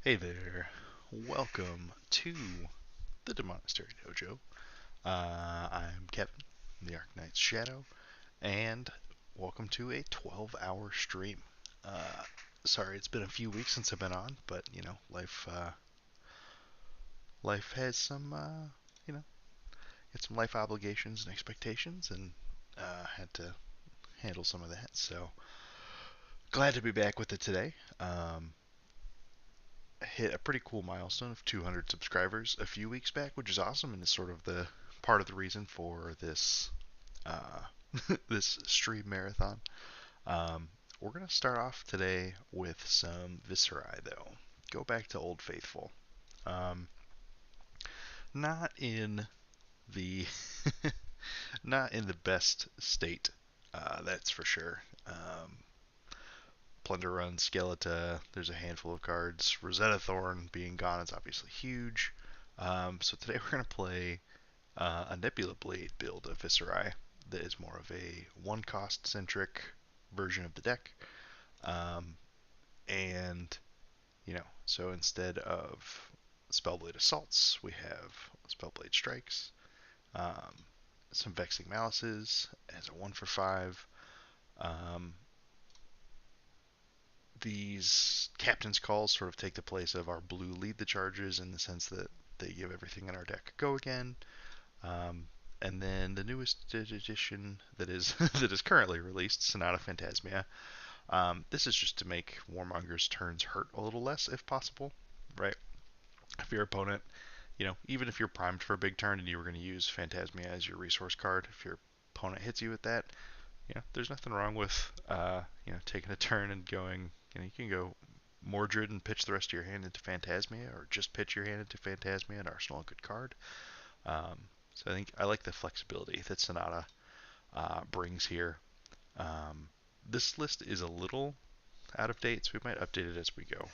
Hey there, welcome to the Monastery Dojo. I'm Kevin, the Arknight's Shadow, and welcome to a 12-hour stream. Uh, Sorry, it's been a few weeks since I've been on, but life has some had some life obligations and expectations, and had to handle some of that. So glad to be back with it today. Hit a pretty cool milestone of 200 subscribers a few weeks back, which is awesome, and is sort of the part of the reason for this uh, this stream marathon. Um, we're gonna start off today with some Viserai, though. Go back to Old Faithful. Um, not in the not in the best state, that's for sure. Plunder Run, Skeleta, there's a handful of cards. Rosetta Thorn being gone is obviously huge. So today we're going to play a Nebula Blade build of Viserai that is more of a one cost centric version of the deck. Um, and, so instead of Spellblade Assaults, we have Spellblade Strikes, um, some Vexing Malices as a 1 for 5. Um, these Captain's Calls sort of take the place of our blue lead the charges in the sense that they give everything in our deck a go again. Um, and then the newest edition that is that is currently released, Sonata Phantasmia. This is just to make Warmonger's turns hurt a little less, if possible, right? If your opponent, even if you're primed for a big turn and you were going to use Phantasmia as your resource card, if your opponent hits you with that, there's nothing wrong with, taking a turn and going, you can go Mordred and pitch the rest of your hand into Phantasmia, or just pitch your hand into Phantasmia and arsenal a good card. Um, so I think I like the flexibility that Sonata brings here. Um, this list is a little out of date, so we might update it as we go.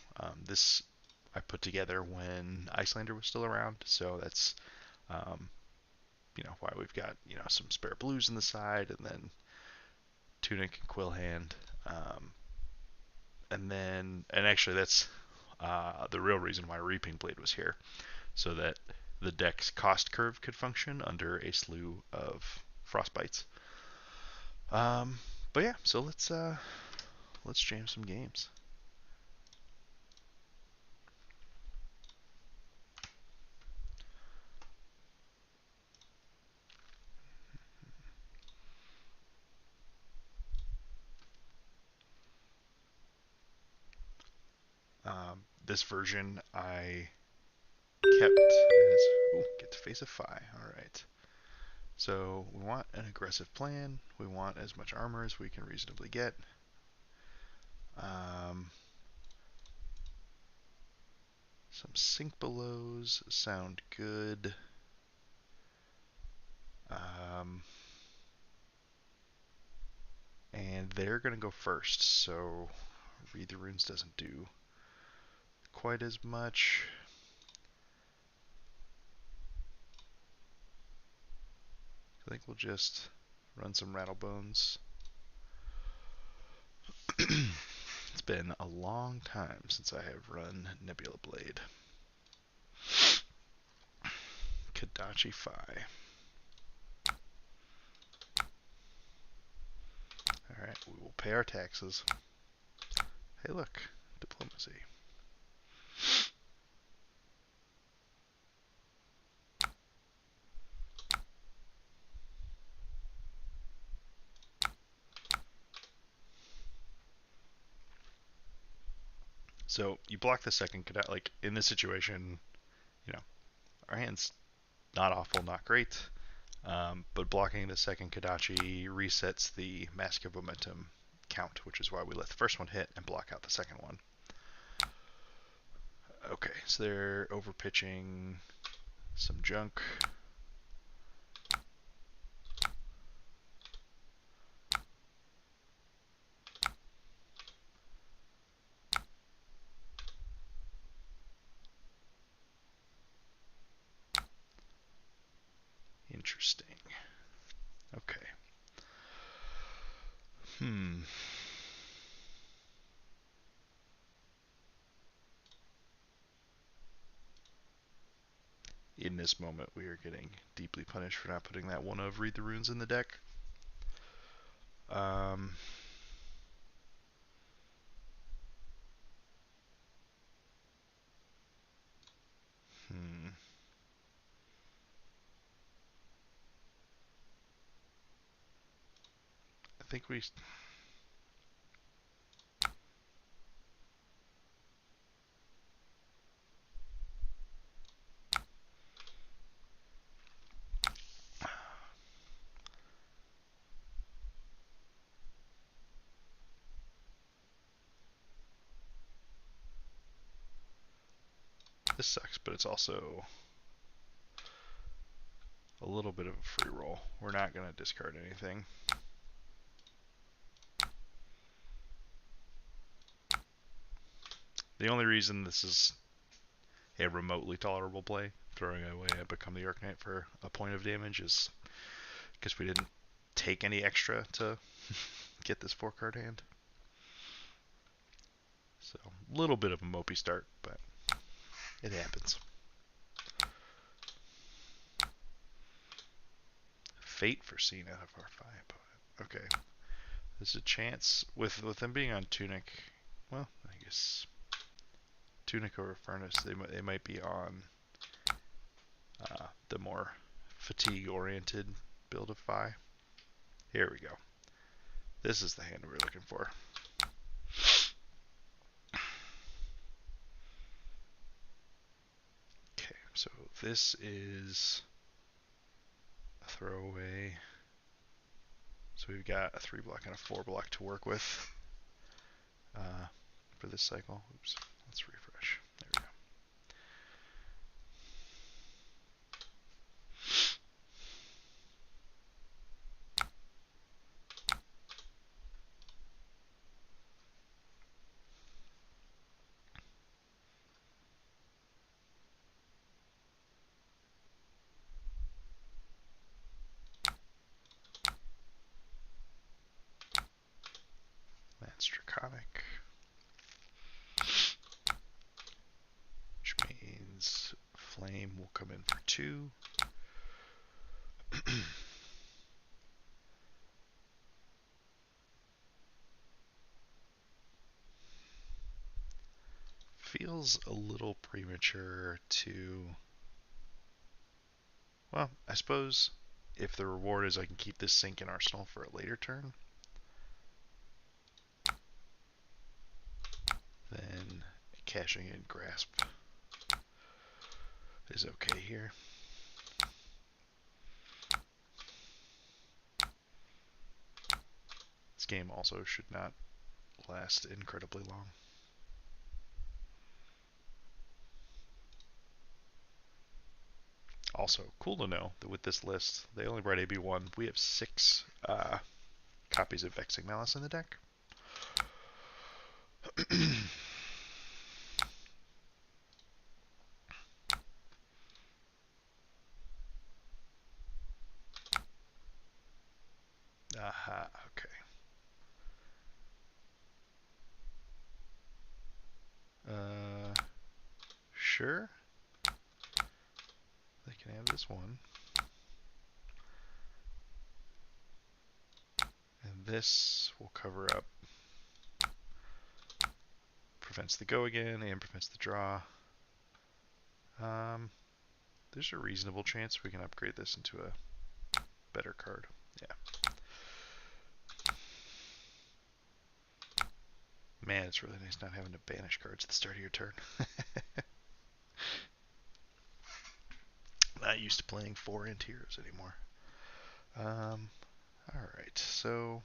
This I put together when Icelander was still around, so that's um, why we've got some spare blues in the side, and then Tunic and Quillhand, and actually that's the real reason why Reaping Blade was here, so that the deck's cost curve could function under a slew of frostbites. Um, but yeah, so let's jam some games. This version I kept as get to face a Phi. All right. So we want an aggressive plan. We want as much armor as we can reasonably get. Um, some sink belows sound good. Um, and they're gonna go first, so Read the Runes doesn't do quite as much. I think we'll just run some Rattlebones. It's been a long time since I have run Nebula Blade. Kadachi Phi. Alright, we will pay our taxes. Hey look, diplomacy. So you block the second Kadachi, like in this situation, our hand's not awful, not great. But blocking the second Kadachi resets the Mask of Momentum count, which is why we let the first one hit and block out the second one. Okay, so they're overpitching some junk. Interesting. Okay. in this moment we are getting deeply punished for not putting that one of Read the Runes in the deck. Um, hmm. I think we... This sucks, but it's also a little bit of a free roll. We're not going to discard anything. The only reason this is a remotely tolerable play, throwing away a Become the Arknight for a point of damage, is because we didn't take any extra to get this 4-card hand. So, a little bit of a mopey start, but it happens. Fate foreseen out of our 5 opponent. Okay. There's a chance, with them being on Tunic, well, I guess Tunic over Furnace, they might be on the more fatigue-oriented build of Fi. Here we go. This is the hand we're looking for. Okay, so this is a throwaway. So we've got a 3-block and a 4-block to work with for this cycle. Oops, let's refresh. There we go. That's Draconic. Which means Flame will come in for 2. Feels a little premature to... Well, I suppose if the reward is I can keep this Sink in Arsenal for a later turn, then cashing in Grasp is okay here. This game also should not last incredibly long. Also, cool to know that with this list, they only brought AB1. We have 6 copies of Vexing Malice in the deck. Aha, okay. Sure. They can have this one. And this will cover up. Prevents the go again and prevents the draw. There's a reasonable chance we can upgrade this into a better card. Yeah. Man, it's really nice not having to banish cards at the start of your turn. Not used to playing 4-int heroes anymore. Alright, so...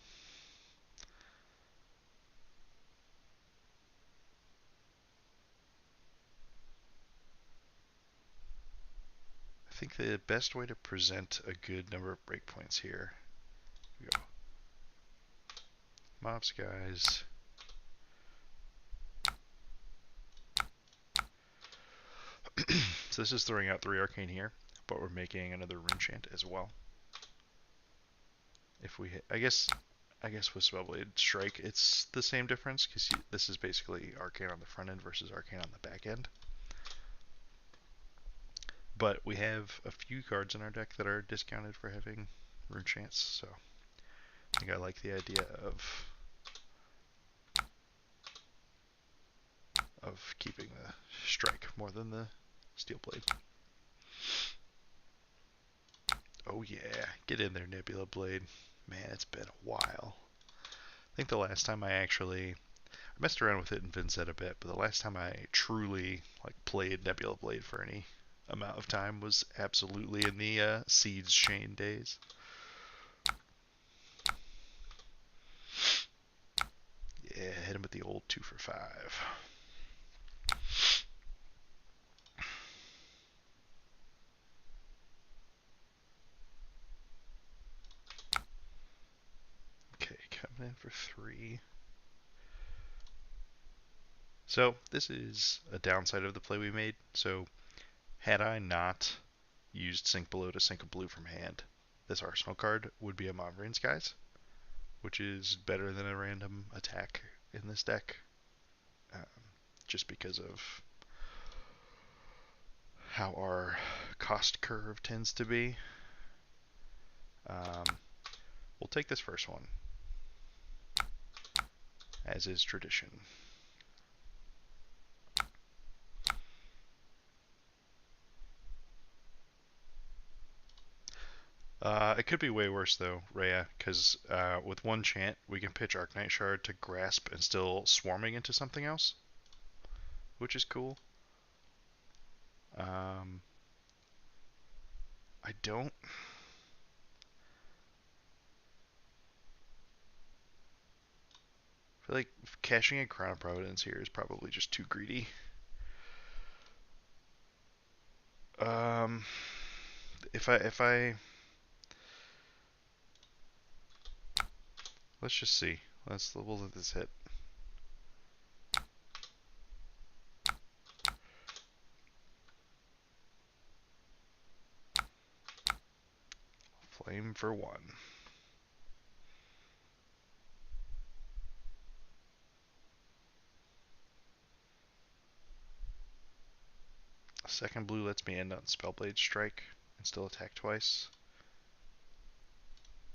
I think the best way to present a good number of breakpoints here, we go Mob Skies, so this is throwing out 3 Arcane here, but we're making another Rune Chant as well. If we hit, I guess with Spellblade Strike, it's the same difference, because this is basically Arcane on the front end versus Arcane on the back end. But we have a few cards in our deck that are discounted for having Rune Chance, so I think I like the idea of keeping the strike more than the steel blade. Oh yeah, get in there, Nebula Blade. Man, it's been a while. I think the last time I messed around with it in Vynnset a bit, but the last time I truly played Nebula Blade for any amount of time was absolutely in the Seeds Chane days. Yeah, hit him with the old 2 for 5. Okay, coming in for 3. So this is a downside of the play we made. So had I not used Sink Below to sink a blue from hand, this Arsenal card would be a Mombrin Skies, which is better than a random attack in this deck, um, just because of how our cost curve tends to be. We'll take this first one, as is tradition. It could be way worse though, Rhea, because with one chant we can pitch Arknight Shard to Grasp and still swarming into something else, which is cool. I don't. I feel like cashing a Crown of Providence here is probably just too greedy. If I let's just see. We'll let this hit. Flame for 1. A second blue lets me end on Spellblade Strike and still attack twice.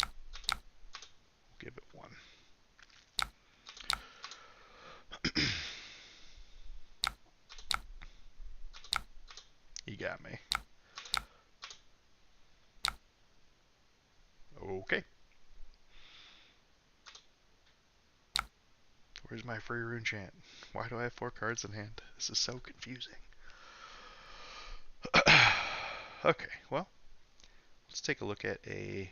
We'll give it 1. You got me. Okay. Where's my free rune chant? Why do I have 4 cards in hand? This is so confusing. Okay, well, let's take a look at a...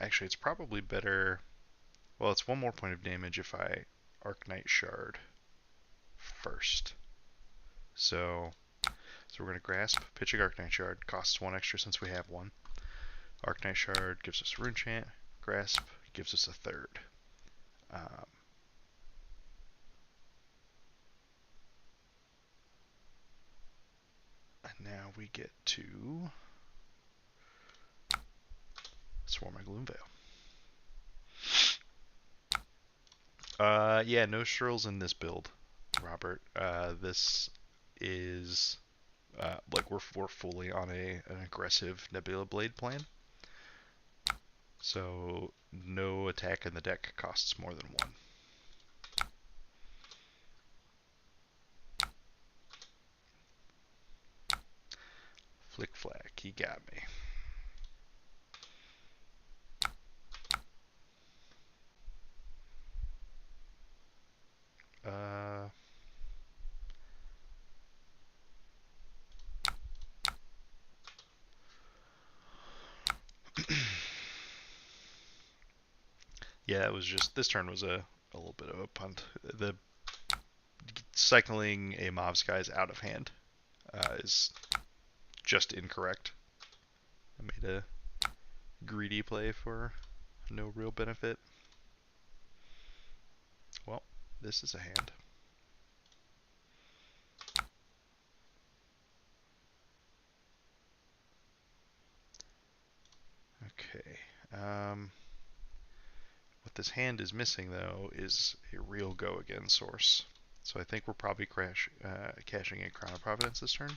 Actually, it's probably better... Well, it's 1 more point of damage if I Arknight Shard first. So we're going to Grasp, pitching Arknight Shard. Costs 1 extra since we have 1. Arknight Shard gives us Rune Chant. Grasp gives us a 3rd. And now we get to Swarm my Gloomveil. Yeah, no Shrills in this build, Robert. This is we're fully on an aggressive Nebula Blade plan. So no attack in the deck costs more than 1. Flick Flack, he got me. Yeah, it was just this turn was a little bit of a punt. The cycling a Mob Skies out of hand is just incorrect. I made a greedy play for no real benefit. Well, this is a hand. Okay. What this hand is missing, though, is a real go-again source. So I think we're probably cashing in Crown of Providence this turn.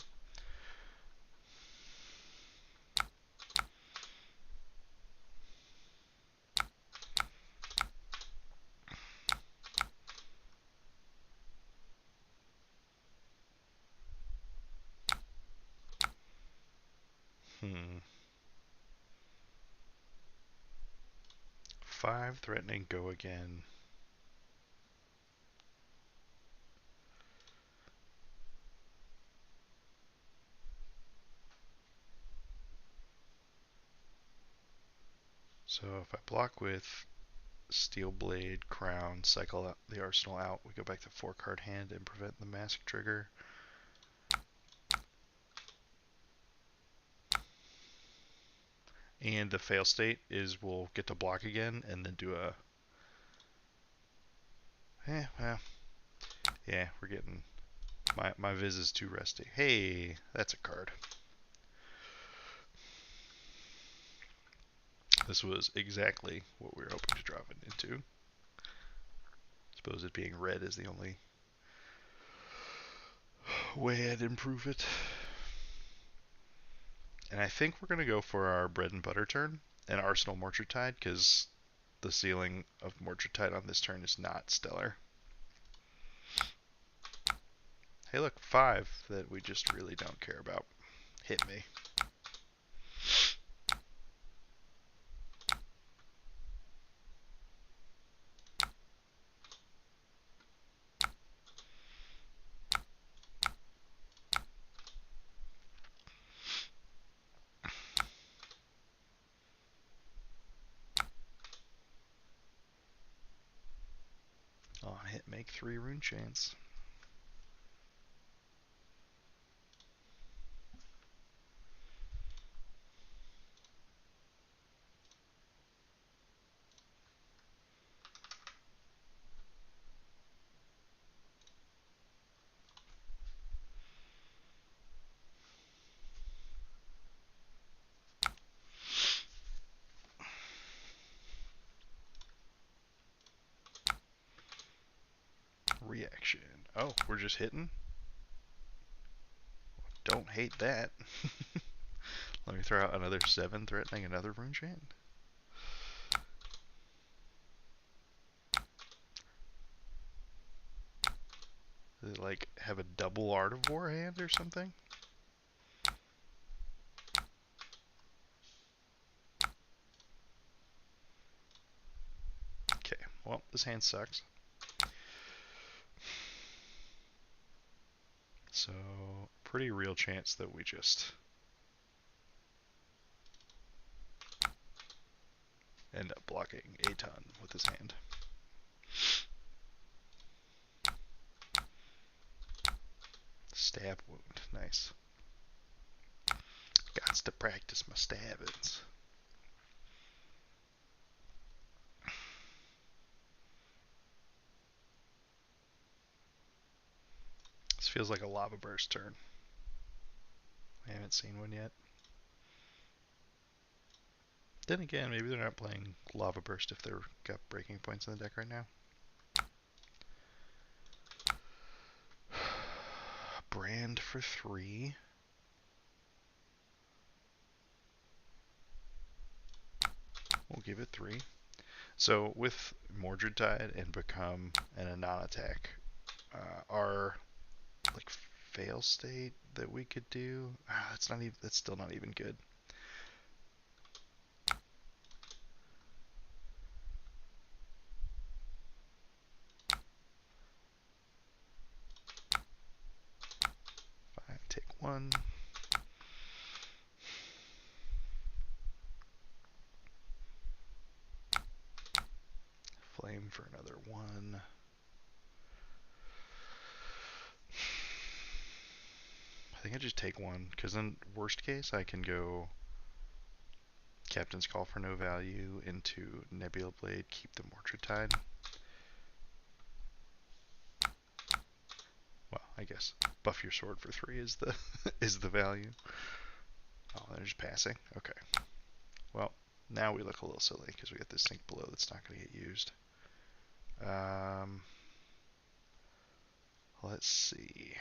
Hmm. 5 threatening, go again. So if I block with Steel Blade, Crown, cycle out the arsenal out, we go back to 4-card hand and prevent the mask trigger. And the fail state is we'll get to block again and then do a... well, yeah, we're getting... My Viz is too rusty. Hey, that's a card. This was exactly what we were hoping to drop it into. I suppose it being red is the only way I'd improve it. And I think we're going to go for our bread and butter turn and Arsenal Mortartide, because the ceiling of Mortartide on this turn is not stellar. Hey look, 5 that we just really don't care about. Hit me. On hit, make 3 rune chains. Reaction. Oh, we're just hitting? Don't hate that. Let me throw out another 7 threatening another rune chain. Does it like have a double Art of War hand or something? Okay, well, this hand sucks. So, pretty real chance that we just end up blocking a ton with this hand. Stab wound, nice. Gots to practice my stabbings. This feels like a lava burst turn. I haven't seen one yet. Then again, maybe they're not playing lava burst if they've got breaking points in the deck right now. Brand for 3. We'll give it 3. So with Mordred Tide and Become and a non-attack, our like fail state that we could do, that's still not even good. Fine, take 1. Flame for another 1. I think I just take 1, because in worst case I can go Captain's Call for no value into Nebula Blade, keep the Mordred Tide. Well, I guess buff your sword for 3 is the is the value. Oh, they're just passing. Okay. Well, now we look a little silly because we got this sink below that's not going to get used. let's see.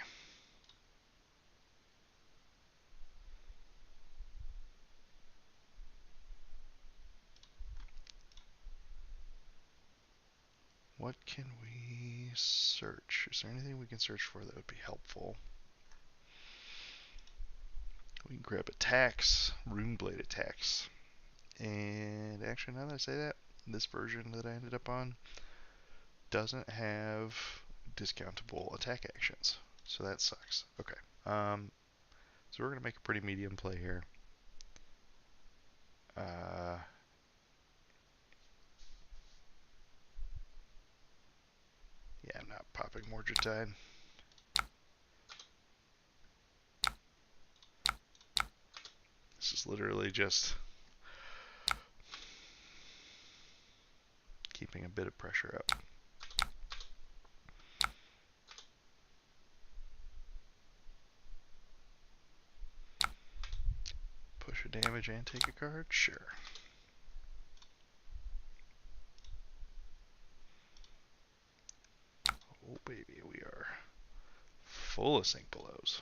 What can we search? Is there anything we can search for that would be helpful? We can grab attacks, Runeblade attacks. And actually, now that I say that, this version that I ended up on doesn't have discountable attack actions. So that sucks. Okay. So we're going to make a pretty medium play here. Yeah, I'm not popping Morgentide. This is literally just keeping a bit of pressure up. Push a damage and take a card? Sure. Oh baby, we are full of Sink Belows.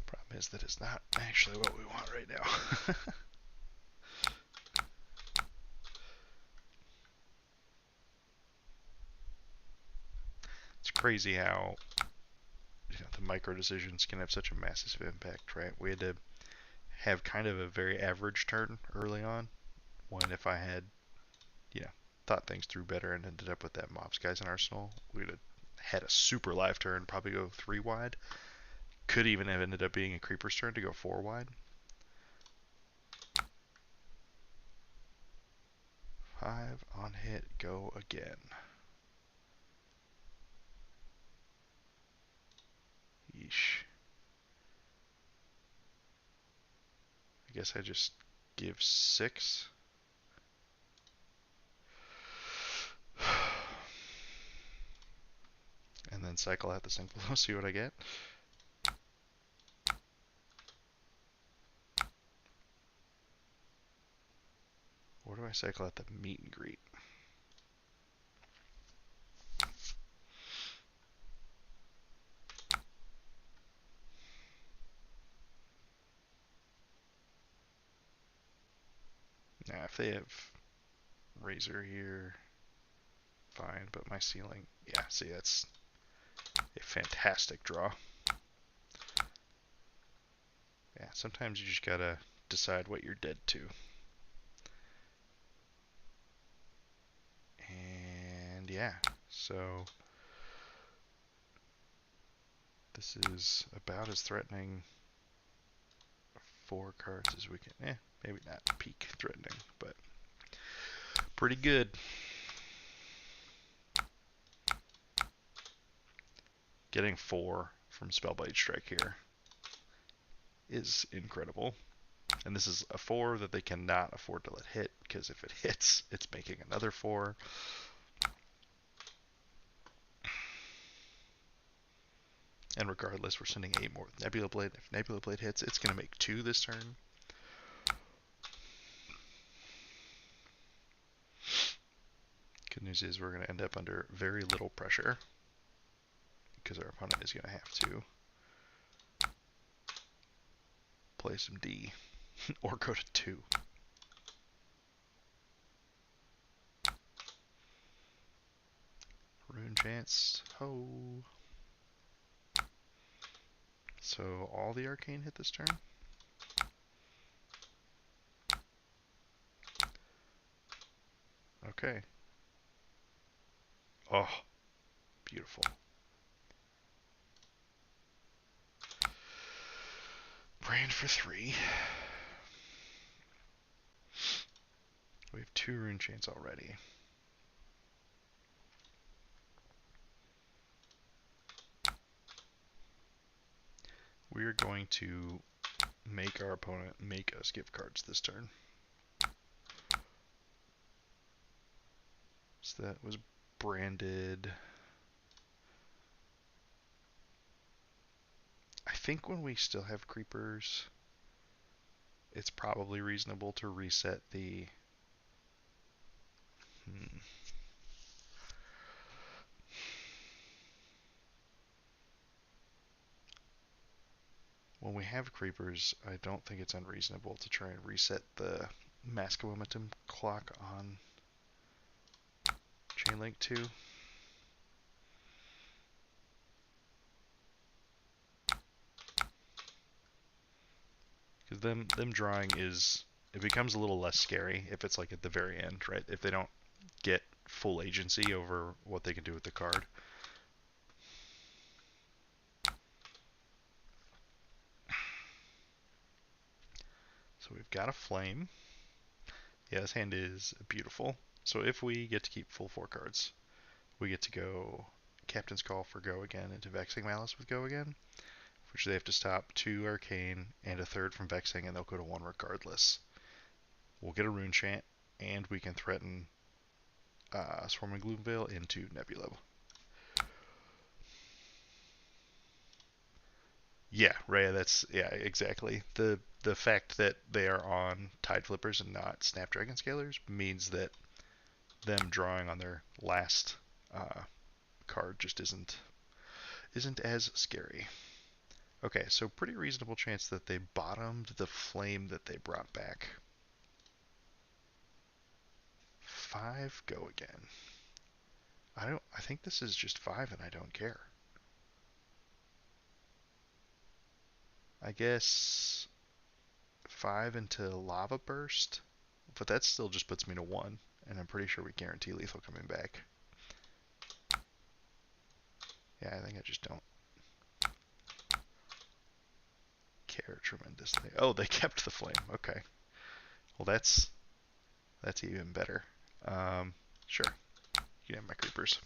Problem is that it's not actually what we want right now. It's crazy how the micro decisions can have such a massive impact, right? We had to have kind of a very average turn early on, when if I had, thought things through better and ended up with that Mobs Guys in Arsenal, we would have had a super live turn, probably go 3 wide. Could even have ended up being a Creeper's turn to go 4 wide. 5 on hit, go again. Yeesh. I guess I just give 6. And then cycle out the Sink Below, see what I get. Or do I cycle out the Meet and Greet? Now, if they have Razor here, fine, but my ceiling, yeah, see, that's a fantastic draw. Yeah, sometimes you just gotta decide what you're dead to. And yeah, so this is about as threatening 4 cards as we can. Maybe not peak threatening, but pretty good. Getting 4 from Spellblade Strike here is incredible. And this is a 4 that they cannot afford to let hit, because if it hits, it's making another 4. And regardless, we're sending 8 more with Nebula Blade. If Nebula Blade hits, it's going to make 2 this turn. Good news is we're going to end up under very little pressure, because our opponent is going to have to play some D or go to 2. Rune Chance. Ho. So all the arcane hit this turn? Okay. Oh, beautiful. Brand for 3. We have 2 Rune Chains already. We are going to make our opponent make us give cards this turn. So that was branded. I think when we still have creepers, it's probably reasonable to reset the we have creepers, I don't think it's unreasonable to try and reset the mask momentum clock on Chainlink 2. Because them drawing it becomes a little less scary if it's like at the very end, right? If they don't get full agency over what they can do with the card. So we've got a flame. Yeah, this hand is beautiful. So if we get to keep full 4 cards, we get to go Captain's Call for Go again into Vexing Malice with Go again, which they have to stop 2 Arcane and a third from Vexing, and they'll go to 1 regardless. We'll get a Rune Chant, and we can threaten Swarming Gloomveil into Nebula. Yeah, Rhea, yeah, exactly. The fact that they are on Tide Flippers and not Snapdragon Scalers means that them drawing on their last card just isn't as scary. Okay, so pretty reasonable chance that they bottomed the flame that they brought back. 5 Go again. I think this is just 5 and I don't care. I guess 5 into Lava Burst, but that still just puts me to 1, and I'm pretty sure we guarantee lethal coming back. Yeah, I think I just don't care tremendously. Oh, they kept the flame. Okay. Well, that's even better. Sure. You can have my creepers.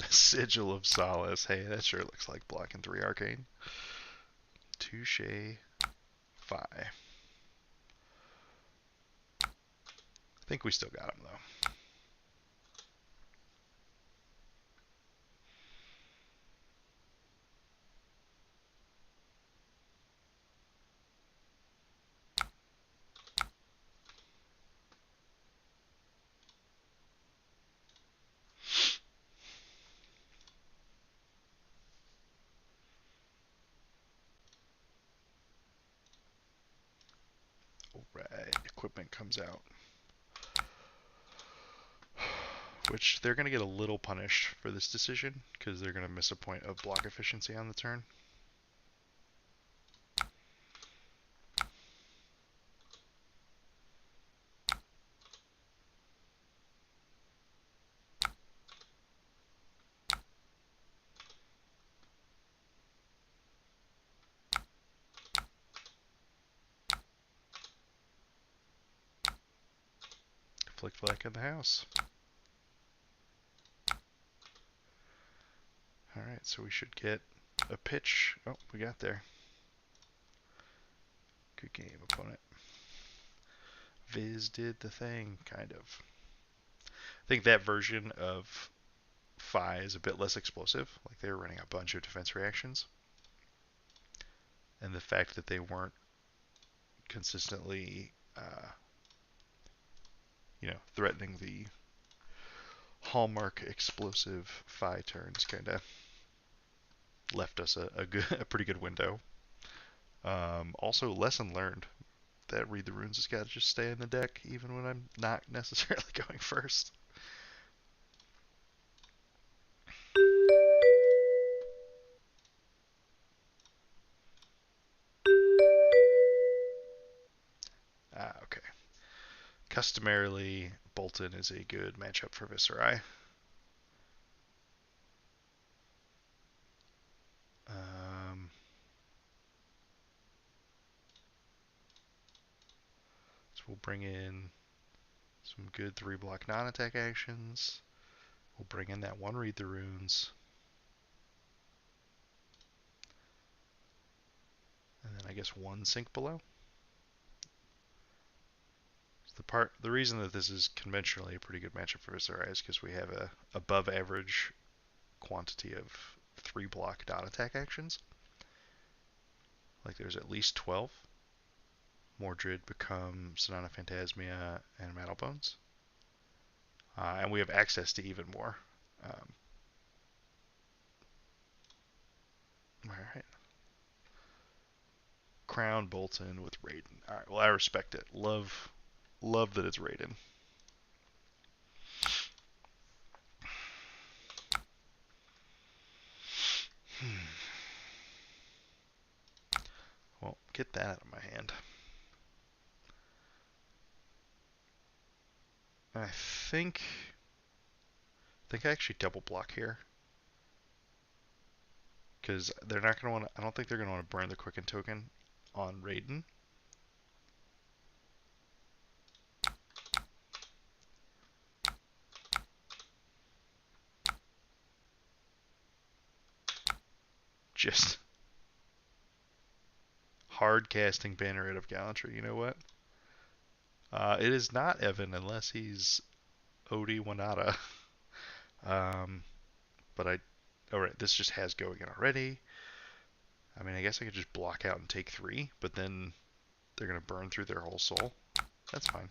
Sigil of Solace. Hey, that sure looks like blocking 3 Arcane. Touche. 5. I think we still got him, though. Alright, equipment comes out. Which they're going to get a little punished for this decision, because they're going to miss a point of block efficiency on the turn. Flick Flack in the house. Alright, so we should get a pitch. Oh, we got there. Good game, opponent. Viz did the thing, kind of. I think that version of Phi is a bit less explosive. Like they were running a bunch of defense reactions. And the fact that they weren't consistently, threatening the hallmark explosive Phi turns kind of left us a pretty good window. Also, lesson learned that Read the Runes has got to just stay in the deck even when I'm not necessarily going first. Okay. Customarily, Boltyn is a good matchup for Viserai. So we'll bring in some good 3-block non-attack actions. We'll bring in that 1 Read the Runes. And then I guess 1 Sink Below. The reason that this is conventionally a pretty good matchup for Viserai is because we have a above average quantity of 3-block non-attack actions. Like there's at least 12. Mordred become Sonata Phantasmia and Metal Bones. And we have access to even more. Alright. Crown Boltyn with Raiden. Alright, well I respect it. Love that it's Raiden. Well, get that out of my hand. I think I actually double block here. Because they're not going to want to, I don't think they're going to want to burn the Quicken token on Raiden. Just hard casting Banneret of Gallantry. You know what? It is not Evan unless he's Odi Wanada. But alright, this just has go again already. I mean, I guess I could just block out and take 3, but then they're going to burn through their whole soul. That's fine.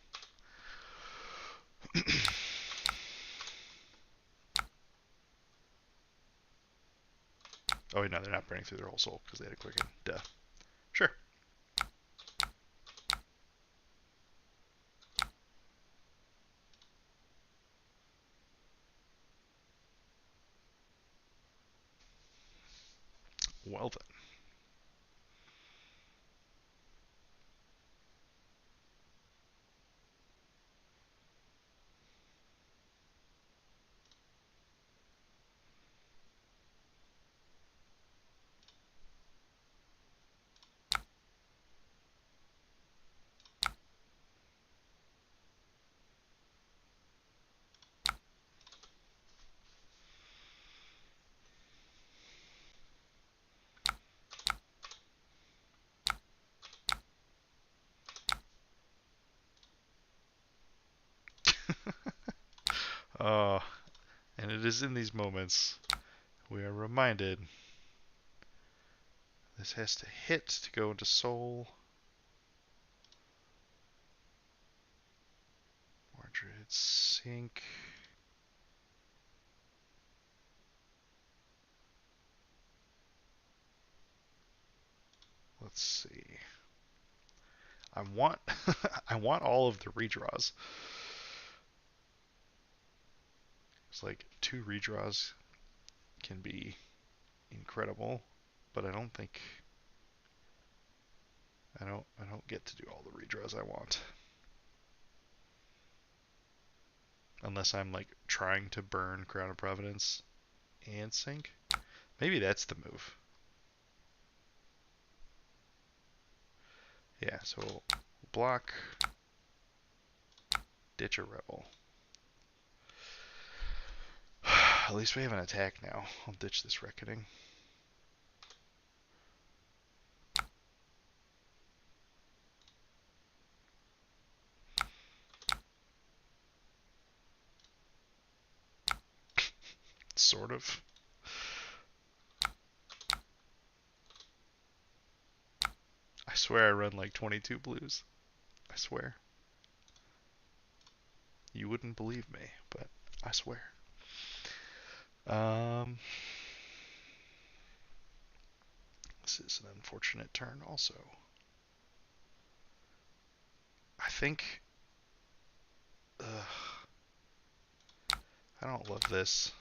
Oh, wait, no, they're not burning through their whole soul because they had a Quicken. Duh. Sure. Well then. And it is in these moments we are reminded this has to hit to go into soul. Mordred sink. Let's see. I want I want all of the redraws. It's like 2 redraws can be incredible, but I don't think I don't get to do all the redraws I want. Unless I'm like trying to burn Crown of Providence and sink. Maybe that's the move. Yeah, so block, ditch a rebel. At least we have an attack now. I'll ditch this reckoning. Sort of. I swear I run like 22 blues. I swear. You wouldn't believe me, but I swear. This is an unfortunate turn also. I think... I don't love this.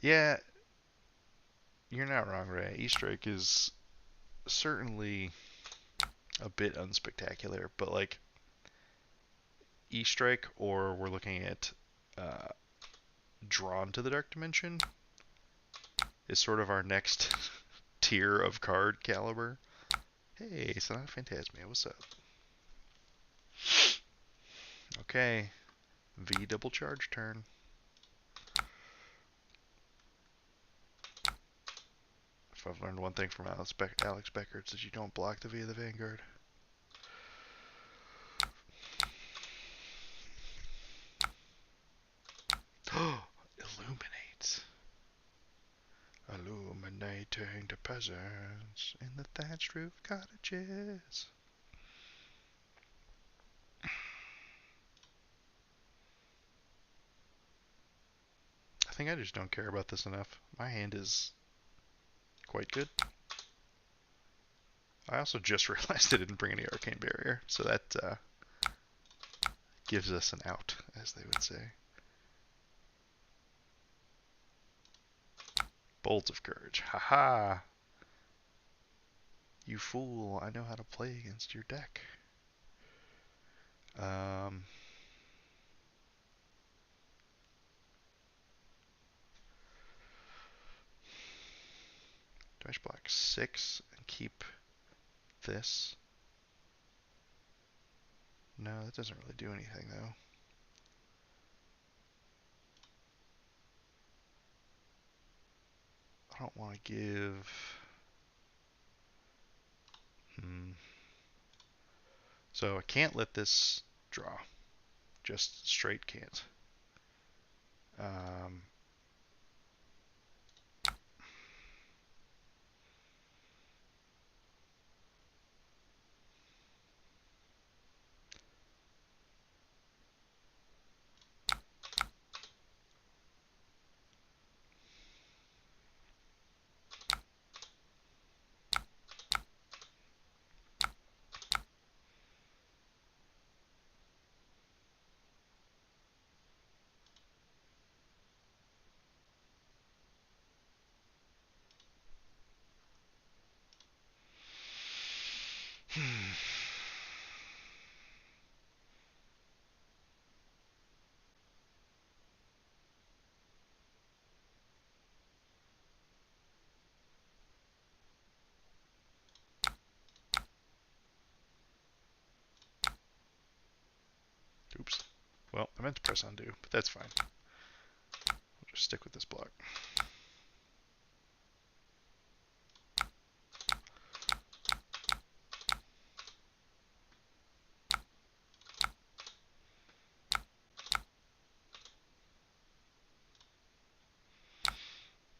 Yeah, you're not wrong, Ray. E-Strike is certainly a bit unspectacular, but like E-Strike, or we're looking at Drawn to the Dark Dimension, is sort of our next tier of card caliber. Hey, it's not Phantasmia. What's up? Okay, V double charge turn. If I've learned one thing from Alex Becker, it's that you don't block the V of the Vanguard. Illuminate. Illuminate. Renting to peasants in the thatched roof cottages. I think I just don't care about this enough. My hand is quite good. I also just realized I didn't bring any arcane barrier, so that gives us an out, as they would say. Bolt of Courage. Haha! You fool, I know how to play against your deck. Do I block 6 and keep this? No, that doesn't really do anything, though. I don't want to give... So I can't let this draw. Just straight can't. Oops. Well, I meant to press undo, but that's fine. We'll just stick with this block.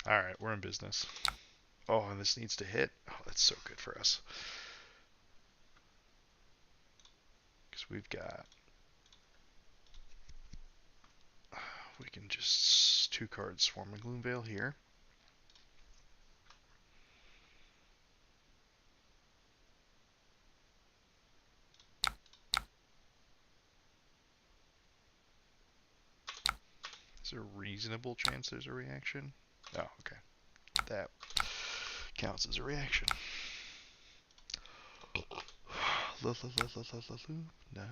Alright, we're in business. Oh, and this needs to hit. Oh, that's so good for us. Because we've got... We can just 2 cards Swarming Gloomveil here. Is there a reasonable chance there's a reaction? Oh, okay. That counts as a reaction. No,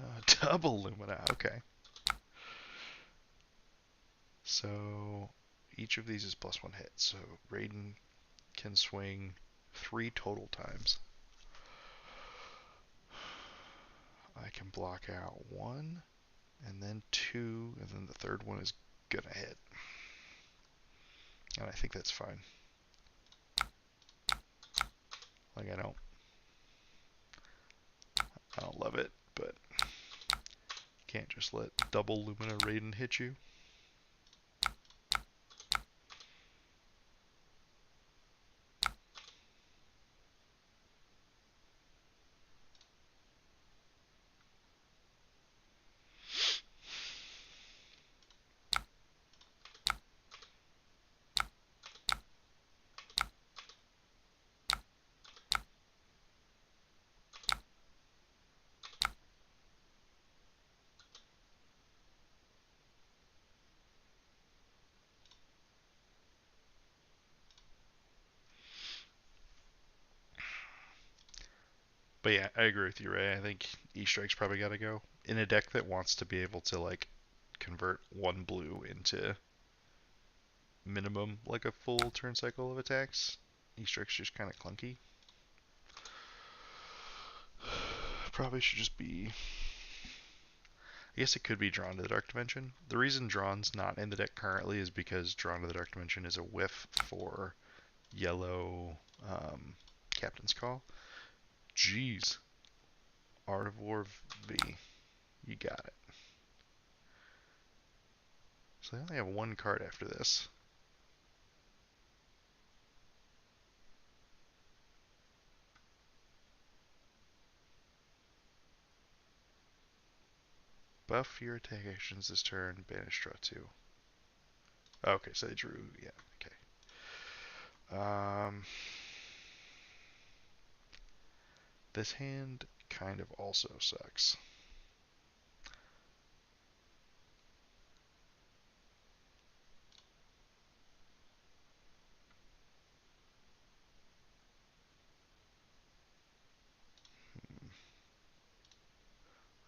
double Lumina. Okay. So each of these is +1 hit. So Raiden can swing 3 total times. I can block out 1, and then 2, and then the third one is gonna hit. And I think that's fine. Like, I don't love it, but can't just let double Lumina Raiden hit you. But yeah, I agree with you, Ray. I think E-Strike's probably got to go. In a deck that wants to be able to, like, convert 1 blue into minimum, like, a full turn cycle of attacks, E-Strike's just kind of clunky. Probably should just be... I guess it could be Drawn to the Dark Dimension. The reason Drawn's not in the deck currently is because Drawn to the Dark Dimension is a whiff for yellow Captain's Call. Jeez. Art of War V. You got it. So I only have 1 card after this. Buff your attack actions this turn, banish draw 2. Okay, so they drew, yeah, okay. This hand kind of also sucks.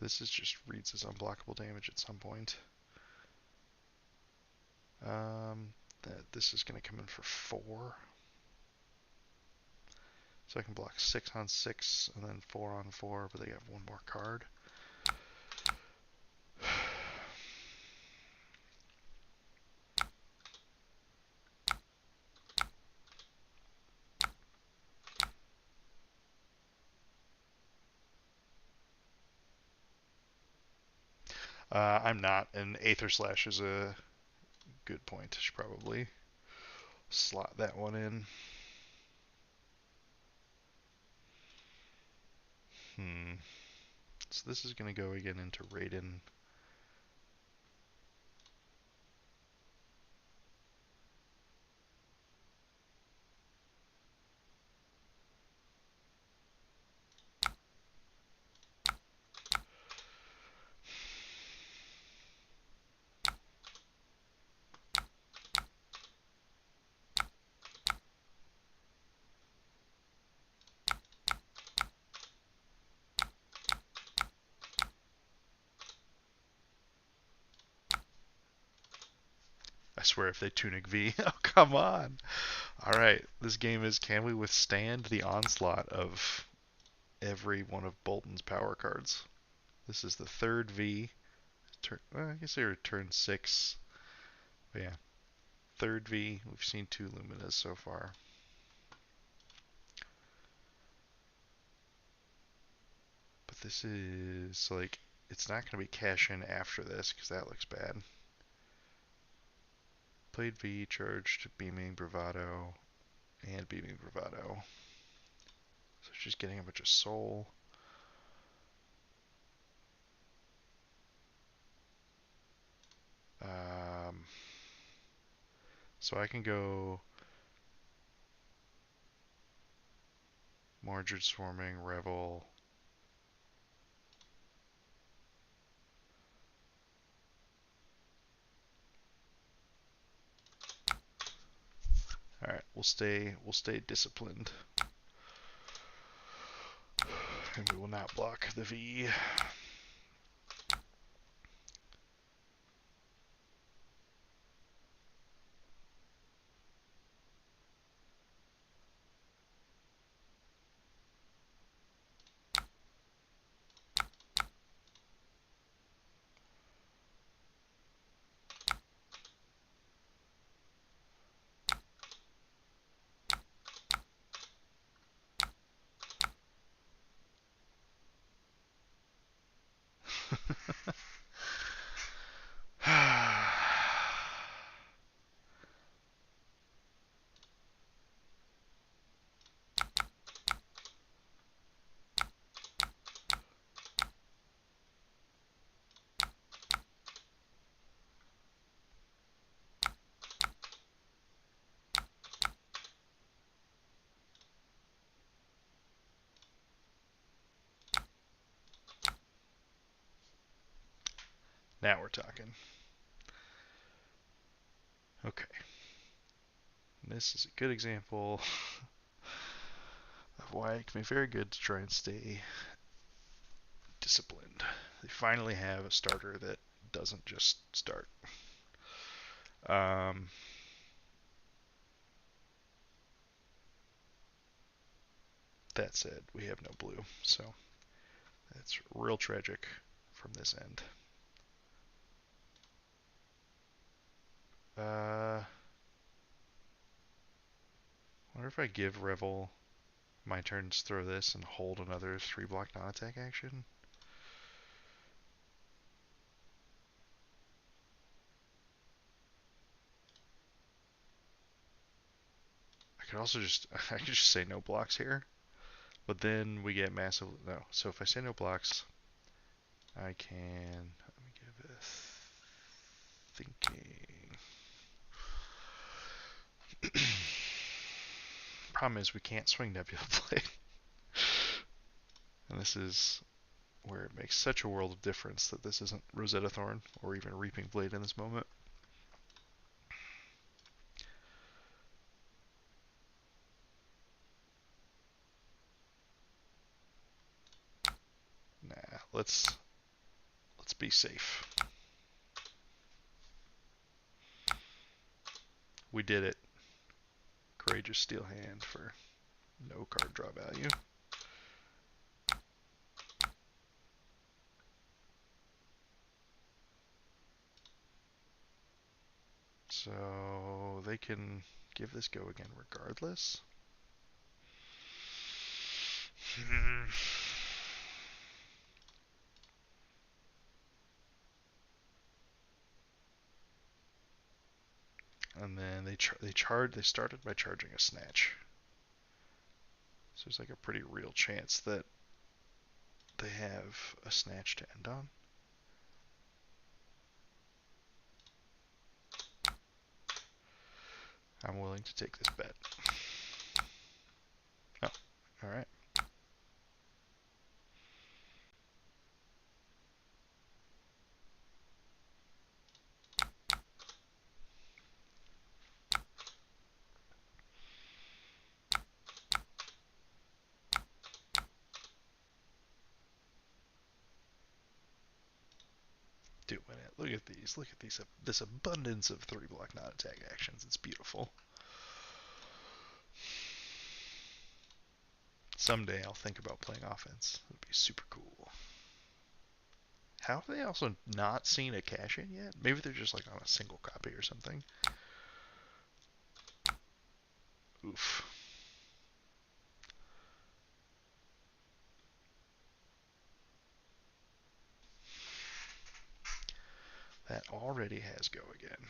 This is just reads as unblockable damage at some point. This is going to come in for 4. So I can block 6 on 6 and then 4 on 4, but they have one more card. I'm not, and Aether Slash is a good point. I should probably slot that one in. So this is going to go again into Raiden. I swear if they Tunic V. Oh, come on. Alright, this game is, can we withstand the onslaught of every one of Boltyn's power cards? This is the third V. I guess they were turn 6. But yeah, third V. We've seen 2 Luminas so far. But this is, like, it's not going to be cash in after this, because that looks bad. Played V, charged Beaming Bravado, and Beaming Bravado. So she's getting a bunch of soul. So I can go Mordred Swarming, Revel. Alright, we'll stay disciplined. And we will not block the V. Now we're talking. Okay. This is a good example of why it can be very good to try and stay disciplined. They finally have a starter that doesn't just start. That said, we have no blue, so that's real tragic from this end. Wonder if I give Revel my turns, throw this, and hold another 3-block non-attack action? I could also just, I could just say no blocks here, but then we get massive, no. So if I say no blocks, I can, let me thinking. Problem is we can't swing Nebula Blade. And this is where it makes such a world of difference that this isn't Rosetta Thorn or even Reaping Blade in this moment. Nah, let's be safe. We did it. Courageous Steel Hand for no card draw value. So they can give this go again regardless. And then they started by charging a snatch. So there's like a pretty real chance that they have a snatch to end on. I'm willing to take this bet. Oh, alright. Doing it. Look at these. Look at these. This abundance of 3-block non-attack actions. It's beautiful. Someday I'll think about playing offense. It'd be super cool. How have they also not seen a cash-in yet? Maybe they're just like on a single copy or something. Oof. That already has go again.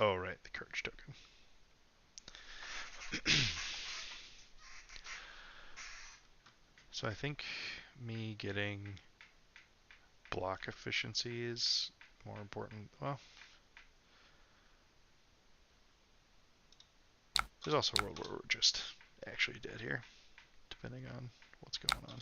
Oh, right, the courage token. So I think me getting block efficiency is more important. Well, there's also a world where we're just actually dead here, depending on what's going on.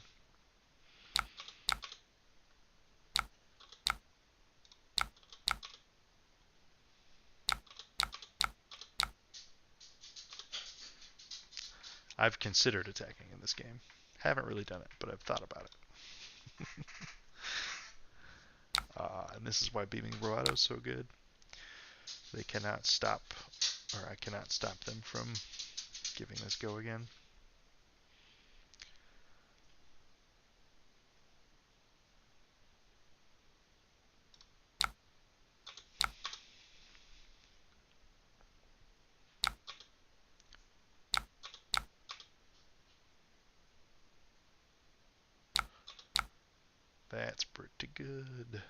I've considered attacking in this game. Haven't really done it, but I've thought about it. And this is why Beaming Bravado is so good. They cannot stop, or I cannot stop them from giving this go again. That's pretty good.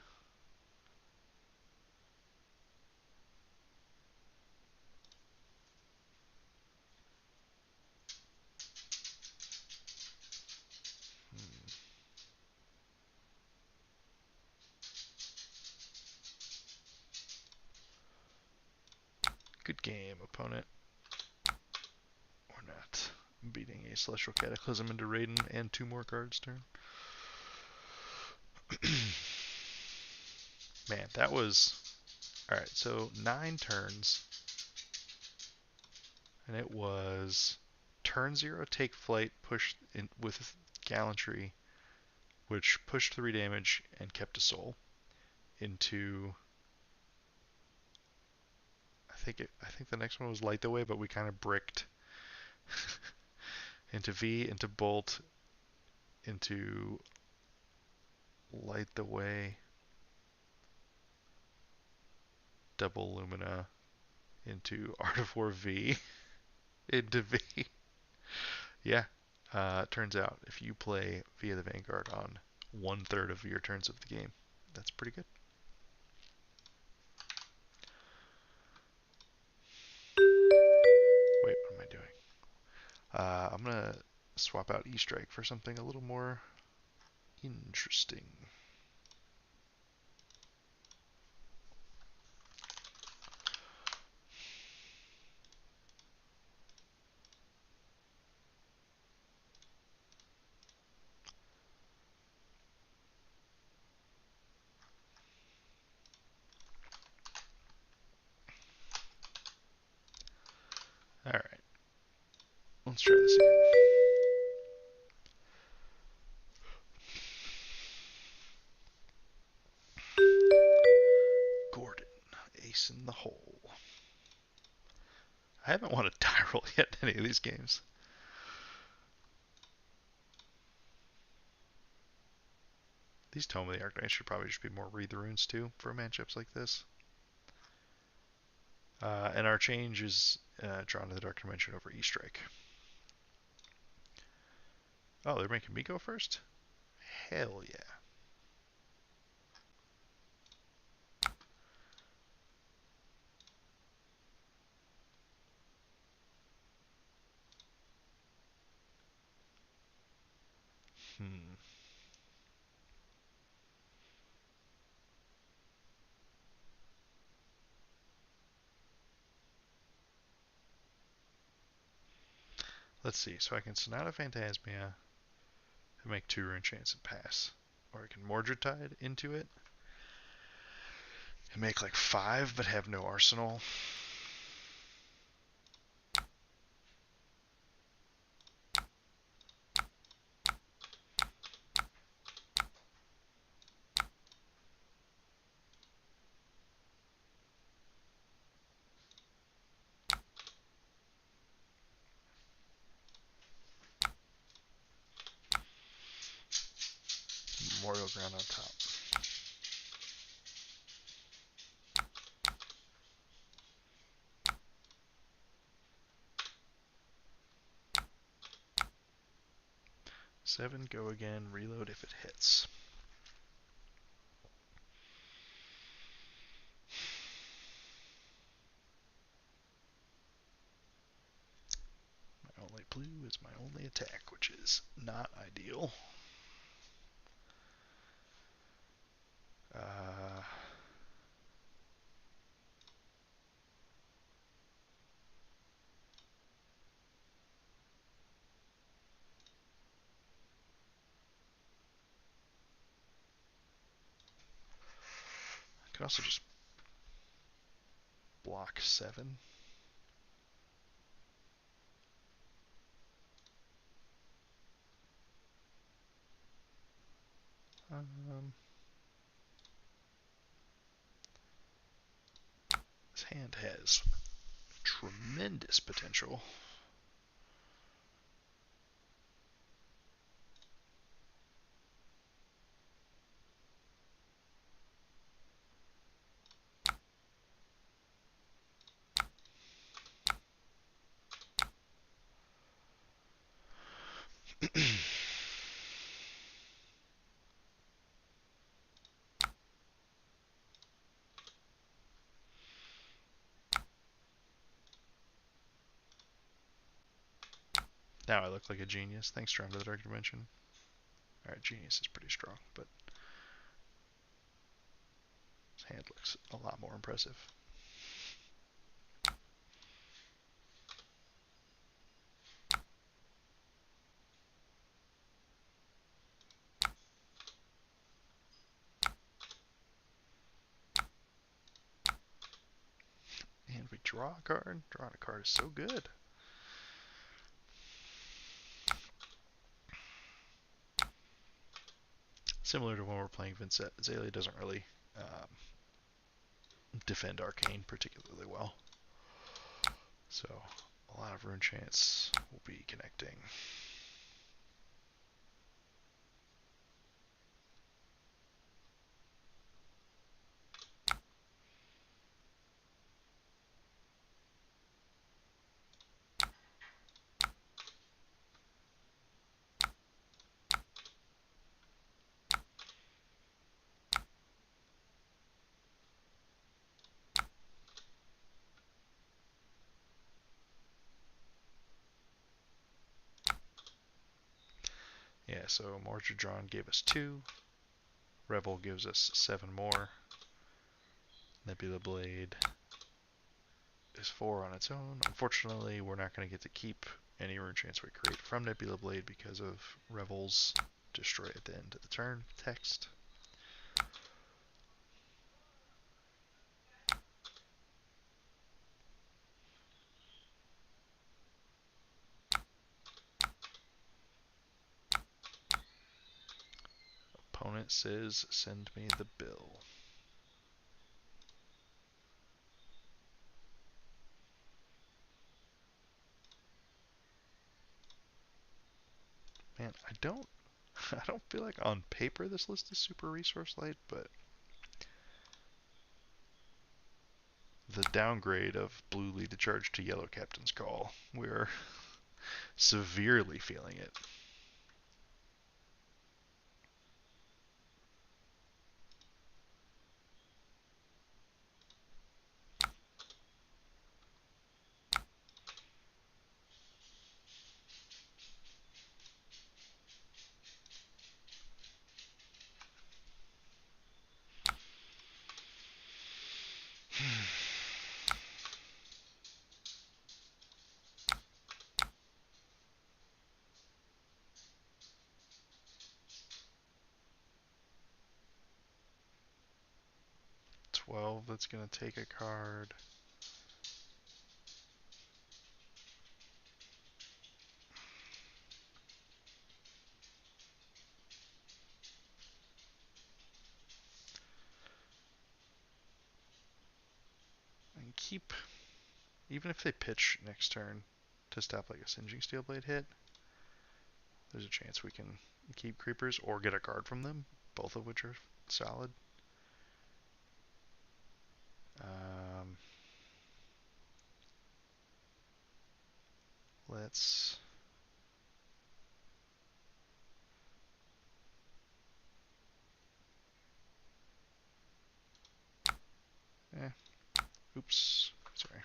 Good game, opponent. Or not. I'm beating a Celestial Cataclysm into Raiden and 2 more cards turn. Man, that was... Alright, so 9 turns. And it was turn 0, take flight, push in with Gallantry, which pushed 3 damage and kept a soul into... I think the next one was Light the Way, but we kind of bricked into V, into Bolt, into Light the Way, double Lumina into Art of War V into V. Yeah. Turns out if you play via the Vanguard on 1/3 of your turns of the game, that's pretty good. Wait, what am I doing? I'm gonna swap out E-Strike for something a little more interesting. Alright, let's try this again. Gordon, ace in the hole. I haven't won a die roll yet in any of these games. These Tome of the Arknights should probably just be more Read the Runes too for matchups like this. And our change is Drawn to the Dark Dimension over E-Strike. Oh, they're making me go first? Hell yeah. Let's see. So I can Sonata Phantasmia and make 2 Rune Chants and pass. Or I can Mordred Tide into it and make like 5 but have no arsenal. Memorial Ground on top. Seven, go again, reload if it hits. My only blue is my only attack, which is not ideal. I could also just block 7. This hand has tremendous potential. Now I look like a genius. Thanks, Drawn to the Dark Dimension. Alright, genius is pretty strong, but his hand looks a lot more impressive. And we draw a card. Drawing a card is so good. Similar to when we're playing Vynnset, Azalea doesn't really defend Arcane particularly well. So a lot of Rune Chants will be connecting. so Mortadron gave us 2. Rebel gives us 7 more. Nebula Blade is 4 on its own. Unfortunately, we're not going to get to keep any rune chance we create from Nebula Blade because of Revel's destroy at the end of the turn text. Opponent says, send me the bill. Man, I don't feel like on paper this list is super resource light, but the downgrade of blue lead the charge to yellow captain's call, we're severely feeling it. That's going to take a card. And keep, even if they pitch next turn to stop like a Singeing Steelblade hit, there's a chance we can keep creepers or get a card from them, both of which are solid. Let's oops, sorry.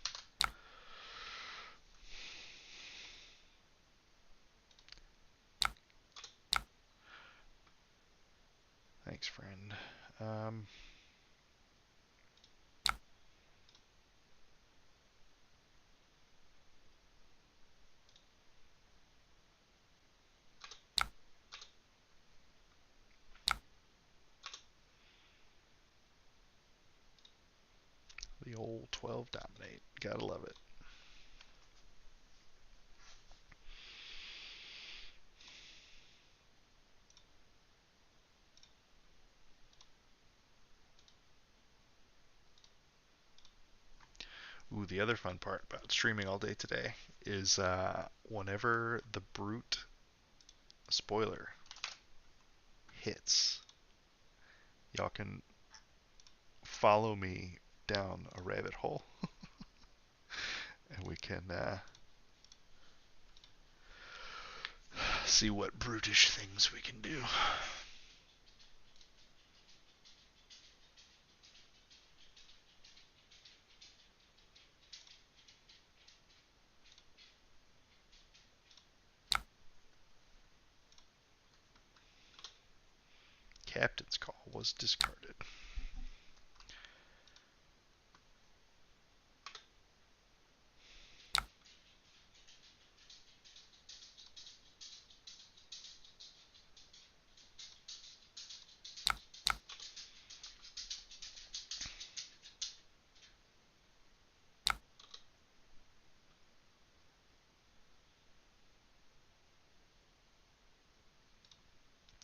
Thanks, friend. The old 12 dominate. Gotta love it. Ooh, the other fun part about streaming all day today is whenever the brute spoiler hits, y'all can follow me down a rabbit hole and we can see what brutish things we can do. Captain's call was discarded.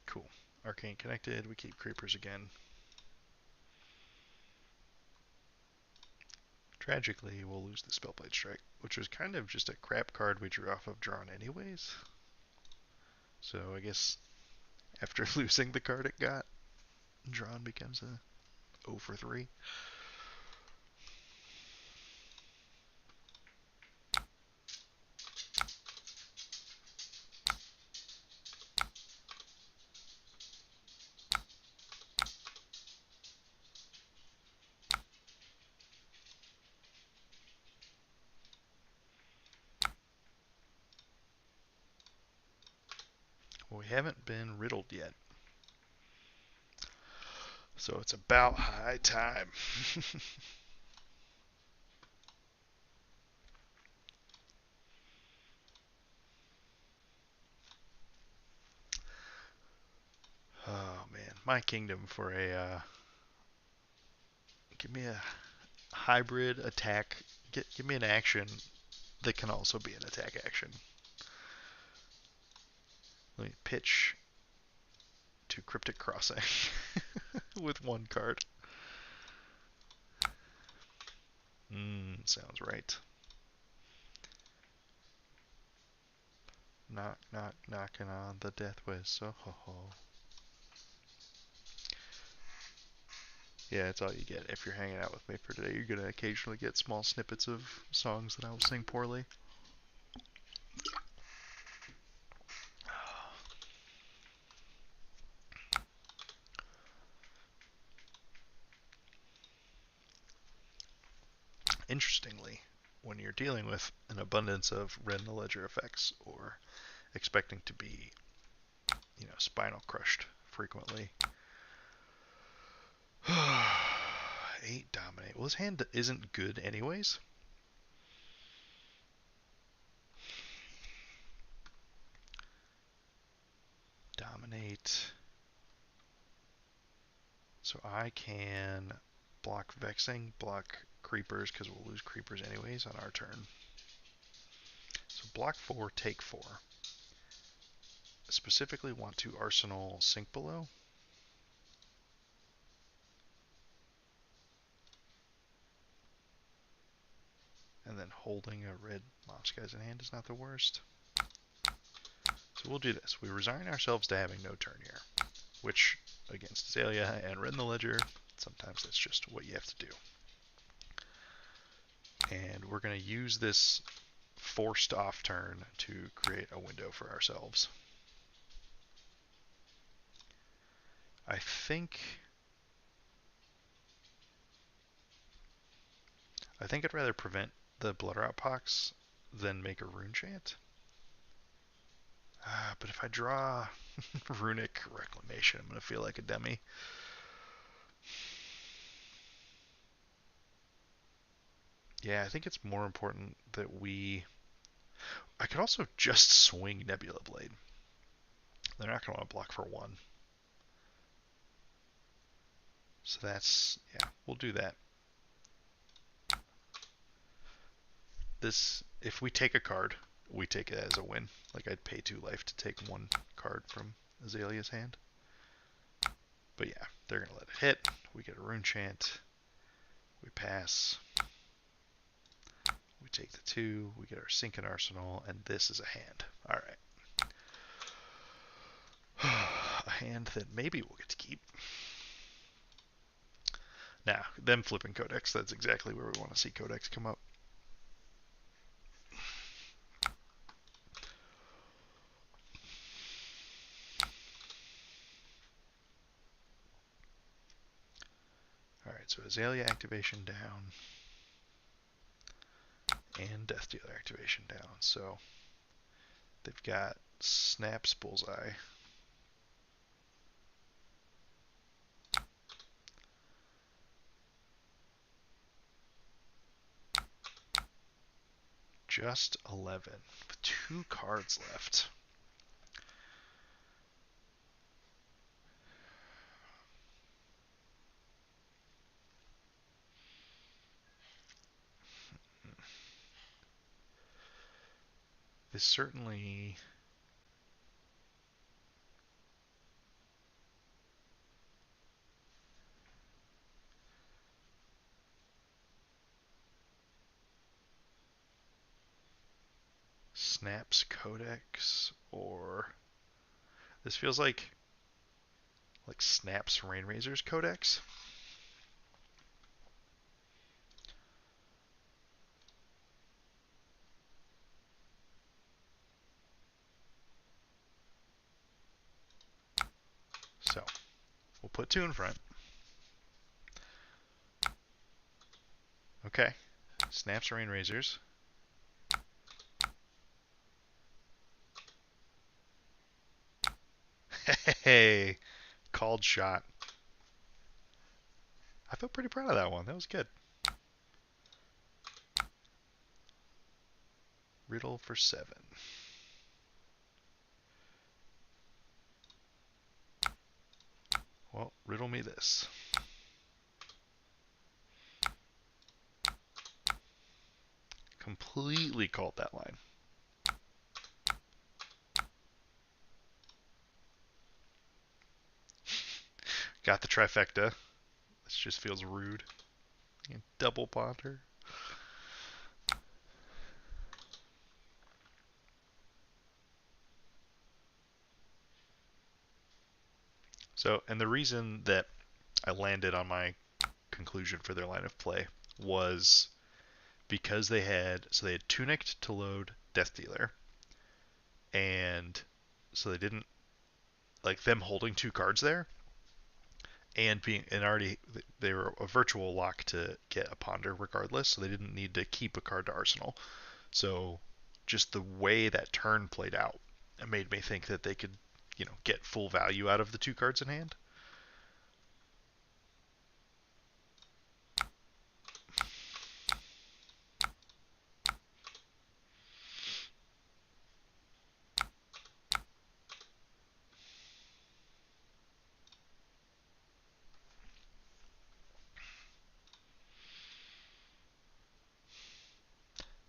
Cool. Arcane connected. We keep creepers again. Tragically, we'll lose the Spellblade Strike, which was kind of just a crap card we drew off of drawn anyways. So I guess after losing the card it got, drawn becomes a 0 for 3. Well, we haven't been riddled yet. So it's about high time. Oh man, my kingdom for a give me a hybrid attack. Give me an action that can also be an attack action. Let me pitch to Cryptic Crossing with one card. Sounds right. Knock, knock, knocking on the death whistle. Ho, ho. Yeah, it's all you get. If you're hanging out with me for today, you're going to occasionally get small snippets of songs that I will sing poorly. Interestingly, when you're dealing with an abundance of Red in the Ledger effects or expecting to be, spinal crushed frequently, 8 dominate. Well, his hand isn't good anyways. Dominate. So I can block Vexing, block Creepers, because we'll lose Creepers anyways on our turn. So block 4, take 4. Specifically want to Arsenal Sink Below. And then holding a red Mobsky's in hand is not the worst. So we'll do this. We resign ourselves to having no turn here, which against Azalea and Red in the Ledger, sometimes that's just what you have to do. And we're going to use this forced off turn to create a window for ourselves. I think I'd rather prevent the Bloodrout Pox than make a Rune Chant. But if I draw Runic Reclamation, I'm going to feel like a dummy. Yeah, I think it's more important that we... I could also just swing Nebula Blade. They're not going to want to block for 1. So that's... yeah, we'll do that. This... if we take a card, we take it as a win. Like, I'd pay 2 life to take 1 card from Azalea's hand. But yeah, they're going to let it hit. We get a Rune Chant. We pass. We take the 2. We get our Sink and Arsenal. And this is a hand. Alright. A hand that maybe we'll get to keep. Now, them flipping Codex, that's exactly where we want to see Codex come up. Alright, so Azalea activation down. And Death Dealer activation down. So they've got Snaps Bullseye. Just 11 with 2 cards left. This certainly... Snaps Codex, or... this feels like Snaps Rainrazor's Codex. So, we'll put 2 in front. Okay. Snaps Rainrazors. Hey, called shot. I feel pretty proud of that one. That was good. Riddle for 7. Well, riddle me this. Completely called that line. Got the trifecta. This just feels rude. Double ponder. So, and the reason that I landed on my conclusion for their line of play was because they had tunicked to load Death Dealer, and so they didn't like them holding 2 cards there, and being and already they were a virtual lock to get a ponder regardless, so they didn't need to keep a card to arsenal. So just the way that turn played out, it made me think that they could, get full value out of the 2 cards in hand.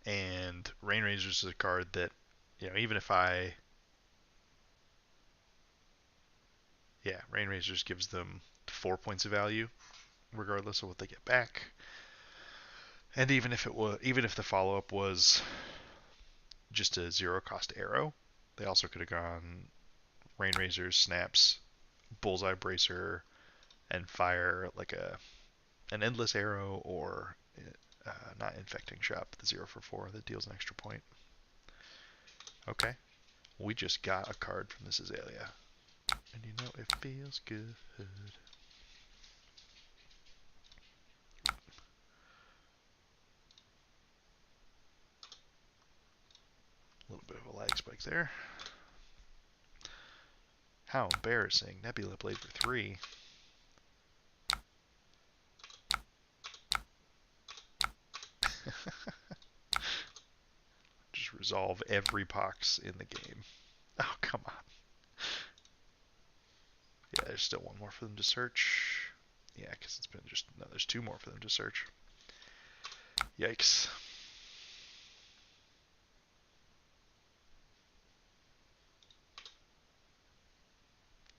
And Rain Razors is a card that, even if Rain Razors gives them 4 points of value regardless of what they get back. And even if the follow up was just a 0 cost arrow, they also could have gone Rain Razors, Snaps, Bullseye Bracer, and fire like an endless arrow or not infecting shop, the 0 for 4 that deals an extra point. Okay, we just got a card from this Azalea, and it feels good. A little bit of a lag spike there. How embarrassing. Nebula played for 3. Just resolve every pox in the game. Oh, come on. Yeah, there's still one more for them to search. Yeah, because it's been just... No, there's 2 more for them to search. Yikes.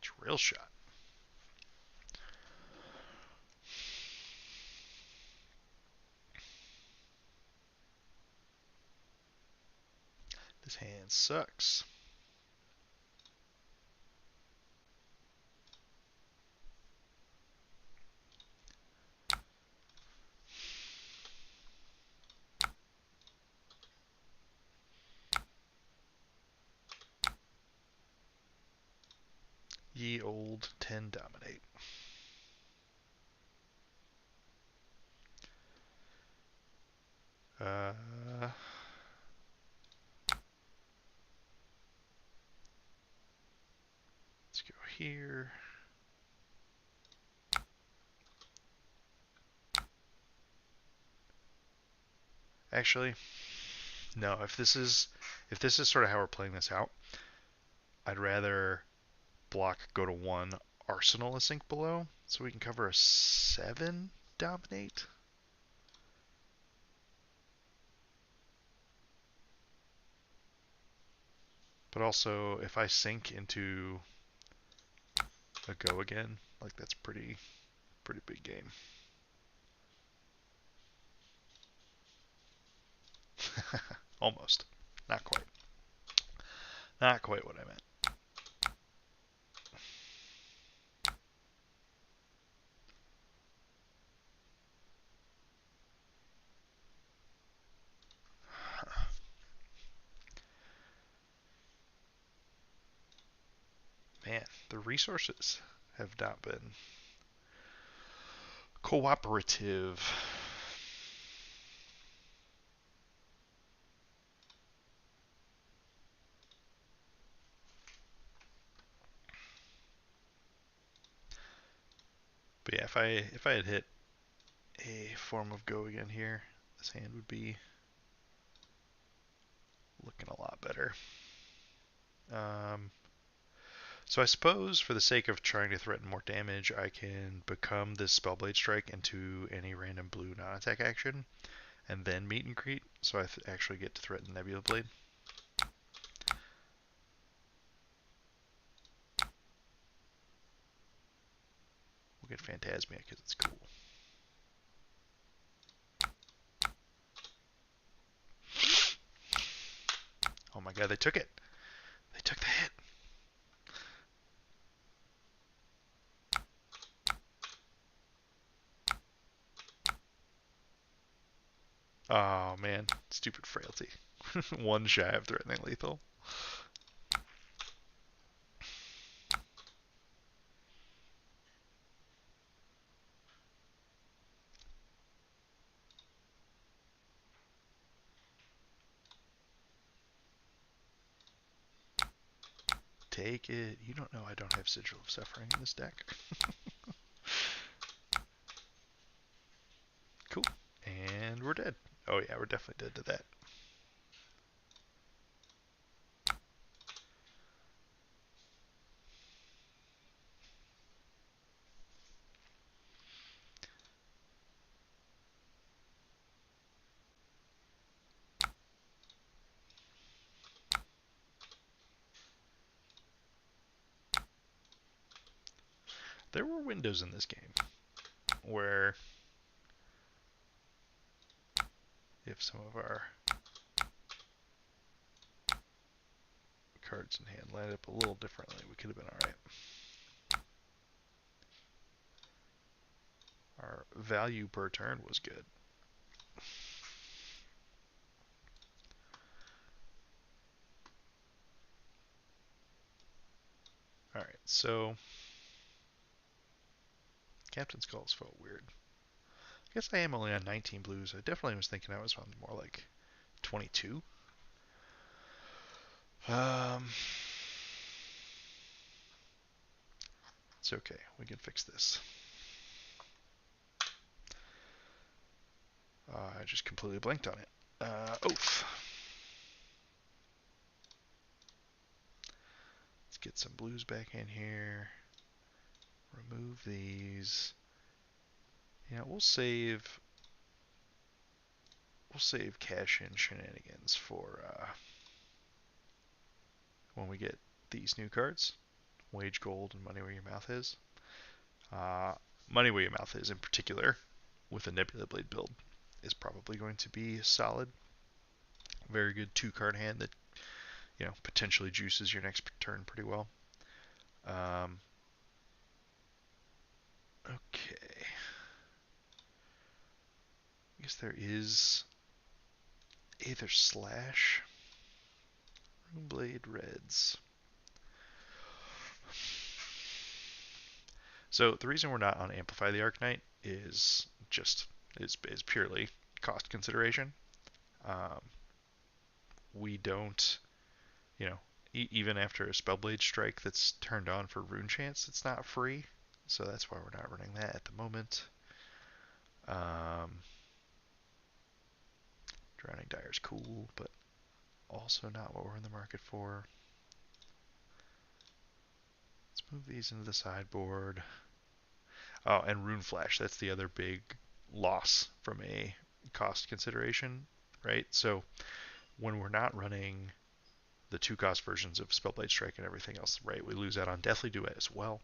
Drill shot. This hand sucks. Ye old 10 dominate. Let's go here. Actually, no. If this is sort of how we're playing this out, I'd rather block go to 1, Arsenal a sync below, so we can cover a 7 dominate. But also, if I sink into a go again, like that's pretty big game. Almost. Not quite. Not quite what I meant. Man, the resources have not been cooperative. But yeah, if I had hit a form of go again here, this hand would be looking a lot better. Um, so I suppose for the sake of trying to threaten more damage, I can become this Spellblade Strike into any random blue non-attack action, and then meet and greet, so I actually get to threaten Nebula Blade. We'll get Phantasmia because it's cool. Oh my god, they took it! They took the hit! Oh man, stupid frailty. One shy of threatening lethal. Take it. You don't know I don't have Sigil of Suffering in this deck. Cool. And we're dead. Oh yeah, we're definitely dead to that. There were windows in this game where if some of our cards in hand lined up a little differently, we could have been alright. Our value per turn was good. Alright, so Captain's Calls felt weird. I guess I am only on 19 blues. I definitely was thinking I was on more like 22. It's okay. We can fix this. I just completely blanked on it. Oath. Let's get some blues back in here. Remove these. Yeah, we'll save cash in shenanigans for when we get these new cards. Wage Gold and Money Where Your Mouth Is. Money Where Your Mouth Is in particular, with a Nebula Blade build, is probably going to be solid. Very good 2-card hand that, you know, potentially juices your next turn pretty well. Okay. I guess there is Aether Slash. Runeblade Reds. So the reason we're not on Amplify the Arknight is purely cost consideration. We don't, you know, even after a Spellblade Strike that's turned on for Rune Chance, it's not free. So that's why we're not running that at the moment. Drowning Dire is cool, but also not what we're in the market for. Let's move these into the sideboard. Oh, and Rune Flash, that's the other big loss from a cost consideration, right? So when we're not running the 2-cost versions of Spellblade Strike and everything else, right, we lose out on Deathly Duet as well,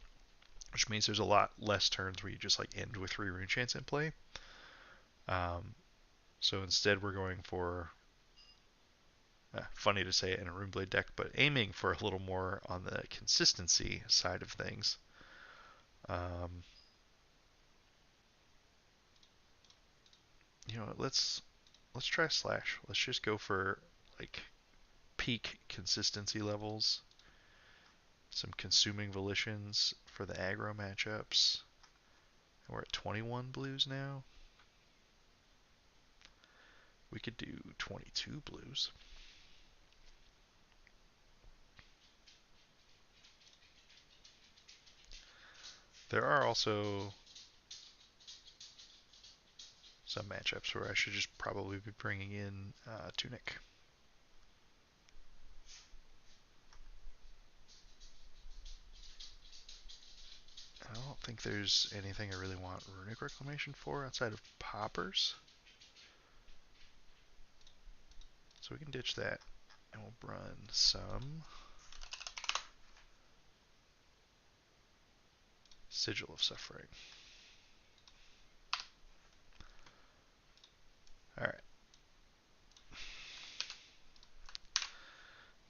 which means there's a lot less turns where you just like end with 3 Rune Chance in play. So instead we're going for, funny to say it in a Runeblade deck, but aiming for a little more on the consistency side of things. You know, let's try Slash. Let's just go for like peak consistency levels. Some Consuming Volitions for the aggro matchups. And we're at 21 blues now. We could do 22 blues. There are also some matchups where I should just probably be bringing in Tunic. I don't think there's anything I really want Runic Reclamation for outside of Poppers. So we can ditch that, and we'll run some Sigil of Suffering. Alright.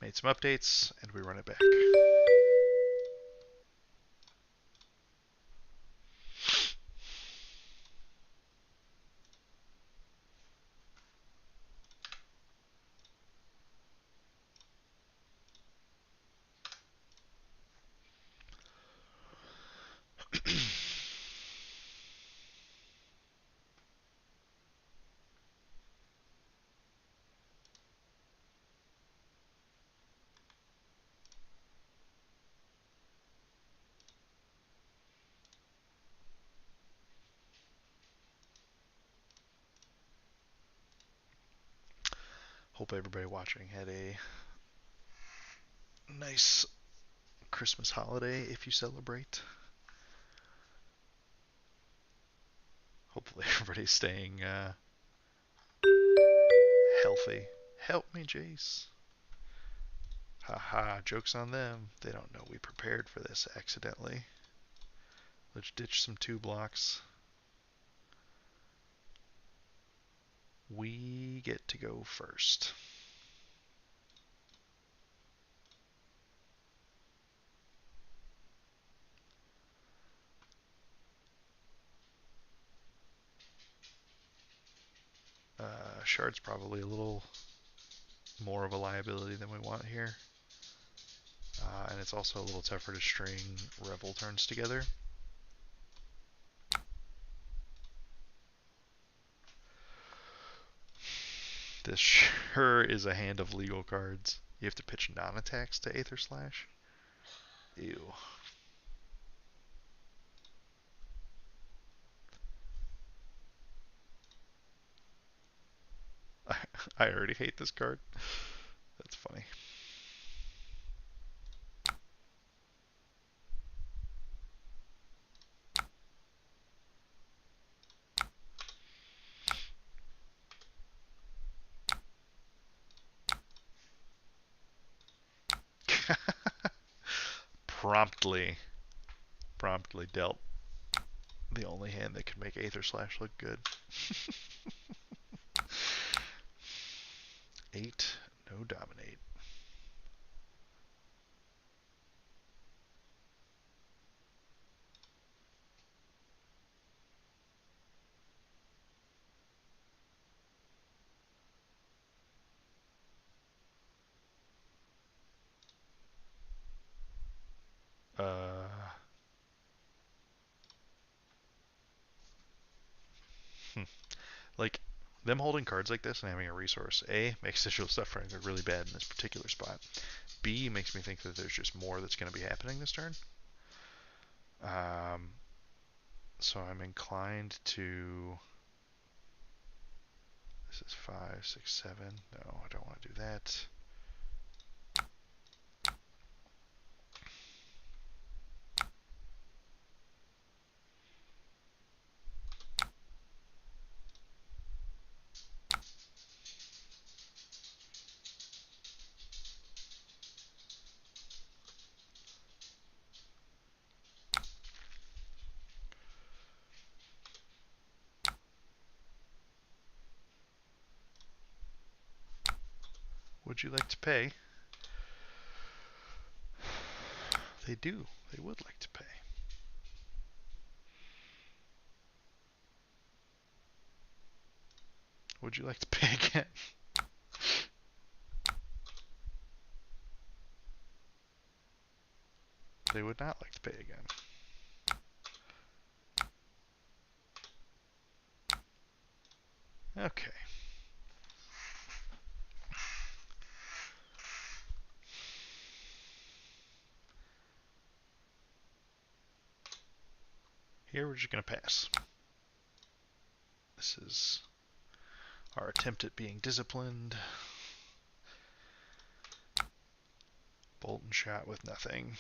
Made some updates, and we run it back. Hope everybody watching had a nice Christmas holiday if you celebrate. Hopefully everybody's staying healthy. Help me, Jace. Haha, joke's on them. They don't know we prepared for this accidentally. Let's ditch some 2 blocks. We get to go first. Shard's probably a little more of a liability than we want here. And it's also a little tougher to string Revel turns together. This sure is a hand of legal cards. You have to pitch non-attacks to Aether Slash. Ew. I already hate this card. That's funny. Promptly dealt the only hand that could make Aether Slash look good. 8, no dominate. Like, them holding cards like this and having a resource, A, makes Sigil Suffering look really bad in this particular spot. B, makes me think that there's just more that's going to be happening this turn. So I'm inclined to... This is 5, 6, 7. No, I don't want to do that. Would you like to pay? They do. They would like to pay. Would you like to pay again? They would not like to pay again. Okay. Here we're just going to pass. This is our attempt at being disciplined. Boltyn shot with nothing.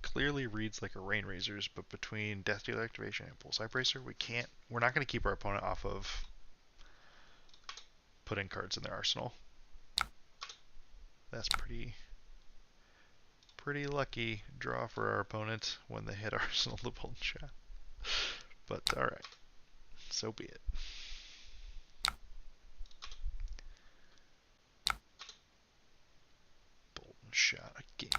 Clearly reads like a Rain Razors, but between Death Dealer activation and Bullseye Bracer, we're not going to keep our opponent off of putting cards in their arsenal. That's pretty lucky draw for our opponent when they hit arsenal the Boltyn shot. But alright, so be it. Boltyn shot again.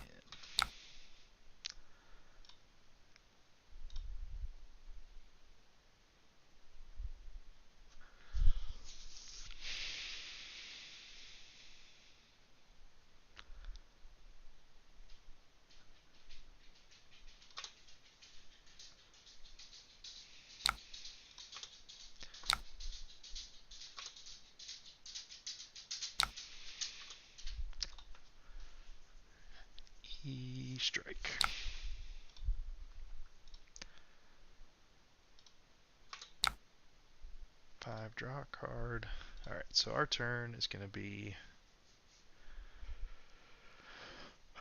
Strike. Five, draw a card. Alright, so our turn is going to be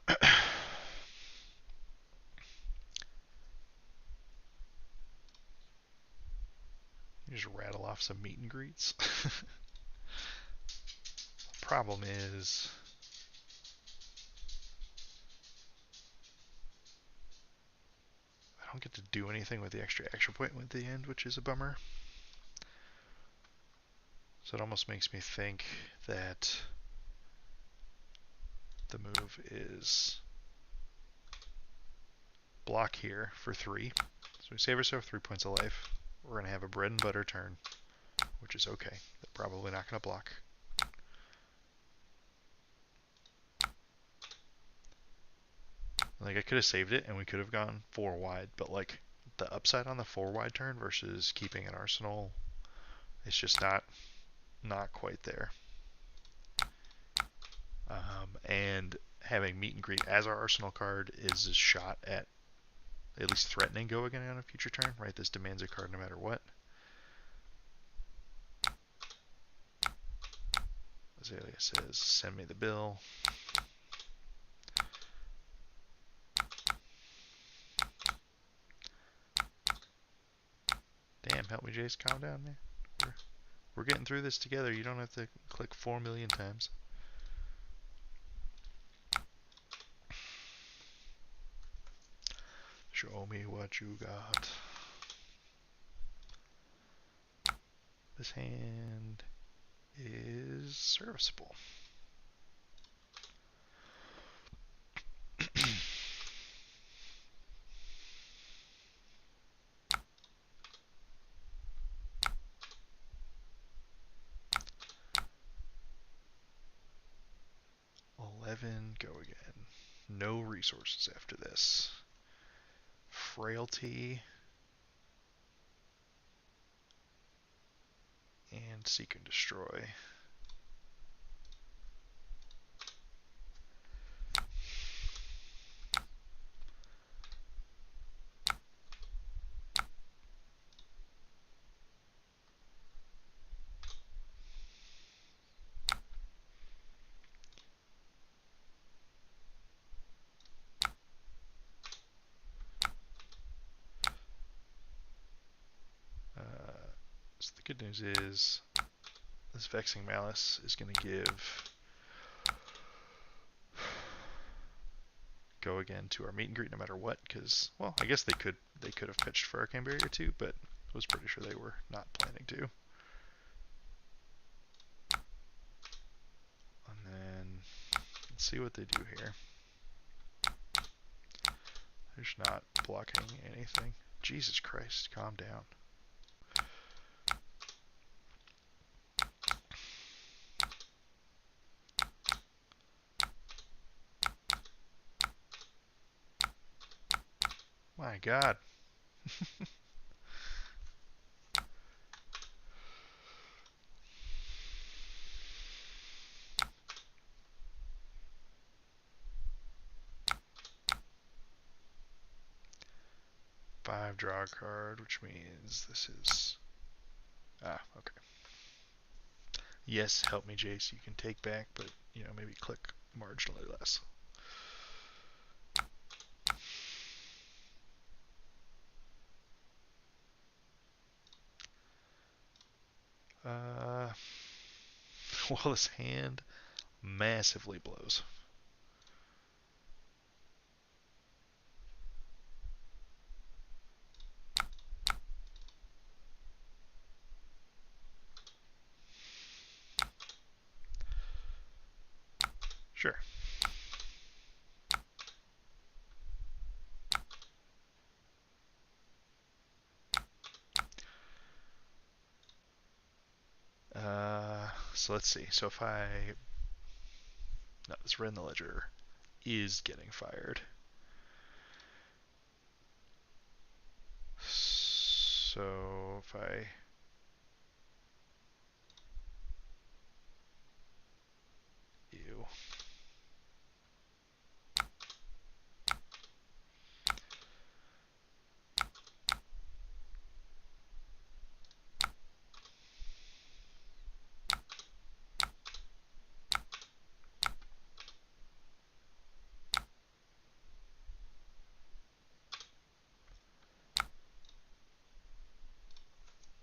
you just rattle off some meet and greets. Problem is I don't get to do anything with the extra action point at the end, which is a bummer. So it almost makes me think that the move is block here for 3. So we save ourselves 3 points of life. We're going to have a bread and butter turn, which is okay. They're probably not going to block. Like, I could have saved it and we could have gone 4 wide, but like the upside on the 4 wide turn versus keeping an arsenal, it's just not quite there. And having meet and greet as our arsenal card is a shot at least threatening go again on a future turn, right? This demands a card no matter what. Azalea says, send me the bill. Damn, help me, Jace. Calm down, man. We're getting through this together. You don't have to click 4 million times. Show me what you got. This hand is serviceable. Go again. No resources after this. Frailty. And seek and destroy. So the good news is this Vexing Malice is going to give go again to our meet and greet no matter what, because, well, I guess they could have pitched for Arcane Barrier too, but I was pretty sure they were not planning to. And then let's see what they do here. They're just not blocking anything. Jesus Christ, calm down. My God. 5, draw a card, which means this is... Ah, okay. Yes, help me, Jace. You can take back, but, you know, maybe click marginally less. Well, this hand massively blows. Sure. So let's see. So if I... No, this red in the ledger is getting fired. So if I... Ew.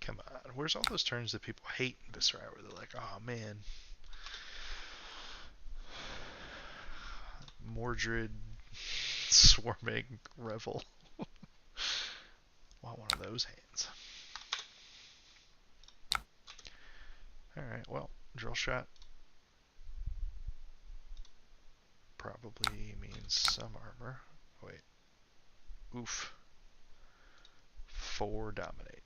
Come on. Where's all those turns that people hate in Viserai where they're like, oh man, Mordred swarming revel. Want one of those hands. Alright, well, drill shot probably means some armor. Oh, wait. Oof. 4 dominate.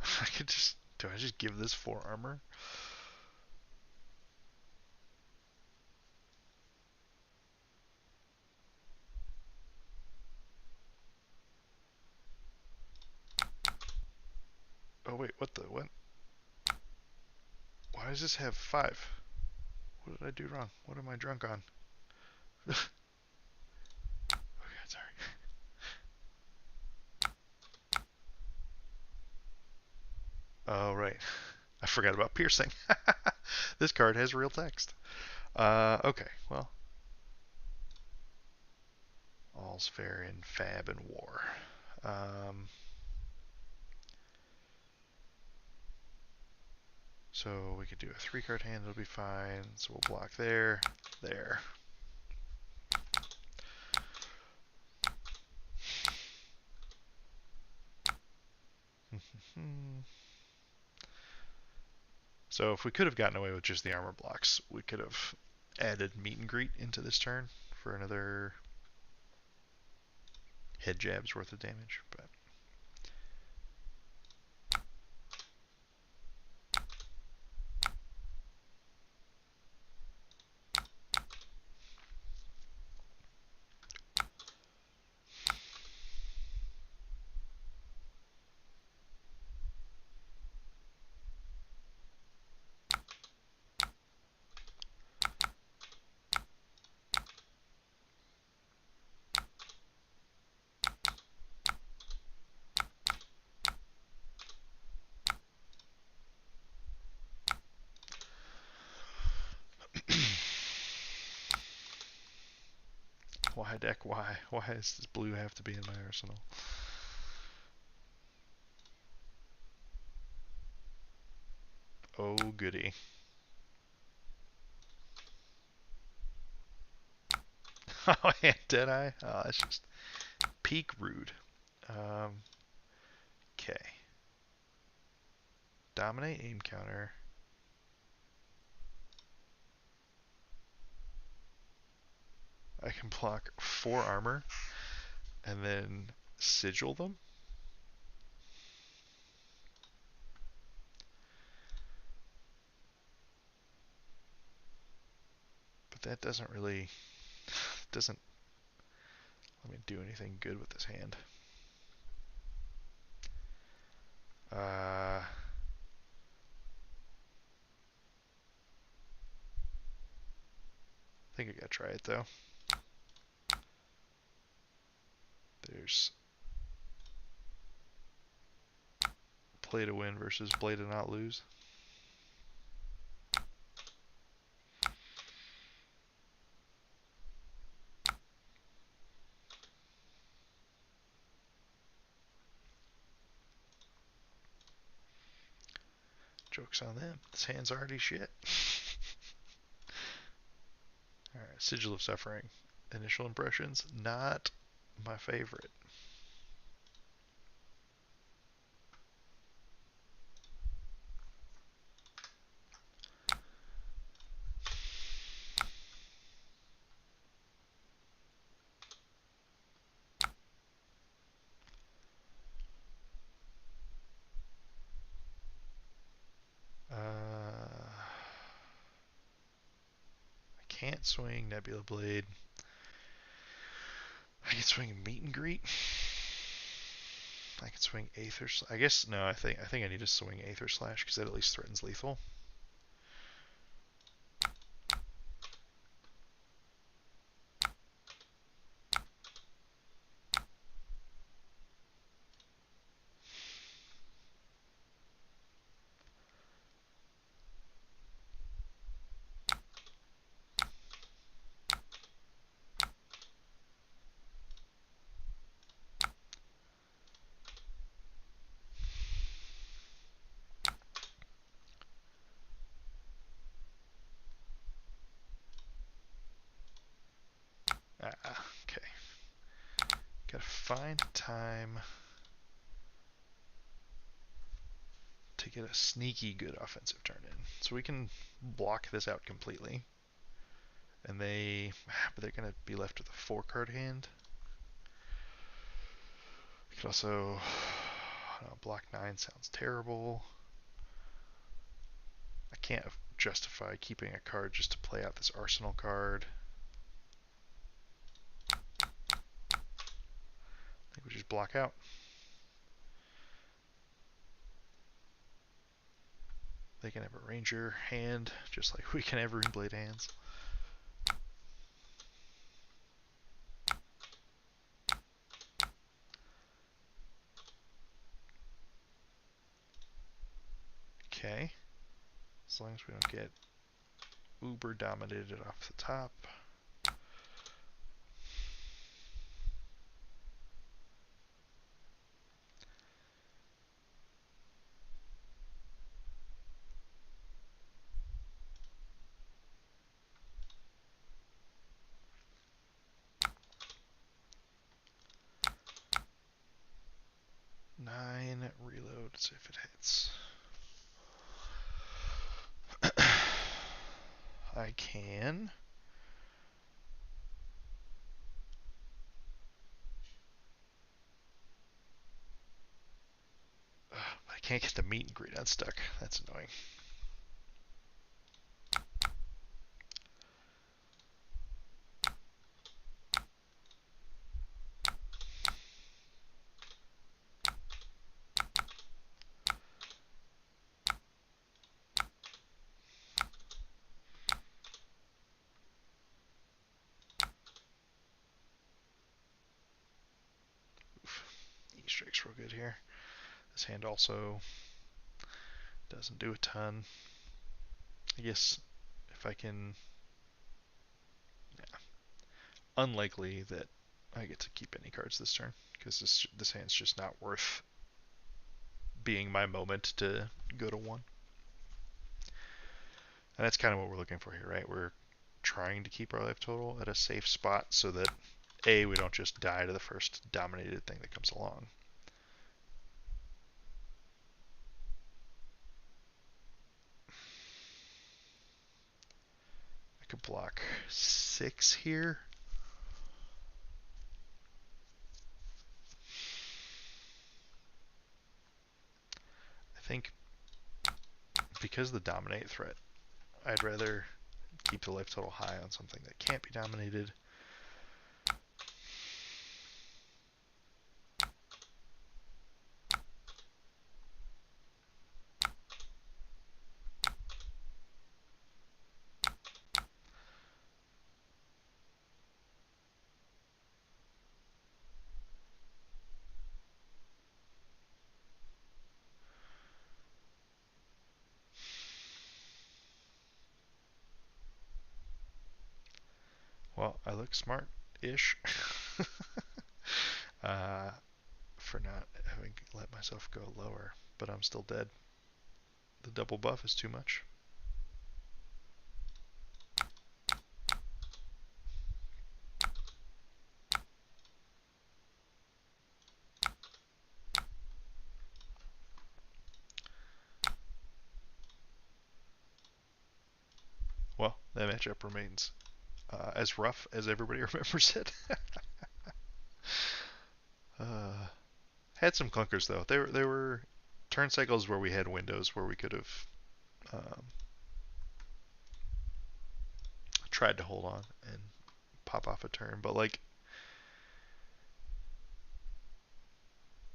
I could just... Do I just give this 4 armor? Oh wait, what the... What? Why does this have 5? What did I do wrong? What am I drunk on? Okay, sorry. Oh, right. I forgot about piercing. This card has real text. Okay, well. All's fair in fab and war. So we could do a 3-card hand, it'll be fine. So we'll block there, there. So if we could have gotten away with just the armor blocks, we could have added meet and greet into this turn for another head jab's worth of damage, but why deck? Why? Why does this blue have to be in my arsenal? Oh goody. Oh, and Deadeye? Oh, that's just peak rude. Okay. Dominate, aim counter. I can block 4 armor and then sigil them. that doesn't let me do anything good with this hand. I think I gotta try it though. There's play to win versus play to not lose. Joke's on them. This hand's already shit. Alright, Sigil of Suffering. Initial impressions, not my favorite. I can't swing Nebula Blade. I can swing Meet and Greet. I can swing Aether Slash. I guess no. I think I need to swing Aether Slash because that at least threatens lethal. Okay. Gotta find time to get a sneaky good offensive turn in. So we can block this out completely. And but they're gonna be left with a 4-card hand. We could also, block 9 sounds terrible. I can't justify keeping a card just to play out this arsenal card. I think we just block out. They can have a ranger hand, just like we can have Runeblade hands. Okay. As long as we don't get uber dominated off the top. Reloads if it hits. I can. I can't get the meet and greet unstuck. That's annoying. E-Strike's real good here. This hand also doesn't do a ton. I guess if I can... Yeah. Unlikely that I get to keep any cards this turn, because this hand's just not worth being my moment to go to 1. And that's kind of what we're looking for here, right? We're trying to keep our life total at a safe spot so that A, we don't just die to the first dominated thing that comes along. I could block 6 here. I think because of the dominate threat, I'd rather keep the life total high on something that can't be dominated. Well, I look smart-ish for not having let myself go lower, but I'm still dead. The double buff is too much. Well, that matchup remains as rough as everybody remembers it. Had some clunkers though. There were turn cycles where we had windows where we could have tried to hold on and pop off a turn, but like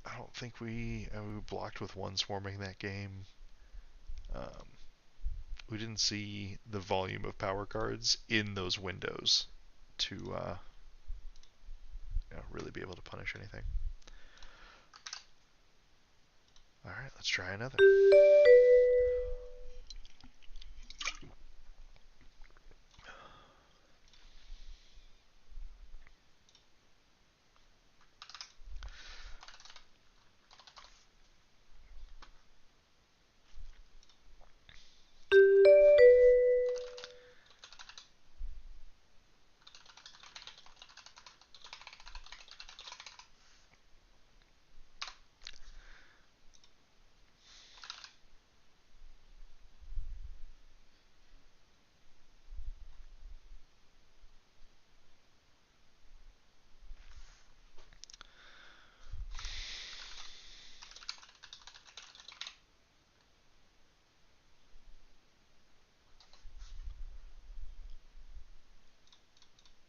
I don't think we blocked with one swarming that game. Um, we didn't see the volume of power cards in those windows to really be able to punish anything. All right, let's try another.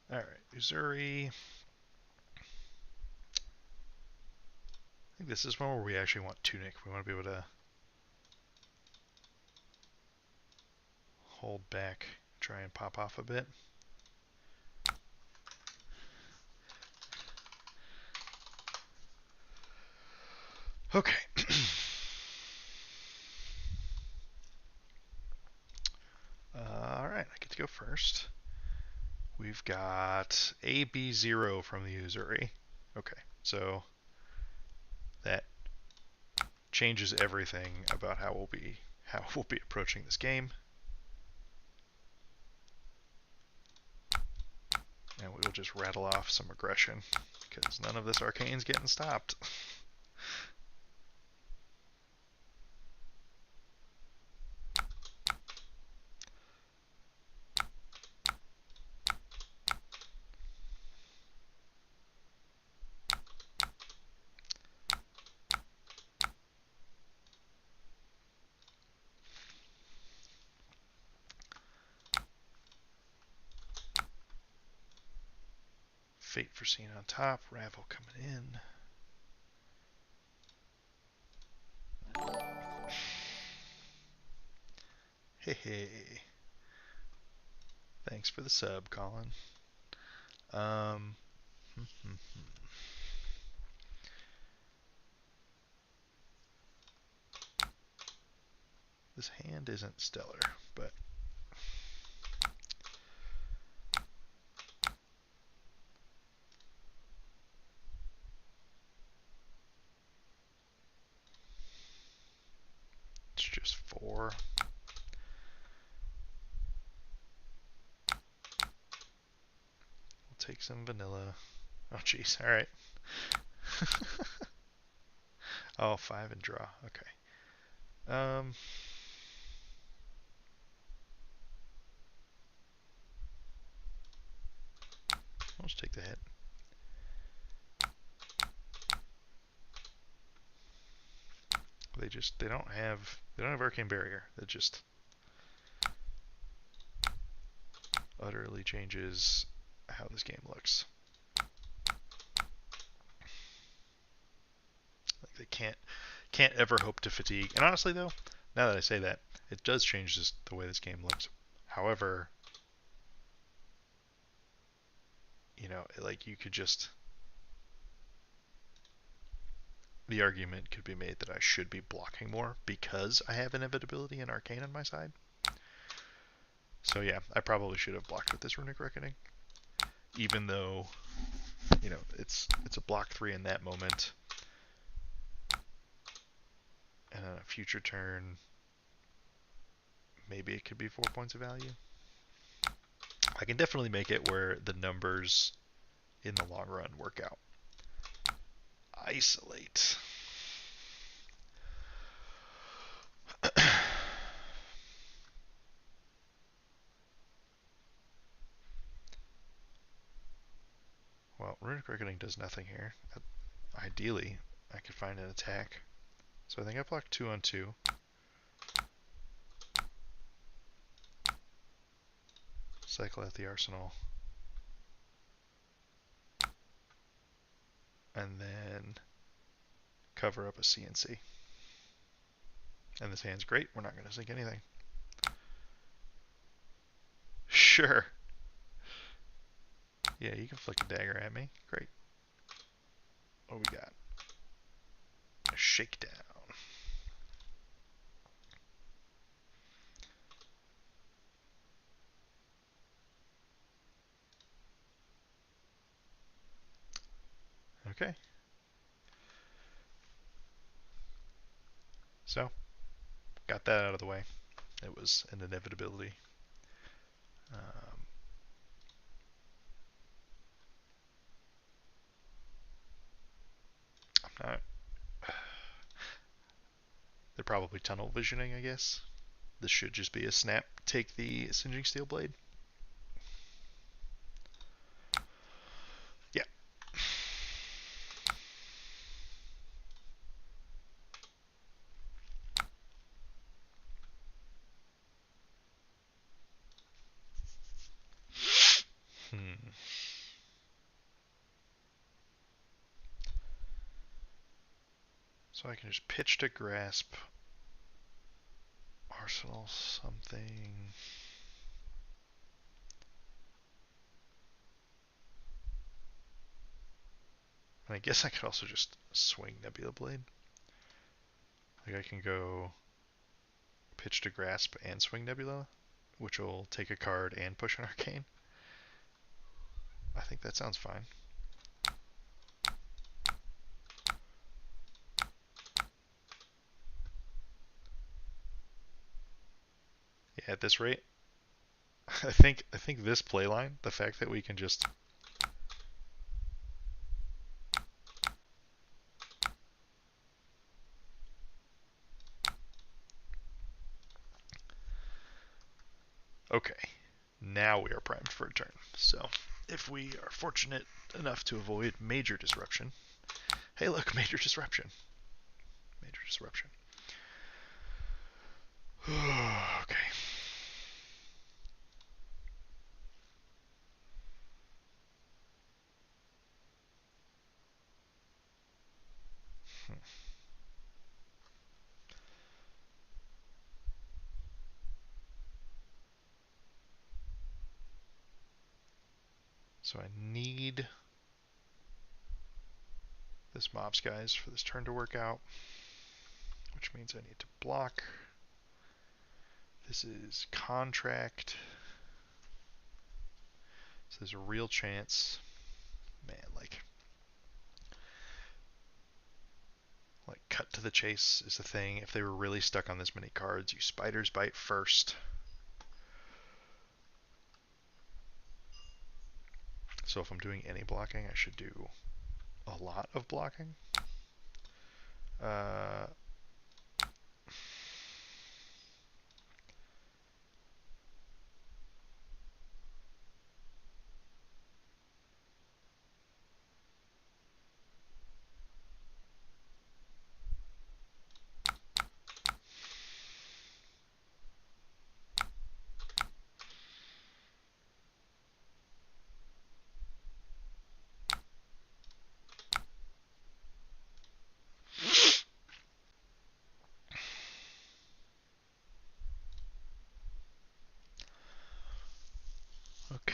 All right, Uzuri. I think this is one where we actually want Tunic. We want to be able to hold back, try and pop off a bit. Okay. All right, I get to go first. We've got AB0 from the Uzuri. Okay, so that changes everything about how we'll be approaching this game. And we will just rattle off some aggression because none of this arcane's getting stopped. Fate foreseen on top, Ravel coming in. Hey, hey. Thanks for the sub, Colin. This hand isn't stellar, but it's just 4. We'll take some vanilla. Oh, jeez. All right. Oh, 5 and draw. Okay. I'll just take the hit. They don't have arcane barrier. They just utterly changes how this game looks. Like they can't ever hope to fatigue. And honestly though, now that I say that, it does change the way this game looks. However, you know, like you could just, the argument could be made that I should be blocking more because I have inevitability and arcane on my side. So yeah, I probably should have blocked with this Runic Reckoning, even though, you know, it's a block 3 in that moment, and on a future turn, maybe it could be 4 points of value. I can definitely make it where the numbers in the long run work out. Isolate. Well, Runic Reckoning does nothing here. Ideally, I could find an attack. So I think I blocked 2 on 2. Cycle out the arsenal. And then cover up a CNC. And this hand's great. We're not going to sink anything. Sure. Yeah, you can flick a dagger at me. Great. What we got? A shakedown. Okay. So, got that out of the way. It was an inevitability. I'm not. They're probably tunnel visioning, I guess. This should just be a snap. Take the Singeing Steel Blade. Yeah. So I can just pitch to grasp. Arsenal something. And I guess I could also just swing Nebula Blade. Like I can go pitch to grasp and swing Nebula, which will take a card and push an arcane. I think that sounds fine. Yeah, at this rate, I think this playline, the fact that we can just okay, now we are primed for a turn. So if we are fortunate enough to avoid major disruption, hey look, major disruption. Major disruption. Okay. So I need this mobs guys for this turn to work out, which means I need to block. This is contract. So there's a real chance. Man, like cut to the chase is the thing. If they were really stuck on this many cards, you spiders bite first. So if I'm doing any blocking, I should do a lot of blocking.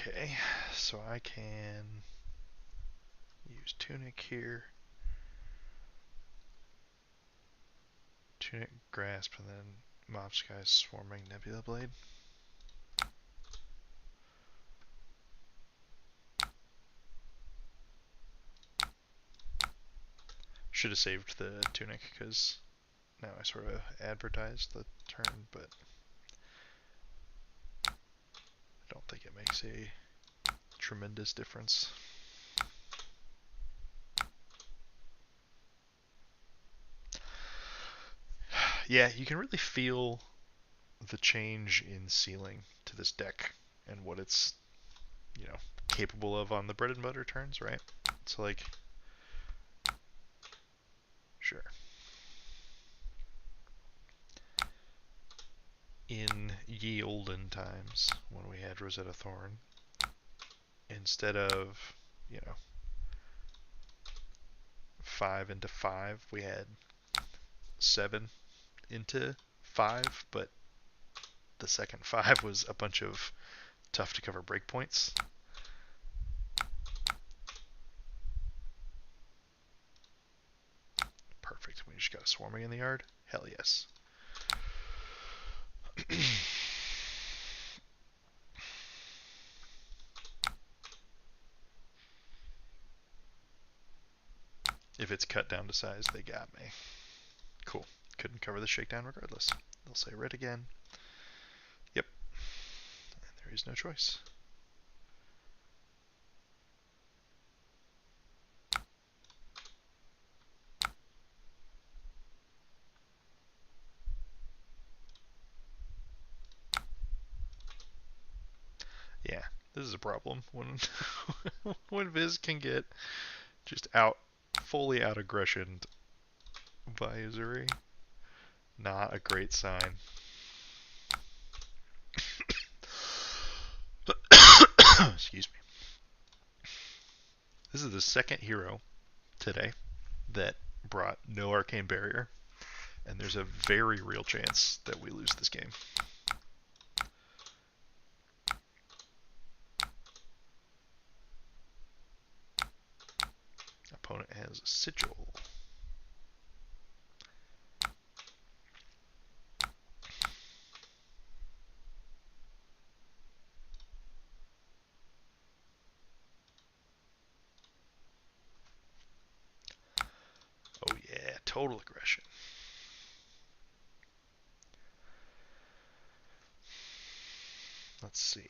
Okay, so I can use Tunic here. Tunic, Grasp, and then Mob Sky Swarming Nebula Blade. Should have saved the Tunic because now I sort of advertised the turn, but I don't think it makes a tremendous difference. Yeah, you can really feel the change in ceiling to this deck and what it's, you know, capable of on the bread and butter turns, right? It's like, sure. In ye olden times, when we had Rosetta Thorn, instead of, you know, 5 into 5, we had 7 into 5, but the second 5 was a bunch of tough to cover breakpoints. Perfect. We just got a swarming in the yard. Hell yes. If it's cut down to size, they got me. Cool. Couldn't cover the shakedown regardless. They'll say red again. Yep. And there is no choice. Yeah, this is a problem when when Viz can get just fully out aggressioned by Uzuri. Not a great sign. Excuse me. This is the second hero today that brought no arcane barrier, and there's a very real chance that we lose this game. Opponent has a sigil. Oh yeah, total aggression. Let's see.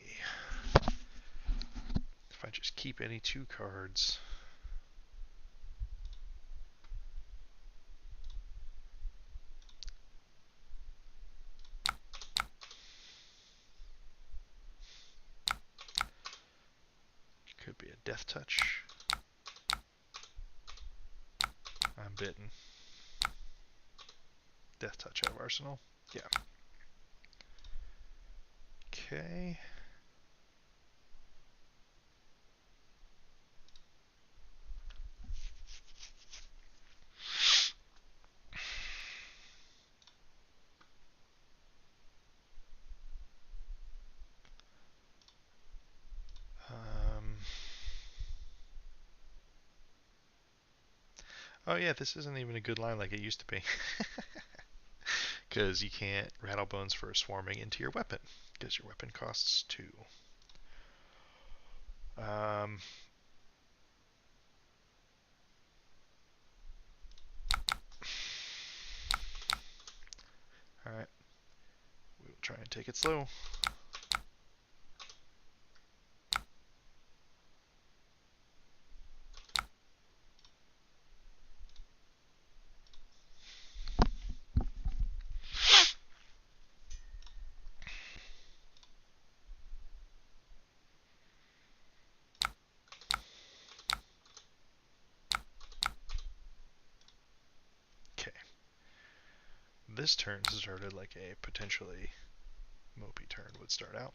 If I just keep any 2 cards. Could be a death touch. I'm bitten. Death touch out of arsenal. Yeah. Okay. Oh yeah, this isn't even a good line like it used to be. Because you can't rattle bones for swarming into your weapon, because your weapon costs 2. Alright. We will try and take it slow. This turn started like a potentially mopey turn would start out.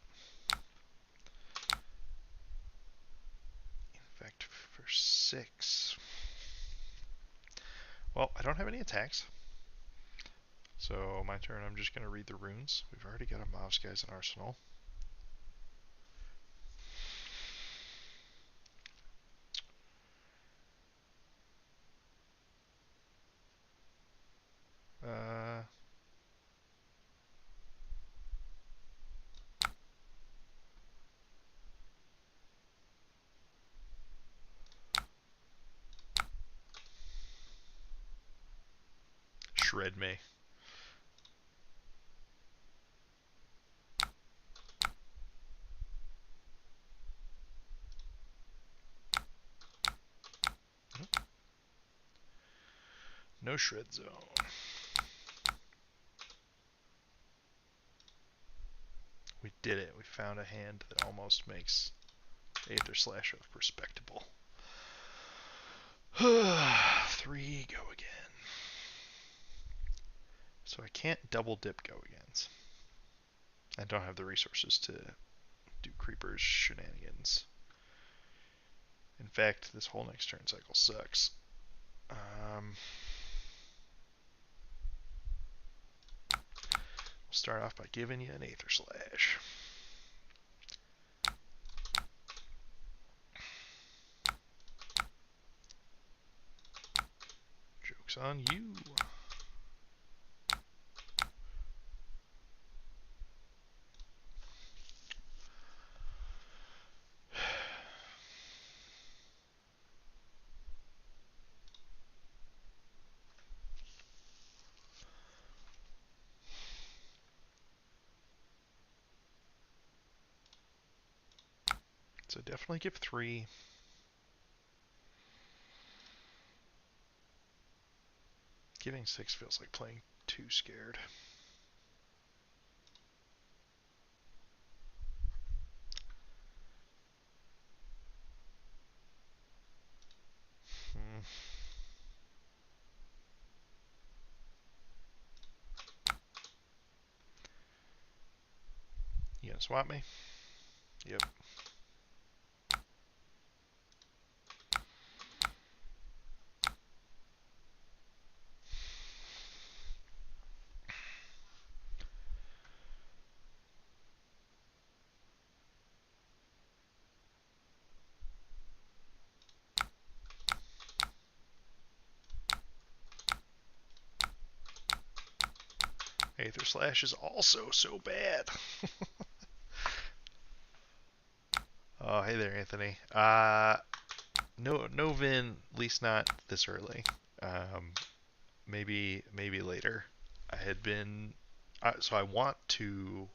In fact, for 6. Well, I don't have any attacks. So my turn, I'm just going to read the runes. We've already got a Mob Skies in arsenal. shred me. No shred zone. We did it. We found a hand that almost makes Aether Slash respectable. 3 go again. So I can't double dip go agains. I don't have the resources to do creepers shenanigans. In fact, this whole next turn cycle sucks. We'll start off by giving you an Aether Slash. Joke's on you. So definitely give 3. Giving 6 feels like playing too scared. You gonna swap me? Yep. Aether Slash is also so bad. Oh, hey there, Anthony. No Vin, at least not this early. Maybe later. I had been, so I want to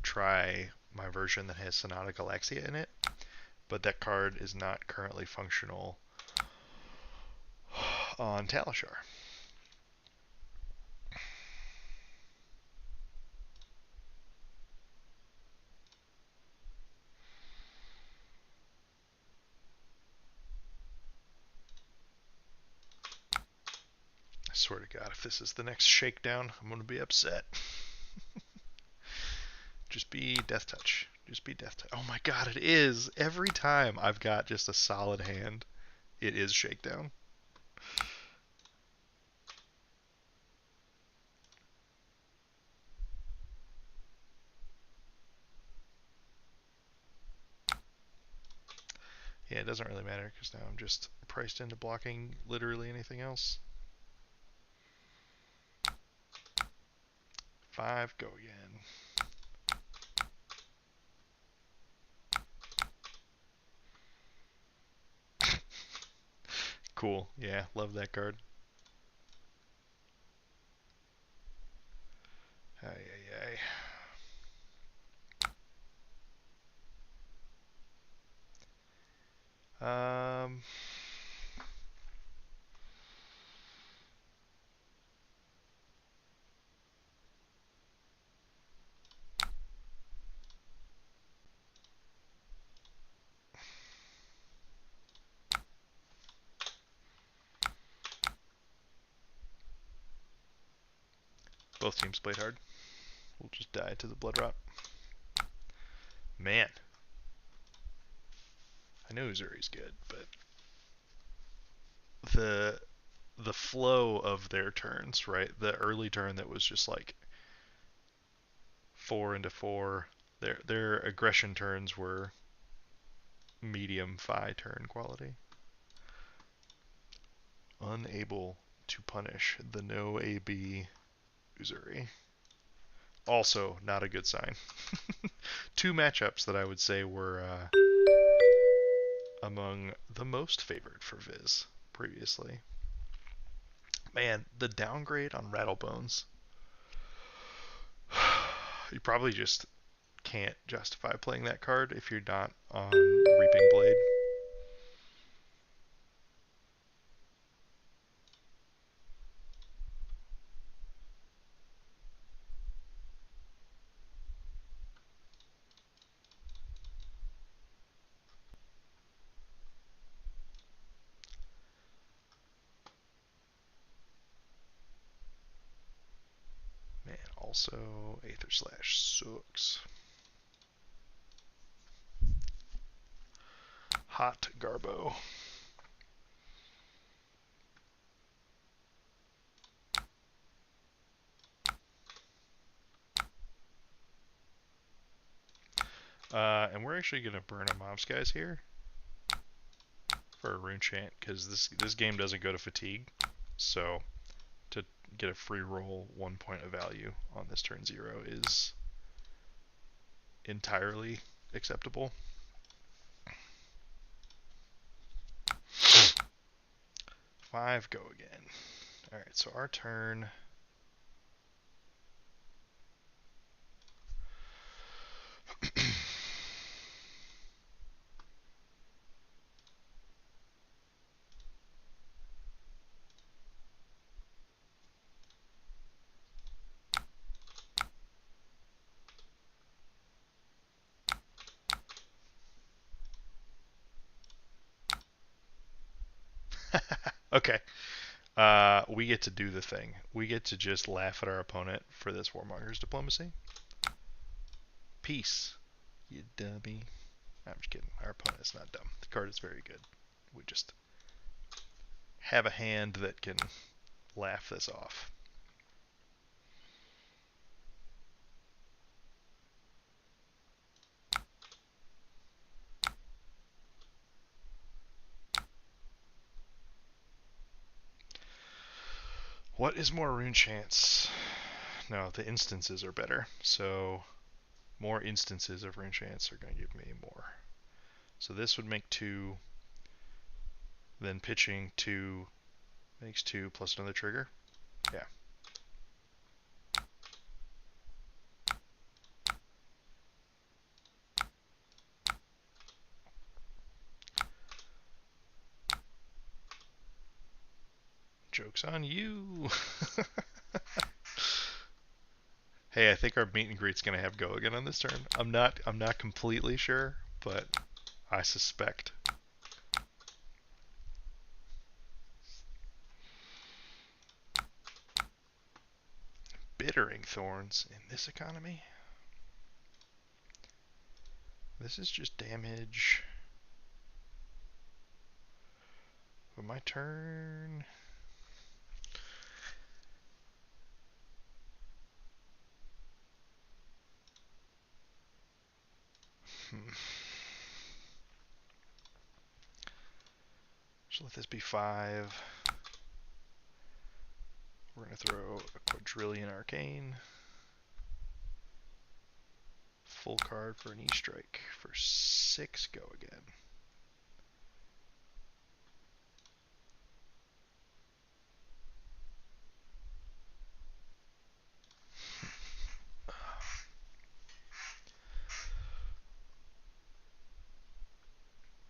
try my version that has Sonata Galaxia in it, but that card is not currently functional on Talishar. I swear to God, if this is the next shakedown, I'm going to be upset. Just be Death Touch. Just be Death Touch. Oh my God, it is! Every time I've got just a solid hand, it is Shakedown. Yeah, it doesn't really matter because now I'm just priced into blocking literally anything else. 5, go again. Cool. Yeah, love that card. Ay, ay, ay. Both teams played hard. We'll just die to the blood rot. Man. I know Uzuri's good, but the flow of their turns, right? The early turn that was just like 4 into 4. Their aggression turns were medium Phi turn quality. Unable to punish the no AB Uzuri. Also, not a good sign. 2 matchups that I would say were among the most favored for Viz previously. Man, the downgrade on Rattlebones. You probably just can't justify playing that card if you're not on Reaping Blade. Man, also Aether Slash sucks. Hot Garbo. And we're actually going to burn a Mobs guys here for a Rune Chant, because this game doesn't go to Fatigue. So to get a free roll 1 point of value on this turn 0 is entirely acceptable. 5 go again. Alright, so our turn. Okay. We get to do the thing. We get to just laugh at our opponent for this Warmonger's Diplomacy. Peace, you dummy. I'm just kidding. Our opponent is not dumb. The card is very good. We just have a hand that can laugh this off. What is more Rune Chants? No, the instances are better. So more instances of Rune Chants are going to give me more. So this would make 2. Then pitching 2 makes 2 plus another trigger. Yeah. Joke's on you. Hey, I think our meet and greet's gonna have go again on this turn. I'm not completely sure, but I suspect. Bittering Thorns in this economy. This is just damage. But my turn. So let this be 5. We're going to throw a Quadrillion Arcane. Full card for an E-Strike. For 6 go again.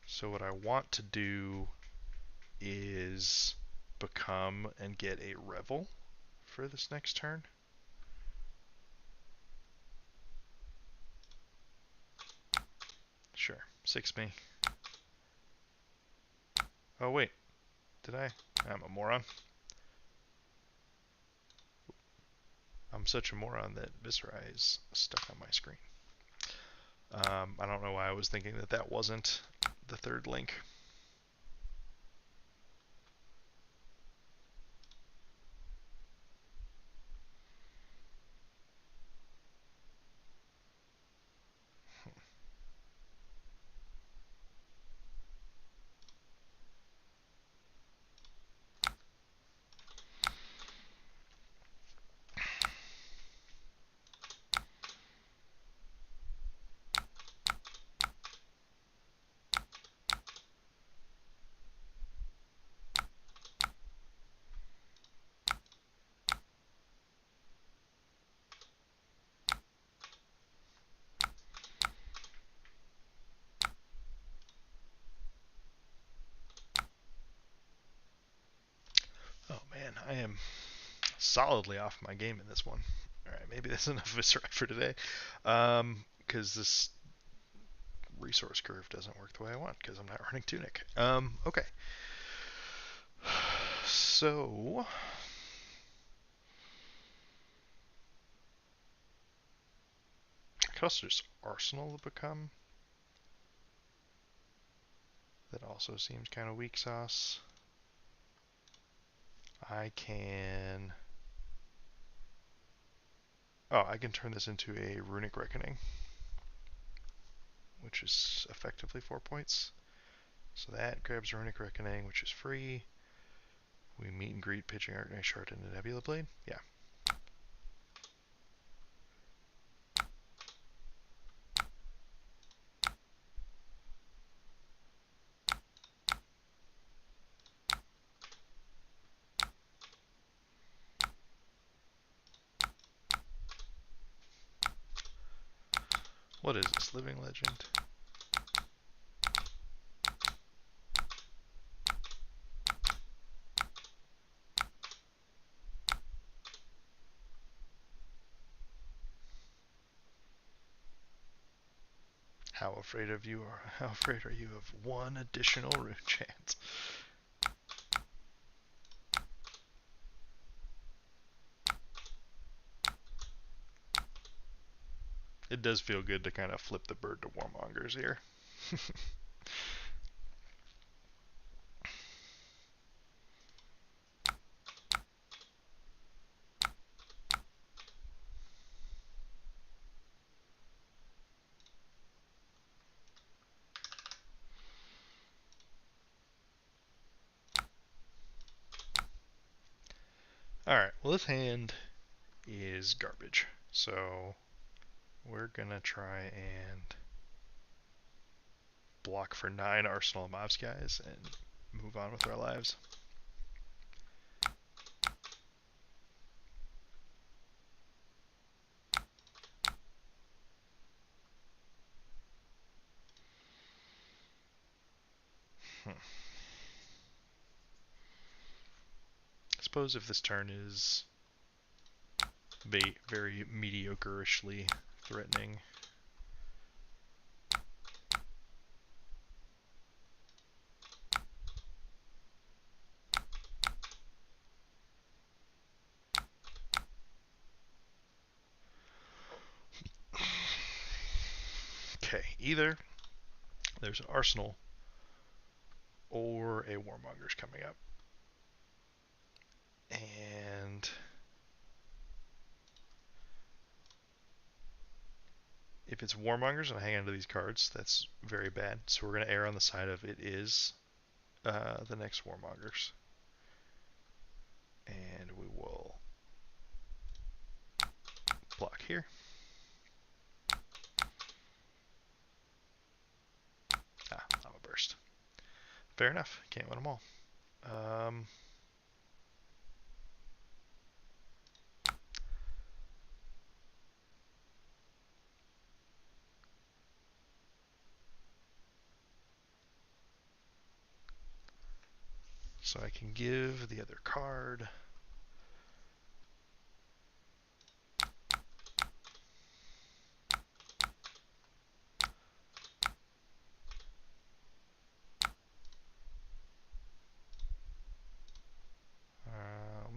So what I want to do is become and get a Revel for this next turn. Sure, 6 me. Oh wait, did I? I'm a moron. I'm such a moron that Viserai is stuck on my screen. I don't know why I was thinking that that wasn't the third link. solidly off my game in this one. All right, maybe that's enough Viserai for today. Because this resource curve doesn't work the way I want because I'm not running Tunic. Okay. So I could also just Arsenal to become. That also seems kind of weak sauce. I can... Oh, I can turn this into a Runic Reckoning, which is effectively 4 points. So that grabs Runic Reckoning, which is free. We meet and greet pitching Arcanite Shard into Nebula Blade. Yeah. What is this? Living Legend? How afraid are you of one additional rune chance? It does feel good to kind of flip the bird to Warmongers here. Alright, well this hand is garbage. So we're gonna try and block for 9 Arsenal of Mobs guys and move on with our lives. I suppose if this turn is very mediocre-ishly threatening. Okay, either there's an Arsenal or a Warmonger's coming up. And if it's Warmongers and I hang on to these cards, that's very bad. So we're going to err on the side of it is the next Warmongers. And we will block here. I'm a burst. Fair enough. Can't win them all. So I can give the other card.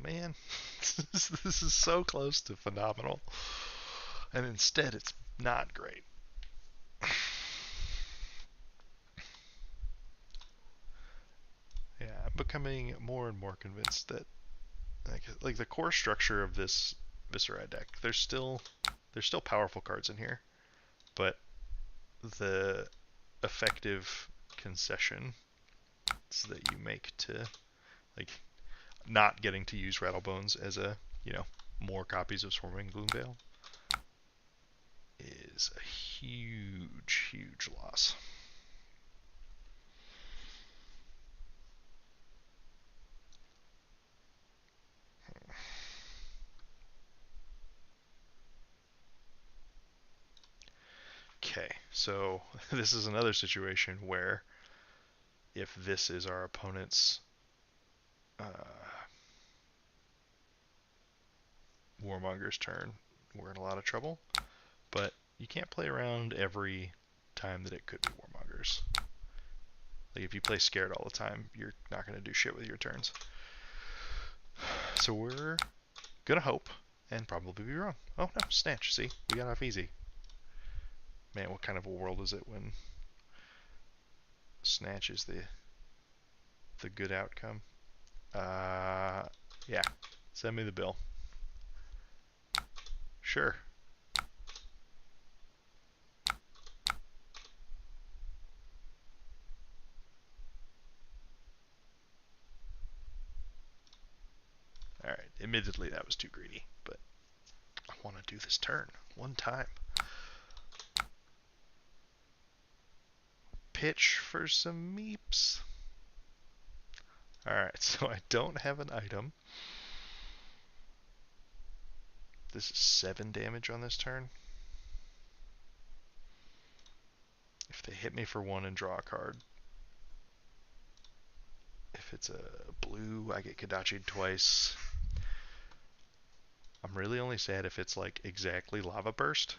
Man, this is so close to phenomenal. And instead it's not great. Yeah, I'm becoming more and more convinced that like the core structure of this Viserai deck, there's still powerful cards in here, but the effective concessions that you make to like not getting to use Rattlebones as a, more copies of Swarming Gloomveil is a huge, huge loss. Okay, so this is another situation where if this is our opponent's Warmonger's turn, we're in a lot of trouble. But you can't play around every time that it could be Warmonger's. Like, if you play scared all the time, you're not going to do shit with your turns. So we're going to hope and probably be wrong. Oh no, Snatch, see? We got off easy. Man, what kind of a world is it when Snatch is the good outcome? Yeah. Send me the bill. Sure. Alright, admittedly that was too greedy, but I want to do this turn one time. Pitch for some meeps. Alright, so I don't have an item. This is 7 damage on this turn. If they hit me for 1 and draw a card. If it's a blue, I get Kadachi'd twice. I'm really only sad if it's like exactly Lava Burst.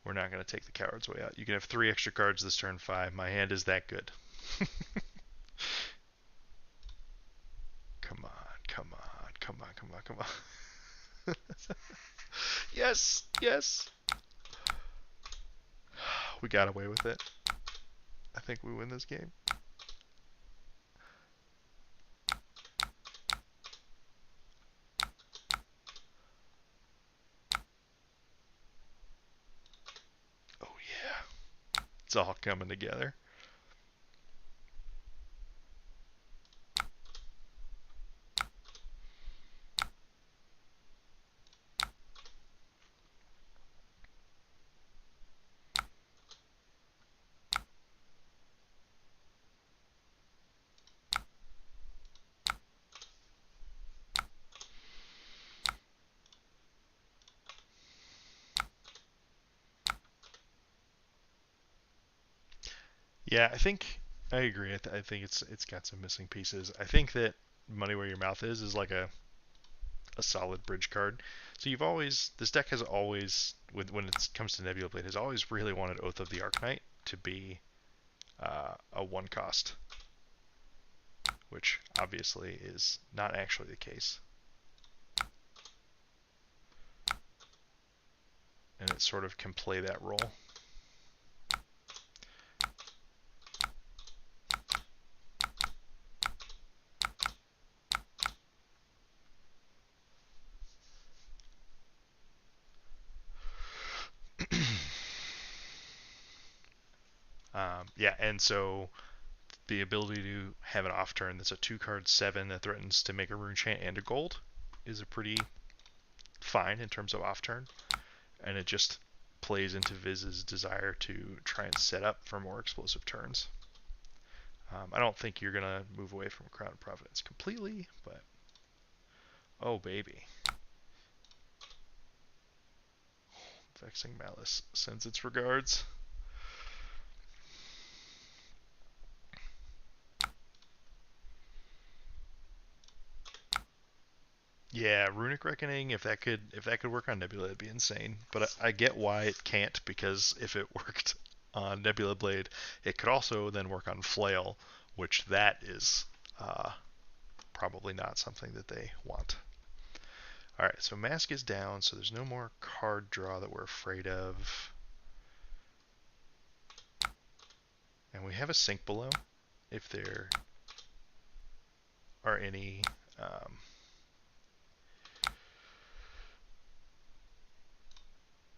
We're not going to take the coward's way out. You can have 3 extra cards this turn, 5. My hand is that good. Come on, come on, come on, come on, come on. Yes, yes. We got away with it. I think we win this game. Oh yeah. It's all coming together. Yeah, I agree. I think it's got some missing pieces. I think that Money Where Your Mouth is like a solid bridge card. So this deck has always, when it comes to Nebula Blade, has always really wanted Oath of the Arknight to be a 1 cost, which obviously is not actually the case. And it sort of can play that role. Yeah, and so the ability to have an off turn that's a 2-card 7 that threatens to make a rune chant and a gold is a pretty fine in terms of off turn, and it just plays into Viz's desire to try and set up for more explosive turns. I don't think you're gonna move away from Crown of Providence completely, but oh baby. Vexing Malice sends its regards. Yeah, Runic Reckoning, if that could work on Nebula, it'd be insane. But I get why it can't, because if it worked on Nebula Blade, it could also then work on Flail, which that is probably not something that they want. Alright, so Mask is down, so there's no more card draw that we're afraid of. And we have a sink below, if there are any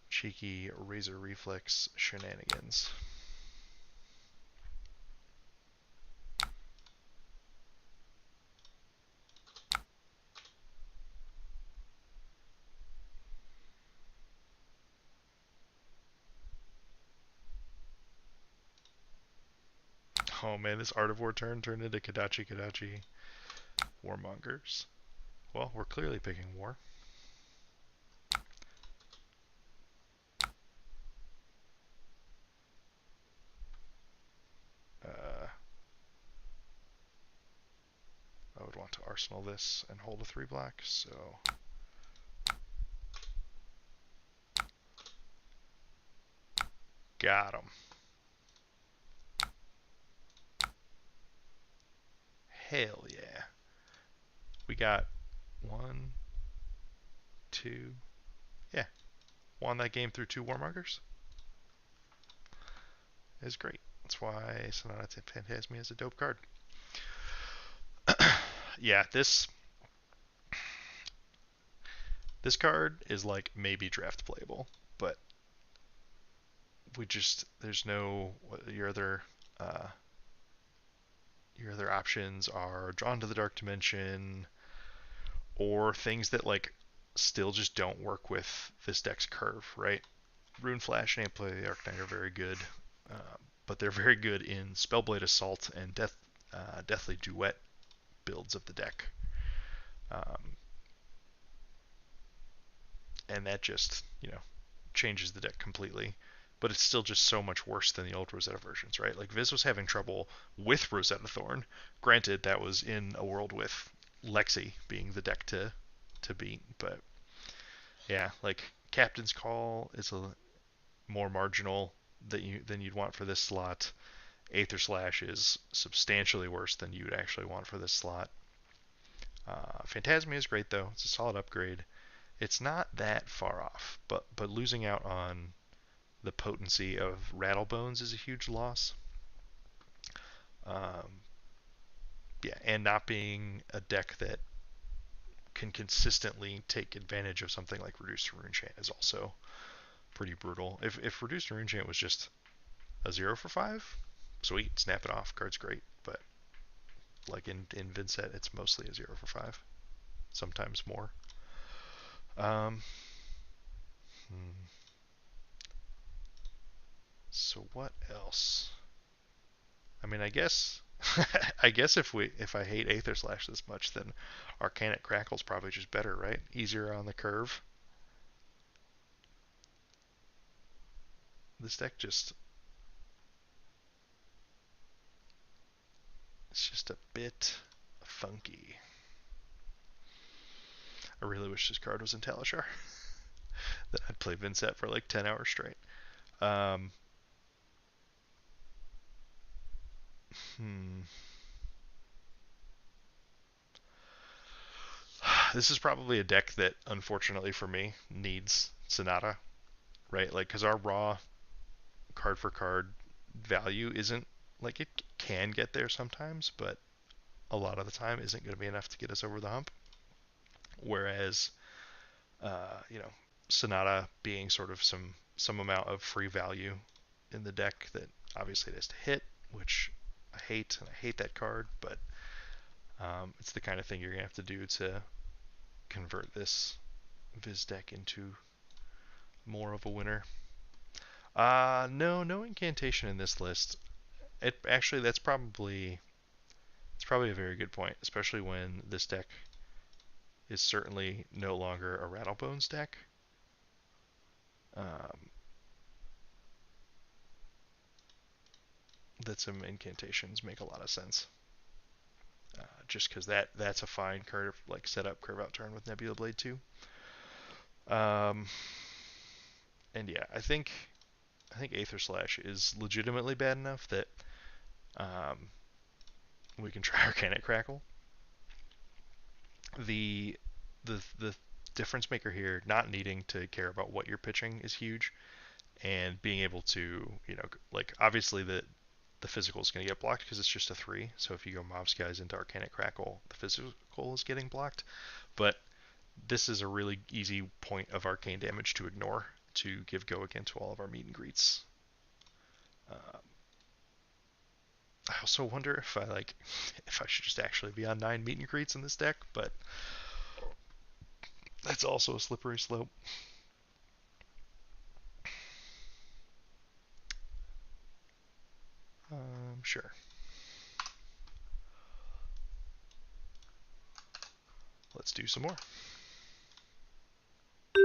cheeky Razor Reflex shenanigans. Oh man, this Art of War turn turned into Kadachi Warmongers. Well, we're clearly picking war. would want to arsenal this and hold a 3 black, so got him. Hell yeah. We got 1, 2, yeah. Won that game through 2 war markers. It's great. That's why Sonata Phantasmi is a dope card. Yeah, this card is like maybe draft playable, but there's no uh, your other options are Drawn to the Dark Dimension or things that like still just don't work with this deck's curve, right? Rune Flash and Amplify the Arcanine are very good, but they're very good in Spellblade Assault and Deathly Duet builds of the deck. And that just, changes the deck completely. But it's still just so much worse than the old Rosetta versions, right? Like Viz was having trouble with Rosetta Thorn. Granted, that was in a world with Lexi being the deck to beat, but yeah, like Captain's Call is a more marginal than you'd want for this slot. Aether Slash is substantially worse than you'd actually want for this slot. Phantasmia is great though; it's a solid upgrade. It's not that far off, but losing out on the potency of Rattlebones is a huge loss. Yeah, and not being a deck that can consistently take advantage of something like Reduced Rune Chant is also pretty brutal. If Reduced Rune Chant was just a 0 for 5, sweet, snap it off, card's great. But like in Vynnset, it's mostly a 0 for 5, sometimes more. So what else? I mean, I guess if I hate Aether Slash this much, then Arcanic Crackle's probably just better, right? Easier on the curve. This deck it's just a bit funky. I really wish this card was in Talishar. That I'd play Vynnset for like 10 hours straight. This is probably a deck that, unfortunately for me, needs Sonata, right? Like, because our raw card for card value isn't like it can get there sometimes, but a lot of the time isn't going to be enough to get us over the hump. Whereas, Sonata being sort of some amount of free value in the deck that obviously it has to hit, which I hate, and I hate that card, but it's the kind of thing you're going to have to do to convert this Viz deck into more of a winner. No incantation in this list. That's probably a very good point, especially when this deck is certainly no longer a Rattlebones deck. That some incantations make a lot of sense. Just because that's a fine curve, like setup curve out turn with Nebula Blade 2. And yeah, I think Aether Slash is legitimately bad enough that we can try Arcanic Crackle. The difference maker here, not needing to care about what you're pitching, is huge, and being able to, like obviously the physical is going to get blocked because it's just a 3. So if you go Mob Skies into Arcanic Crackle, the physical is getting blocked. But this is a really easy point of arcane damage to ignore to give go again to all of our meet and greets. I also wonder if I should just actually be on 9 meet and greets in this deck, but that's also a slippery slope. Sure. Let's do some more. I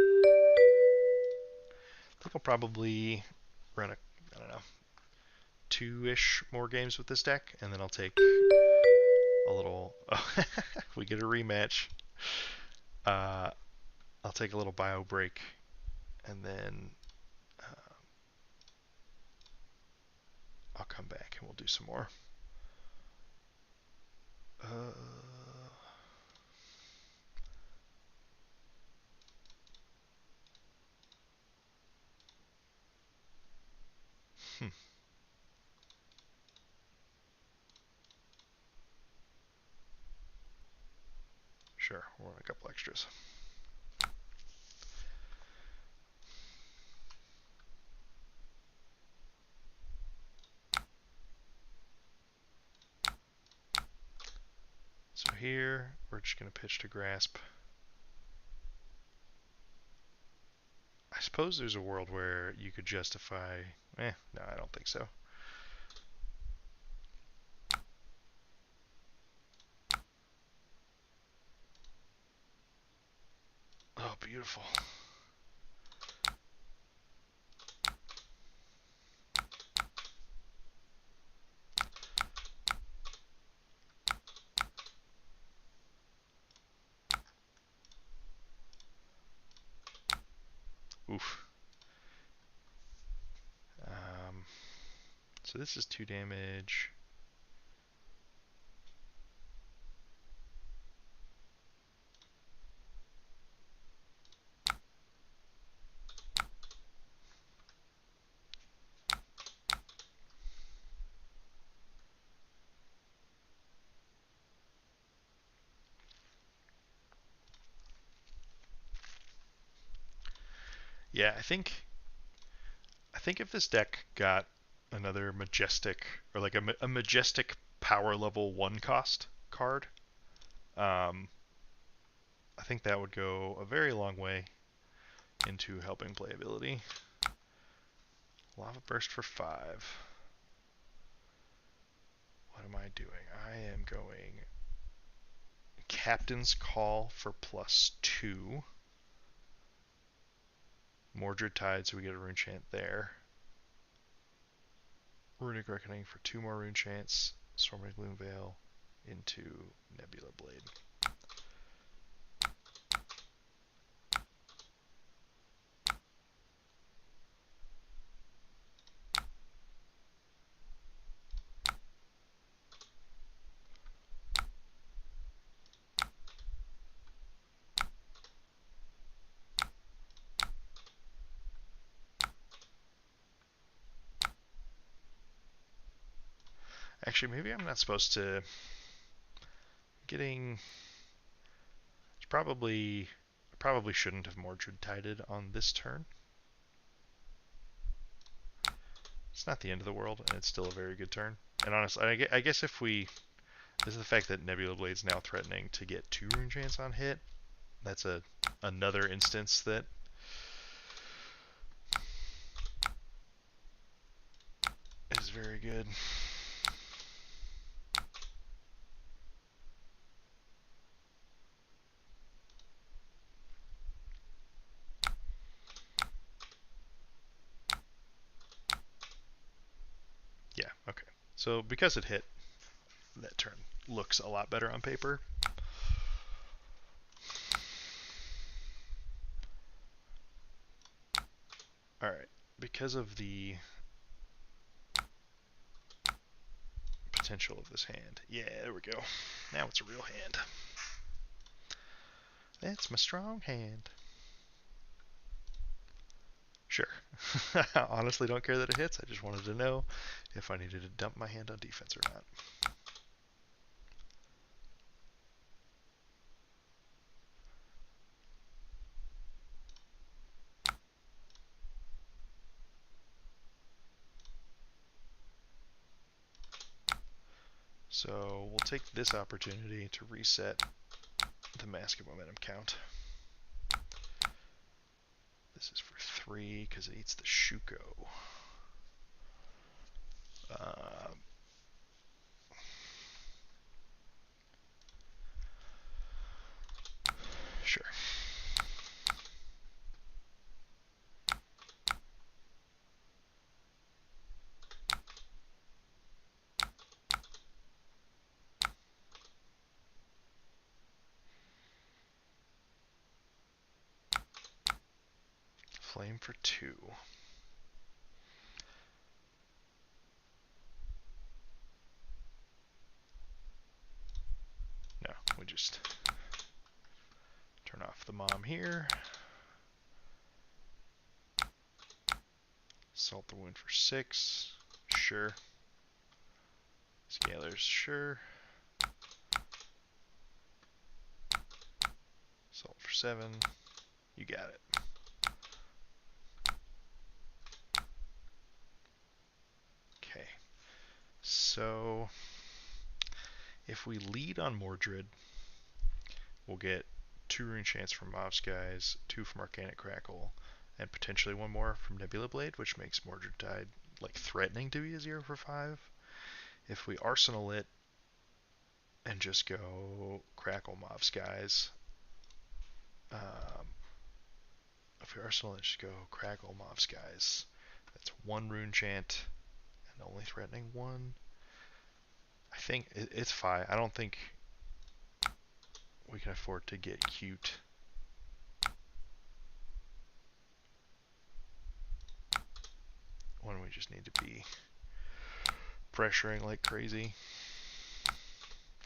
think I'll probably run I don't know, 2-ish more games with this deck, and then I'll take a little. Oh, get a rematch. I'll take a little bio break, and then I'll come back and we'll do some more. Sure, we'll run a couple extras. So here, we're just going to pitch to grasp. I suppose there's a world where you could justify... no, I don't think so. Oh, beautiful. Oof. So this is 2 damage. Yeah, I think if this deck got another majestic, or like a majestic power level 1 cost card, I think that would go a very long way into helping playability. Lava Burst for 5. What am I doing? I am going Captain's Call for +2. Mordred Tide, so we get a rune chant there. Runic Reckoning for 2 more rune chants. Stormy Gloom Veil into Nebula Blade. Actually, maybe I'm not supposed to... Getting... It's probably... I probably shouldn't have Mordred Tided on this turn. It's not the end of the world, and it's still a very good turn. And honestly, I guess if we... This is the fact that Nebula Blade's now threatening to get 2 rune chants on hit. That's another instance that... is very good. Yeah, okay. So because it hit, that turn looks a lot better on paper. Alright, because of the potential of this hand. Yeah, there we go. Now it's a real hand. That's my strong hand. Sure. I honestly don't care that it hits. I just wanted to know if I needed to dump my hand on defense or not. So we'll take this opportunity to reset the Mask of Momentum count. This is for 3 because it eats the Shuko. Sure. Flame for 2. No, we just turn off the mom here. Salt the wound for 6. Sure. Scalers, sure. Salt for 7. You got it. Okay. So, if we lead on Mordred, we'll get 2 rune chants from Mavskies, 2 from Arcanic Crackle, and potentially 1 more from Nebula Blade, which makes Mordred Tide like threatening to be a 0 for 5. If we Arsenal it and just go Crackle Mavskies, if we Arsenal it, just go Crackle Mavskies, that's 1 rune chant and only threatening 1. I think it's fine. I don't think we can afford to get cute. When we just need to be pressuring like crazy.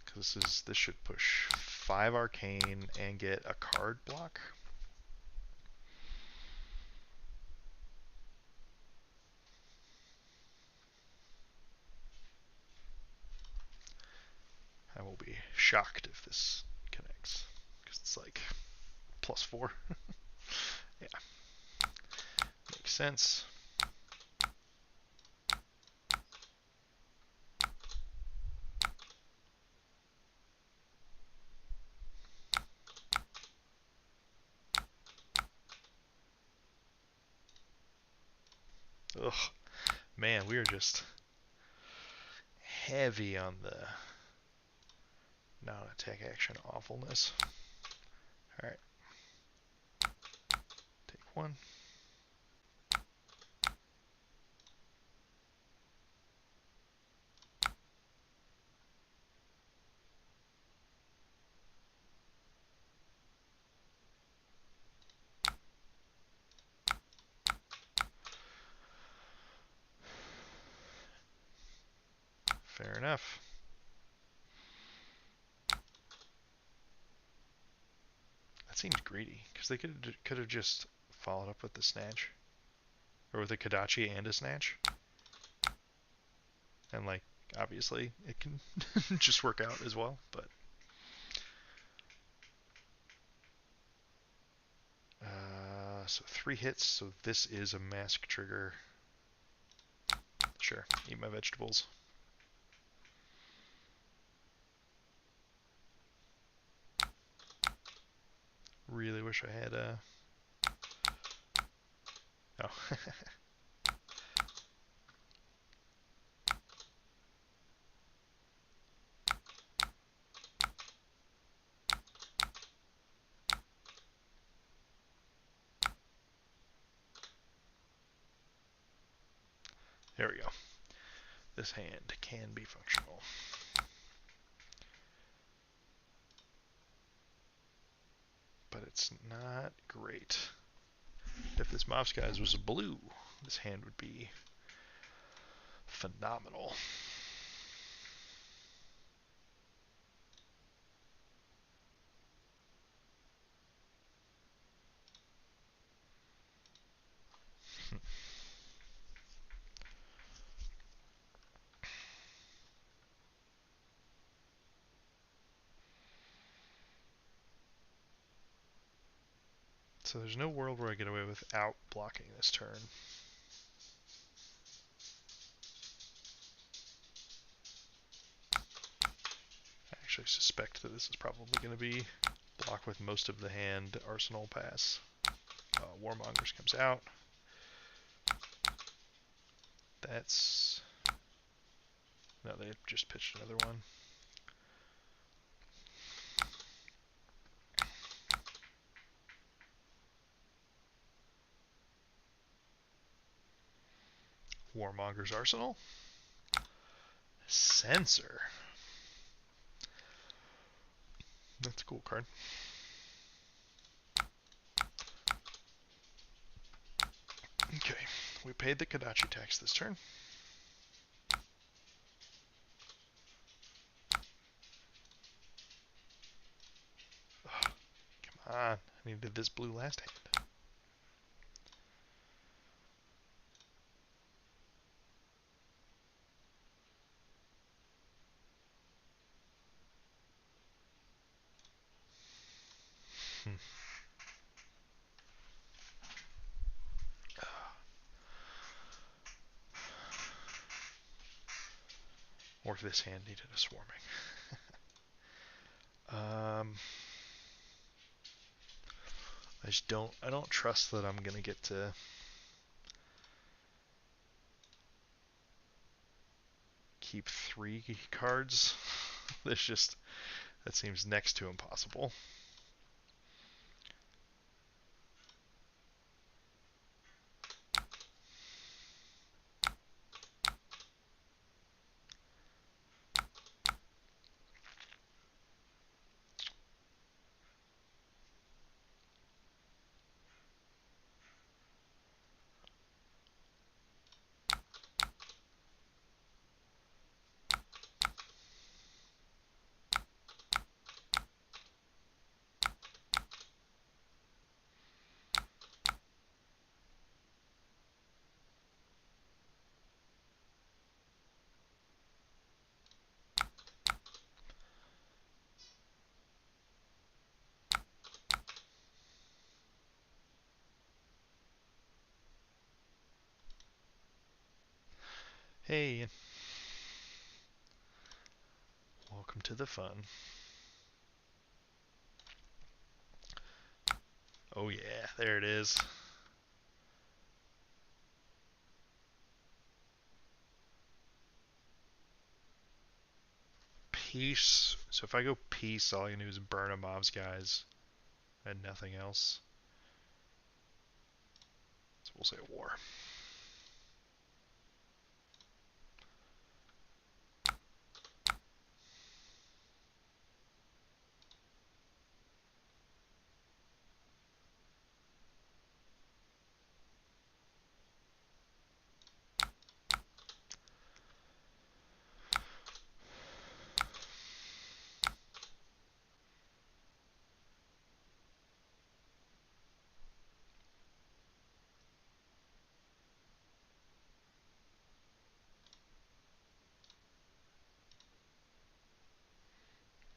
Because this should push 5 arcane and get a card block. I will be shocked if this connects. Because it's like +4. Yeah. Makes sense. Ugh. Man, we are just heavy on the non-attack action awfulness. Alright. Take 1. Fair enough. That seems greedy, because they could have just followed up with the Snatch. Or with a Kodachi and a Snatch. And like, obviously, it can just work out as well, but... so 3 hits, so this is a mask trigger. Sure, eat my vegetables. Really wish I had a... Oh. There we go. This hand can be functional. But it's not great. If this Mavskies was a blue, this hand would be phenomenal. So there's no world where I get away without blocking this turn. I actually suspect that this is probably going to be block with most of the hand arsenal pass. Warmongers comes out. That's... No, they just pitched another one. Warmonger's Arsenal. Censor. That's a cool card. Okay, we paid the Kadachi tax this turn. Ugh, come on, I needed this blue last hand. Or if this hand needed a swarming. I don't trust that I'm gonna get to keep 3 cards. That seems next to impossible. Hey, welcome to the fun. Oh yeah, there it is. Peace. So if I go peace, all I can do is burn a mob's guys and nothing else. So we'll say war.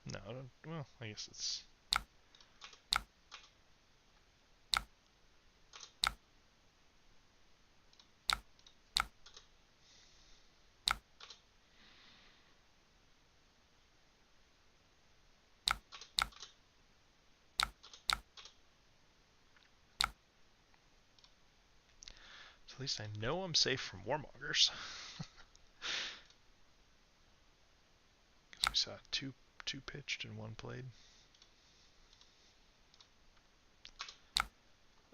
No, I don't, well, I guess it's... So at least I know I'm safe from warmongers. Because we saw two pitched and 1 played.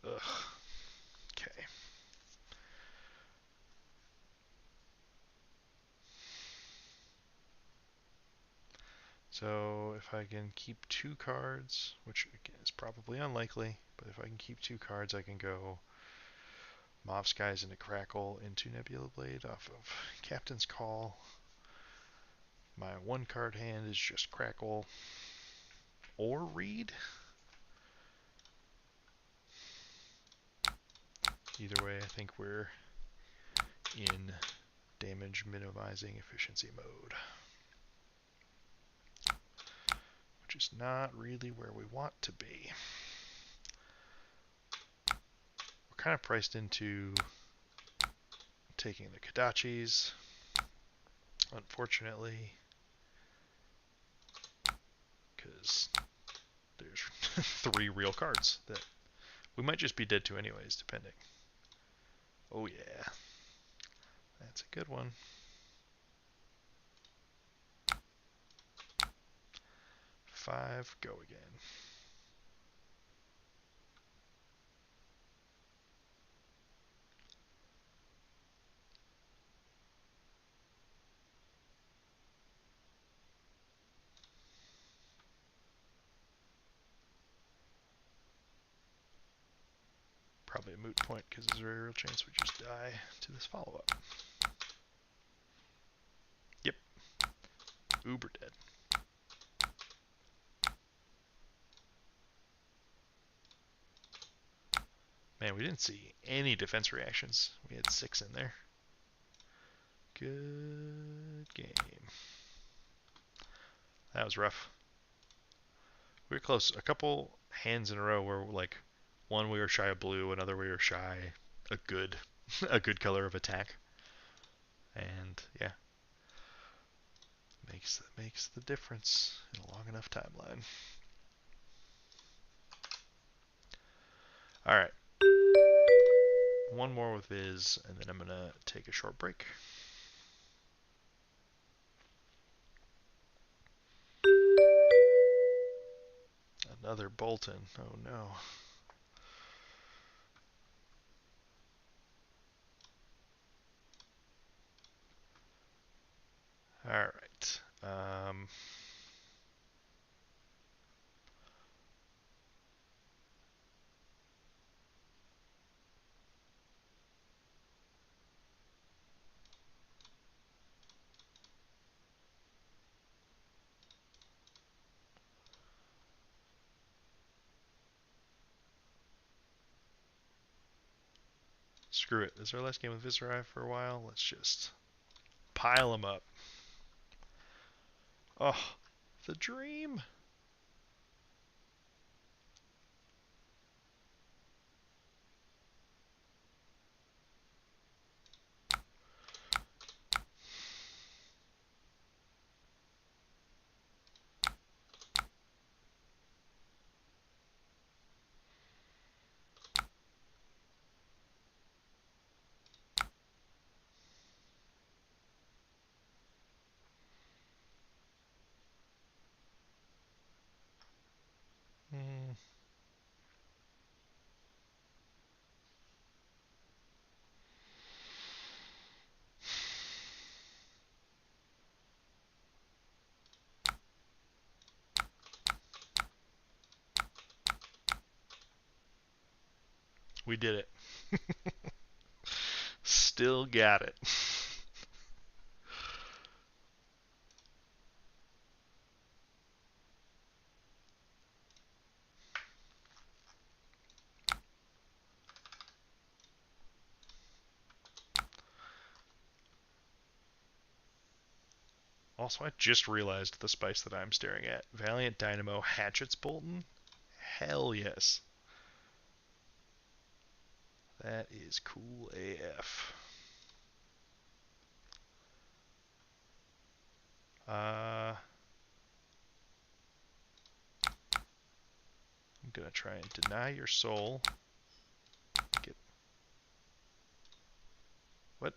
Ugh. Okay. So if I can keep 2 cards, which again is probably unlikely, but if I can keep 2 cards, I can go Mob Skies into Crackle into Nebula Blade off of Captain's Call. My 1 card hand is just Crackle or Read. Either way, I think we're in damage minimizing efficiency mode, which is not really where we want to be. We're kind of priced into taking the Kodachis, unfortunately, because there's 3 real cards that we might just be dead to anyways, depending. Oh yeah, that's a good one. 5, go again. probably a moot point because there's a very real chance we just die to this follow-up. Yep. Uber dead. Man, we didn't see any defense reactions. We had 6 in there. Good game. That was rough. We were close. A couple hands in a row where, like, one we were shy of blue, another we were shy a good a good color of attack. And yeah, makes the difference in a long enough timeline. All right, one more with Viz, and then I'm gonna take a short break. Another Boltyn. Oh no. All right. Screw it. This is our last game with Viserai for a while. Let's just pile them up. Oh, the dream. We did it. Still got it. Also, I just realized the spice that I'm staring at. Valiant Dynamo Hatchets Boltyn? Hell yes. That is cool AF. I'm gonna try and deny your soul. Get what?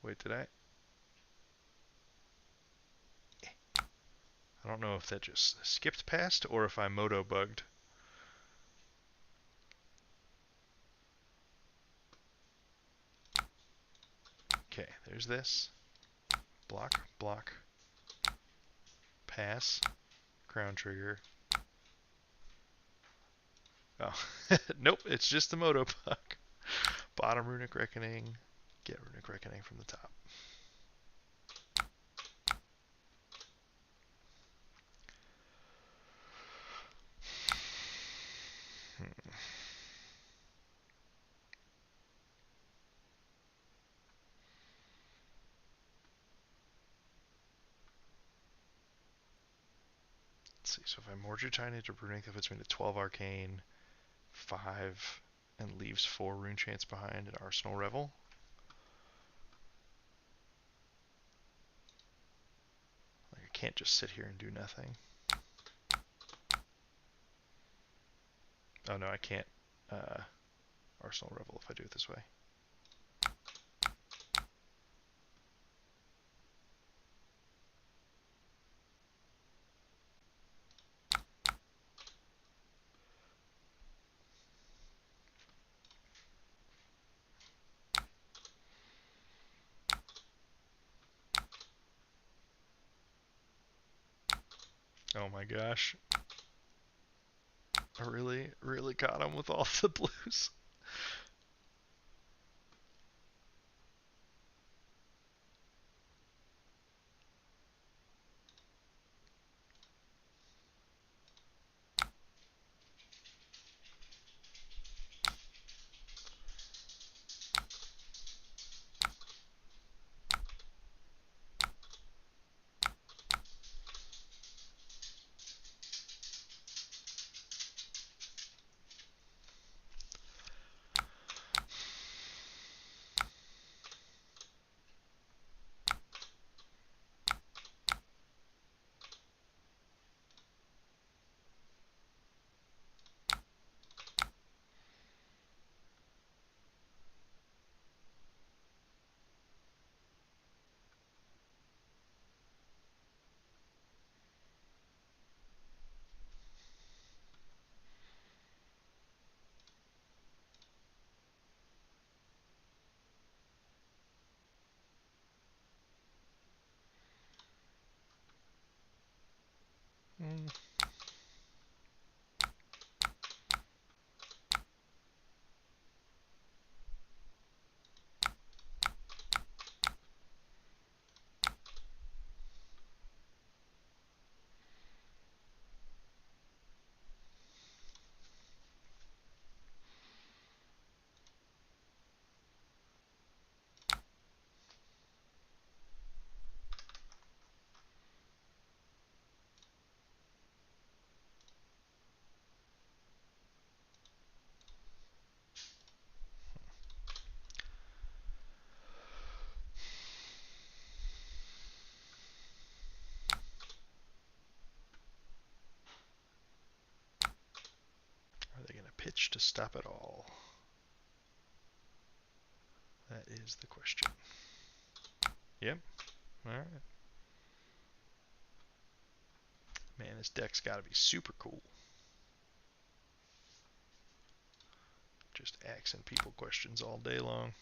Wait, did I? I don't know if that just skipped past or if I moto bugged. Okay, there's this. Block, block. Pass. Crown trigger. Oh, nope, it's just the moto bug. Bottom Runic Reckoning. Get Runic Reckoning from the top. Let's see, so if I Mordred Chane to Runic, that puts me to 12 Arcane, 5, and leaves 4 Rune Chants behind in Arsenal Revel. Like, I can't just sit here and do nothing. Oh no, I can't Arsenal Revel if I do it this way. Oh my gosh. I really got him with all the blues. Mm. Are they going to pitch to stop it all? That is the question. Yep. Alright. Man, this deck's got to be super cool. Just asking people questions all day long.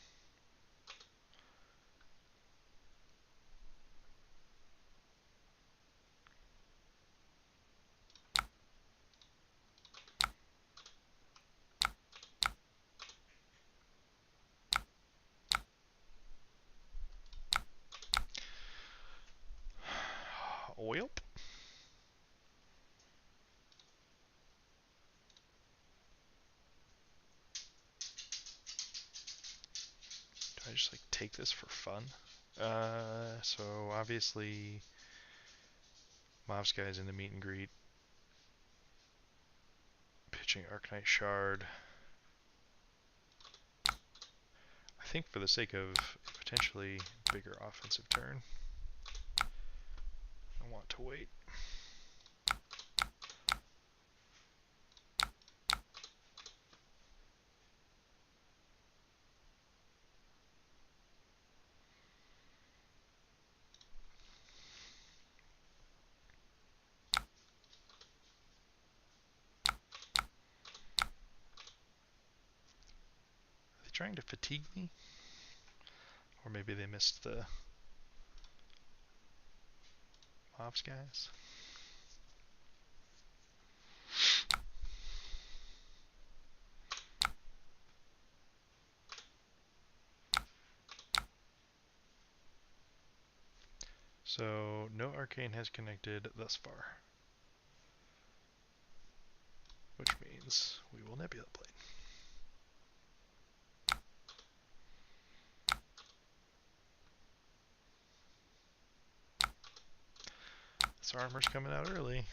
Oil? Do I just like take this for fun? So obviously Mobs guy's in the meet and greet. Pitching Arcanite Shard. I think for the sake of a potentially bigger offensive turn, I want to wait. Are they trying to fatigue me? Or maybe they missed the Mobs guys? So no Arcane has connected thus far, which means we will Nebula Blade. This armor's coming out early.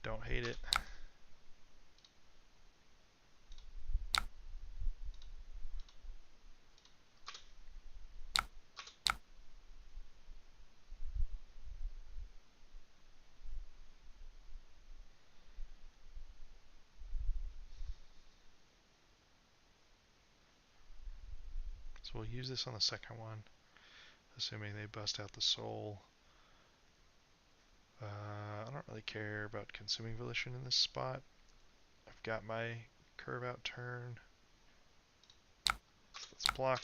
Don't hate it. So we'll use this on the second one, assuming they bust out the soul. I don't really care about consuming volition in this spot. I've got my curve out turn. So let's block.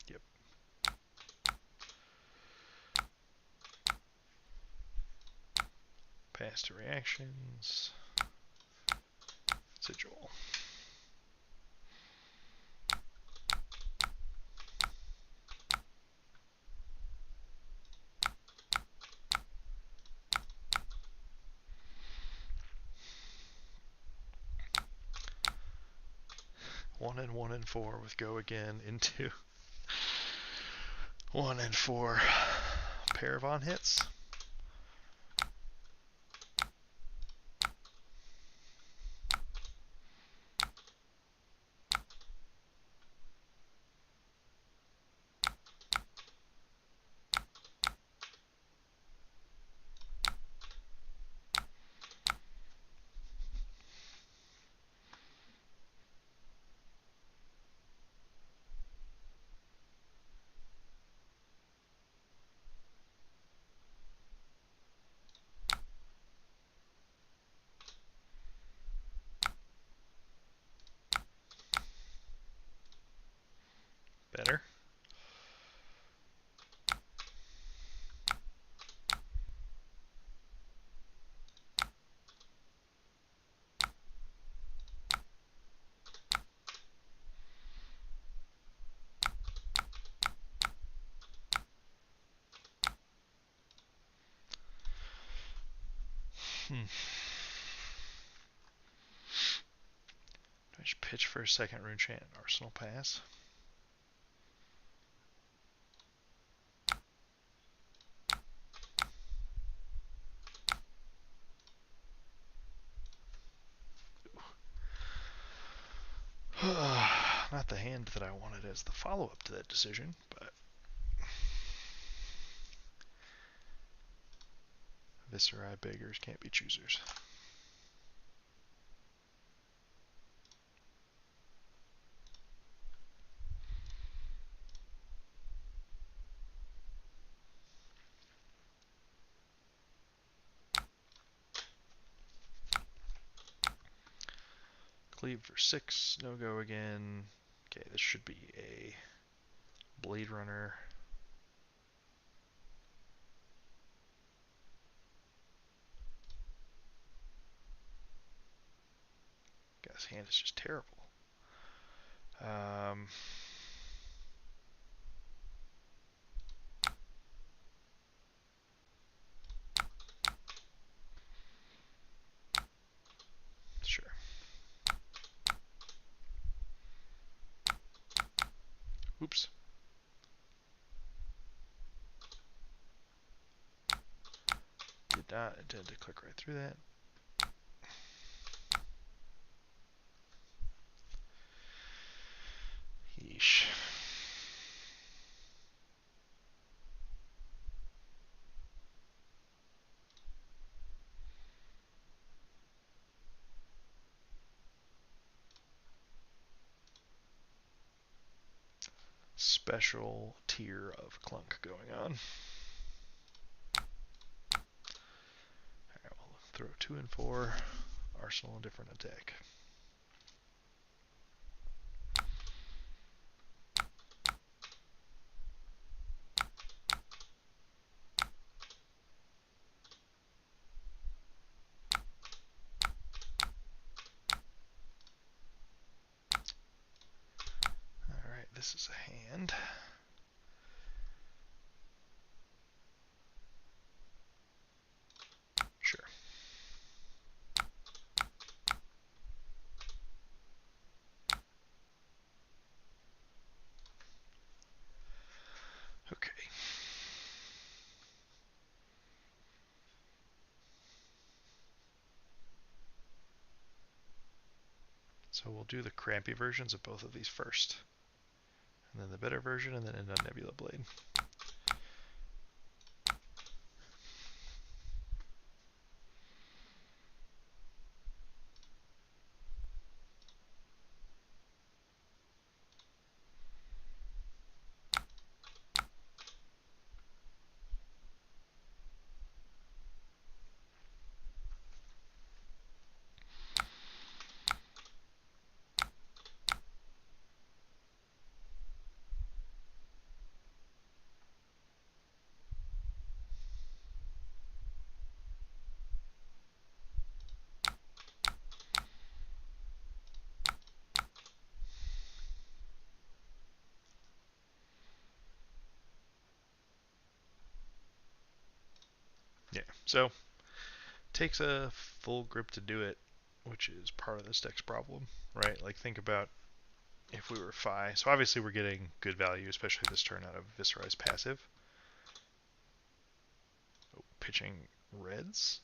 Yep. Master reactions. Sigil. One and 4 with go again into 1 and 4 pair of on hits. Better. Do I just pitch for a second rune chant arsenal pass? Not the hand that I wanted as the follow-up to that decision, but Viserai beggars can't be choosers. Cleave for 6, no go again. Okay, this should be a Blade Runner. Guy's hand is just terrible. Sure. Oops. Did not intend to click right through that. Yeesh. Special tier of clunk going on. Alright, we'll throw 2 and 4. Arsenal and different attack. Alright, this is a hand. Sure. Okay. So we'll do the crampy versions of both of these first. And then the better version, and then end on Nebula Blade. So takes a full grip to do it, which is part of this deck's problem, right? Like think about if we were Fi. So obviously we're getting good value, especially this turn out of Viserai's passive. Oh, pitching reds.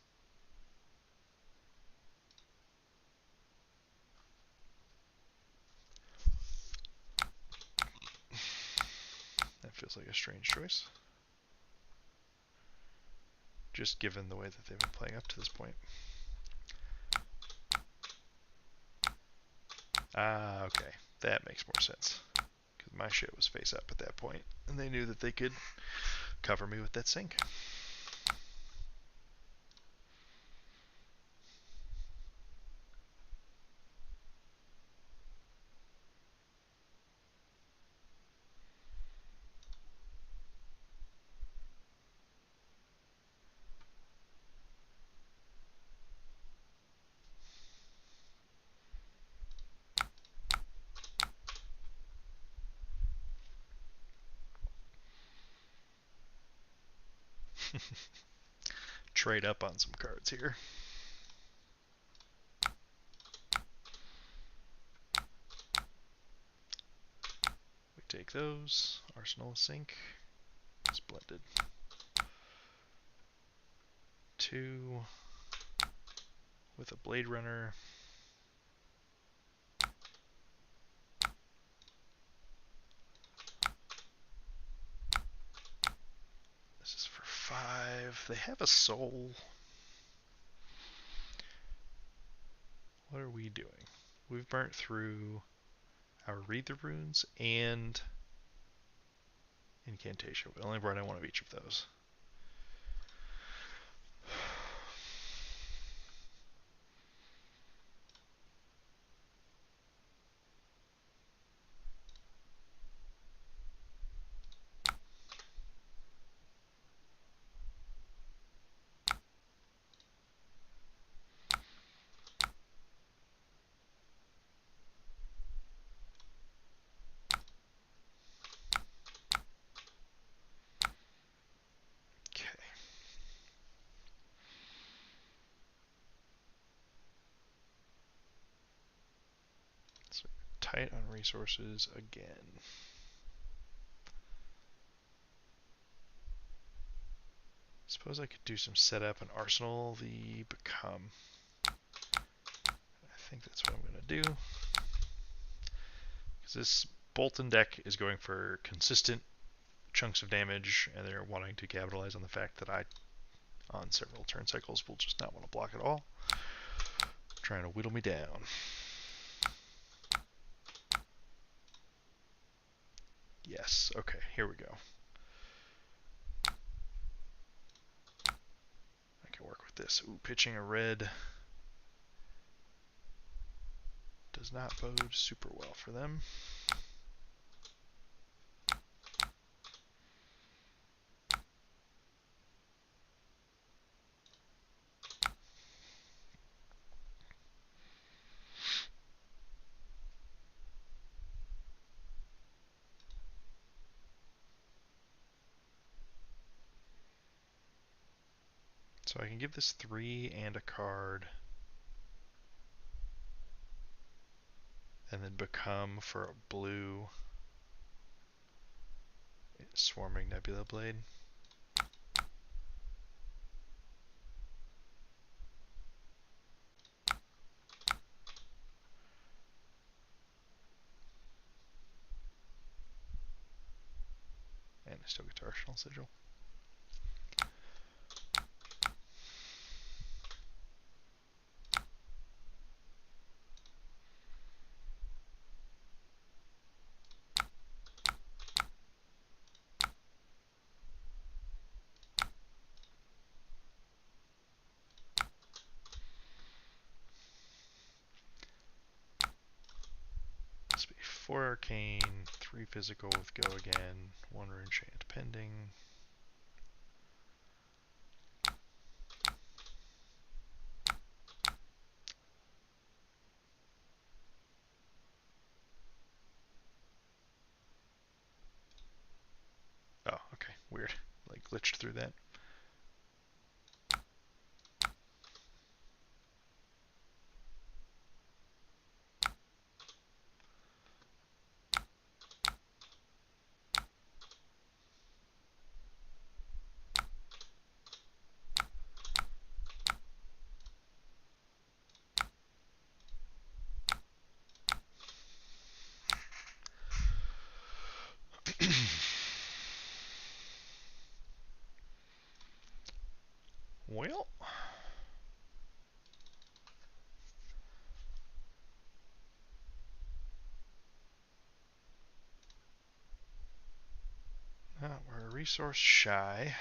That feels like a strange choice, just given the way that they've been playing up to this point. Ah, okay. That makes more sense. Because my shit was face up at that point, and they knew that they could cover me with that sink. Trade up on some cards here. We take those. Arsenal sink. Splendid. 2 with a Blade Runner. This is for 5. They have a soul. What are we doing? We've burnt through our Read the Runes and Incantation. We only brought in one of each of those. Tight on resources again. Suppose I could do some setup and arsenal the become. I think that's what I'm going to do. Because this Boltyn deck is going for consistent chunks of damage, and they're wanting to capitalize on the fact that I, on several turn cycles, will just not want to block at all. Trying to whittle me down. Yes, okay, here we go. I can work with this. Ooh, pitching a red does not bode super well for them. So I can give this 3 and a card, and then become for a blue Swarming Nebula Blade. And I still get to Arsenal Sigil. This will be 4 Arcane, 3 Physical with Go again, 1 Rune Chant pending. Oh, okay, weird. Like glitched through that. Well, we're a resource shy.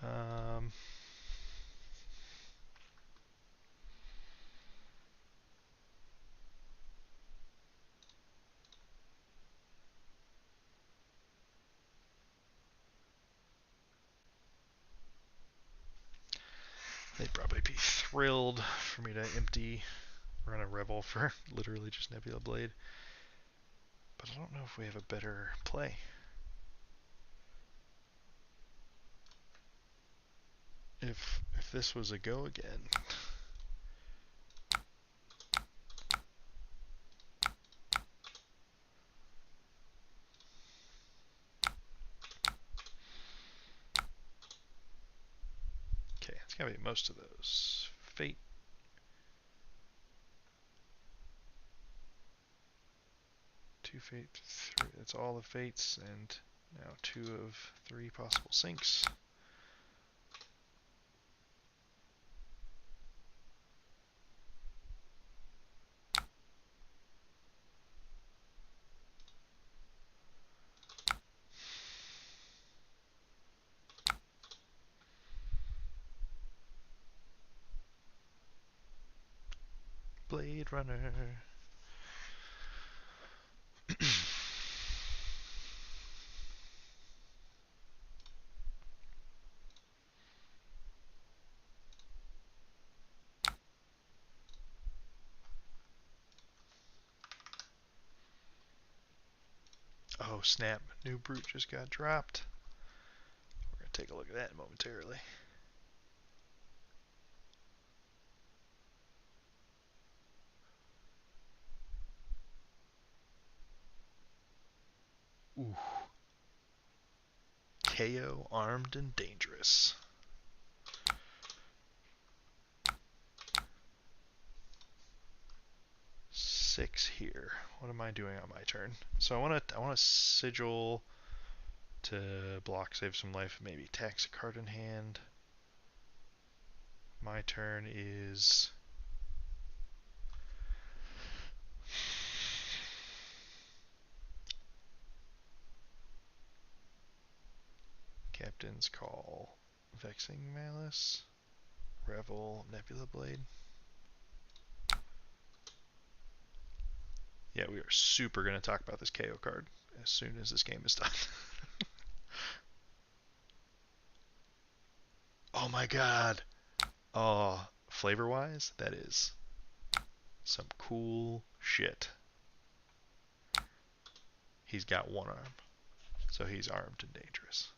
Um, they'd probably be thrilled for me to empty run a Revel for literally just Nebula Blade. But I don't know if we have a better play. If this was a go again. Okay, it's gotta be most of those. Fate. 2 fate, 3. That's all the fates, and now 2 of 3 possible sinks. Blade Runner. Oh snap, new brute just got dropped. We're going to take a look at that momentarily. Ooh. Kayo, armed and dangerous. Six here. What am I doing on my turn? So I want to sigil to block, save some life, maybe tax a card in hand. My turn is Captain's Call, Vexing Malice, Revel, Nebula Blade. Yeah, we are super going to talk about this KO card as soon as this game is done. Oh my god. Oh, flavor-wise, that is some cool shit. He's got one arm, so he's armed and dangerous.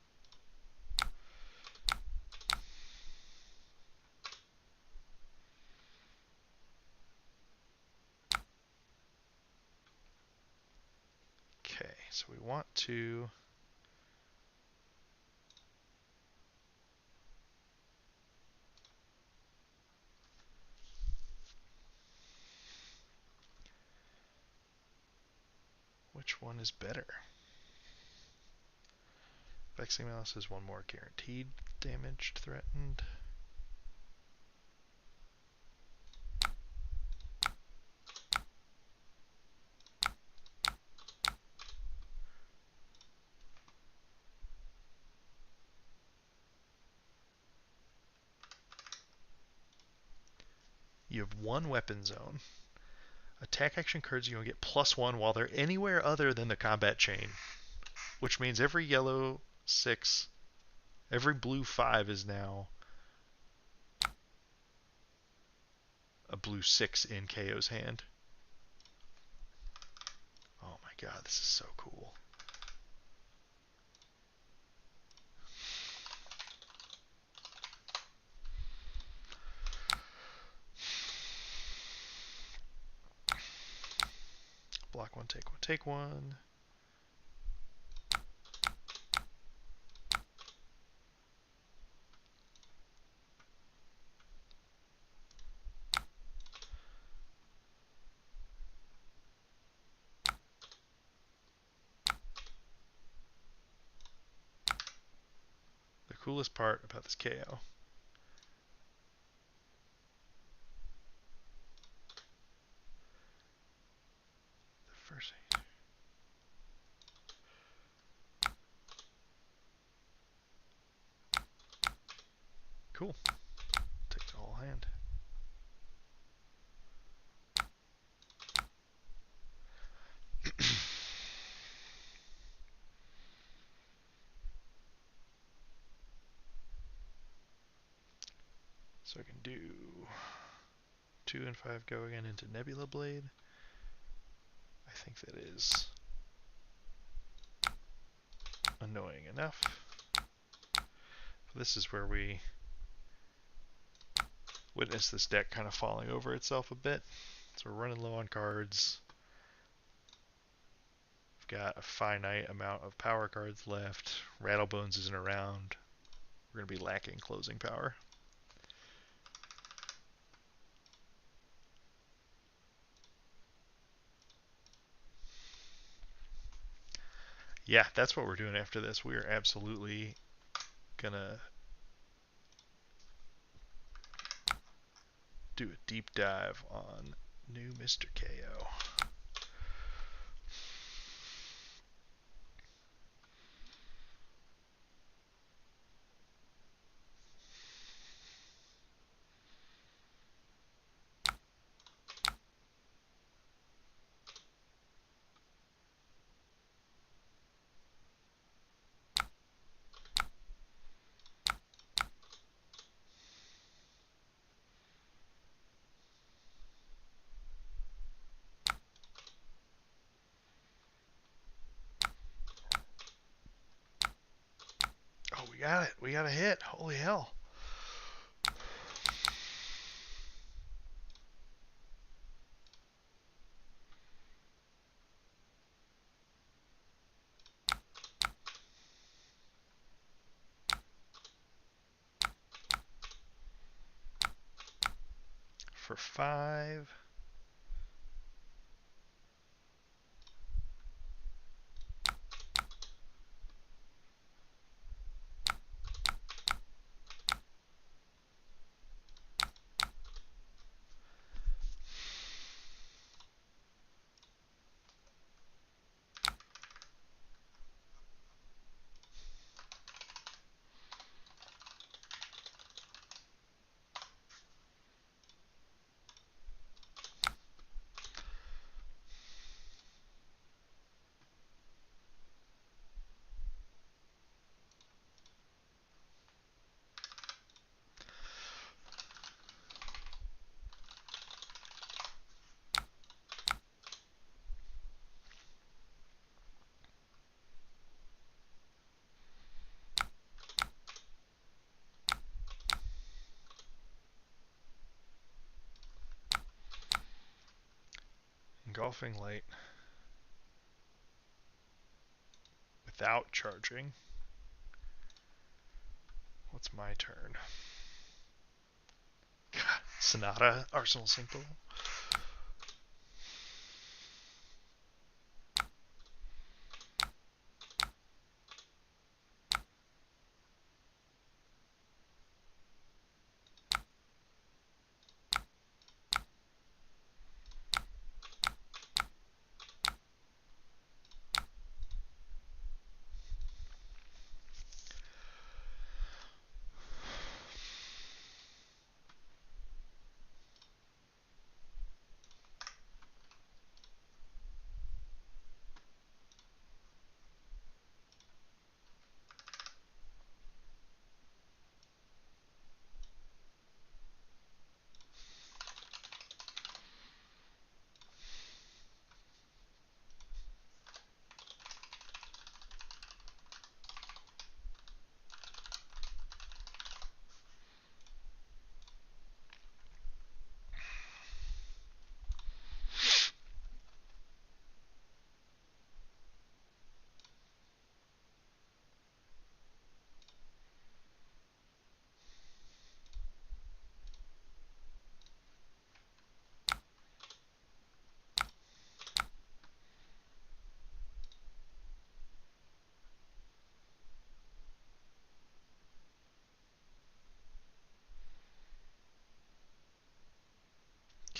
Okay, so we want to... Which one is better? Vexing Malice is one more guaranteed damage threatened. You have one weapon zone. Attack action cards you can get +1 while they're anywhere other than the combat chain. Which means every yellow 6, every blue 5 is now a blue 6 in KO's hand. Oh my god, this is so cool. Block one, take one, take one. coolest part about this Kayo. The first thing. Cool. Take the whole hand. So I can do 2 and 5 go again into Nebula Blade. I think that is annoying enough. This is where we witness this deck kind of falling over itself a bit. So we're running low on cards. We've got a finite amount of power cards left. Rattlebones isn't around. We're going to be lacking closing power. Yeah, that's what we're doing after this. We are absolutely going to do a deep dive on new Mr. Kayo. Oh, we got it. We got a hit. Holy hell. For 5. Engulfing Light without charging. What's my turn? God, Sonata, Arsenal Simple.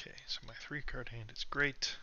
Okay, so my 3-card hand is great.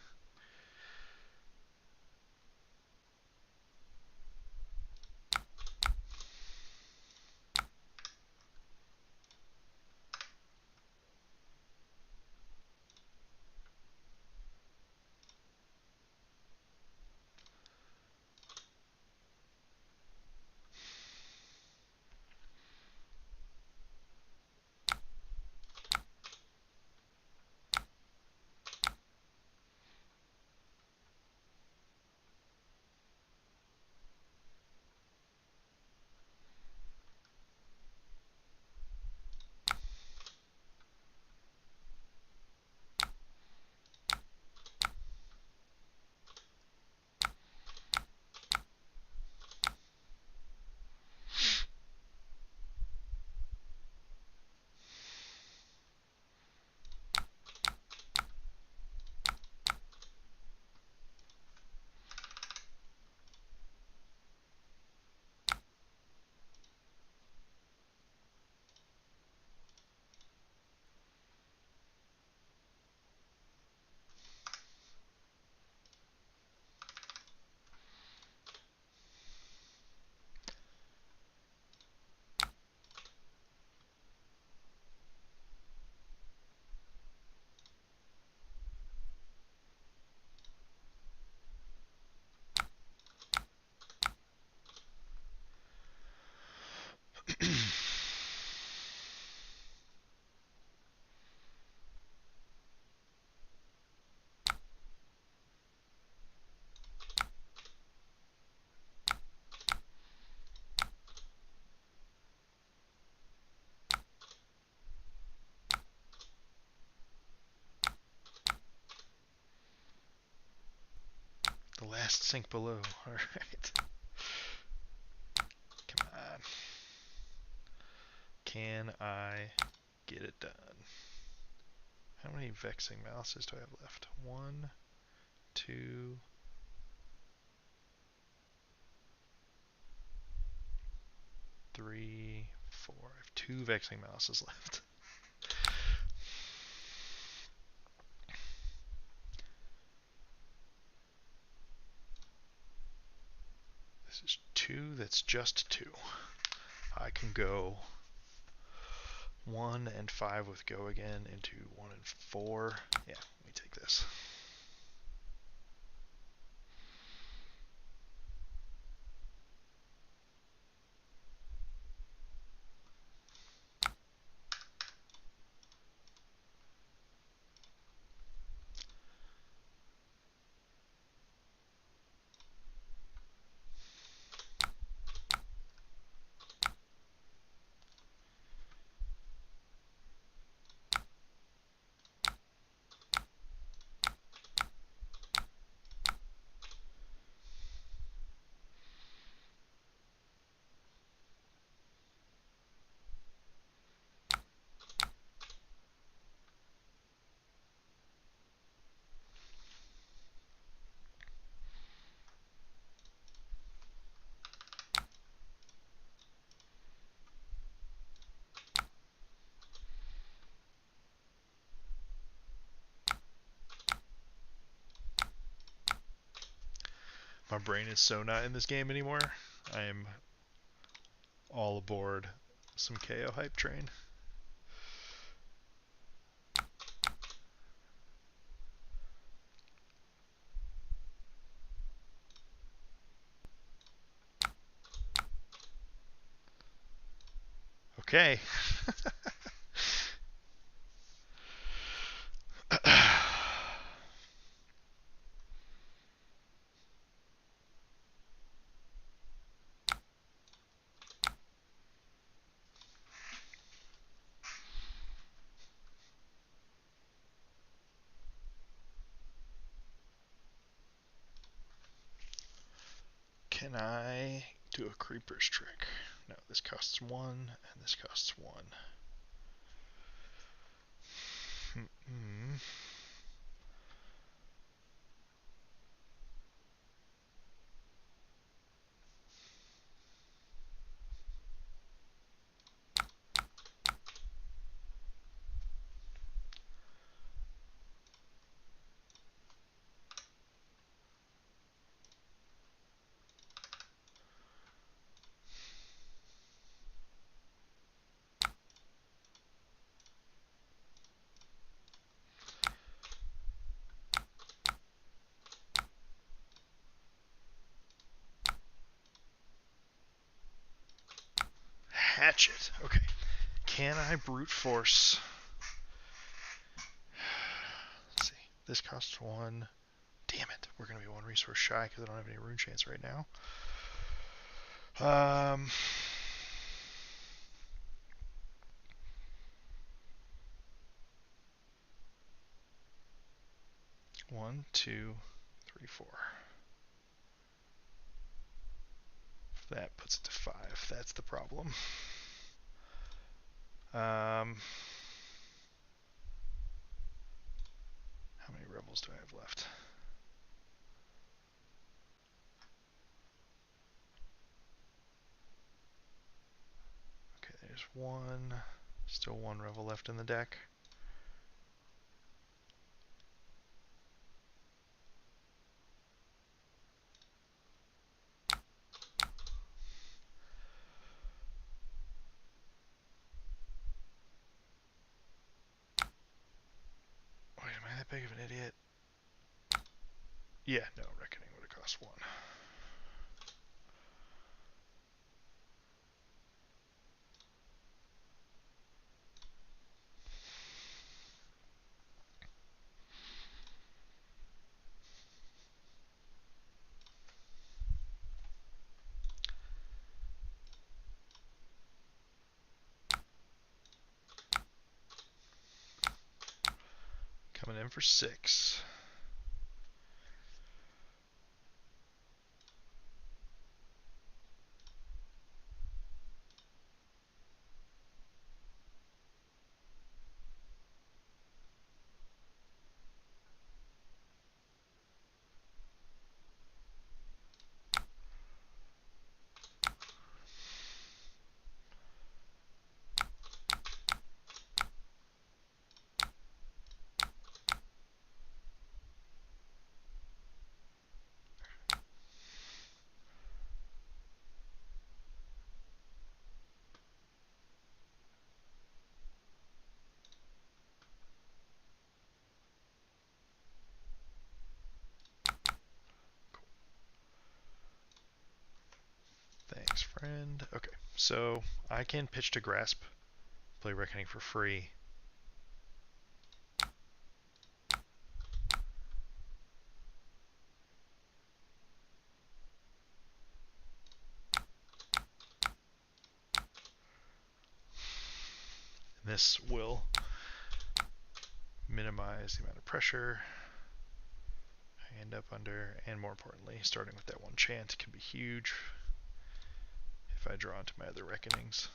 The last sink below. Alright. Come on. Can I get it done? How many Vexing Malices do I have left? 1, 2, 3, 4. I have 2 Vexing Malices left. This is 2, that's just 2. I can go 1 and 5 with go again into 1 and 4. Yeah, let me take this. My brain is so not in this game anymore. I am all aboard some Kayo hype train. Okay. Can I do a creeper's trick? No, this costs 1 and this costs 1. Hatchet. Okay. Can I brute force? Let's see. This costs 1. Damn it. We're going to be 1 resource shy because I don't have any rune chance right now. 1, 2, 3, 4. That puts it to 5. That's the problem. How many rebels do I have left? Okay, there's 1. Still 1 rebel left in the deck. Wait, am I that big of an idiot? Yeah, no, Reckoning would have cost 1. Coming in for 6. Thanks, friend. Okay, so I can pitch to Grasp, play Reckoning for free. And this will minimize the amount of pressure I end up under, and more importantly, starting with that 1 chant can be huge if I draw into my other Reckonings.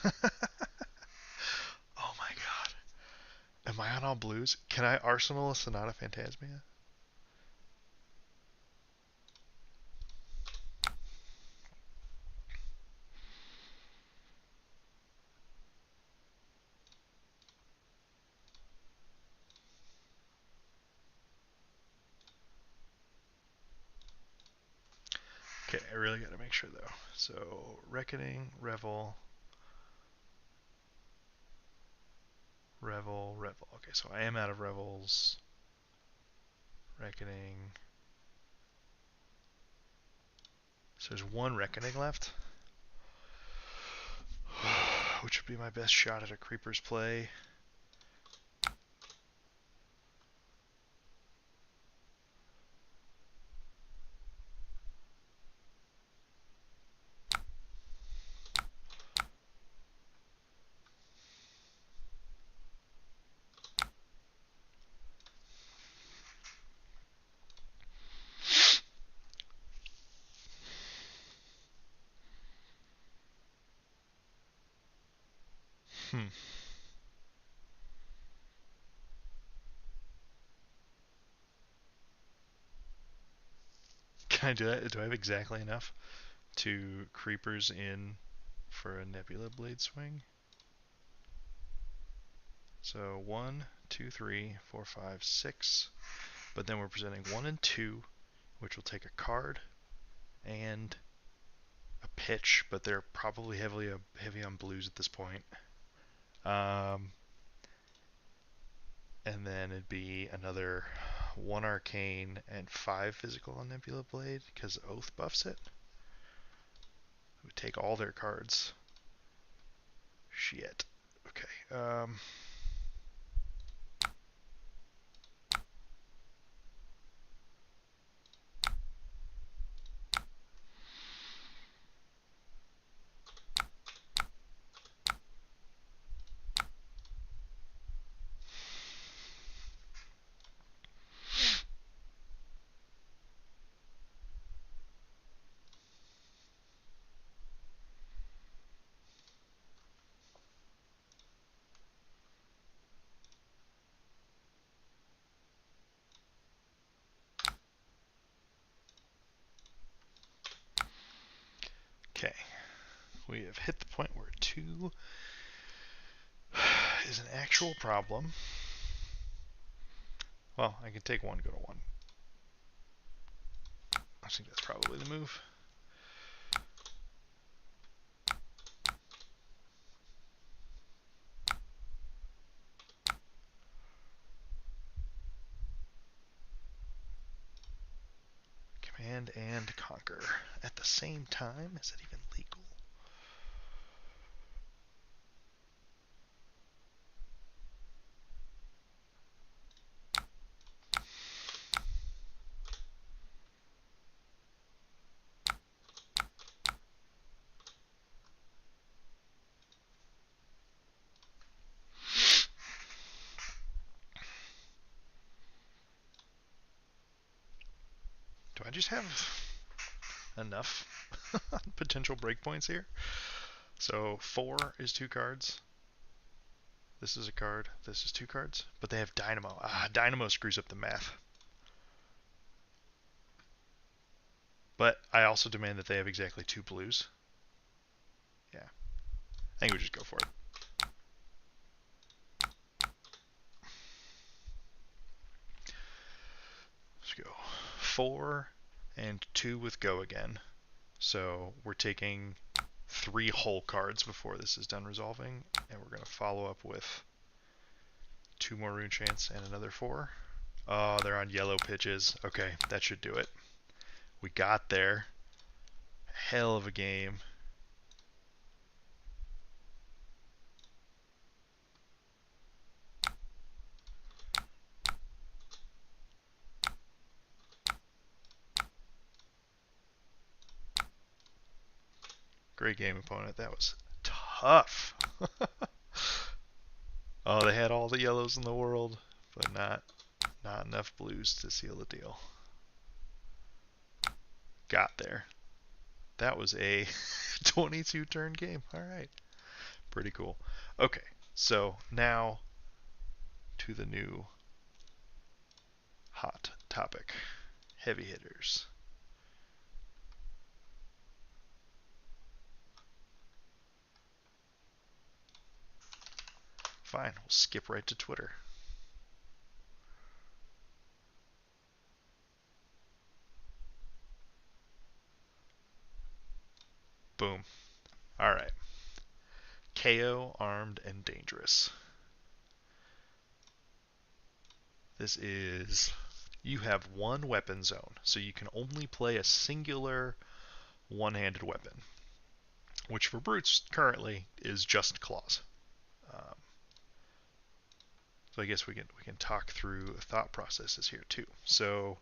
Oh my god. Am I on all blues? Can I Arsenal a Sonata Phantasmia? Okay, I really gotta make sure though. So, Reckoning, Revel, Revel, Revel. Okay, so I am out of Revels. Reckoning. So there's 1 Reckoning left, which would be my best shot at a Creeper's play. Hmm. Can I do that? Do I have exactly enough to Creepers in for a Nebula Blade swing? So 1, 2, 3, 4, 5, 6. But then we're presenting 1 and 2, which will take a card and a pitch, but they're probably heavy on blues at this point. And then it'd be another 1 arcane and 5 physical on Nebula Blade because Oath buffs it. We take all their cards. Shit. Okay. Okay. We have hit the point where 2 is an actual problem. Well, I can take 1, go to 1. I think that's probably the move. Command and conquer at the same time? Is that even legal? Do I just have enough potential breakpoints here? So 4 is 2 cards. This is a card. This is 2 cards. But they have Dynamo. Dynamo screws up the math. But I also demand that they have exactly 2 blues. Yeah. I think we just go for it. Let's go 4 and 2 with go again. So we're taking 3 whole cards before this is done resolving. And we're going to follow up with 2 more rune chants and another 4. Oh, they're on yellow pitches. Okay, that should do it. We got there. Hell of a game. Great game, opponent. That was tough. Oh, they had all the yellows in the world, but not enough blues to seal the deal. Got there. That was a 22 turn game. All right. Pretty cool. Okay, so now to the new hot topic. Heavy hitters. Fine, we'll skip right to Twitter. Boom. All right. Kayo, armed and dangerous. This is, you have 1 weapon zone, so you can only play a singular one-handed weapon, which for brutes currently is just claws. Um, so I guess we can talk through thought processes here too. So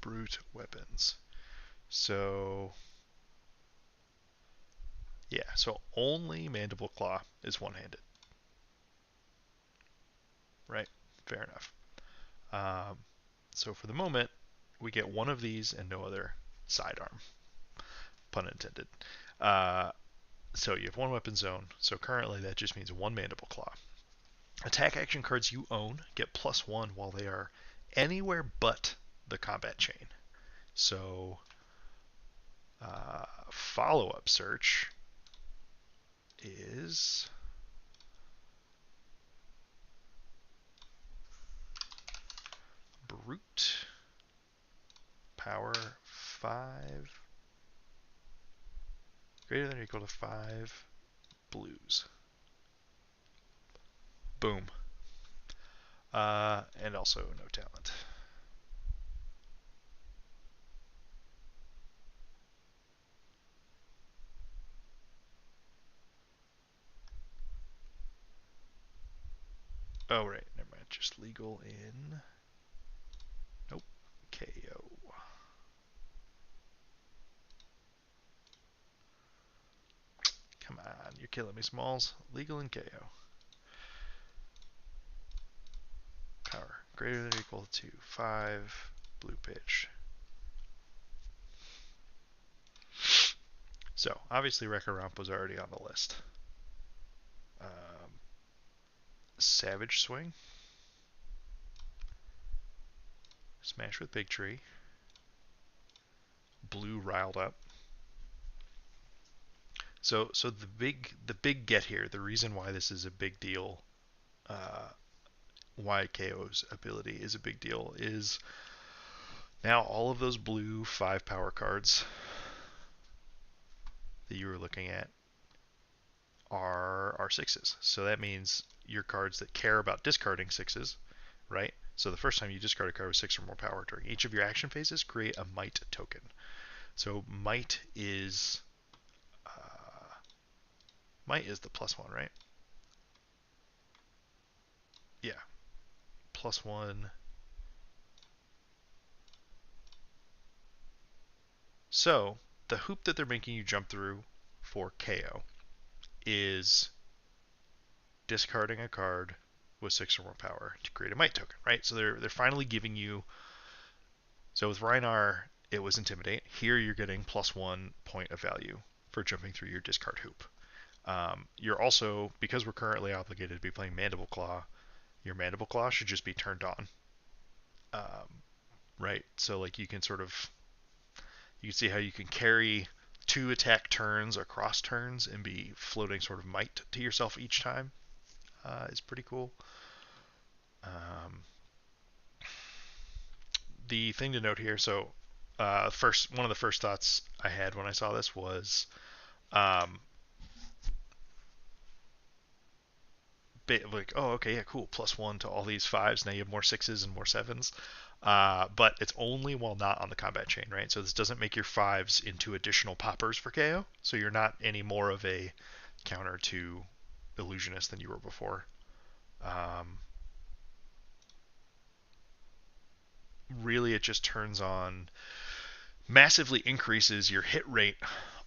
brute weapons. So yeah, so only mandible claw is one-handed, right? Fair enough. Um, so for the moment, we get 1 of these and no other sidearm, pun intended. So you have 1 weapon zone. So currently that just means 1 mandible claw. Attack action cards you own get +1 while they are anywhere but the combat chain. So follow-up search is brute power 5 greater than or equal to 5 blues. Boom. And also no talent. Oh, right. Never mind. Just legal in. Nope. Kayo. Come on. You're killing me, Smalls. Legal in Kayo. Power. Greater than or equal to 5. Blue pitch. So, obviously, Wreck-A-Romp was already on the list. Savage Swing. Smash with Big Tree. Blue riled up. So the big get here, the reason why this is a big deal, why KO's ability is a big deal, is now all of those blue 5 power cards that you were looking at are 6s. So that means your cards that care about discarding 6s, right? So the first time you discard a card with 6 or more power during each of your action phases, create a might token. So might is the +1, right? Yeah, +1. So the hoop that they're making you jump through for KO is discarding a card with 6 or more power to create a might token, right? So they're finally giving you. So with Rhinar, it was Intimidate. Here you're getting +1 point of value for jumping through your discard hoop. You're also, because we're currently obligated to be playing Mandible Claw, your Mandible Claw should just be turned on, right? So like you can see how you can carry 2 attack turns across turns and be floating sort of might to yourself each time. Is pretty cool. Um, the thing to note here, so one of the first thoughts I had when I saw this was, um, like, oh, okay, yeah, cool, +1 to all these 5s. Now you have more 6s and more 7s. But it's only while not on the combat chain, right? So this doesn't make your 5s into additional poppers for KO. So you're not any more of a counter to Illusionist than you were before. Really, it just turns on, massively increases your hit rate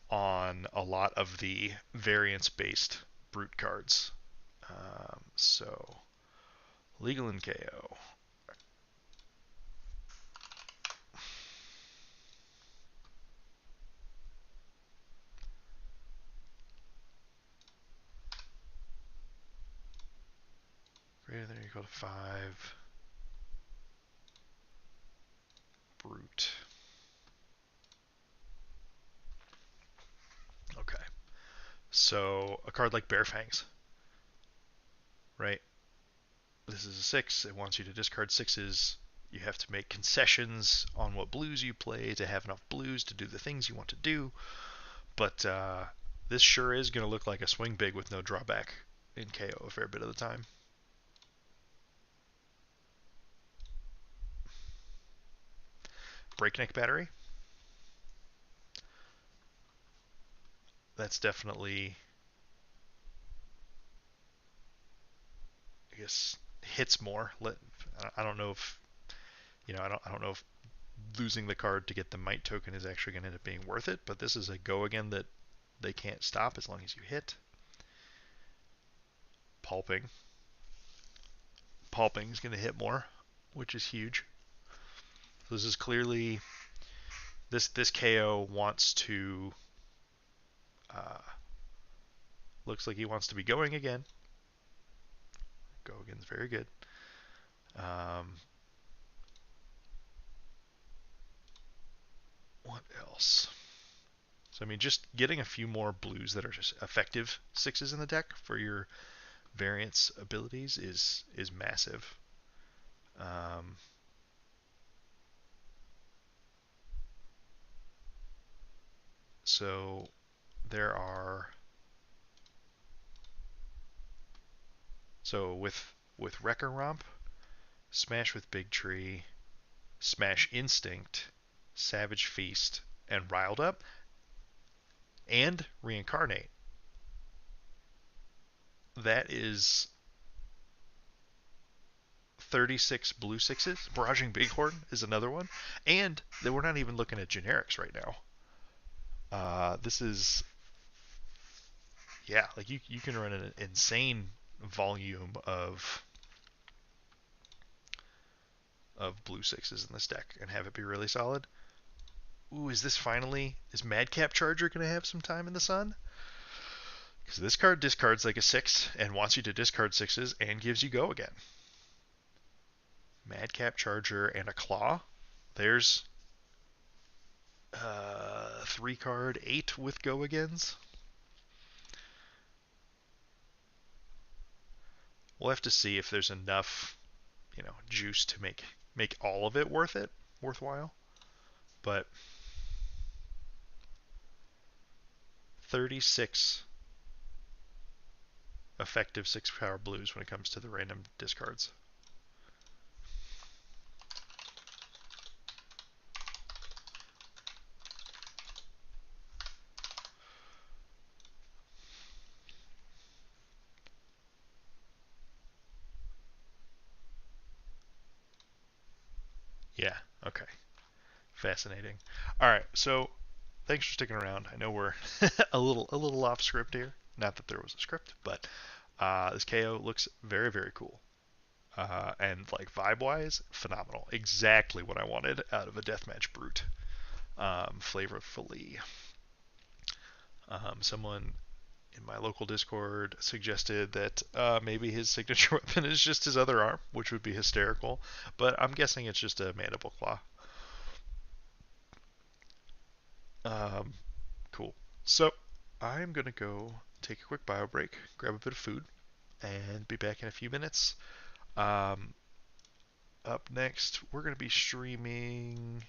on a lot of the variance-based brute cards. So, legal in KO. Greater than or equal to 5. Brute. Okay. So, a card like Bare Fangs, right? This is a 6. It wants you to discard 6s. You have to make concessions on what blues you play to have enough blues to do the things you want to do. But this sure is going to look like a swing big with no drawback in KO a fair bit of the time. Breakneck Battery. That's definitely, I guess, hits more. I don't know if, I don't know if losing the card to get the might token is actually going to end up being worth it, but this is a go again that they can't stop as long as you hit. Pulping. Pulping is going to hit more, which is huge. So this is clearly, this KO wants to, looks like he wants to be going again. Go again's very good. What else? So I mean, just getting a few more blues that are just effective 6s in the deck for your variance abilities is massive. So there are So with Wrecker Romp, Smash with Big Tree, Smash Instinct, Savage Feast, and Riled Up, and Reincarnate. That is 36 blue sixes. Barraging Bighorn is another one. And we're not even looking at generics right now. This is, yeah, like you can run an insane volume of blue sixes in this deck and have it be really solid. Ooh, is Madcap Charger going to have some time in the sun? Because this card discards like a 6 and wants you to discard 6s and gives you go again. Madcap Charger and a Claw. There's 3 card 8 with go agains. We'll have to see if there's enough, juice to make all of it worthwhile. But 36 effective 6 power blues when it comes to the random discards. Yeah, okay. Fascinating. All right, so thanks for sticking around. I know we're a little off script here. Not that there was a script, but this KO looks very, very cool. And like vibe wise, phenomenal. Exactly what I wanted out of a deathmatch brute. Flavorfully. Someone in my local Discord suggested that maybe his signature weapon is just his other arm, which would be hysterical. But I'm guessing it's just a mandible claw. Um, cool. So I'm gonna go take a quick bio break, grab a bit of food, and be back in a few minutes. Um, Up next, we're gonna be streaming.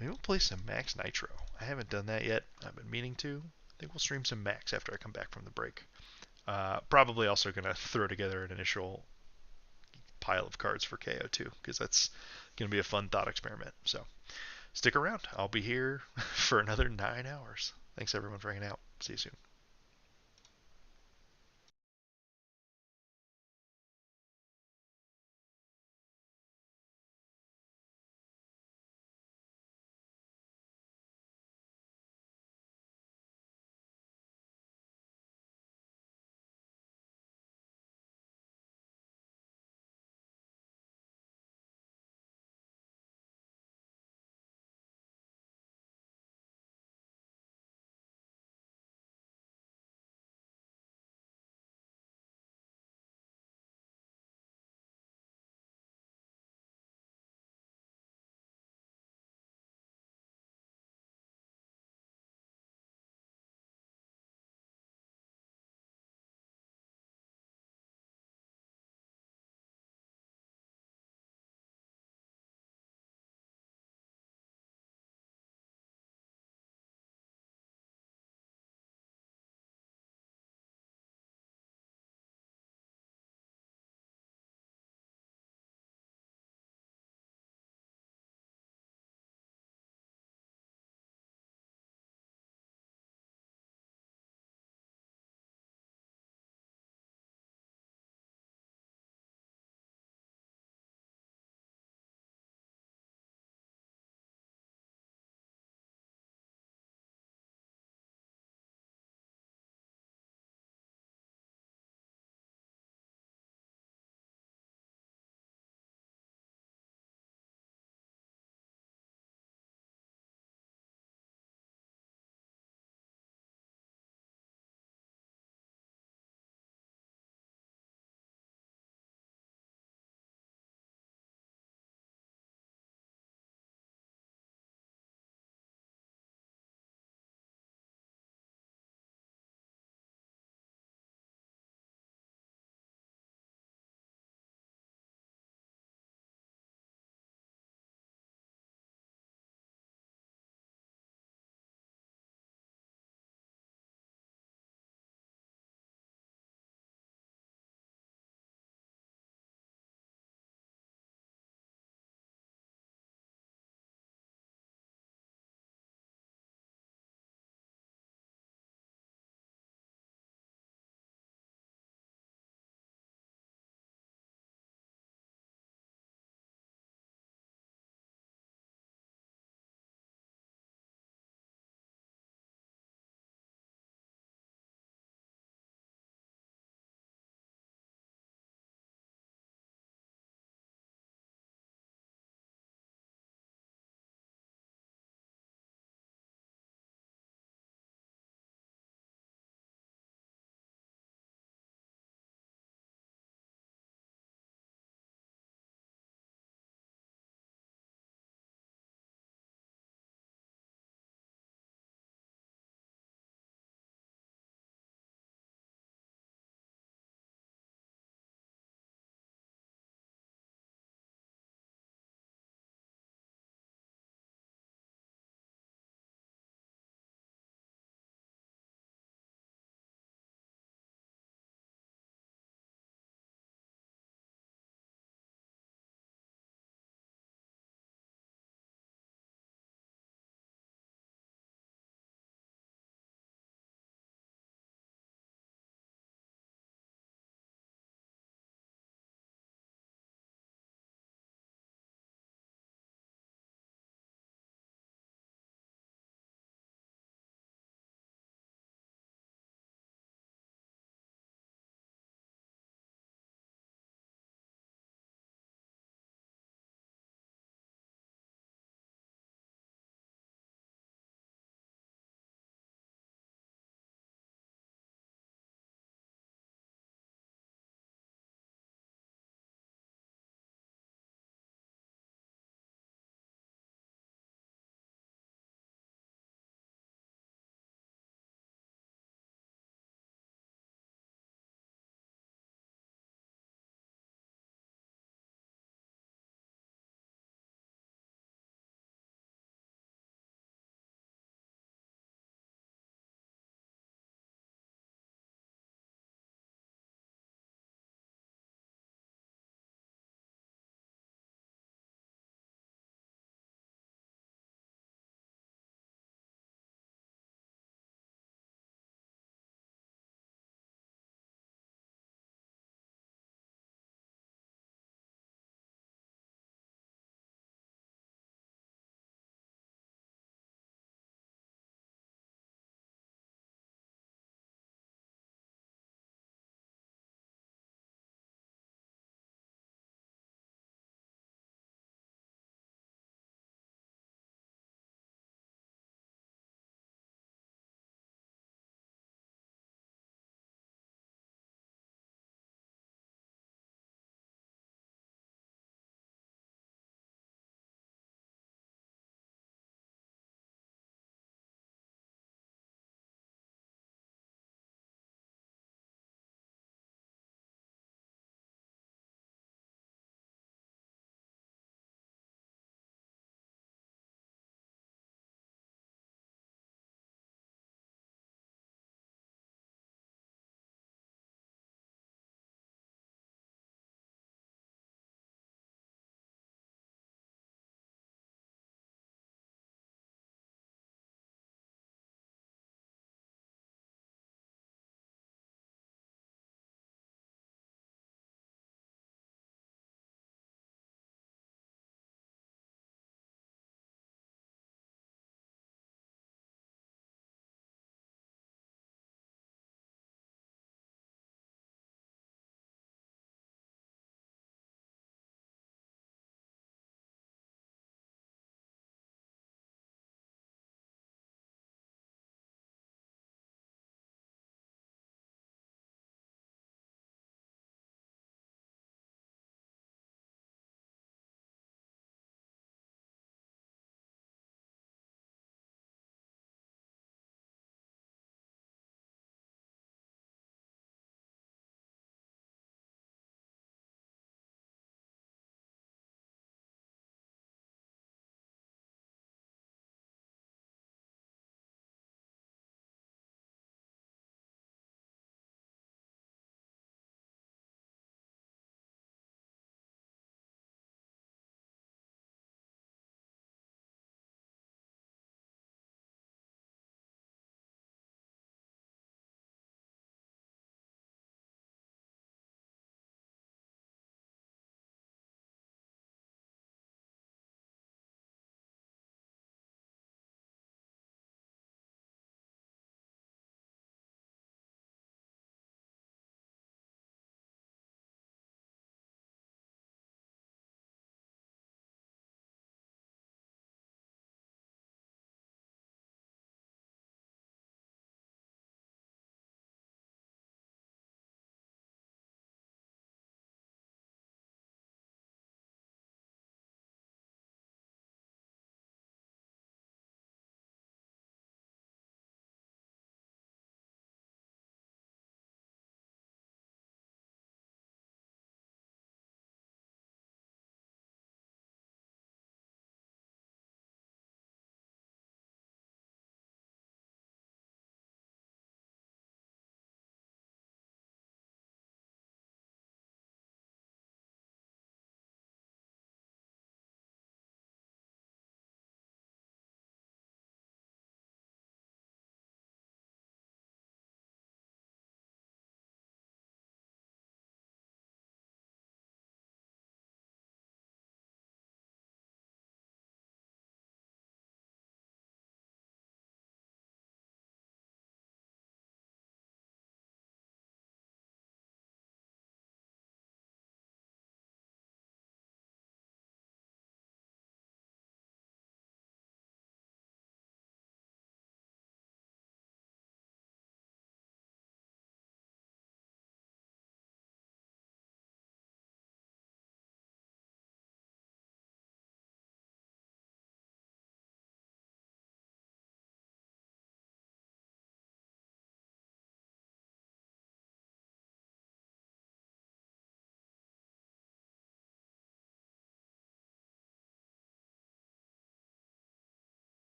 Maybe we'll play some Max Nitro. I haven't done that yet. I've been meaning to. I think we'll stream some Max after I come back from the break. Probably also gonna throw together an initial pile of cards for KO too, because that's gonna be a fun thought experiment. So stick around. I'll be here for another 9 hours. Thanks everyone for hanging out. See you soon.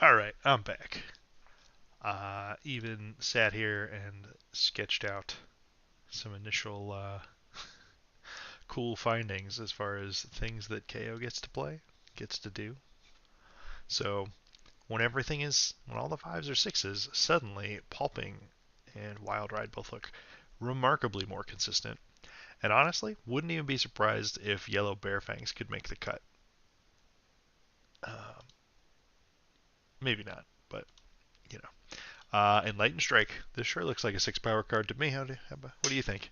Alright, I'm back. Even sat here and sketched out some initial cool findings as far as things that Kayo gets to play, gets to do. So, when all the fives or sixes, suddenly Pulping and Wild Ride both look remarkably more consistent. And honestly, wouldn't even be surprised if Yellow Bearfangs could make the cut. Um, Maybe not, but you know. Enlightened Strike. This sure looks like a 6 power card to me. What do you think?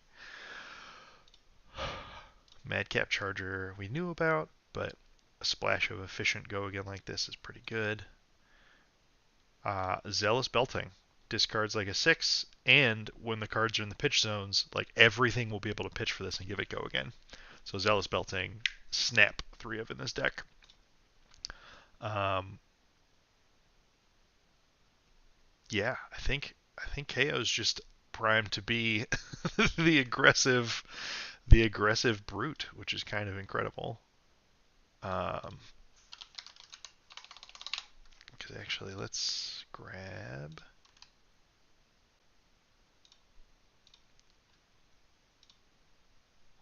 Madcap Charger we knew about, but a splash of efficient go again like this is pretty good. Zealous Belting discards like a 6, and when the cards are in the pitch zones, like everything will be able to pitch for this and give it go again. So Zealous Belting, snap 3 of in this deck. Um, yeah, I think KO's just primed to be the aggressive brute, which is kind of incredible. Because actually, let's grab.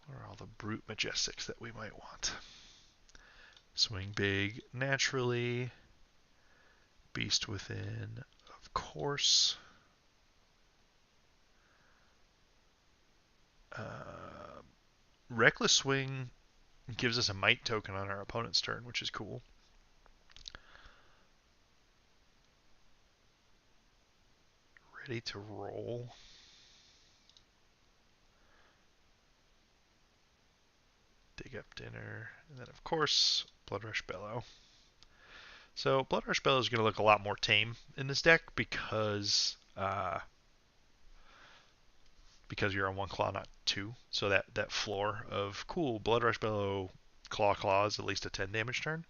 What are all the brute majestics that we might want? Swing big naturally. Beast within, of course. Reckless Swing gives us a might token on our opponent's turn, which is cool. Ready to roll. Dig up dinner. And then, of course, Bloodrush Bellow. So Bloodrush Bellow is going to look a lot more tame in this deck because you're on 1 claw, not 2. So that floor of, cool, Bloodrush Bellow, Claw is at least a 10 damage turn.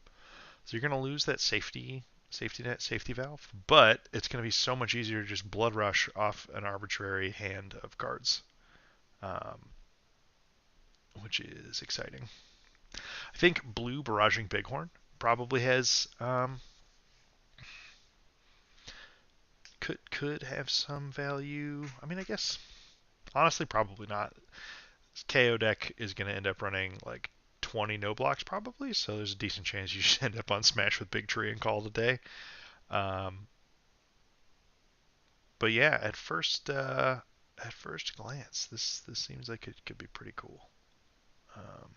So you're going to lose that safety net, safety valve, but it's going to be so much easier to just Blood Rush off an arbitrary hand of cards, which is exciting. I think blue Barraging Bighorn probably has could have some value. I mean, I guess honestly probably not. This KO deck is going to end up running like 20 no blocks probably, so there's a decent chance you should end up on Smash with Big Tree and call it a day. But yeah, at first glance, this seems like it could be pretty cool. Um,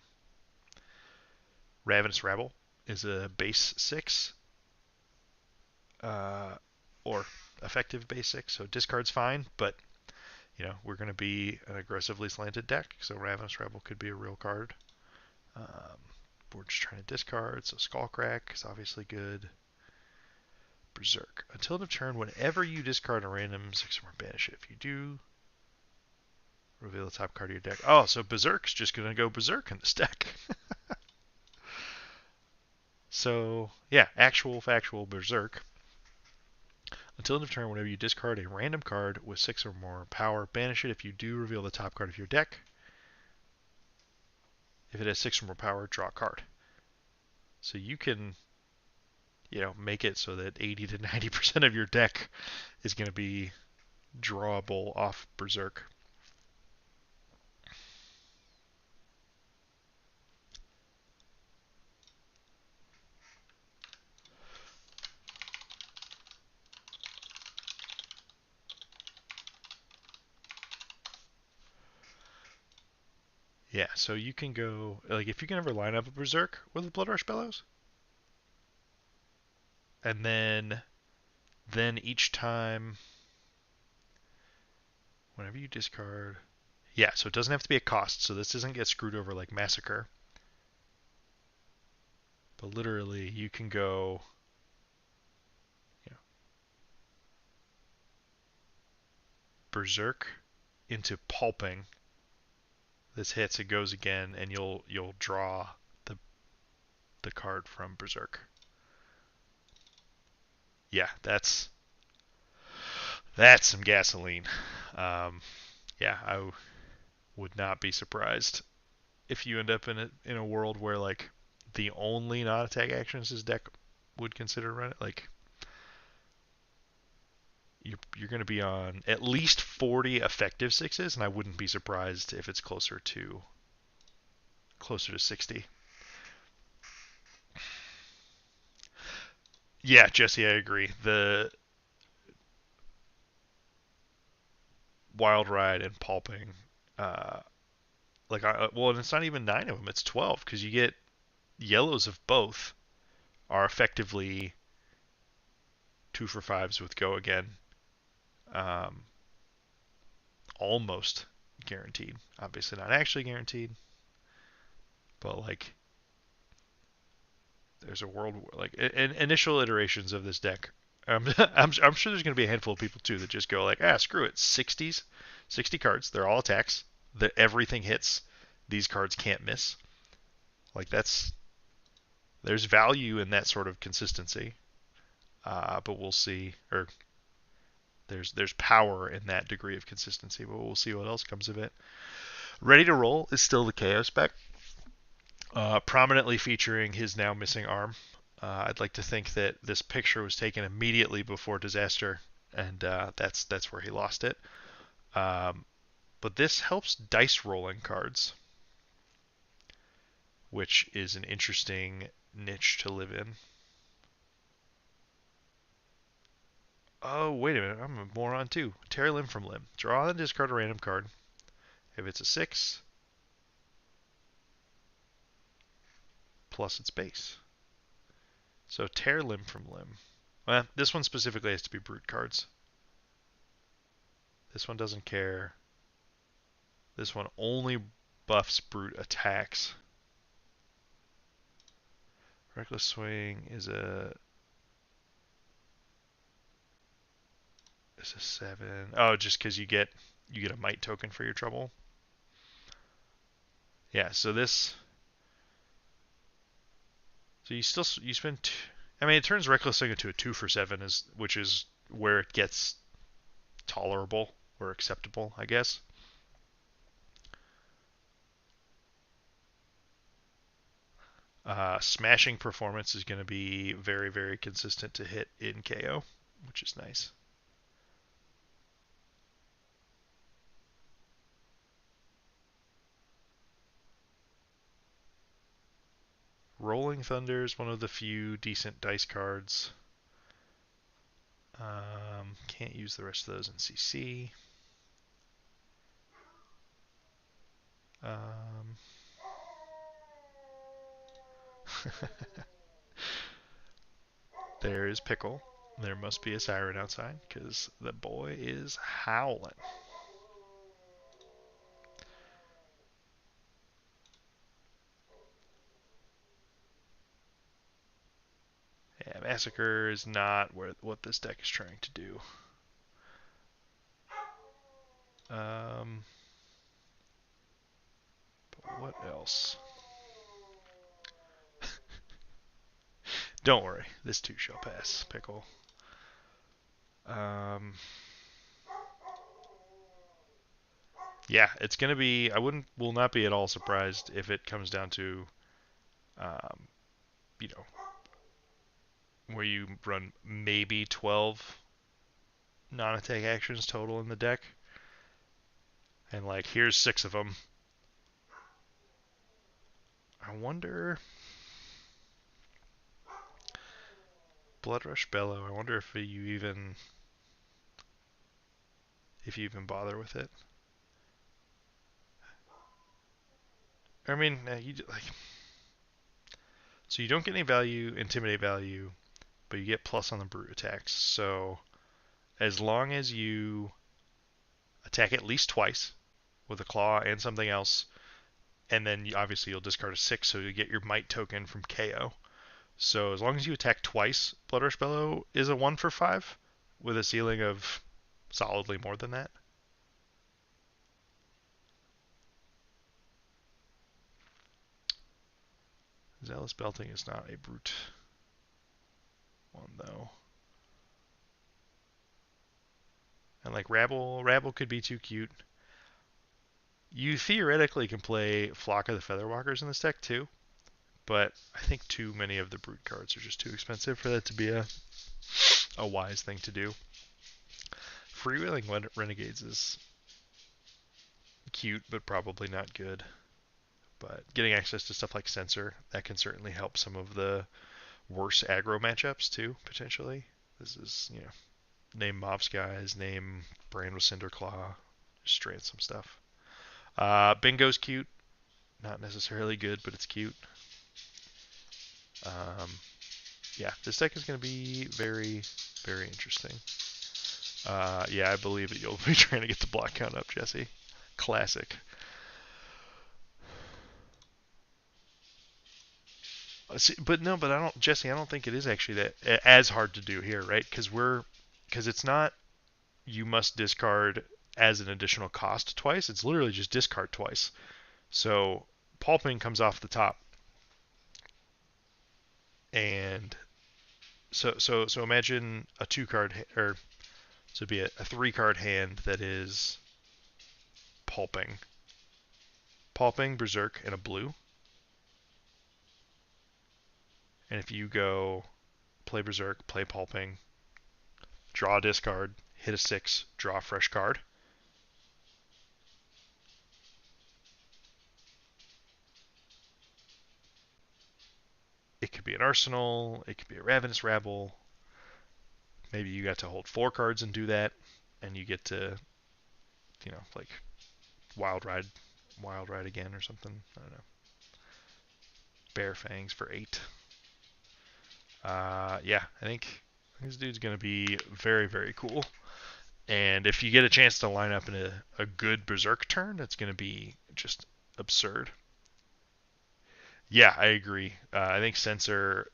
Ravenous Rabble is a base 6, or effective base 6, so discard's fine, but we're going to be an aggressively slanted deck, so Ravenous Rabble could be a real card. We're just trying to discard, so Skullcrack is obviously good. Berserk. Until end of turn, whenever you discard a random 6 or more, banish it. If you do, reveal the top card of your deck. Oh, so Berserk's just going to go Berserk in this deck. So, yeah, actual factual Berserk. Until end of turn, whenever you discard a random card with 6 or more power, banish it. If you do, reveal the top card of your deck. If it has 6 or more power, draw a card. So you can, make it so that 80 to 90% of your deck is going to be drawable off Berserk. Yeah, so you can go, like, if you can ever line up a Berserk with a Blood Rush Bellows, and then each time, whenever you discard, yeah, so it doesn't have to be a cost, so this doesn't get screwed over like Massacre, but literally you can go, Berserk into Pulping. This hits, it goes again, and you'll draw the card from Berserk. Yeah, that's some gasoline. Yeah, I would not be surprised if you end up in a world where like the only non-attack actions his deck would consider run it. Like, you're going to be on at least 40 effective sixes, and I wouldn't be surprised if it's closer to 60. Yeah, Jesse, I agree. The Wild Ride and Pulping, uh, well, and it's not even 9 of them; it's 12 because you get yellows of both are effectively 2 for 5s with Go Again, um, almost guaranteed. Obviously, not actually guaranteed, but like there's a world like initial iterations of this deck. I'm sure there's going to be a handful of people too that just go like, screw it, 60 cards, they're all attacks, that everything hits, these cards can't miss. Like there's value in that sort of consistency, but we'll see. Or there's power in that degree of consistency, but we'll see what else comes of it. Ready to Roll is still the Kayo spec, prominently featuring his now missing arm. I'd like to think that this picture was taken immediately before Disaster, and that's where he lost it. But this helps dice rolling cards, which is an interesting niche to live in. Oh, wait a minute. I'm a moron too. Tear limb from limb. Draw and discard a random card. If it's a 6, plus its base. So tear limb from limb. Well, this one specifically has to be brute cards. This one doesn't care. This one only buffs brute attacks. Reckless Swing is a 7. Oh, just because you get a might token for your trouble. Yeah, so this. So you spend. I mean, it turns Reckless Swing into a 2 for 7, which is where it gets tolerable or acceptable, I guess. Smashing Performance is going to be very, very consistent to hit in KO, which is nice. Rolling Thunder is one of the few decent dice cards. Can't use the rest of those in CC. There is Pickle. There must be a siren outside because the boy is howling. Yeah, Massacre is not what this deck is trying to do. But what else? Don't worry, this too shall pass, Pickle. Yeah, it's gonna be. Will not be at all surprised if it comes down to, um, you know, where you run maybe 12 non-attack actions total in the deck, and like here's 6 of them. I wonder. Bloodrush Bellow. I wonder if you even bother with it. I mean, so you don't get any value, intimidate value, but you get plus on the brute attacks. So as long as you attack at least twice with a claw and something else, and then obviously you'll discard a 6, so you get your might token from KO. So as long as you attack twice, Bloodrush Bellow is a 1 for 5 with a ceiling of solidly more than that. Zealous Belting is not a brute one though. And like Rabble could be too cute. You theoretically can play Flock of the Featherwalkers in this deck too, but I think too many of the brute cards are just too expensive for that to be a wise thing to do. freewheeling renegades is cute, but probably not good. But getting access to stuff like Sensor, that can certainly help some of the worse aggro matchups too, potentially. This is, name Mobs guys, name Brand with Cinderclaw, just straight some stuff. Bingo's cute. Not necessarily good, but it's cute. Um, yeah, this deck is going to be very, very interesting. Yeah, I believe that you'll be trying to get the block count up, Jesse. Classic. But no, but I don't, Jesse. I don't think it is actually that as hard to do here, right? Because it's not you must discard as an additional cost twice. It's literally just discard twice. So pulping comes off the top, and so imagine a 2 card or so it'd be a 3 card hand that is pulping berserk and a blue. And if you go play berserk, play pulping, draw a discard, hit a 6, draw a fresh card. It could be an arsenal, it could be a ravenous rabble. Maybe you got to hold 4 cards and do that, and you get to, like wild ride again or something. I don't know. Bear fangs for 8. Yeah, I think this dude's gonna be very, very cool. And if you get a chance to line up in a good berserk turn, it's gonna be just absurd. Yeah, I agree. I think Sensor's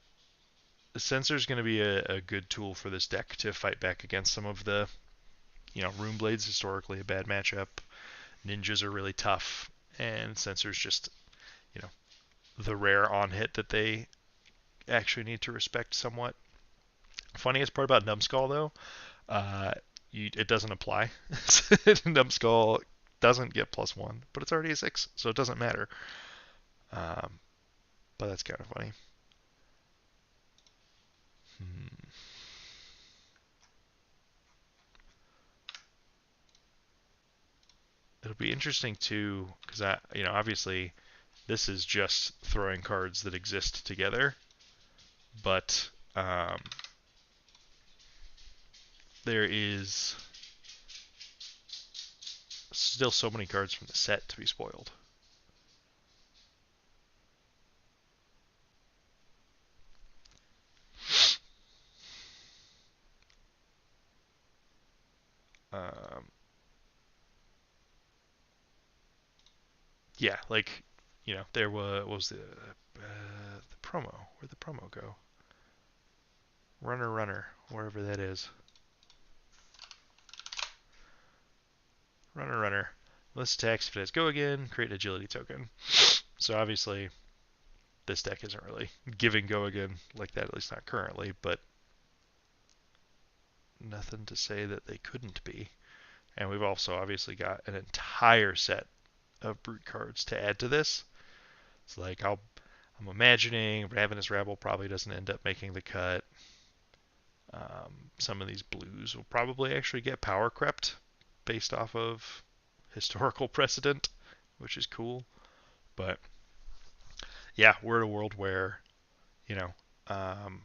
going to be a good tool for this deck to fight back against some of the, Runeblade's historically a bad matchup. Ninjas are really tough, and Sensor's just, you know, the rare on hit that they actually need to respect somewhat. Funniest part about Numbskull though, uh, it doesn't apply. Numbskull doesn't get +1, but it's already a 6, so it doesn't matter. Um, but that's kind of funny. Hmm. It'll be interesting too, because obviously this is just throwing cards that exist together, but there is still so many cards from the set to be spoiled. Um, yeah, like there was the promo. Where'd the promo go? Runner, wherever that is. Runner. List attacks if it has go again, create an agility token. So obviously, this deck isn't really giving go again like that, at least not currently, but nothing to say that they couldn't be. And we've also obviously got an entire set of brute cards to add to this. It's like I'm imagining Ravenous Rabble probably doesn't end up making the cut. Some of these blues will probably actually get power crept based off of historical precedent, which is cool. But yeah, we're in a world where, you know, um,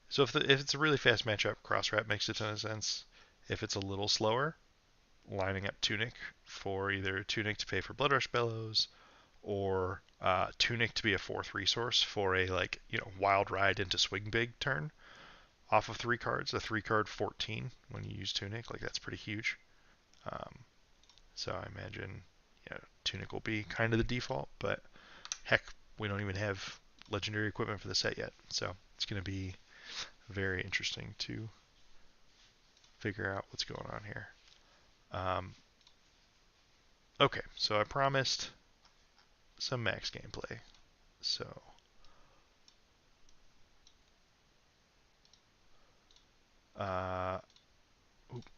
so if it's a really fast matchup, cross wrap makes a ton of sense. If it's a little slower, lining up Tunic for either Tunic to pay for Blood Rush Bellows or Tunic to be a 4th resource for a Wild Ride into Swing Big turn off of 3 cards, a 3-card 14 when you use Tunic, like that's pretty huge. Um, so I imagine Tunic will be kind of the default, but heck, we don't even have legendary equipment for the set yet, so it's going to be very interesting to figure out what's going on here. Okay, so I promised some Maxx gameplay. So,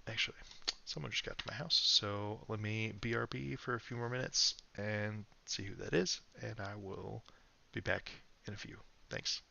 actually, someone just got to my house, so let me BRB for a few more minutes and see who that is, and I will be back in a few. Thanks.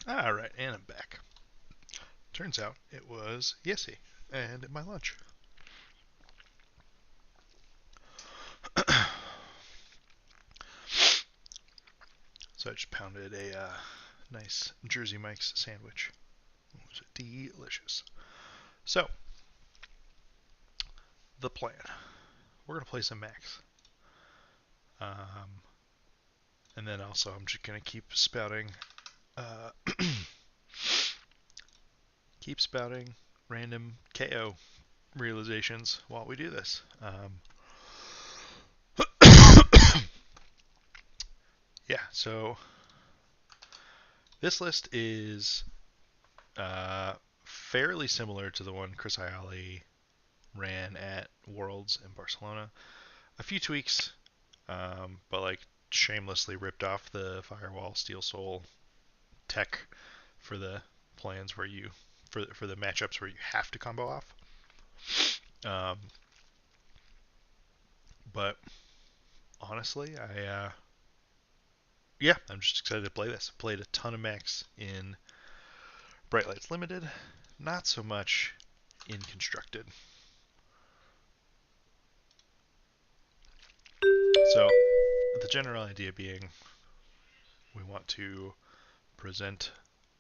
Alright, and I'm back. Turns out it was Yessie and my lunch. So I just pounded a nice Jersey Mike's sandwich. It was delicious. So, the plan. We're going to play some Maxx. And then also I'm just going to keep spouting keep spouting random Kayo realizations while we do this. Yeah, so this list is fairly similar to the one Chris Ayali ran at Worlds in Barcelona. A few tweaks, but like shamelessly ripped off the Firewall Steel Soul tech for the plans where you for the matchups where you have to combo off. But honestly, I'm just excited to play this. Played a ton of Maxx in Bright Lights Limited, not so much in Constructed. So the general idea being we want to present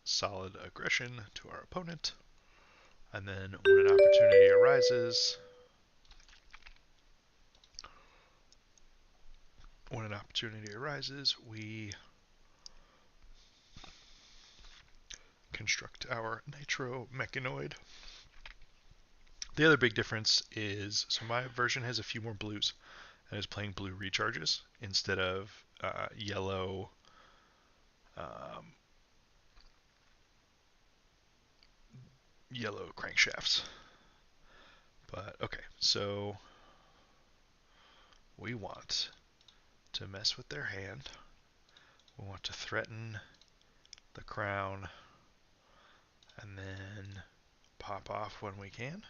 solid aggression to our opponent, and then when an opportunity arises, we construct our Nitro Mechanoid. The other big difference is, so my version has a few more blues, and is playing blue recharges instead of yellow yellow crankshafts. But okay, so we want to mess with their hand. We want to threaten the crown and then pop off when we can.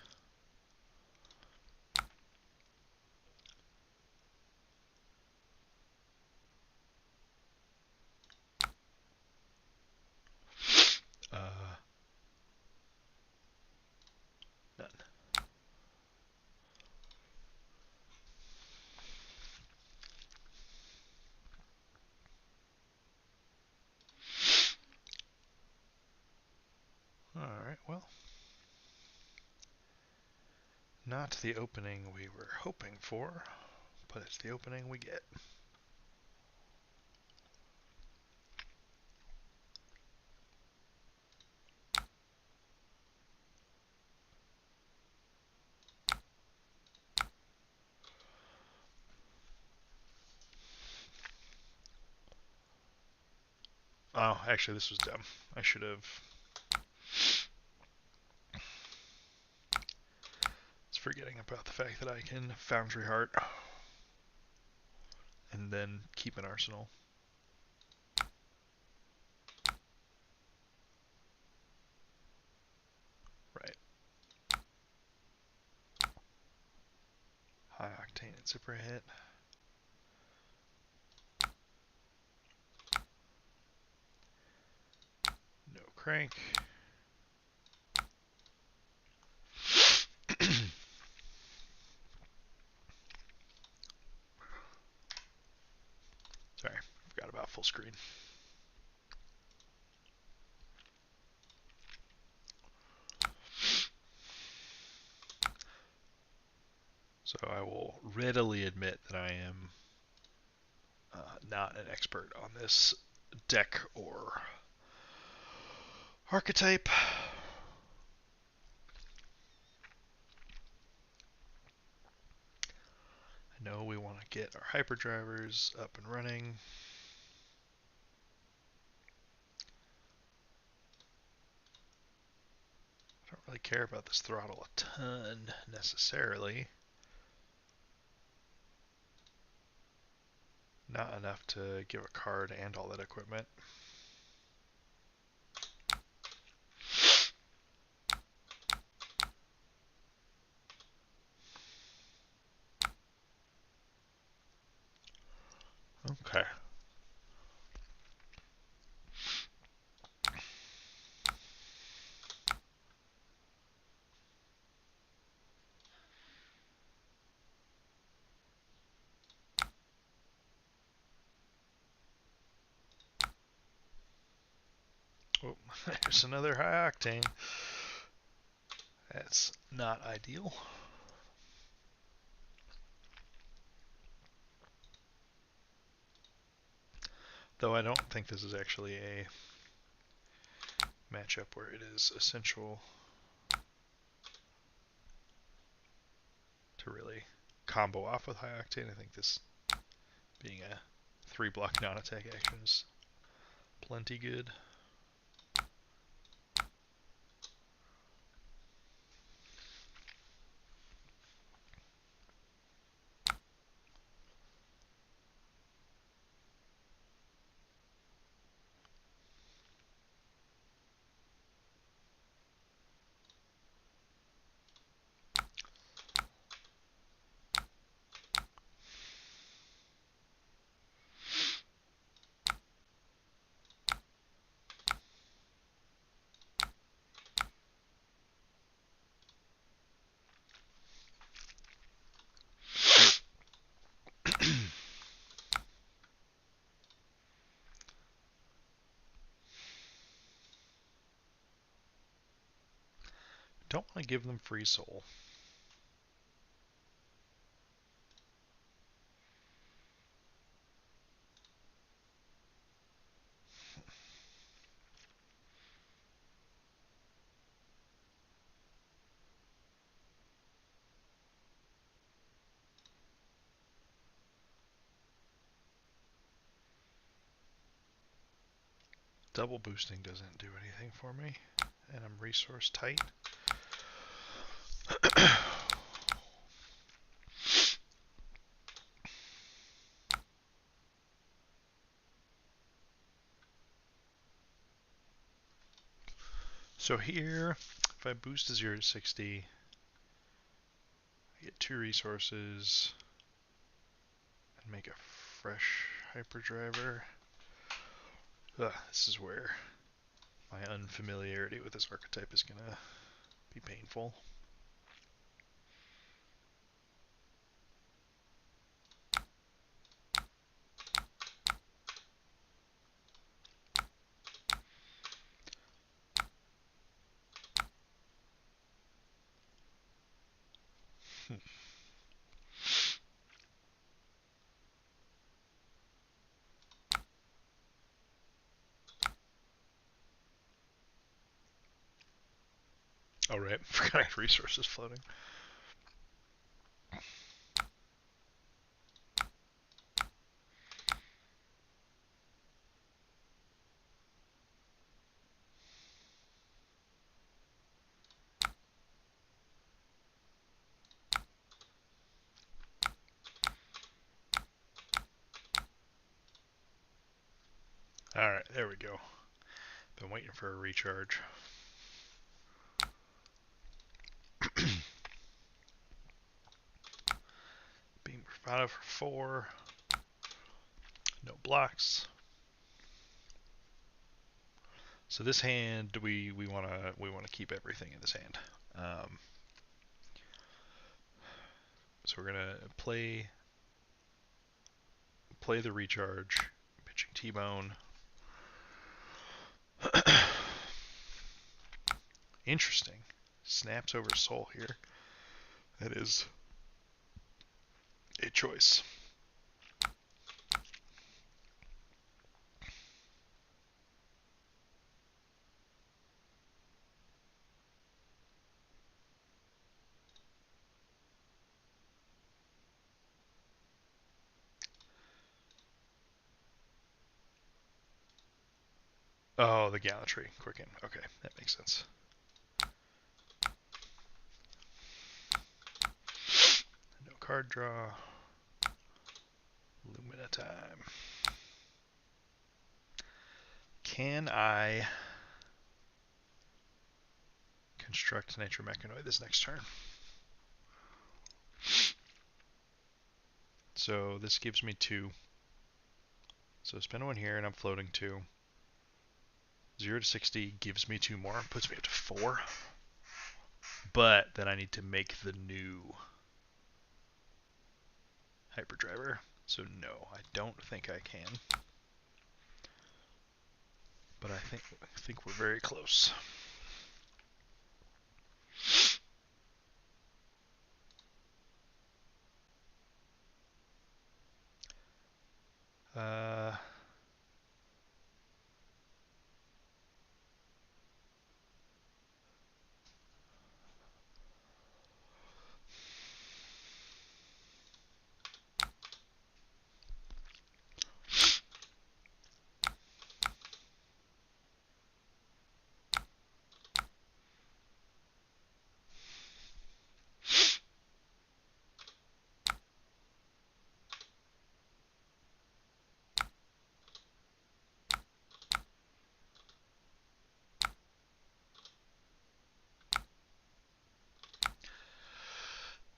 None. Alright, well. Not the opening we were hoping for, but it's the opening we get. Oh, actually, this was dumb. I should have. It's forgetting about the fact that I can Foundry Heart and then keep an arsenal. Right. High Octane and Zipper hit. No crank. Sorry, forgot about full screen. So I will readily admit that I am not an expert on this deck or archetype. I know we want to get our hyperdrivers up and running. I don't really care about this throttle a ton necessarily. Not enough to give a card and all that equipment. Okay. Oh, there's another high octane. That's not ideal. Though I don't think this is actually a matchup where it is essential to really combo off with high octane. I think this being a 3-block non-attack action is plenty good. Don't want to give them free soul. Double boosting doesn't do anything for me, and I'm resource tight. So here, if I boost to 0 to 60, I get 2 resources and make a fresh hyperdriver. This is where my unfamiliarity with this archetype is going to be painful. Oh right, forgot I had resources floating. Alright, there we go. Been waiting for a recharge. Beam Bravado for 4. No blocks. So this hand, we wanna keep everything in this hand. So we're gonna play the recharge, pitching T-Bone. Interesting. Snaps over soul here. That is a choice. Oh, the gallantry. Quicken. Okay, that makes sense. No card draw. Lumina time. Can I construct Nature Mechanoid this next turn? So this gives me 2. So spend 1 here and I'm floating 2. 0 to 60 gives me 2 more, puts me up to 4. But then I need to make the new hyperdriver. So no, I don't think I can. but I think we're very close. Uh,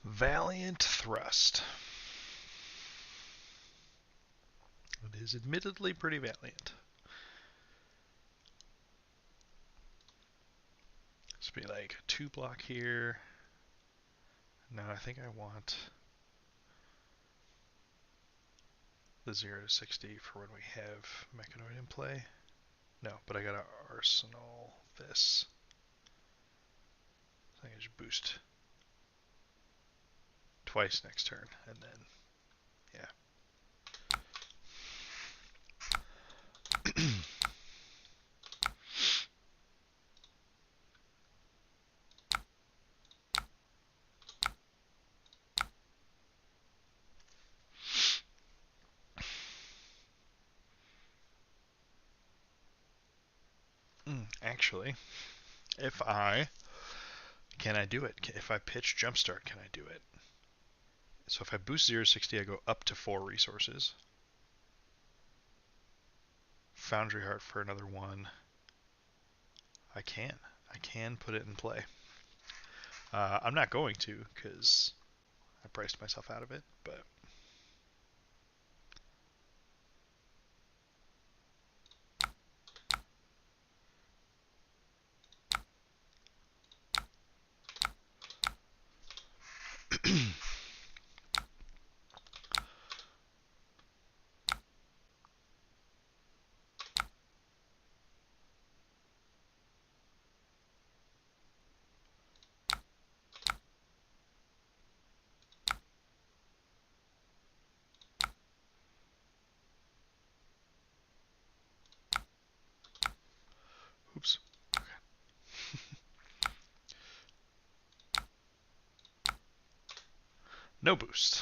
Valiant Thrust. It is admittedly pretty valiant. This would be like a 2 block here. No, I think I want the 0 to 60 for when we have Mechanoid in play. No, but I gotta arsenal this. I think I should boost twice next turn, and then, yeah. Actually, can I do it? If I pitch Jumpstart, can I do it? So if I boost 0 to 60, I go up to 4 resources. Foundry Heart for another 1. I can put it in play. I'm not going to, because I priced myself out of it, but oops. Okay. No boost,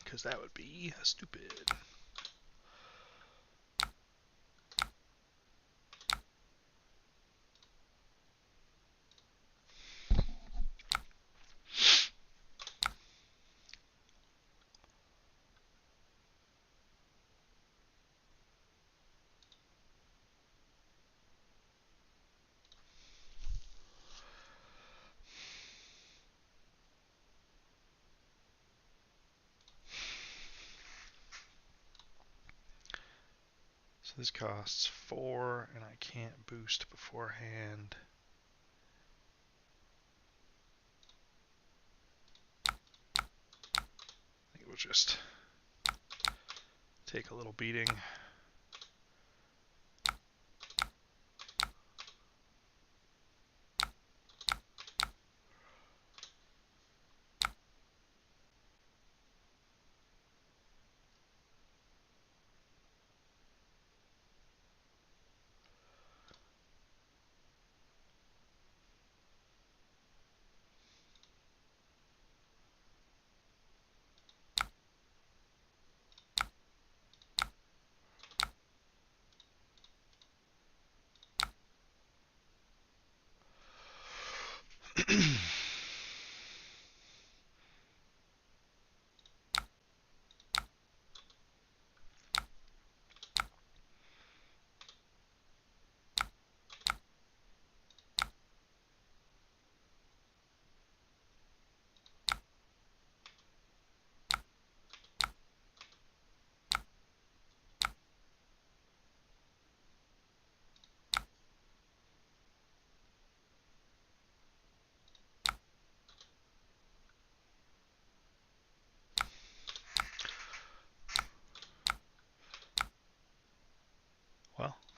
because that would be stupid. So this costs 4, and I can't boost beforehand. I think we'll just take a little beating.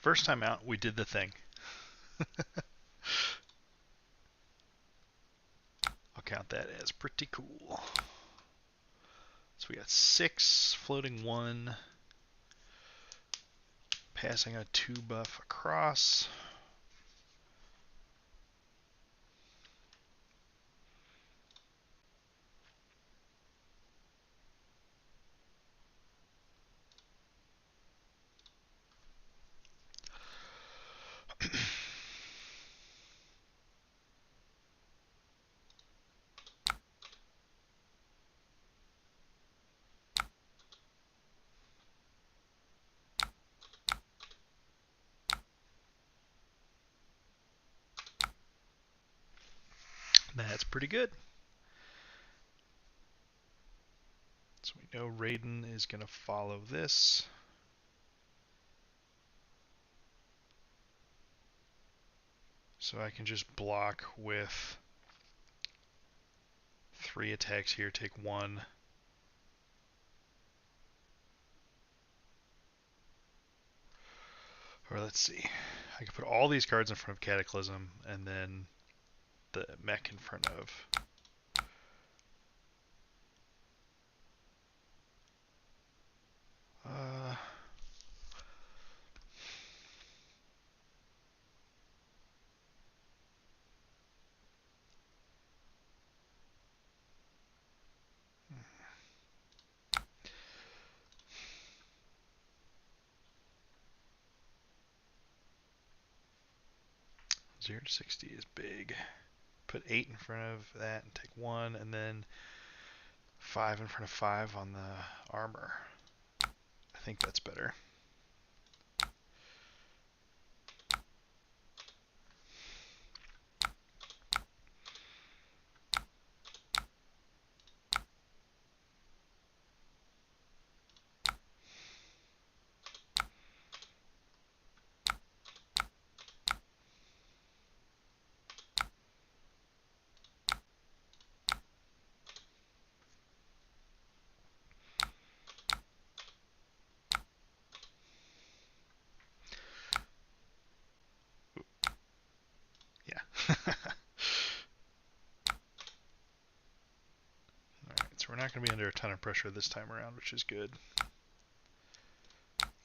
First time out, we did the thing. I'll count that as pretty cool. So we got 6, floating 1, passing a 2 buff across. That's pretty good. So we know Raiden is going to follow this. So I can just block with 3 attacks here, take 1. Or let's see. I can put all these cards in front of Cataclysm and then the mech in front of 0 to 60 is big. Put 8 in front of that and take 1, and then 5 in front of 5 on the armor. I think that's better. Yeah. Alright, so we're not going to be under a ton of pressure this time around, which is good.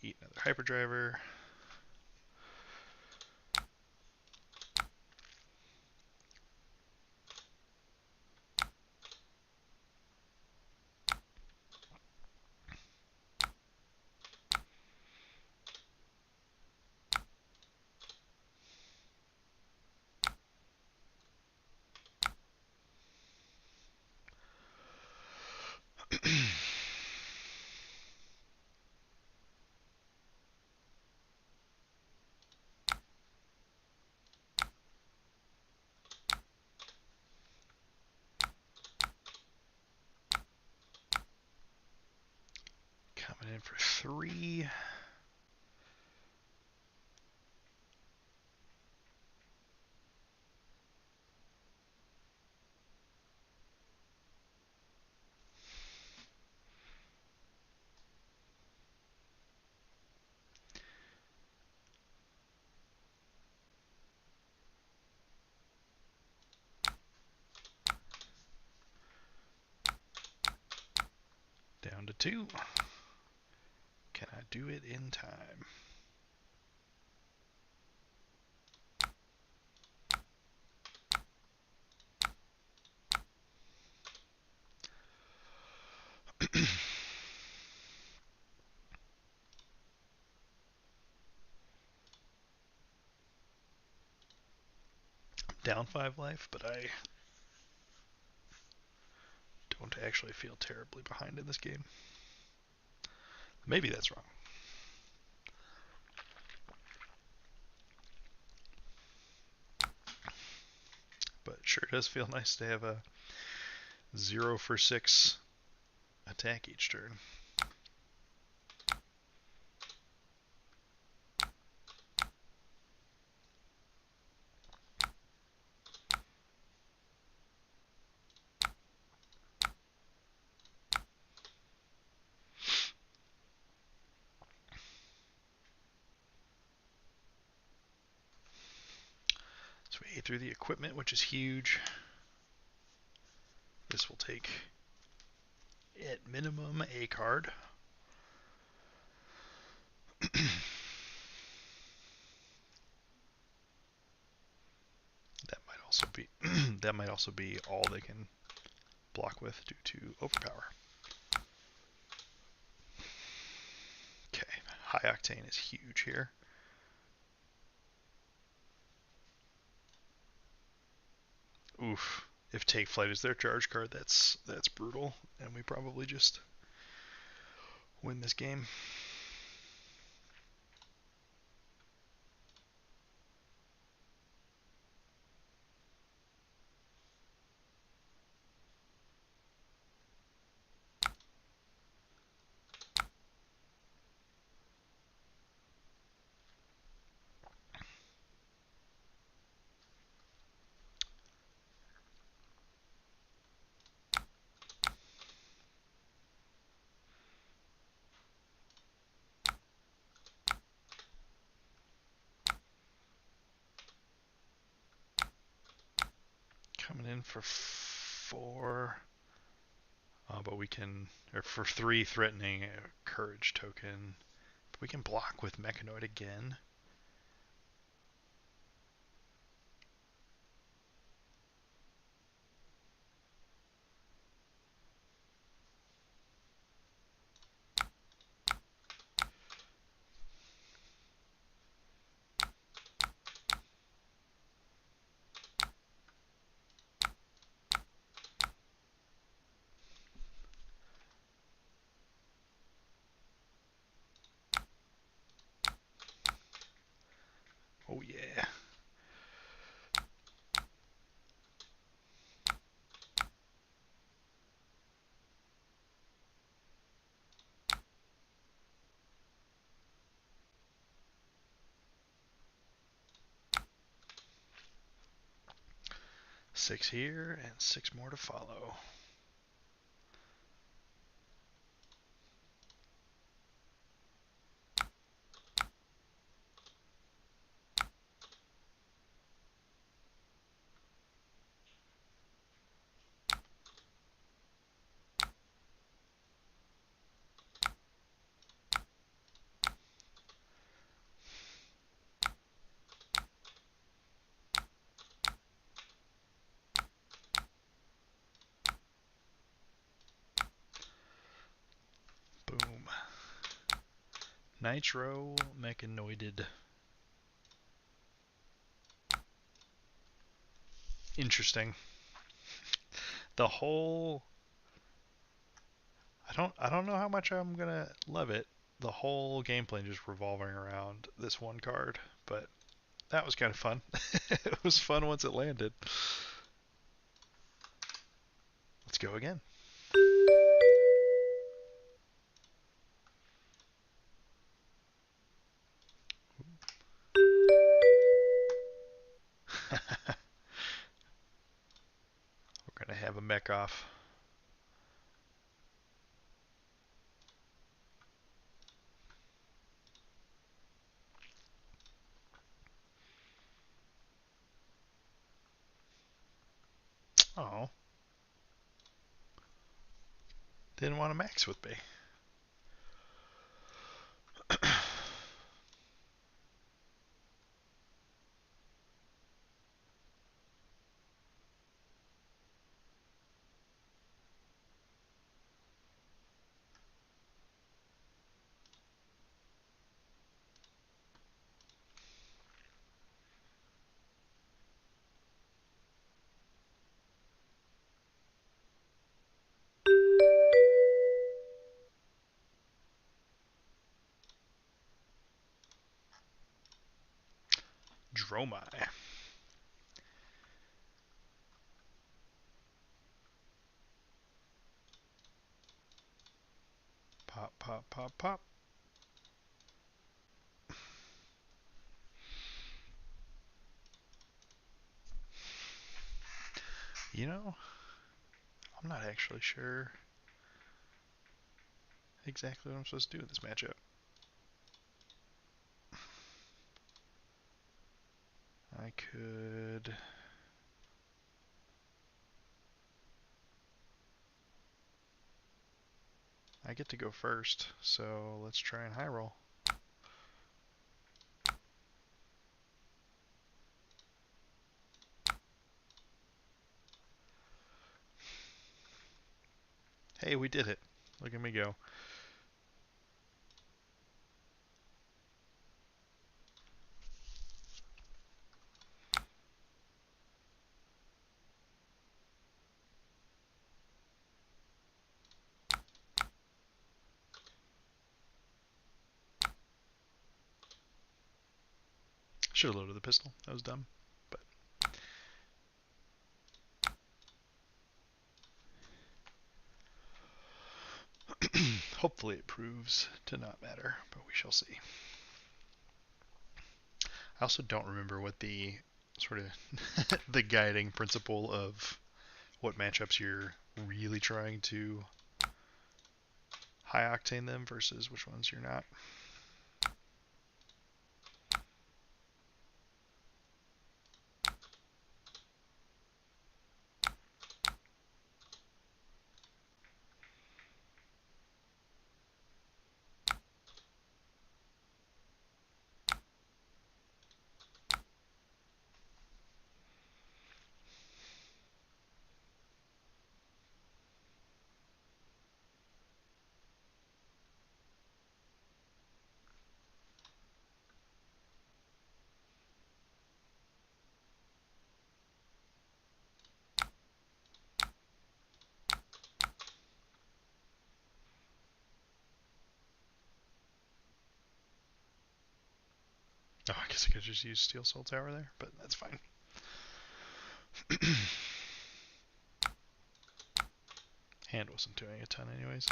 Eat another hyperdriver. Coming in for 3. Down to 2. Can I do it in time? Down 5 life, but I don't actually feel terribly behind in this game. Maybe that's wrong. But it sure does feel nice to have a 0 for 6 attack each turn. through the equipment, which is huge. This will take, at minimum, a card. That might also be all they can block with due to overpower. Okay, high octane is huge here. Oof. If Take Flight is their charge card, that's brutal, and we probably just win this game. Coming in for 4, but we can, or for 3 threatening a courage token. But we can block with Mechanoid again. Oh yeah. Six here and 6 more to follow. Boom. Nitro Mechanoided. Interesting. The whole, I don't know how much I'm gonna love it. The whole gameplay just revolving around this one card, but that was kind of fun. It was fun once it landed. Let's go again. We're gonna have a mech off. Oh. Didn't want to max with me. Dromai. Pop, pop, pop, pop. You know, I'm not actually sure exactly what I'm supposed to do in this matchup. I could I get to go first, so let's try and high roll. Hey, we did it. Look at me go. Should have loaded the pistol. That was dumb. But hopefully it proves to not matter, but we shall see. I also don't remember what the sort of the guiding principle of what matchups you're really trying to high octane them versus which ones you're not. Oh, I guess I could just use Steel Soul Tower there, but that's fine. Hand wasn't doing a ton anyways.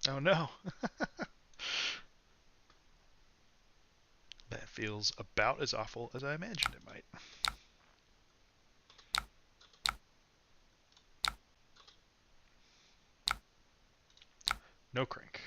Oh no! That feels about as awful as I imagined it might. No crank.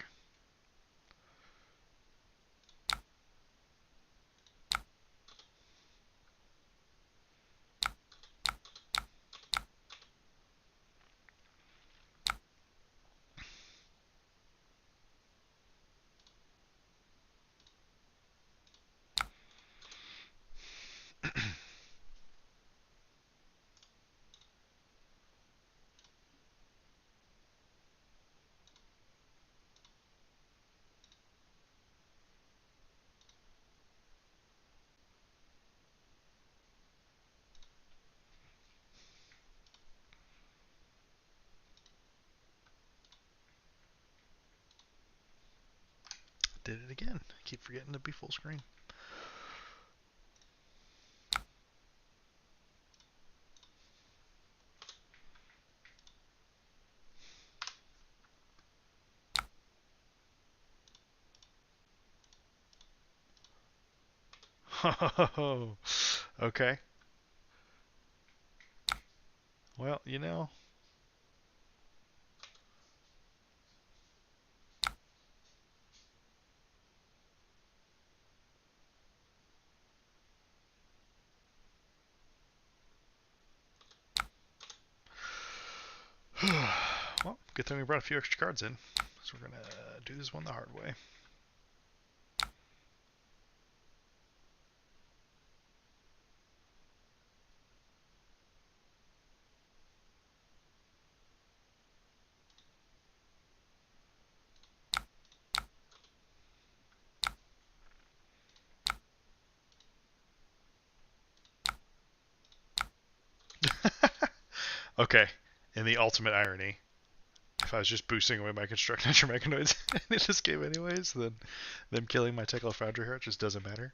Did it again. I keep forgetting to be full screen. Oh, okay. Well, you know. Well, good thing we brought a few extra cards in. So we're going to do this one the hard way. Okay, in the ultimate irony, if I was just boosting away my Construct Nature Mechanoids in this game anyways, then them killing my Tekla Foundry here just doesn't matter.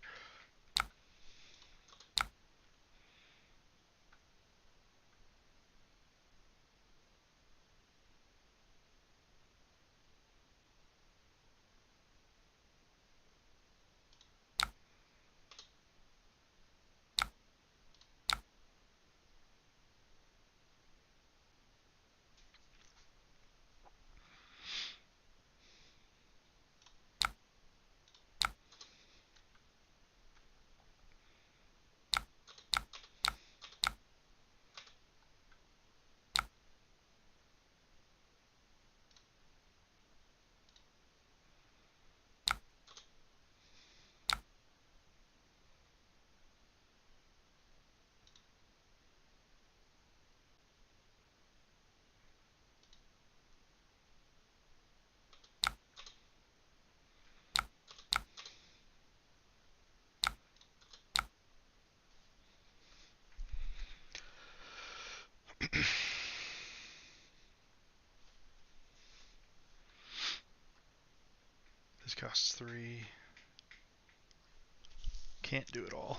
Costs 3. Can't do it all.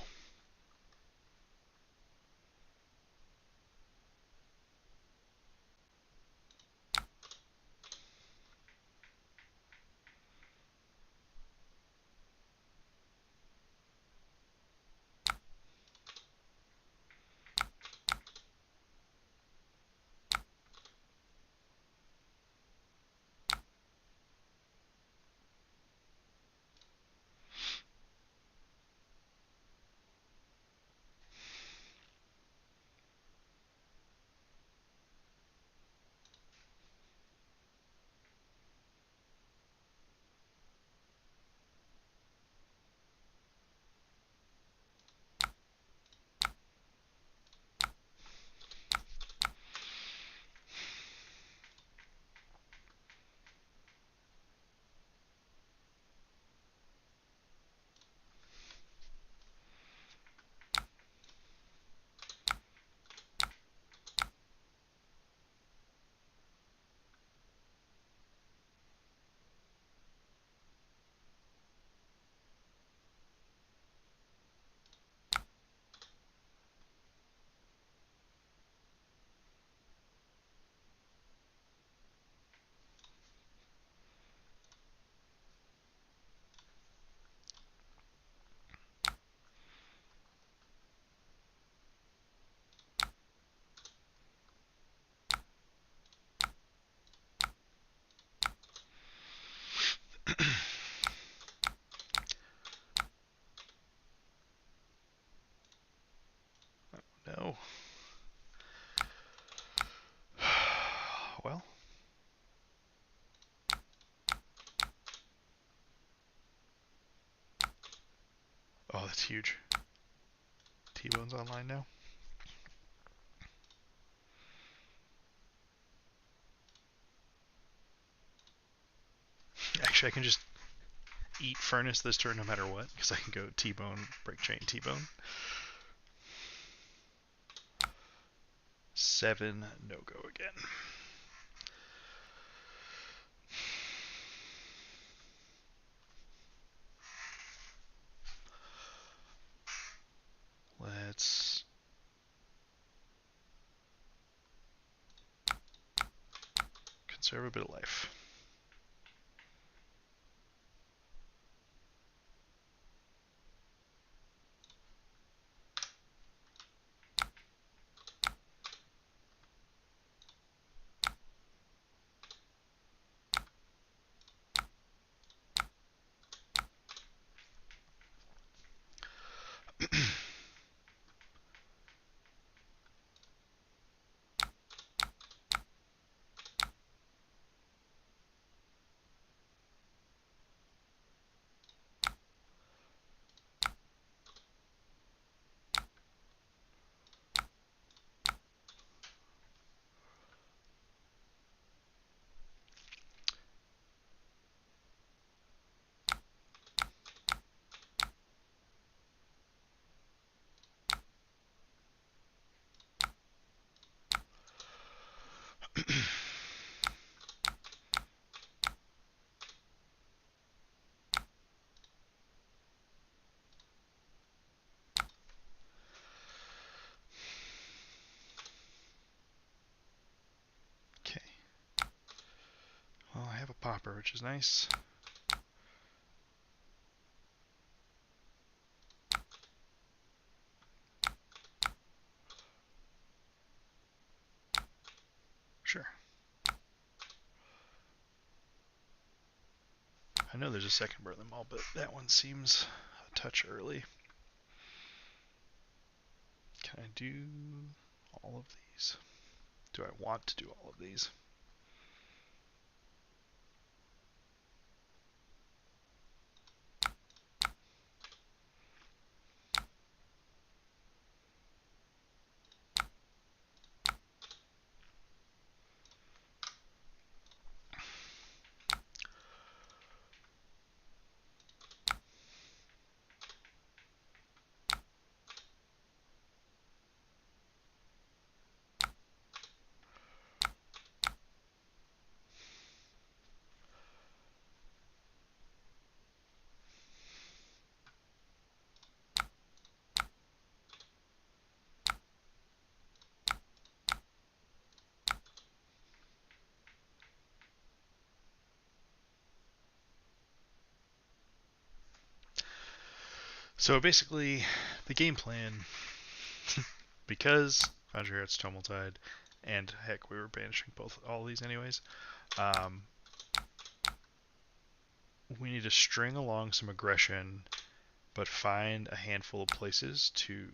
No. Well. Oh, that's huge. T-Bone's online now. Actually, I can just eat Furnace this turn no matter what, because I can go T-Bone, Break Chain, T-Bone. 7, no-go again. Let's conserve a bit of life. Okay. Well, I have a popper, which is nice. Sure. I know there's a second Burn Them All, but that one seems a touch early. Can I do all of these? Do I want to do all of these? So basically, the game plan, because Foundry Hearts Tumultide, and heck, we were banishing all these anyways. We need to string along some aggression, but find a handful of places to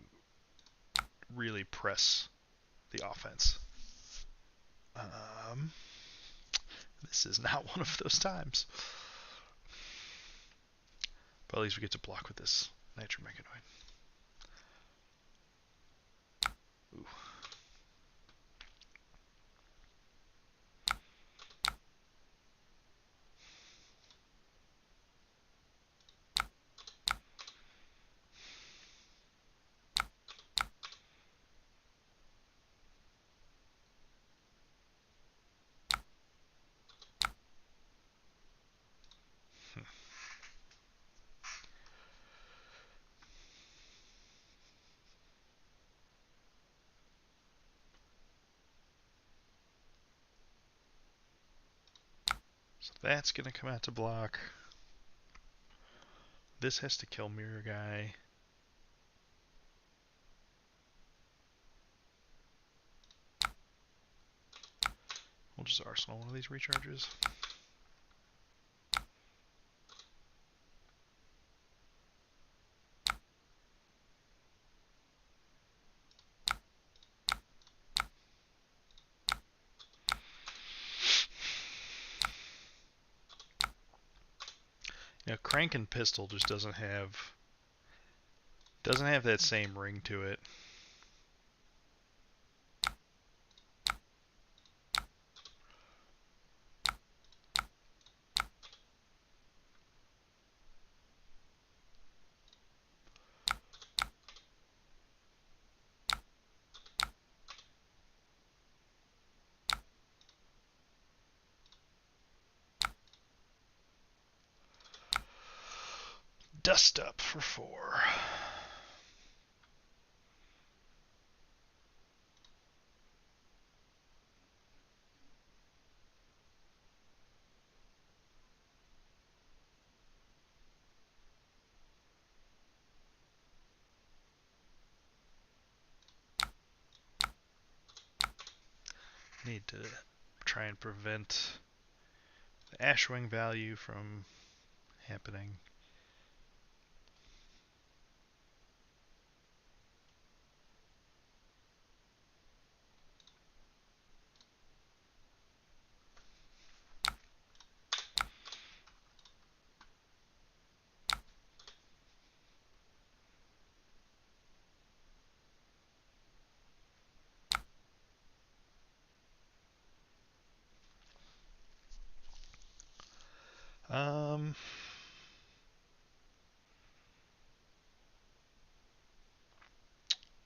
really press the offense. This is not one of those times. But at least we get to block with this Nitro Mechanoid. Ooh. So that's going to come out to block. This has to kill Mirror Guy. We'll just arsenal one of these recharges. You know, Crank and Pistol just doesn't have that same ring to it. Dust Up for 4. Need to try and prevent the Ashwing value from happening.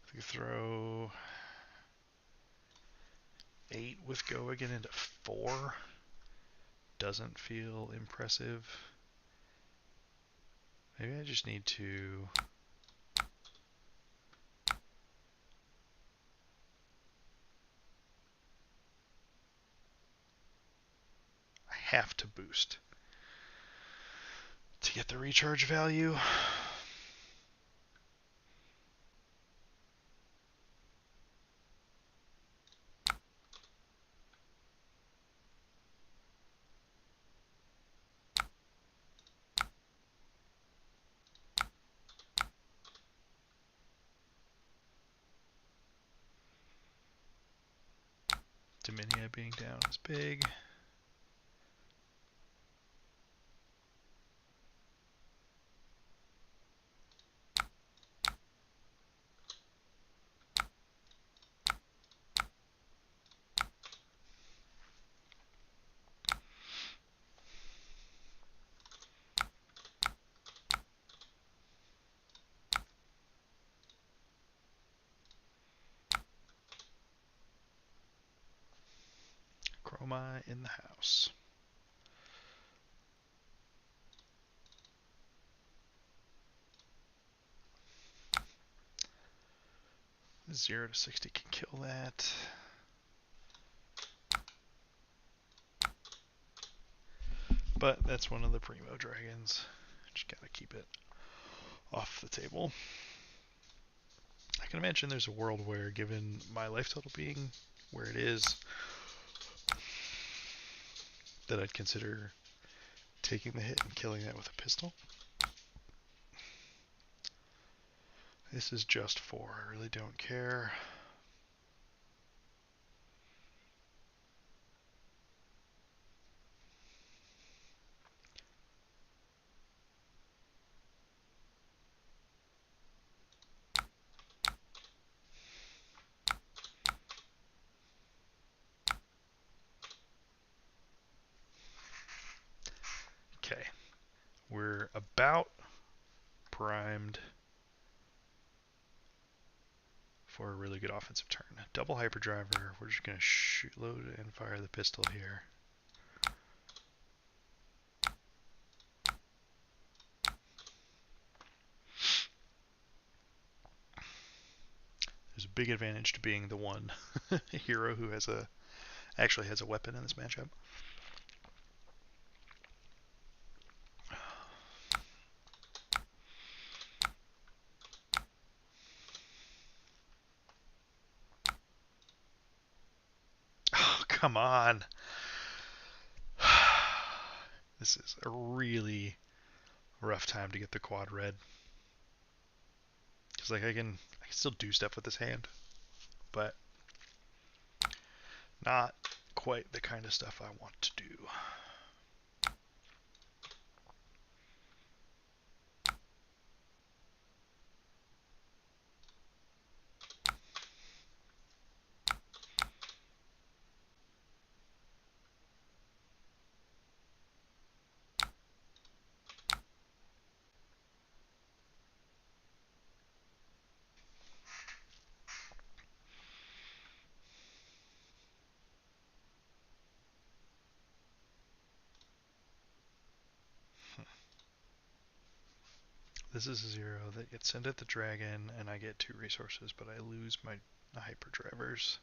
If you throw 8 with Go again into 4, doesn't feel impressive. Maybe I just need to I have to boost to get the recharge value. Dominia being down is big. Dromai in the house. The 0 to 60 can kill that. But that's one of the Primo Dragons. Just gotta keep it off the table. I can imagine there's a world where, given my life total being where it is, that I'd consider taking the hit and killing that with a pistol. This is just 4. I really don't care. Okay. We're about primed for a really good offensive turn. Double hyperdriver. We're just going to shoot, load, and fire the pistol here. There's a big advantage to being the one hero who actually has a weapon in this matchup. Oh, come on. This is a really rough time to get the quad red. Because like I can still do stuff with this hand, but not quite the kind of stuff I want to do. This is a 0 that gets sent at the dragon, and I get 2 resources, but I lose my hyperdrivers.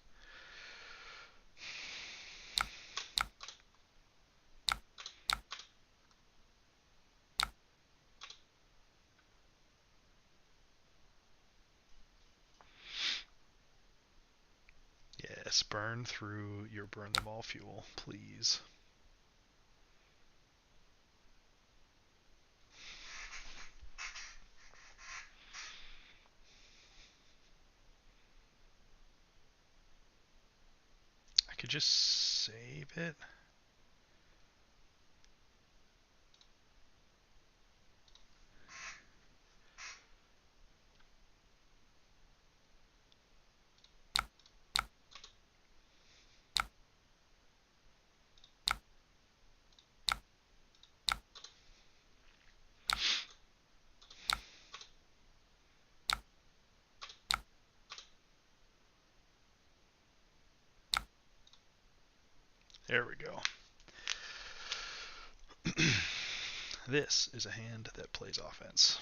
Yes, burn through your burn them all fuel, please. I could just save it. There we go. This is a hand that plays offense.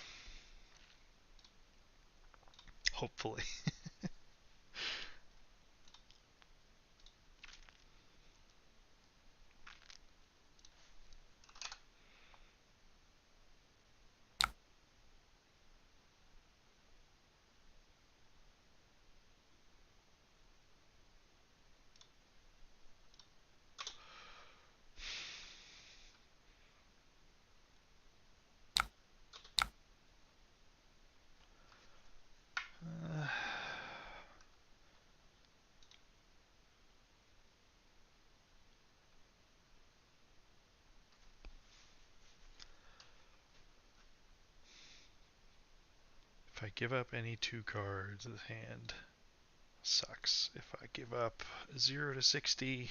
Hopefully. If I give up any 2 cards, the hand sucks. If I give up 0 to 60,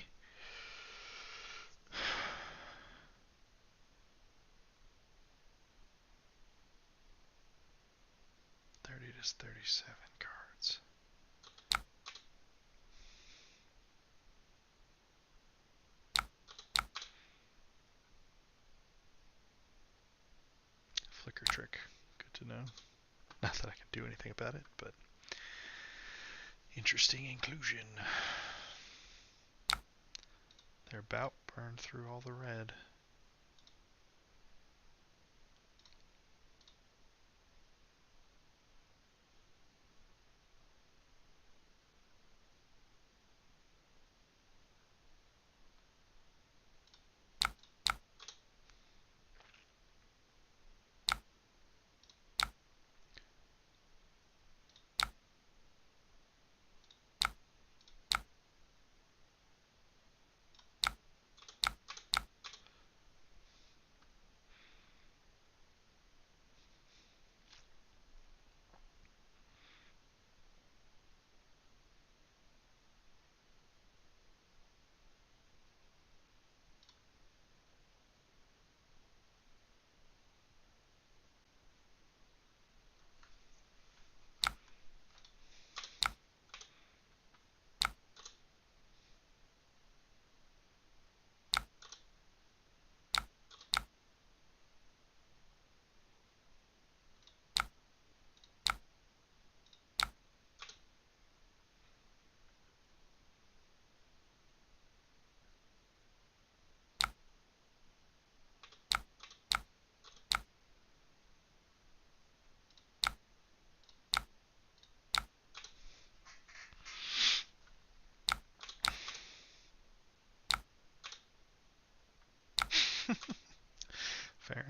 30 to 37 cards. Flicker trick. Good to know. Not that I can do anything about it, but interesting inclusion. They're about burned through all the red.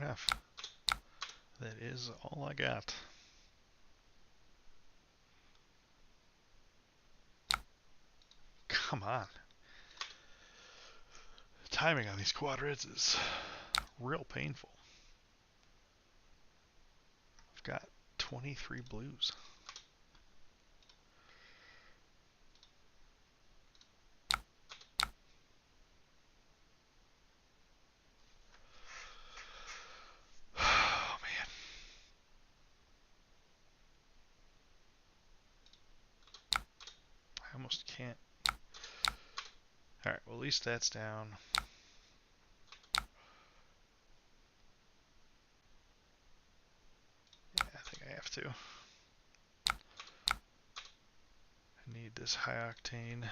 enough. That is all I got. Come on. The timing on these quadrants is real painful. I've got 23 blues. Oh man. I almost can't. Alright, well at least that's down. Yeah, I think I have to. I need this high octane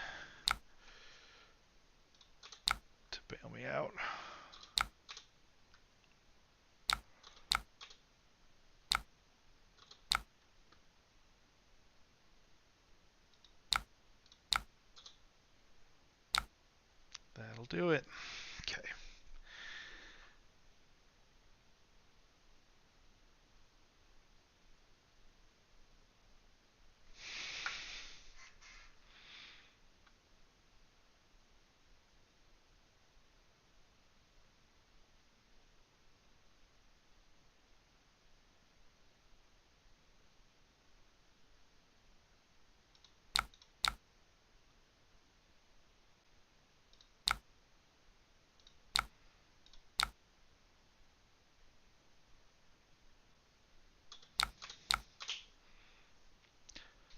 to bail me out. That'll do it. Okay.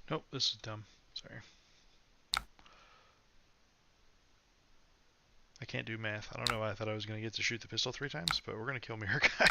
Nope, this is dumb. Sorry. I can't do math. I don't know why I thought I was going to get to shoot the pistol 3 times, but we're going to kill Mirror Guy.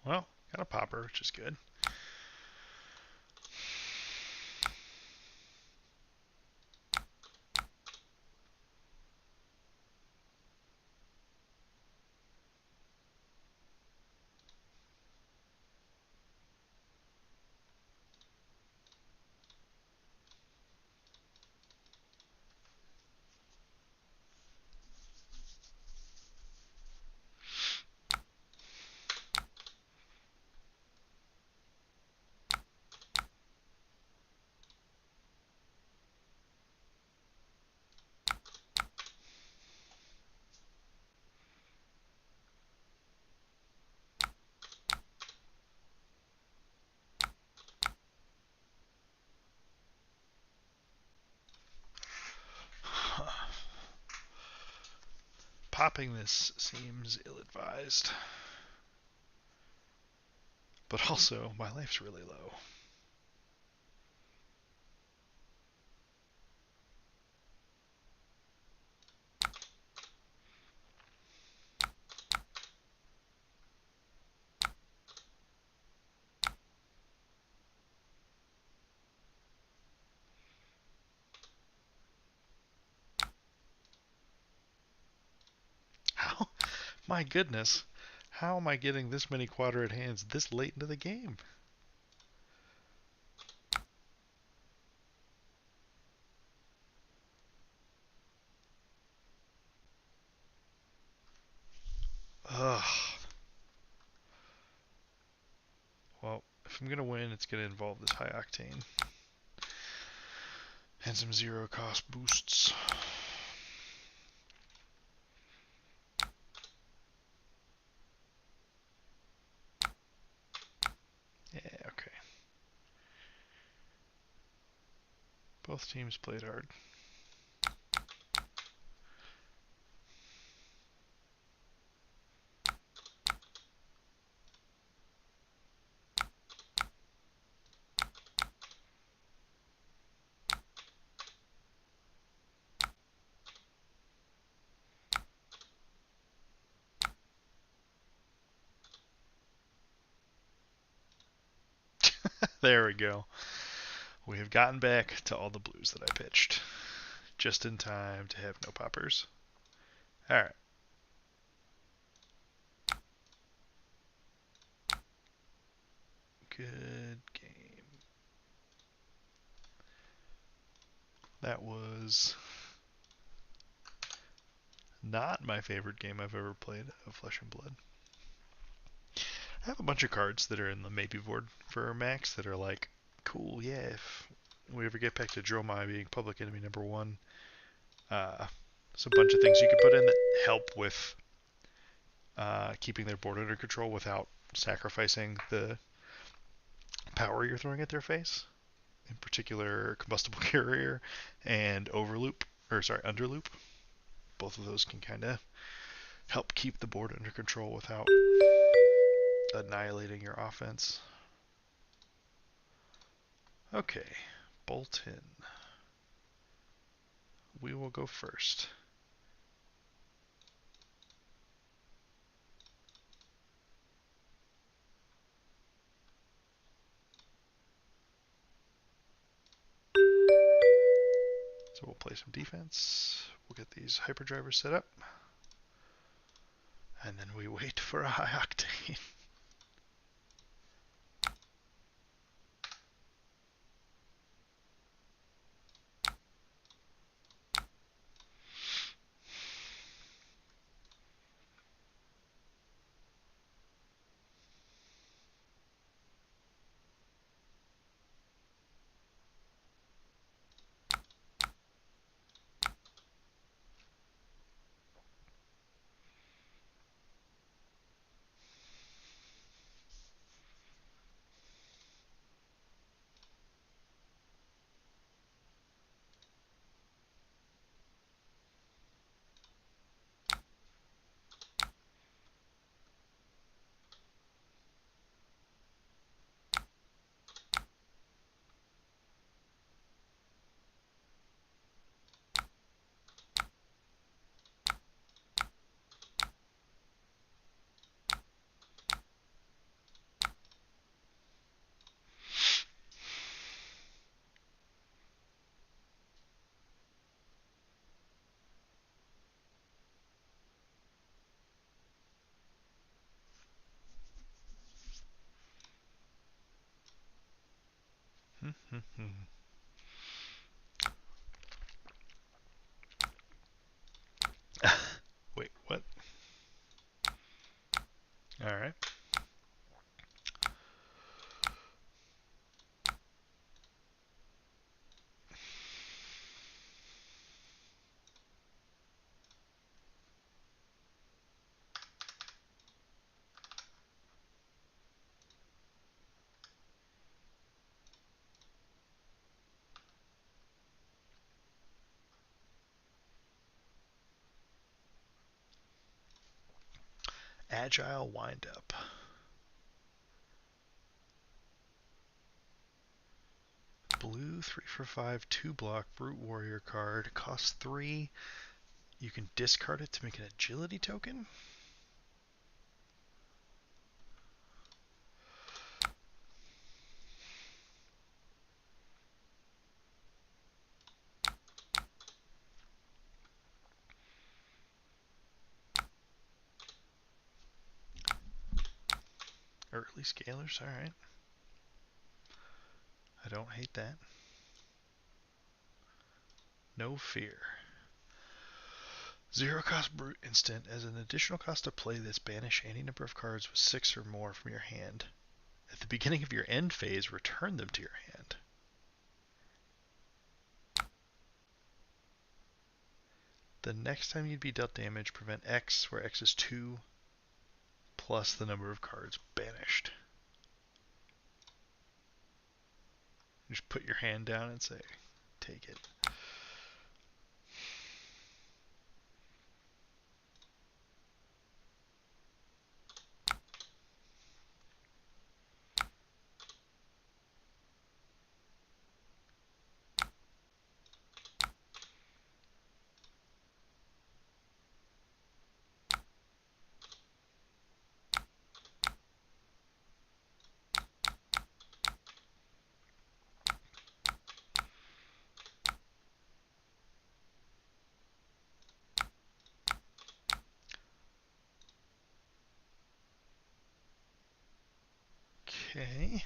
Well, got a popper, which is good. Popping this seems ill-advised. But also, my life's really low. How? My goodness. How am I getting this many quadrant hands this late into the game? Ugh. Well, if I'm gonna win, it's gonna involve this high octane. And some zero cost boosts. Both teams played hard. There we go. We have gotten back to all the blues that I pitched. Just in time to have no poppers. Alright. Good game. That was not my favorite game I've ever played of Flesh and Blood. I have a bunch of cards that are in the maybe board for Maxx that are like, cool, yeah, if we ever get back to Dromai being public enemy number one, there's a bunch of things you can put in that help with keeping their board under control without sacrificing the power you're throwing at their face. In particular, Combustible Carrier and Underloop. Both of those can kind of help keep the board under control without annihilating your offense. Okay, Boltyn. We will go first. So we'll play some defense. We'll get these hyperdrivers set up. And then we wait for a high octane. Wait, what? Alright. Agile Windup. Blue, 3 for 5, 2 block, Brute Warrior card. Costs 3. You can discard it to make an agility token? Early scalers, alright. I don't hate that. No fear. 0 cost Brute instant. As an additional cost to play this, banish any number of cards with 6 or more from your hand. At the beginning of your end phase, return them to your hand. The next time you'd be dealt damage, prevent X, where X is 2, plus the number of cards banished. You just put your hand down and say, take it. Okay.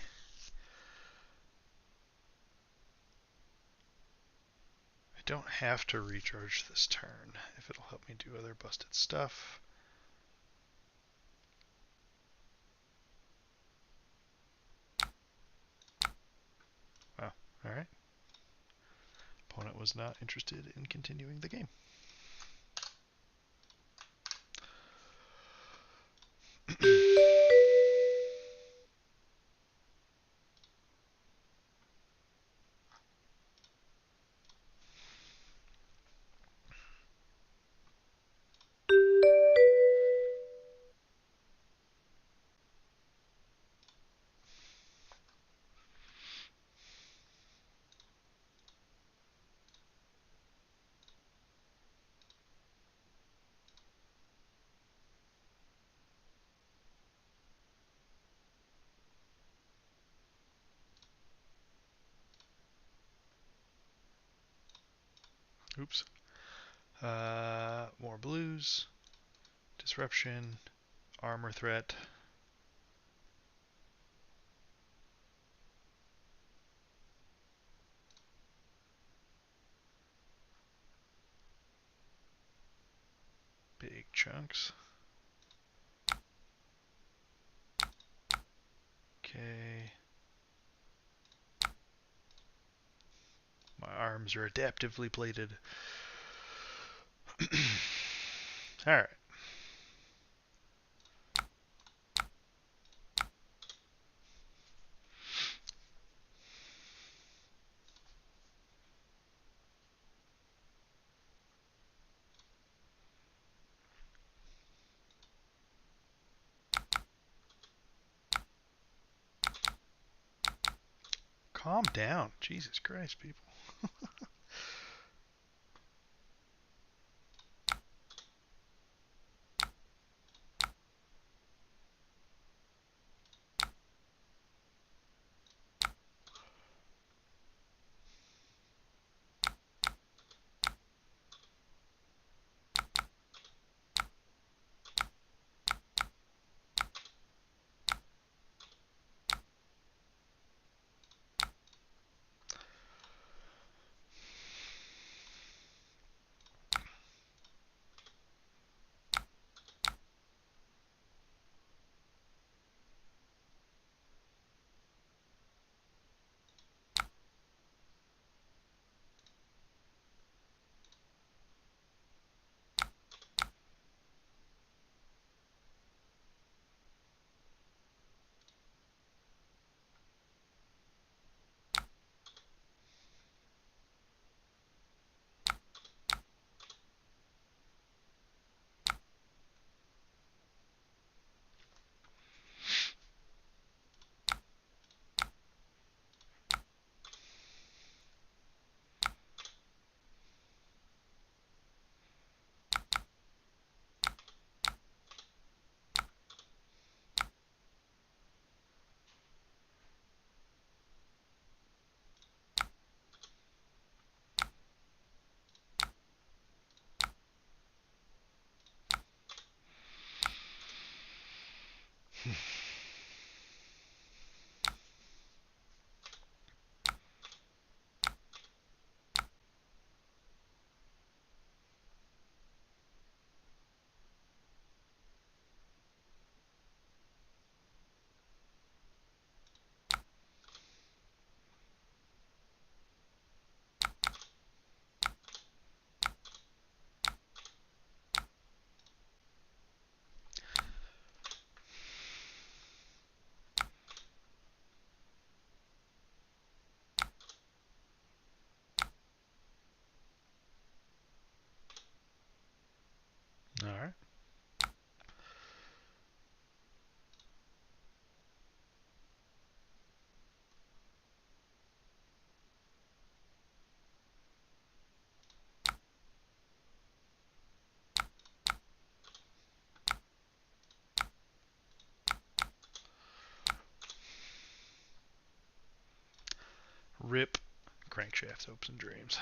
I don't have to recharge this turn if it'll help me do other busted stuff. Wow. Alright. Opponent was not interested in continuing the game. Oops. More blues. Disruption. Armor threat. Big chunks. Okay. My arms are adaptively plated. Alright. Calm down. Jesus Christ, people. Rip Crankshaft's hopes and dreams.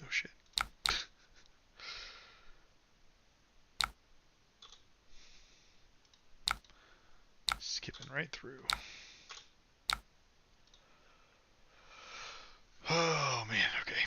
Oh shit. Skipping right through. Oh man, okay.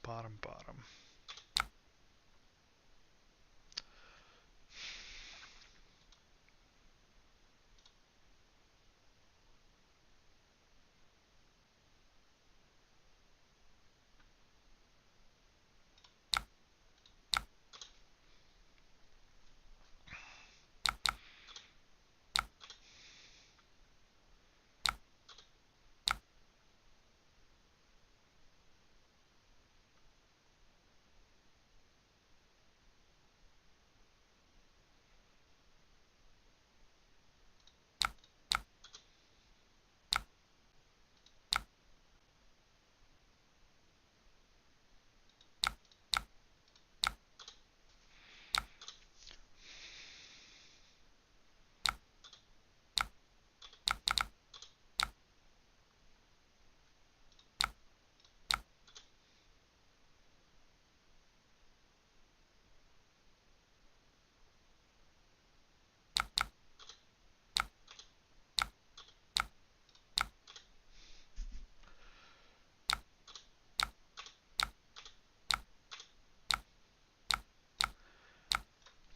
Bottom.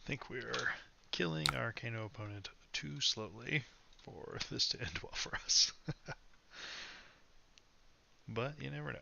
I think we are killing our Kano opponent too slowly for this to end well for us. But you never know.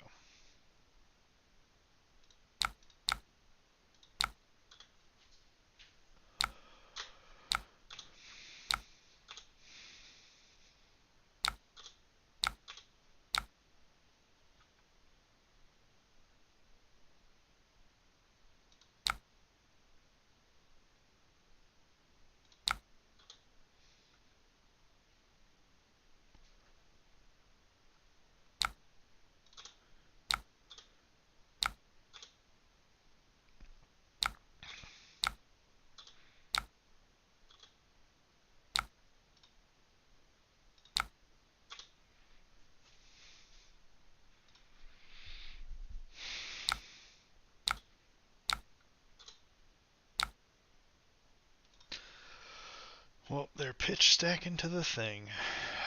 Well, they're pitch stacking to the thing.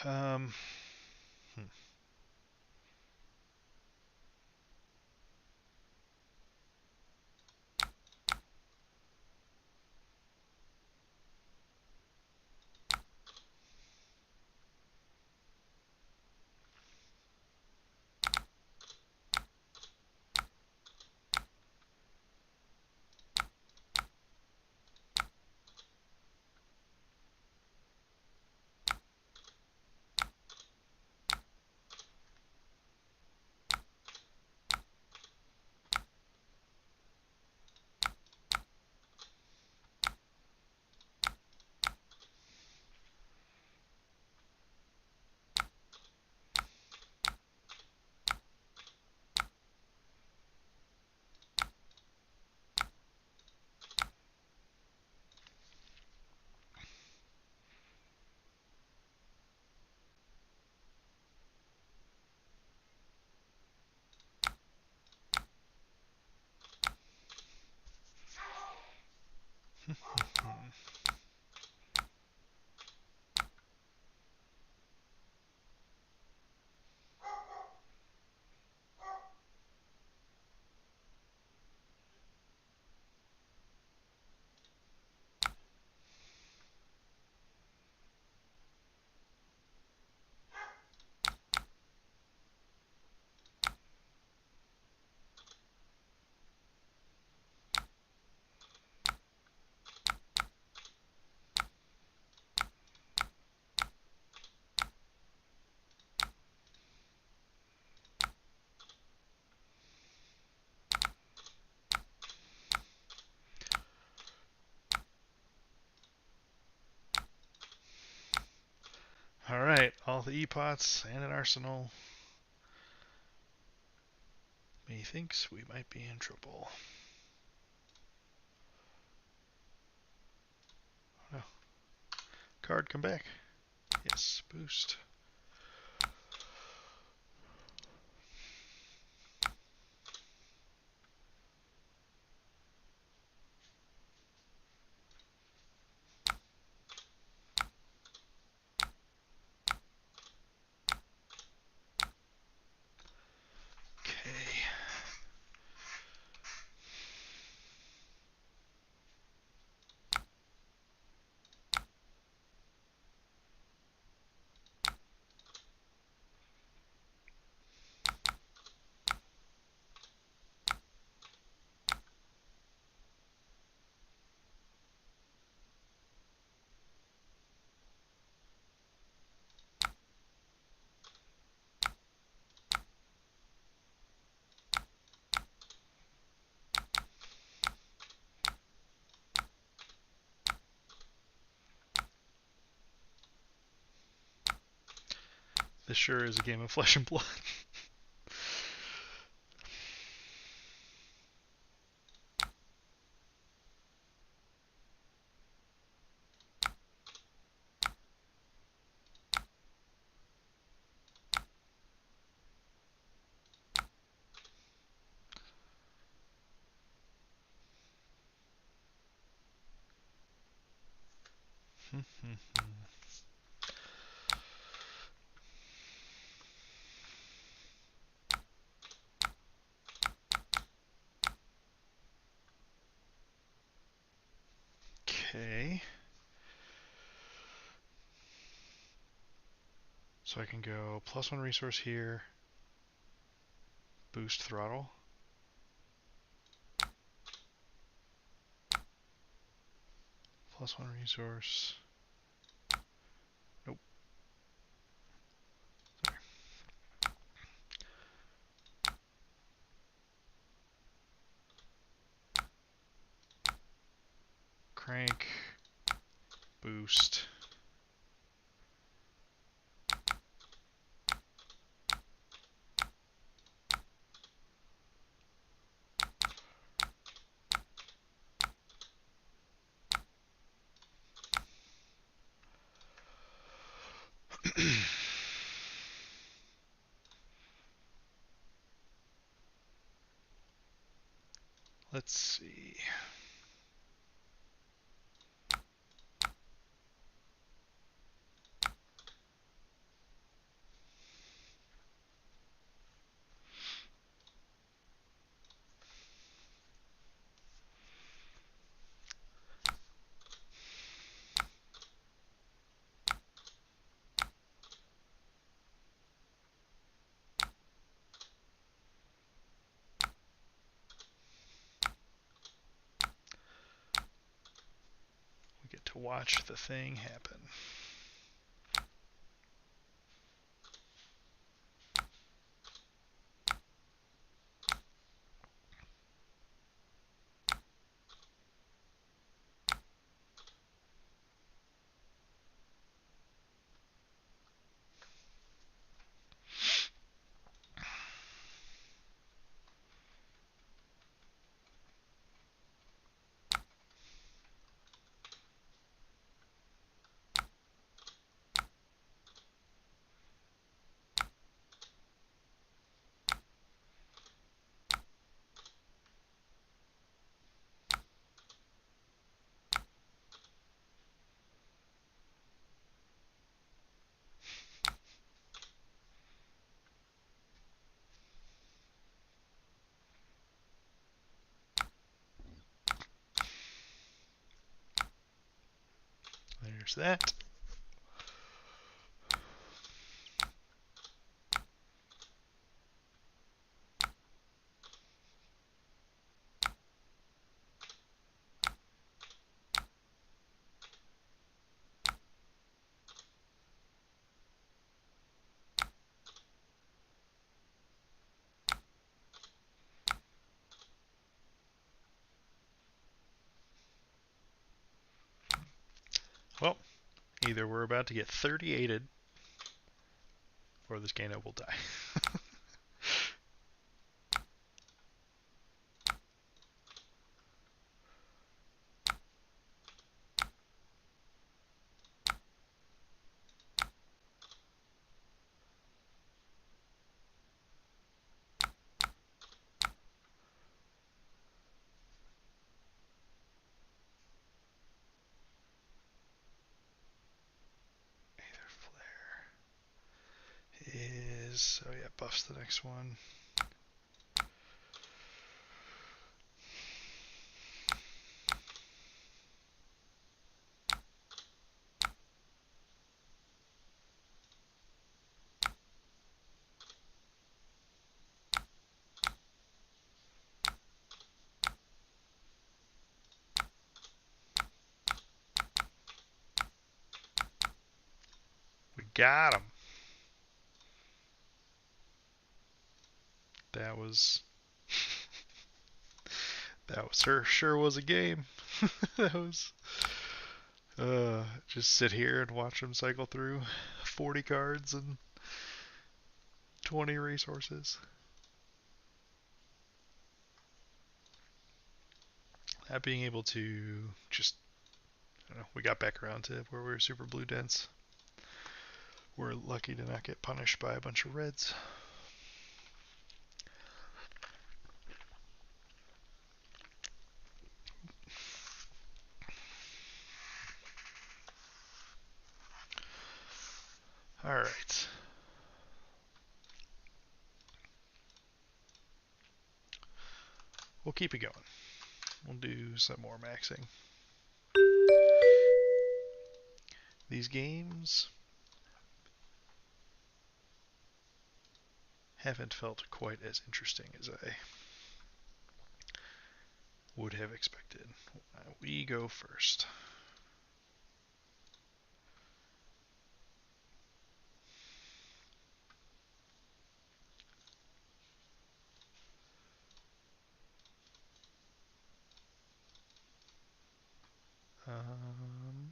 Um, hmm. All right, all the E-pots and an arsenal. Methinks we might be in trouble. Oh, card, come back. Yes, boost. Okay. This sure is a game of flesh and blood. Okay. So I can go +1 resource here, boost throttle. +1 resource. Nope. Sorry. Crank. Boost. Let's see. to watch the thing happen. There's that. Well, either we're about to get 38'd or this Kano will die. So yeah, buffs the next one. We got him. That was sure was a game. That was just sit here and watch them cycle through 40 cards and 20 resources. That being able to just, I don't know, we got back around to where we were super blue dense. We're lucky to not get punished by a bunch of reds. Alright. We'll keep it going. We'll do some more maxing. These games haven't felt quite as interesting as I would have expected. We go first.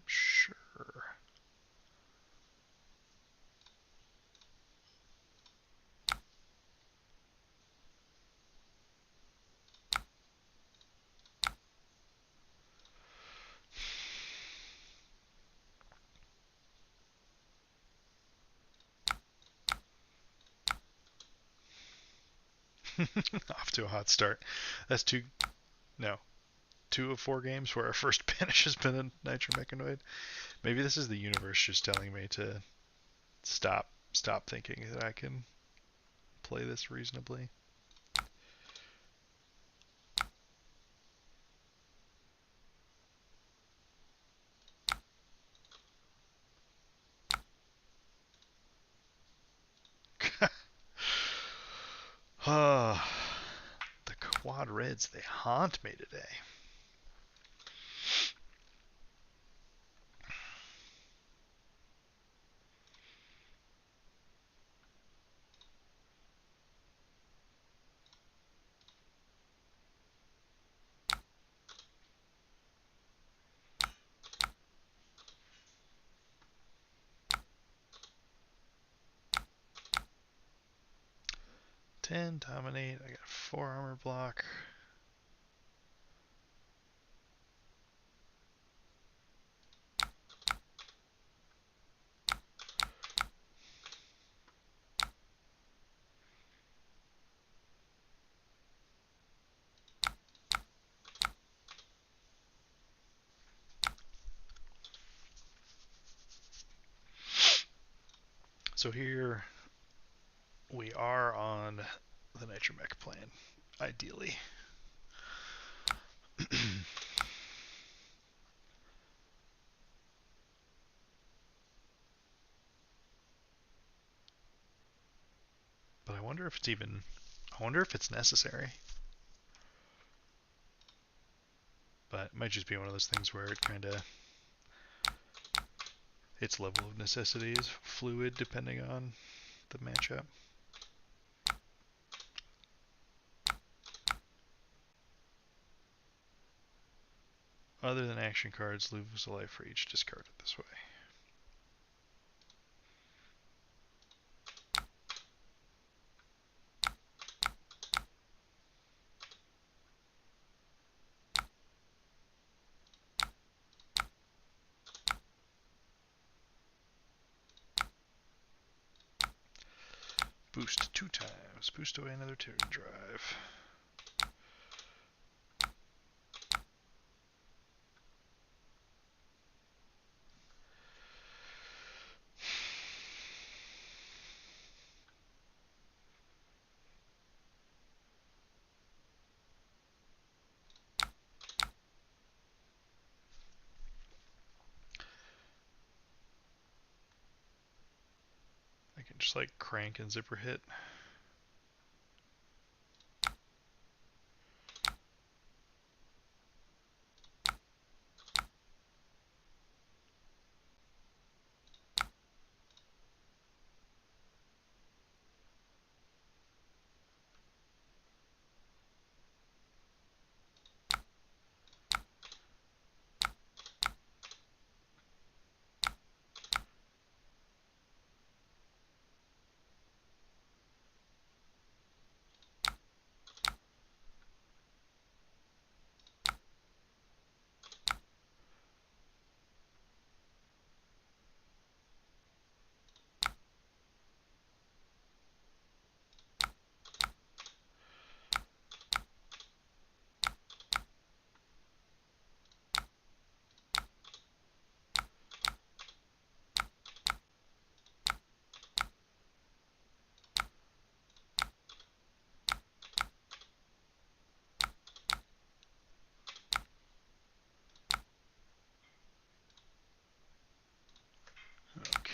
Sure. Off to a hot start. That's two of 4 games where our first banish has been a Nitromechanoid. Maybe this is the universe just telling me to stop thinking that I can play this reasonably. The quad reds, they haunt me today. 10, dominate. I got 4 armor block. So here we are on the Nitromech plan, ideally. But I wonder if it's necessary. But it might just be one of those things where it kind of, its level of necessity is fluid depending on the matchup. Other than action cards, lose a life for each discarded this way. Boost 2 times. Boost away another turn drive. I can just like crank and zipper hit.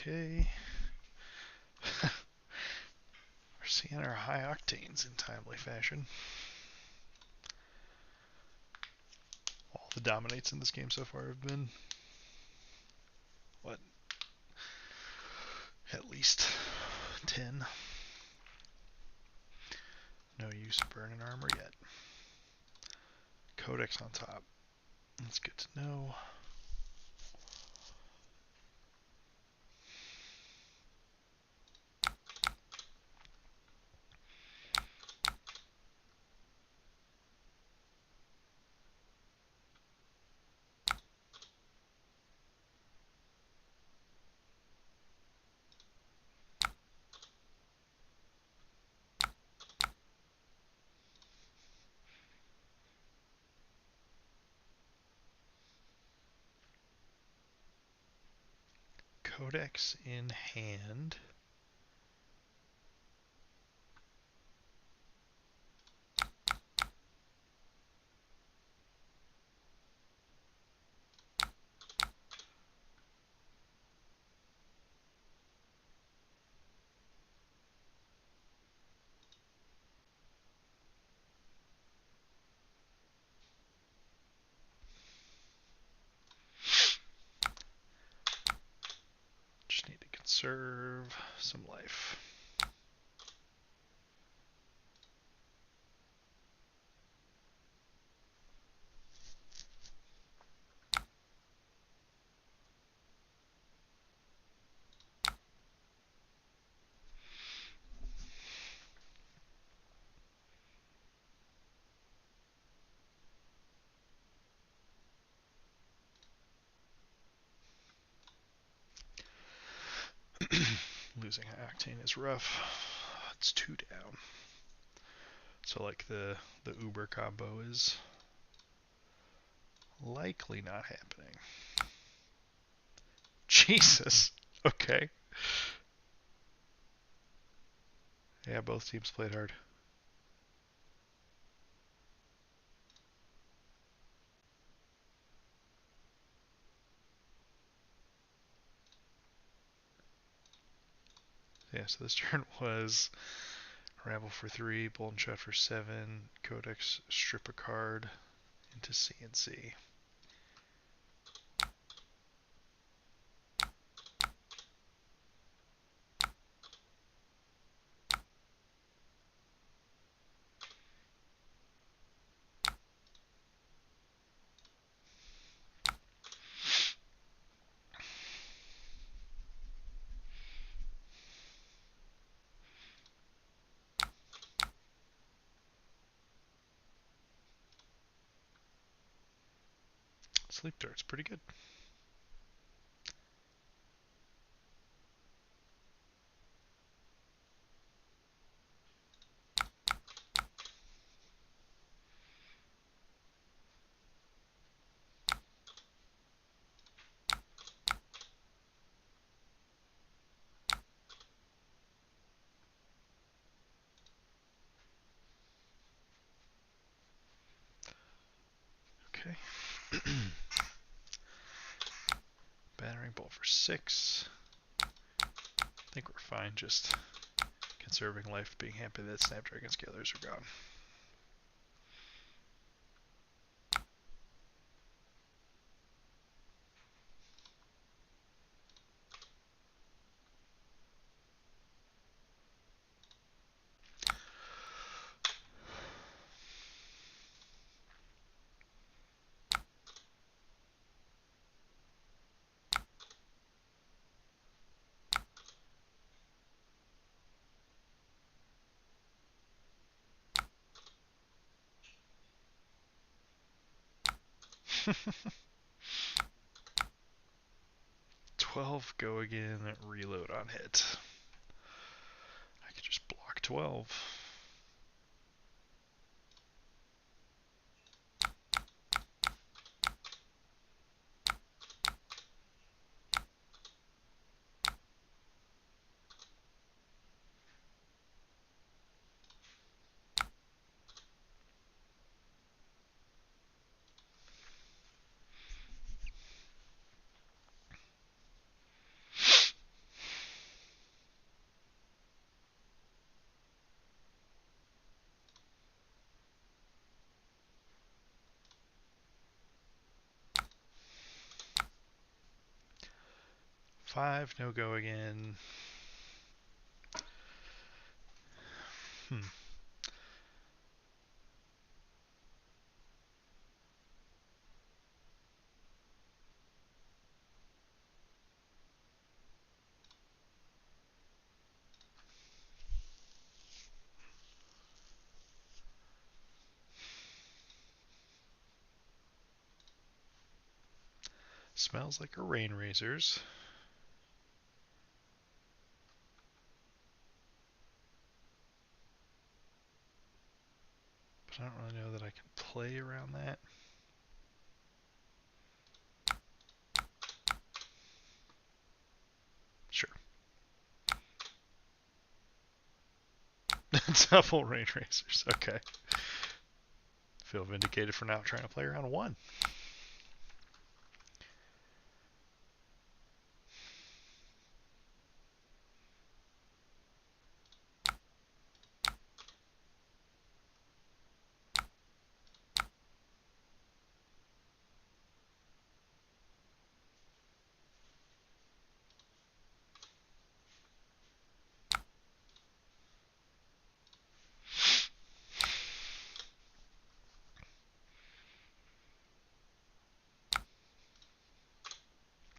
Okay. We're seeing our high octanes in timely fashion. All the dominates in this game so far have been, what, at least 10. No use of burning armor yet. Codex on top. That's good to know. Codex in hand. Just need to conserve some life. losing Octane is rough. It's 2 down. So like the Uber combo is likely not happening. Jesus. Okay. Yeah, both teams played hard. Yeah, so this turn was Rabble for 3, Boltyn Shot for 7, Codex strip a card into CNC. Sleep Dart's pretty good. Okay. Battering Bolt for 6. I think we're fine, just conserving life, being happy that Snapdragon Scalers are gone. "12, go again, reload on hit." I could just block 12. Five, no go again. Hmm. Smells like a Rain Razors. But I don't really know that I can play around that. Sure. Double Rain Razors. Okay. Feel vindicated for not trying to play around 1.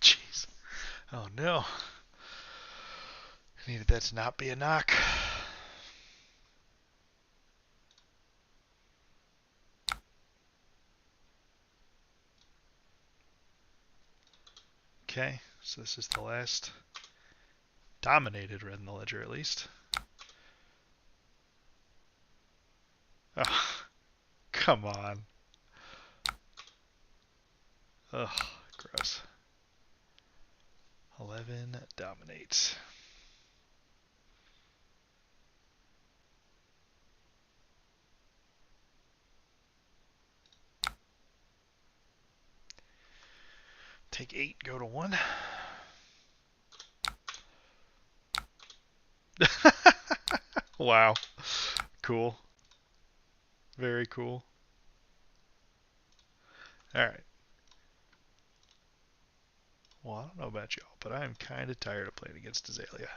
Jeez. Oh no. I needed that to not be a knock. Okay, so this is the last dominated red in the ledger at least. Oh, come on. Ugh, gross. 11 dominate. Take 8, go to 1. Wow. Cool. Very cool. Alright. Well, I don't know about y'all, but I'm kind of tired of playing against Azalea.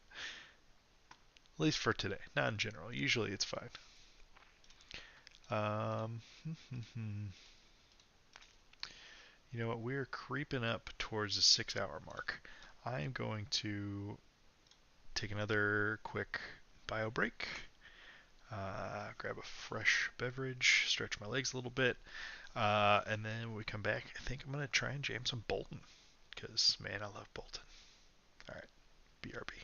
At least for today. Not in general. Usually it's fine. Um, you know what? We're creeping up towards the 6-hour mark. I am going to take another quick bio break. Grab a fresh beverage, stretch my legs a little bit, and then when we come back, I think I'm going to try and jam some Boltyn. Because, man, I love Boltyn. Alright, BRB.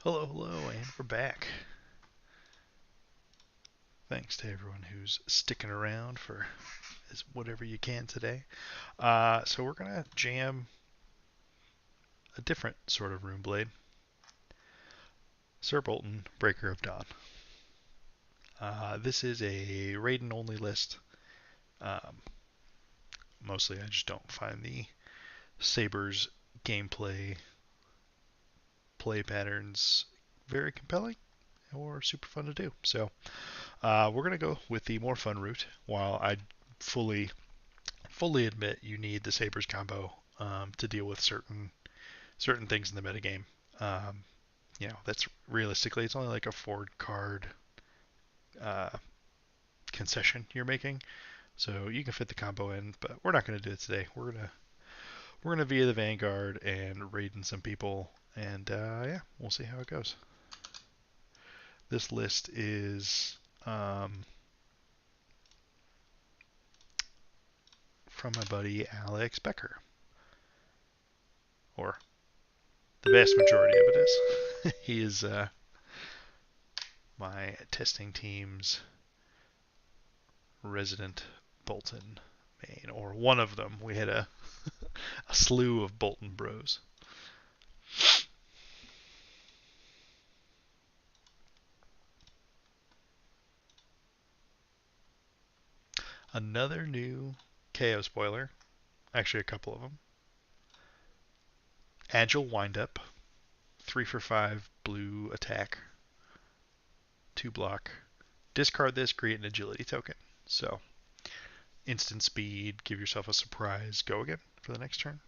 Hello, hello, and we're back. Thanks to everyone who's sticking around for whatever you can today. So we're gonna jam a different sort of Runeblade, Sir Boltyn, Breaker of Dawn. This is a Raiden only list. Um, Mostly, I just don't find the Sabers gameplay play patterns very compelling or super fun to do. So we're gonna go with the more fun route. While I fully admit you need the Sabers combo to deal with certain things in the metagame. Um, that's realistically it's only like a 4 card uh, concession you're making, so you can fit the combo in. But we're not going to do it today. We're gonna via the Vanguard and raiding some people, and yeah, we'll see how it goes. This list is from my buddy Alex Becker, or the vast majority of it is. He is my testing team's resident Boltyn main, or one of them. We had a slew of Boltyn bros. Another new Kayo spoiler. Actually, a couple of them. Agile windup. 3 for 5 blue attack. 2 block. Discard this, create an agility token. So, instant speed, give yourself a surprise, go again for the next turn.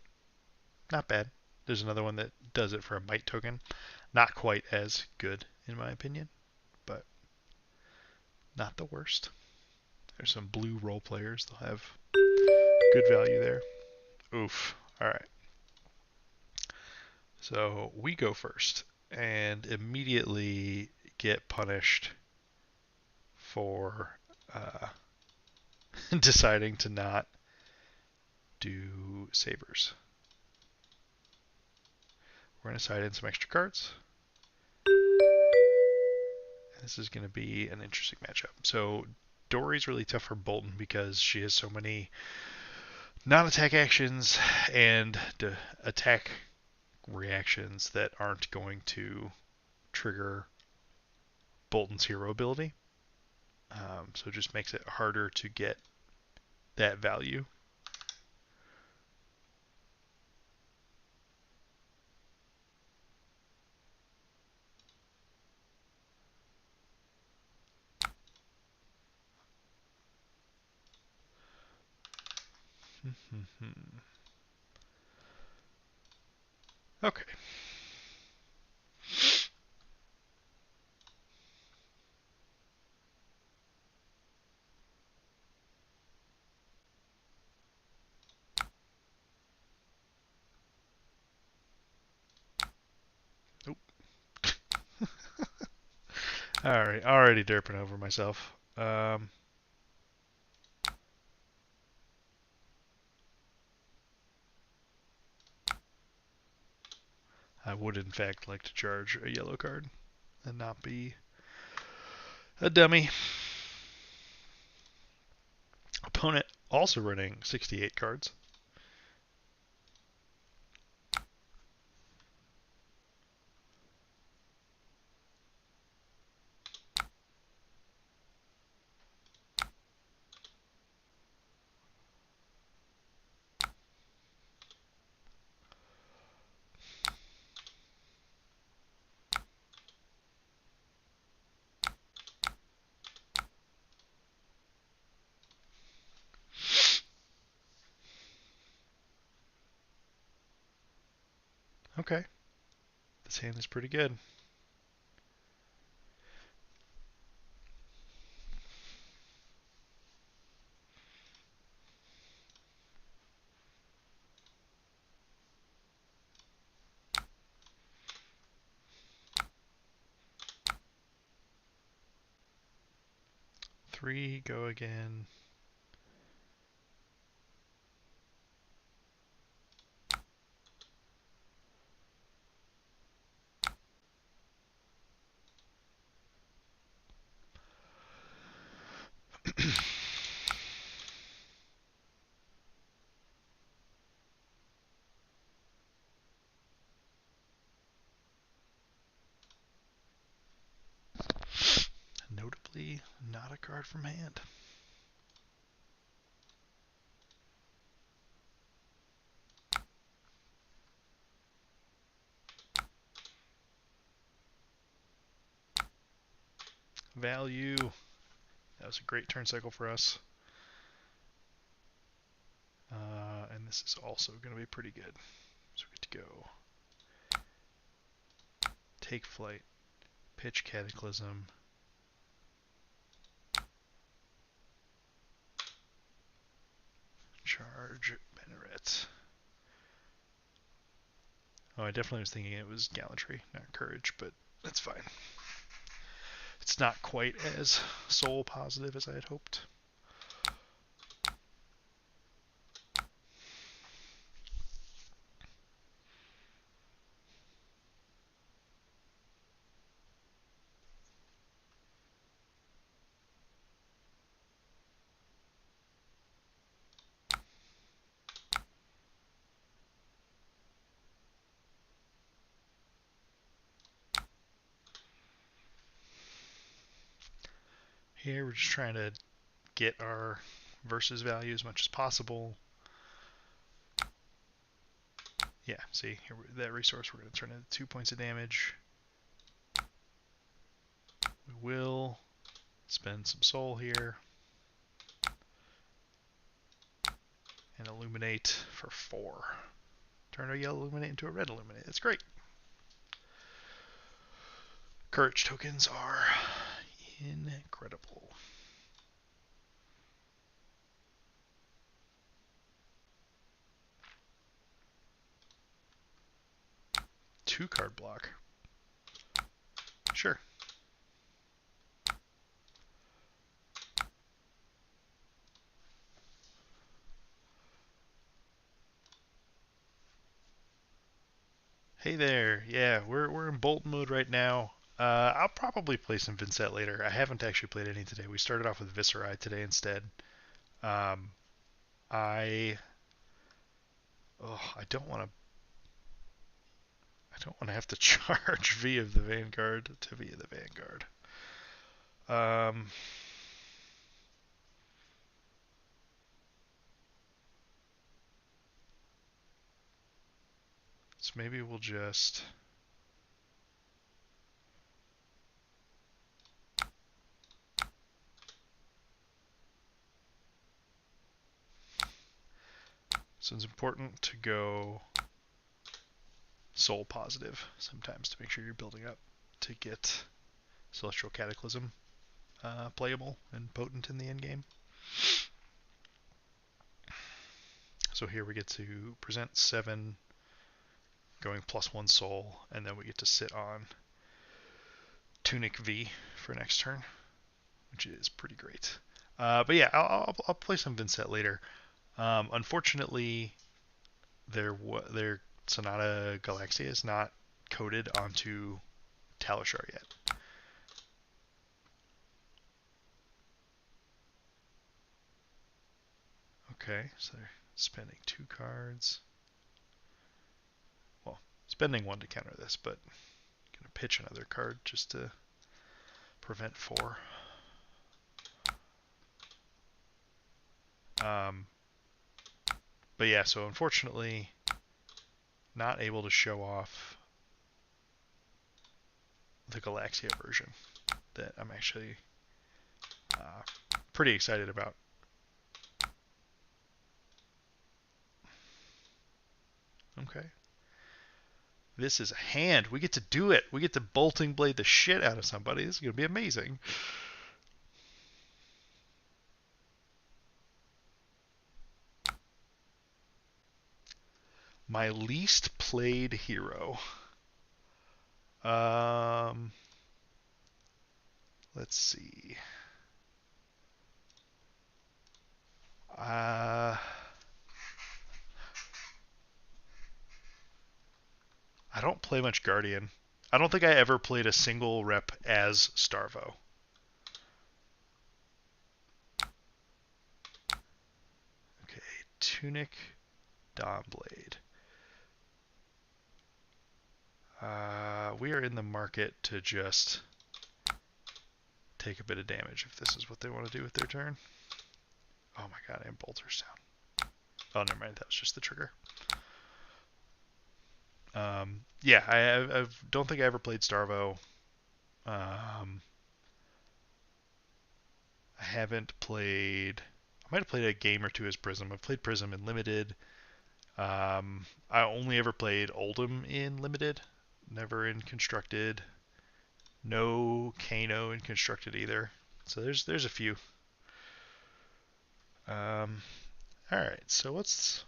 Not bad. There's another one that does it for a might token. Not quite as good, in my opinion, but not the worst. There's some blue role players. They'll have good value there. Oof. All right. So we go first and immediately get punished for deciding to not do sabers. We're going to side in some extra cards. This is going to be an interesting matchup. So Dori's really tough for Boltyn because she has so many non-attack actions and attack reactions that aren't going to trigger Boltyn's hero ability. So it just makes it harder to get that value. Okay. Nope. Alright, already derping over myself. I would in fact like to charge a yellow card and not be a dummy. Opponent also running 68 cards. Okay. This hand is pretty good. Three, go again. Definitely not a card from hand. Value. That was a great turn cycle for us. And this is also going to be pretty good. So we get to go take flight, pitch Cataclysm, charge Banneret. Oh, I definitely was thinking it was Gallantry, not Courage, but that's fine. It's not quite as soul positive as I had hoped. Here we're just trying to get our versus value as much as possible. Yeah, see, here that resource we're going to turn into 2 points of damage. We will spend some soul here. And illuminate for 4. Turn a yellow illuminate into a red illuminate. That's great. Courage tokens are incredible. Two card block. Sure. Hey there. Yeah, we're in Boltyn mode right now. I'll probably play some Vynnset later. I haven't actually played any today. We started off with Viserai today instead. Um, I I don't want to. I don't want to have to charge via the Vanguard to via the Vanguard. So maybe we'll just. So it's important to go soul positive sometimes to make sure you're building up to get Celestial Cataclysm playable and potent in the end game. So here we get to present 7, going +1 soul, and then we get to sit on Tunic V for next turn, which is pretty great. But yeah, I'll play some Vynnset later. Unfortunately, their Sonata Galaxia is not coded onto Talishar yet. Okay, so they're spending 2 cards. Well, spending 1 to counter this, but gonna pitch another card just to prevent 4. But yeah, so unfortunately, not able to show off the Galaxia version that I'm actually pretty excited about. Okay. This is a hand. We get to do it. We get to Boltyn Blade the shit out of somebody. This is going to be amazing. My least played hero. Let's see. I don't play much Guardian. I don't think I ever played a single rep as Starvo. Okay, Tunic, Dawnblade. We are in the market to just take a bit of damage if this is what they want to do with their turn. Oh my god, and Bolter's down. Oh, never mind, that was just the trigger. Yeah, I don't think I ever played Starvo. I haven't played. I might have played a game or two as Prism. I've played Prism in Limited. I only ever played Oldham in Limited, never in Constructed. No Kano in Constructed either. So there's a few. All right, so let's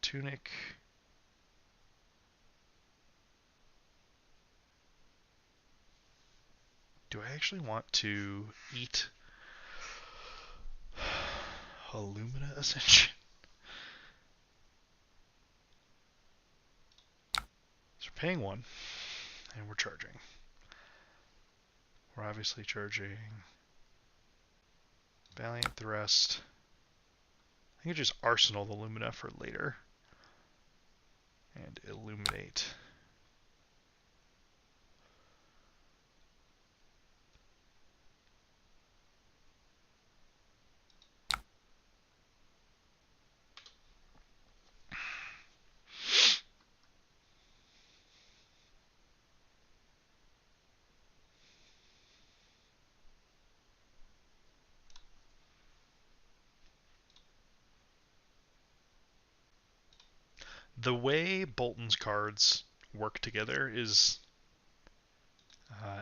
Tunic. Do I actually want to eat Illumina Ascension? So we're paying 1, and we're charging. We're obviously charging Valiant Thrust. I can just Arsenal the Lumina for later. And Illuminate. The way Boltyn's cards work together is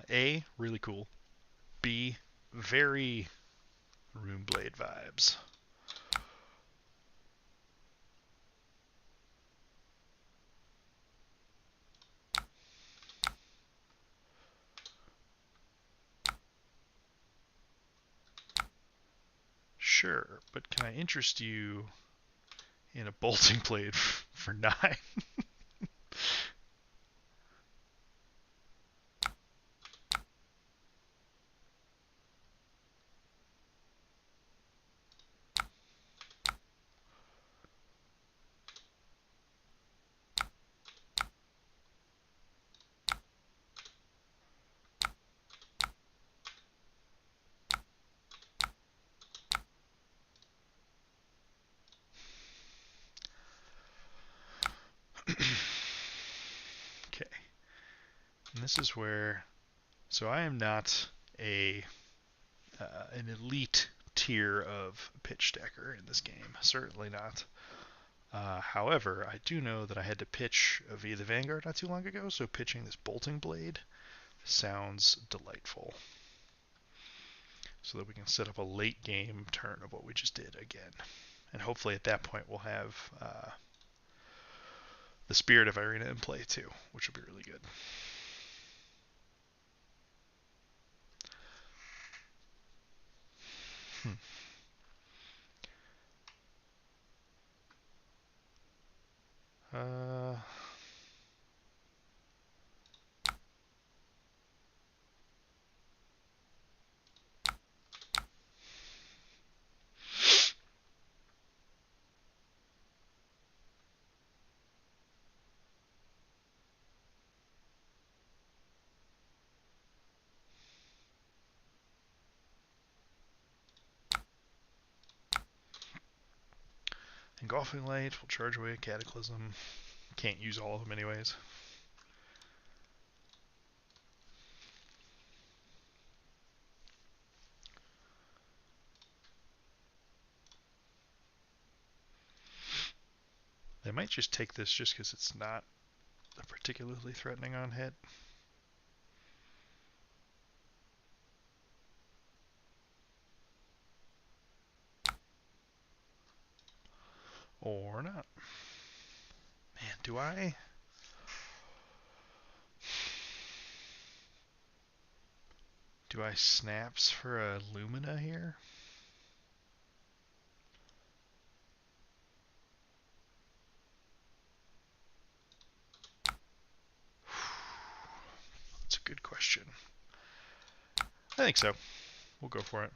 A, really cool. B, very Runeblade vibes. Sure, but can I interest you in a Bolting Blade for 9? Okay. And this is where... So I am not an elite tier of pitch stacker in this game. Certainly not. However, I do know that I had to pitch via the Vanguard not too long ago, so pitching this Bolting Blade sounds delightful. So that we can set up a late game turn of what we just did again. And hopefully at that point we'll have the Spirit of Irina in play too, which will be really good. Uh, Engulfing Light will charge away a Cataclysm. Can't use all of them anyways. They might just take this just because it's not a particularly threatening on hit. Or not. Man, do I... Do I snaps for a Lumina here? That's a good question. I think so. We'll go for it.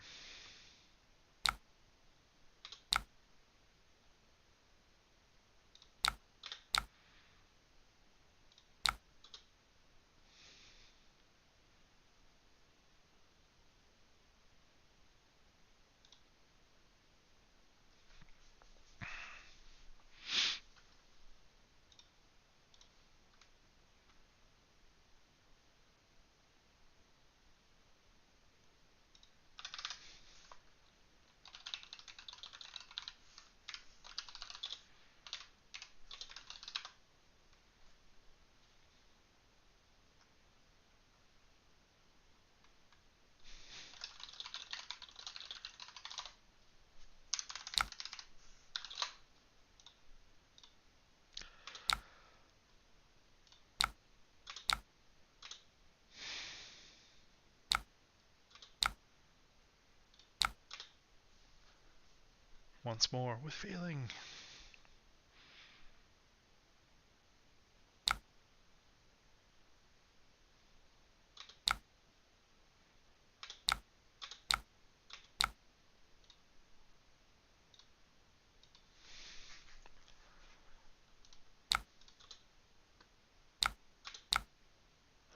Once more with feeling.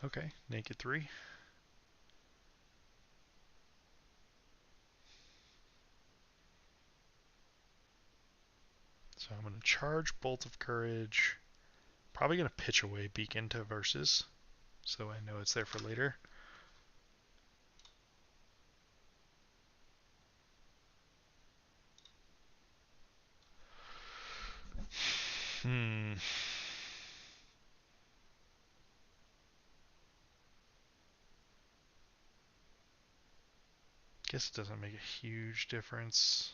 Okay, naked 3. So I'm going to charge Bolt of Courage. Probably going to pitch away Beacon to Versus, so I know it's there for later. Guess it doesn't make a huge difference.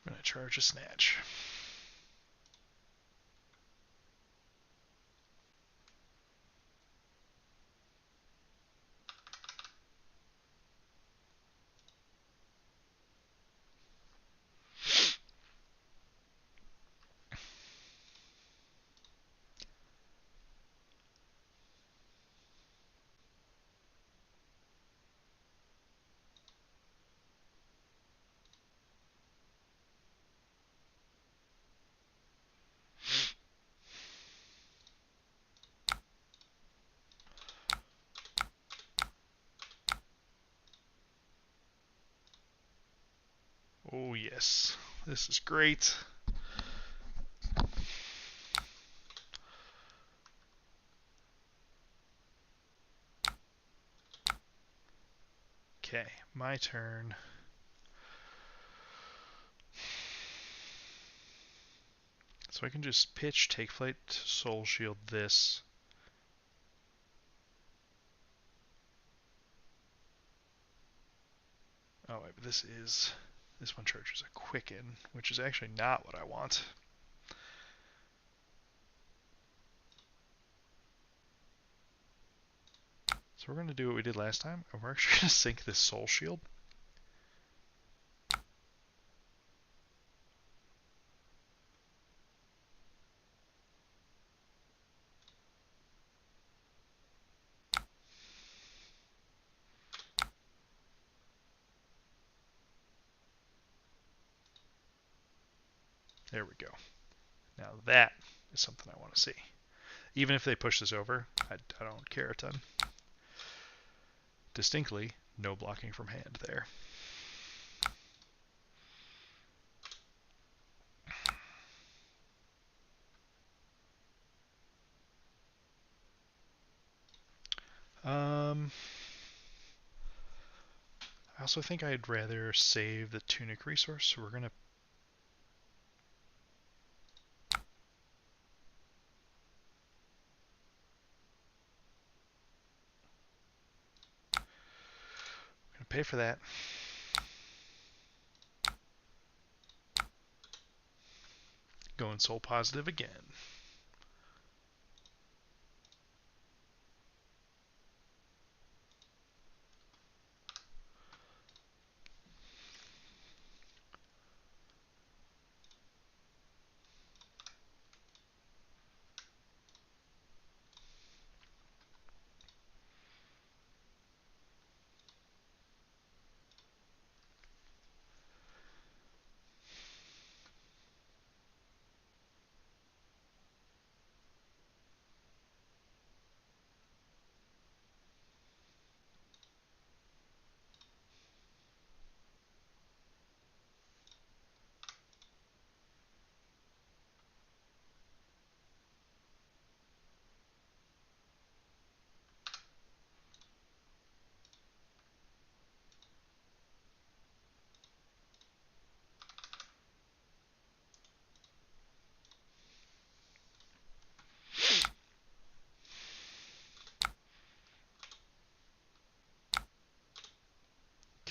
I'm going to charge a Snatch. Oh yes, this is great. Okay, my turn. So I can just pitch, take flight, soul shield this. Oh wait, but this one charges a Quicken, which is actually not what I want. So we're going to do what we did last time, and we're actually going to sink this soul shield. There we go. Now that is something I want to see. Even if they push this over, I don't care a ton. Distinctly, no blocking from hand there. I also think I'd rather save the Tunic resource, so we're going to pay for that. Going soul positive again.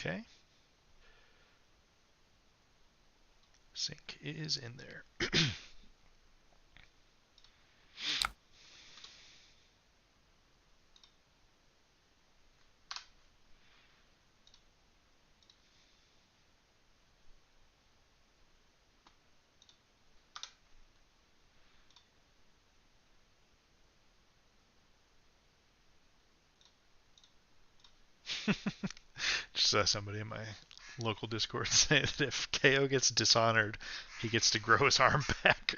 Okay. Sync is in there. Just saw somebody in my local Discord say that if Kayo gets dishonored, he gets to grow his arm back.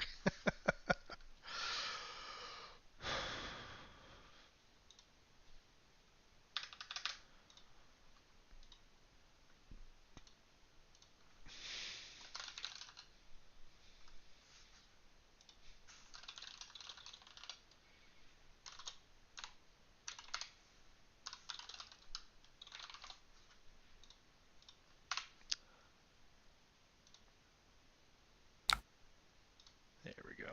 There we go.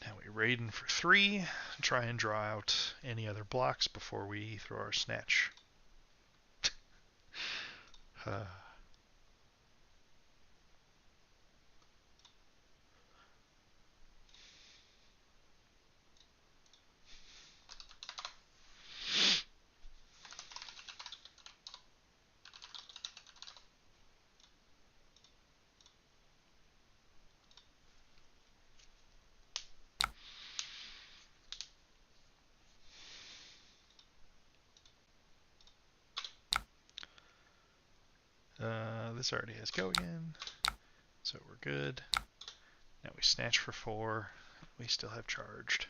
Now we raiden for 3, try and draw out any other blocks before we throw our snatch. uh, this already has go again, so we're good. Now we snatch for 4. We still have charged.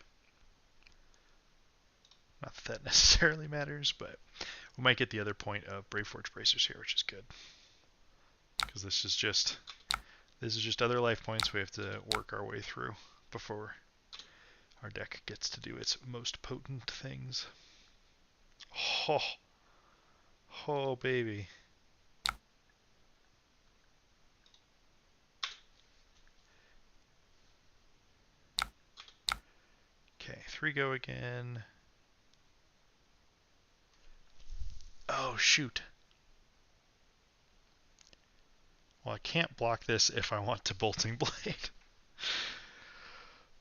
Not that that necessarily matters, but we might get the other point of Brave Forge Bracers here, which is good. Because this is just other life points we have to work our way through before our deck gets to do its most potent things. Oh, oh baby. Okay, 3 go again. Oh, shoot. Well, I can't block this if I want to Bolting Blade.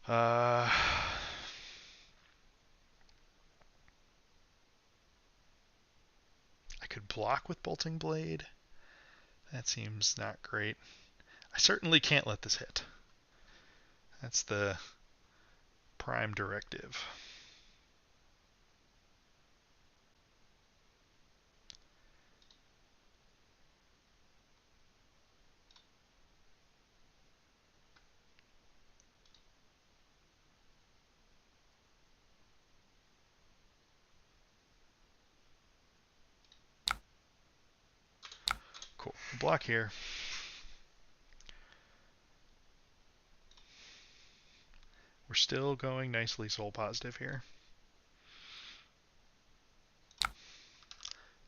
I could block with Bolting Blade. That seems not great. I certainly can't let this hit. That's the prime directive. Cool. Block here. We're still going nicely soul positive here.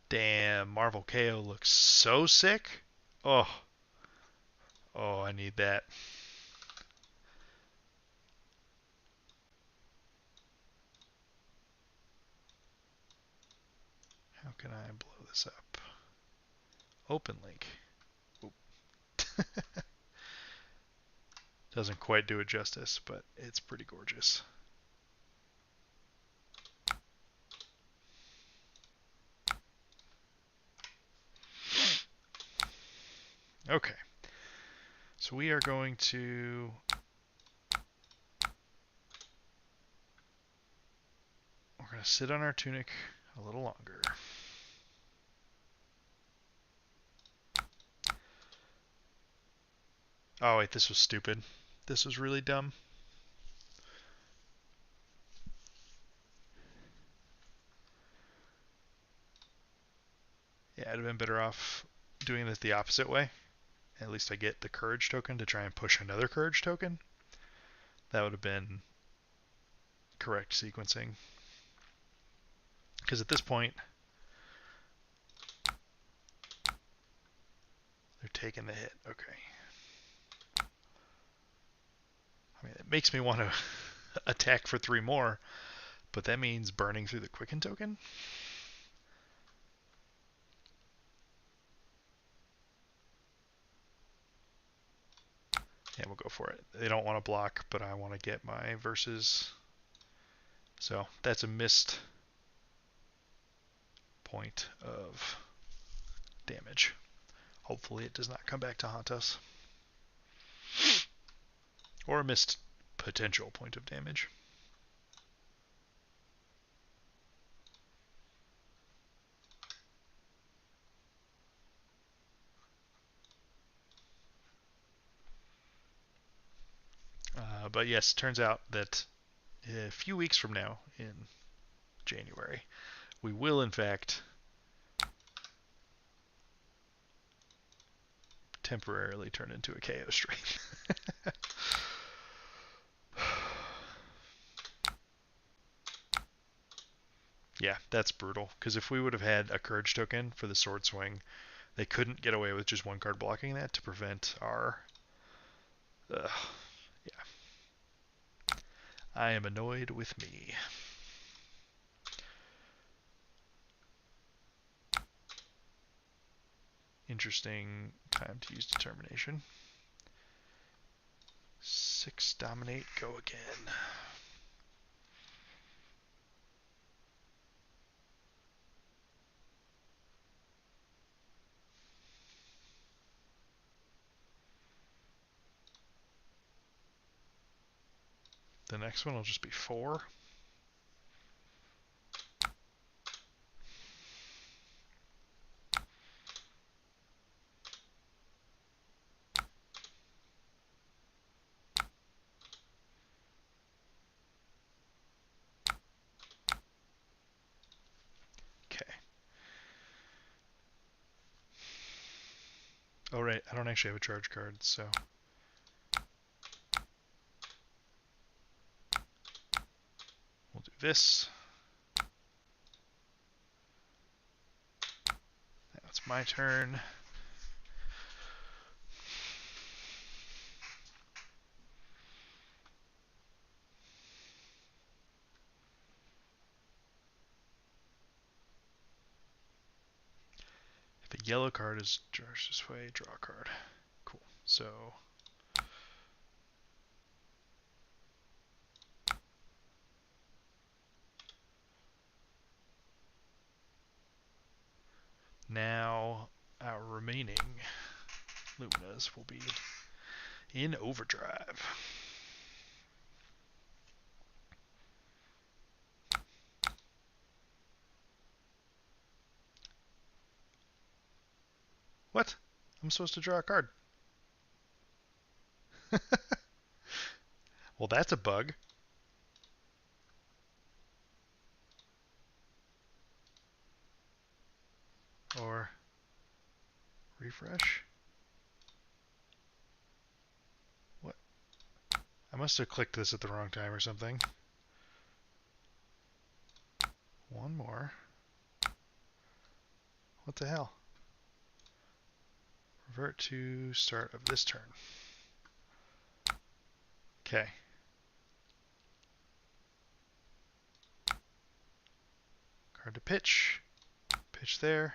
Damn, Marvel KO looks so sick. Oh. Oh, I need that. How can I blow this up? Open link. Doesn't quite do it justice, but it's pretty gorgeous. Okay. So we are going to sit on our tunic a little longer. Oh wait, this was stupid. This was really dumb. Yeah, I'd have been better off doing this the opposite way. At least I get the courage token to try and push another courage token. That would have been correct sequencing. Because at this point, they're taking the hit. Okay. I mean, it makes me want to attack for 3 more, But that means burning through the Quicken token? Yeah, we'll go for it. They don't want to block, but I want to get my verses. So that's a missed point of damage. Hopefully it does not come back to haunt us. Or a missed potential point of damage. But yes, turns out that a few weeks from now, in January, we will in fact temporarily turn into a Kayo stream. Yeah, that's brutal. Because if we would have had a Courage token for the Sword Swing, they couldn't get away with just one card blocking that to prevent our... yeah. I am annoyed with me. Interesting time to use Determination. 6 Dominate, go again. The next one will just be 4. Okay. Oh, right. I don't actually have a charge card, so... we'll do this. Now it's my turn. If a yellow card is charged this way, draw a card. Cool. So... now our remaining Luminas will be in overdrive. What? I'm supposed to draw a card. Well, that's a bug. Or refresh. What? I must have clicked this at the wrong time or something. One more. What the hell? Revert to start of this turn. Okay. Card to pitch. Pitch there.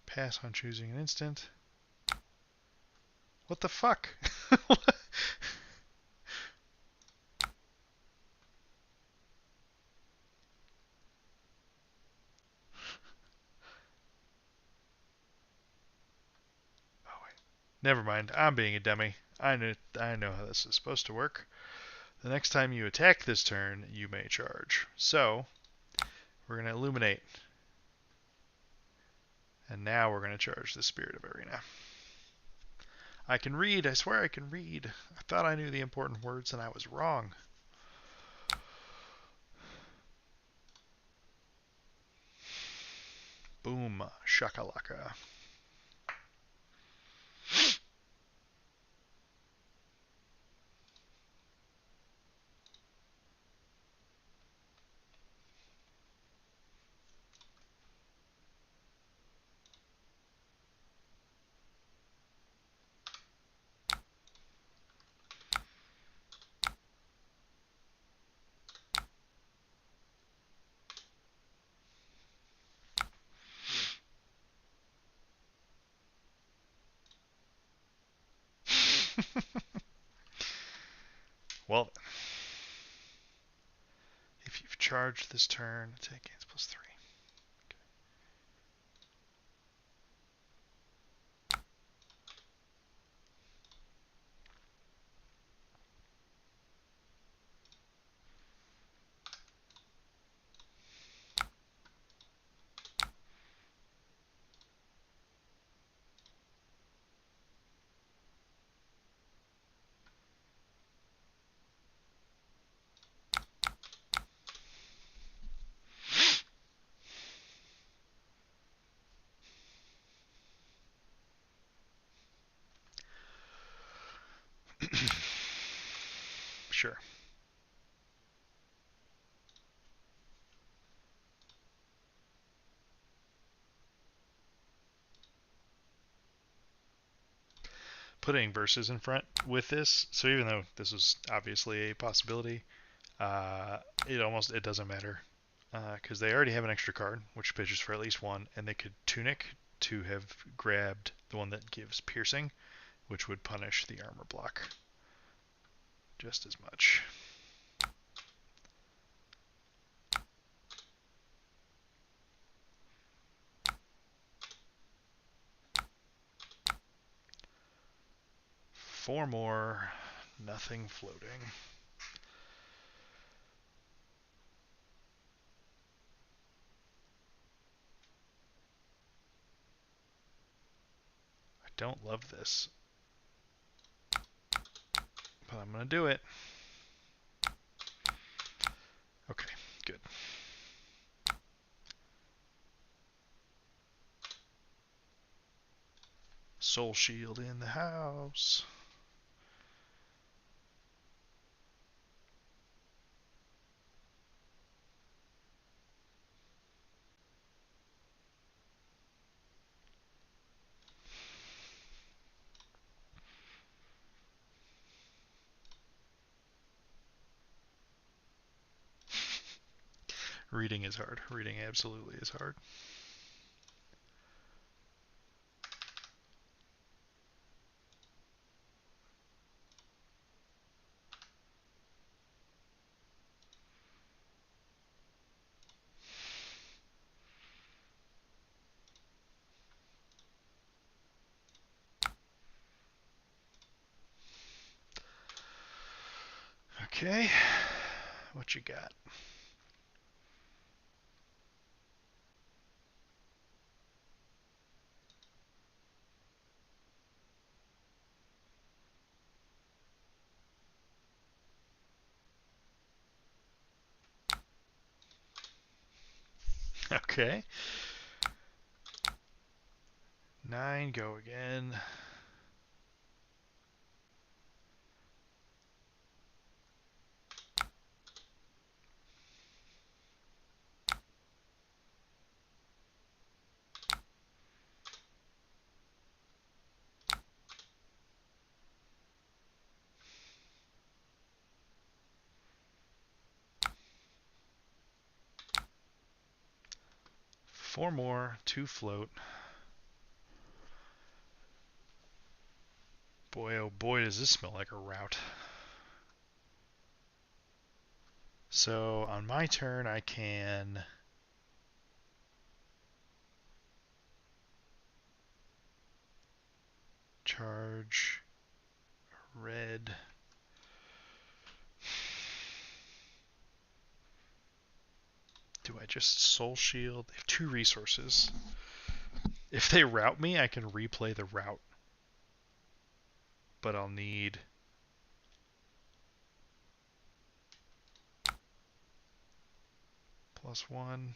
Pass on choosing an instant. What the fuck? Oh, wait. Never mind. I'm being a dummy. I know how this is supposed to work. The next time you attack this turn, you may charge. So, we're going to illuminate. And now we're going to charge the Spirit of Arena. I can read. I swear I can read. I thought I knew the important words and I was wrong. Boom. Shakalaka. Well, if you've charged this turn, attack gains +3. Sure. Putting verses in front with this, so even though this is obviously a possibility, it doesn't matter because they already have an extra card which pitches for at least one, and they could tunic to have grabbed the one that gives piercing, which would punish the armor block just as much. Four more, nothing floating. I don't love this, but I'm gonna do it. Okay, good. Soul Shield in the house. Reading is hard. Reading absolutely is hard. Okay, what you got? Okay. 9, go again. Four more, 2 float. Boy, oh boy, does this smell like a route. So on my turn, I can charge red. Do I just Soul Shield? They have 2 resources. If they route me, I can replay the route. But I'll need +1.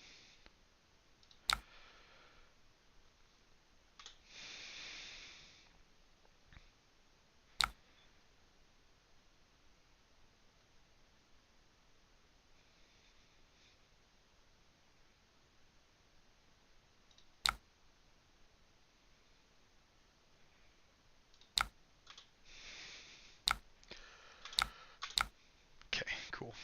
Okay, cool.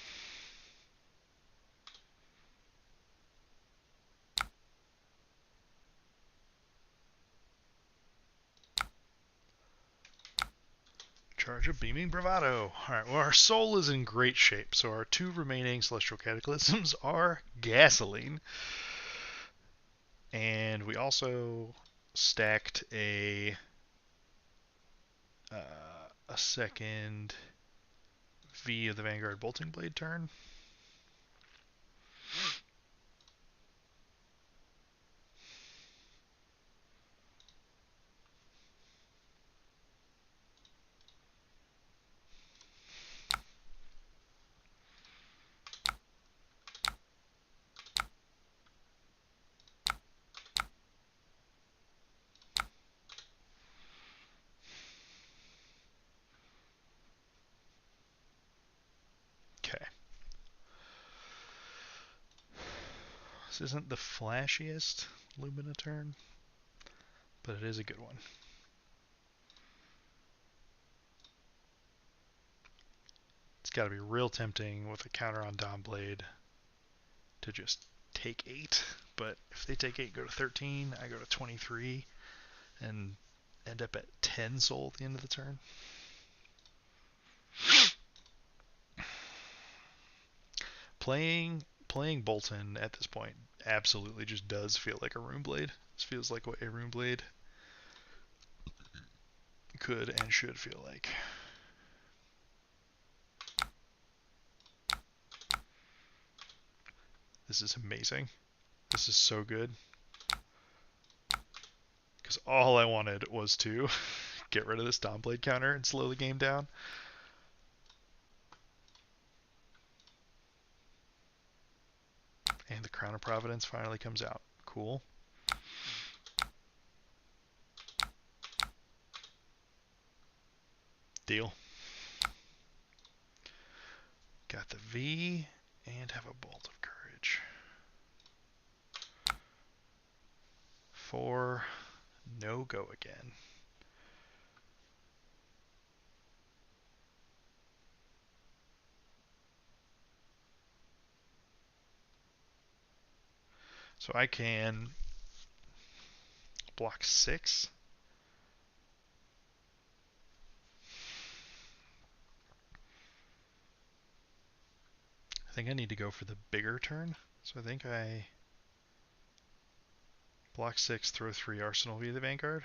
Charge of Beaming Bravado. Alright, well, our soul is in great shape, so our 2 remaining Celestial Cataclysms are Gasoline. And we also stacked a second V of the Vanguard Bolting Blade turn. Okay. This isn't the flashiest Lumina turn, but it is a good one. It's got to be real tempting with a counter on Dawnblade to just take 8, but if they take 8, go to 13, I go to 23, and end up at 10 soul at the end of the turn. Playing Boltyn at this point absolutely just does feel like a Runeblade. This feels like what a Runeblade could and should feel like. This is amazing. This is so good. Because all I wanted was to get rid of this Dawnblade counter and slow the game down. And the Crown of Providence finally comes out. Cool. Deal. Got the V and have a Bolt of Courage. 4, no go again. So I can block 6. I think I need to go for the bigger turn. So I think I block 6, throw 3 Arsenal via the Vanguard.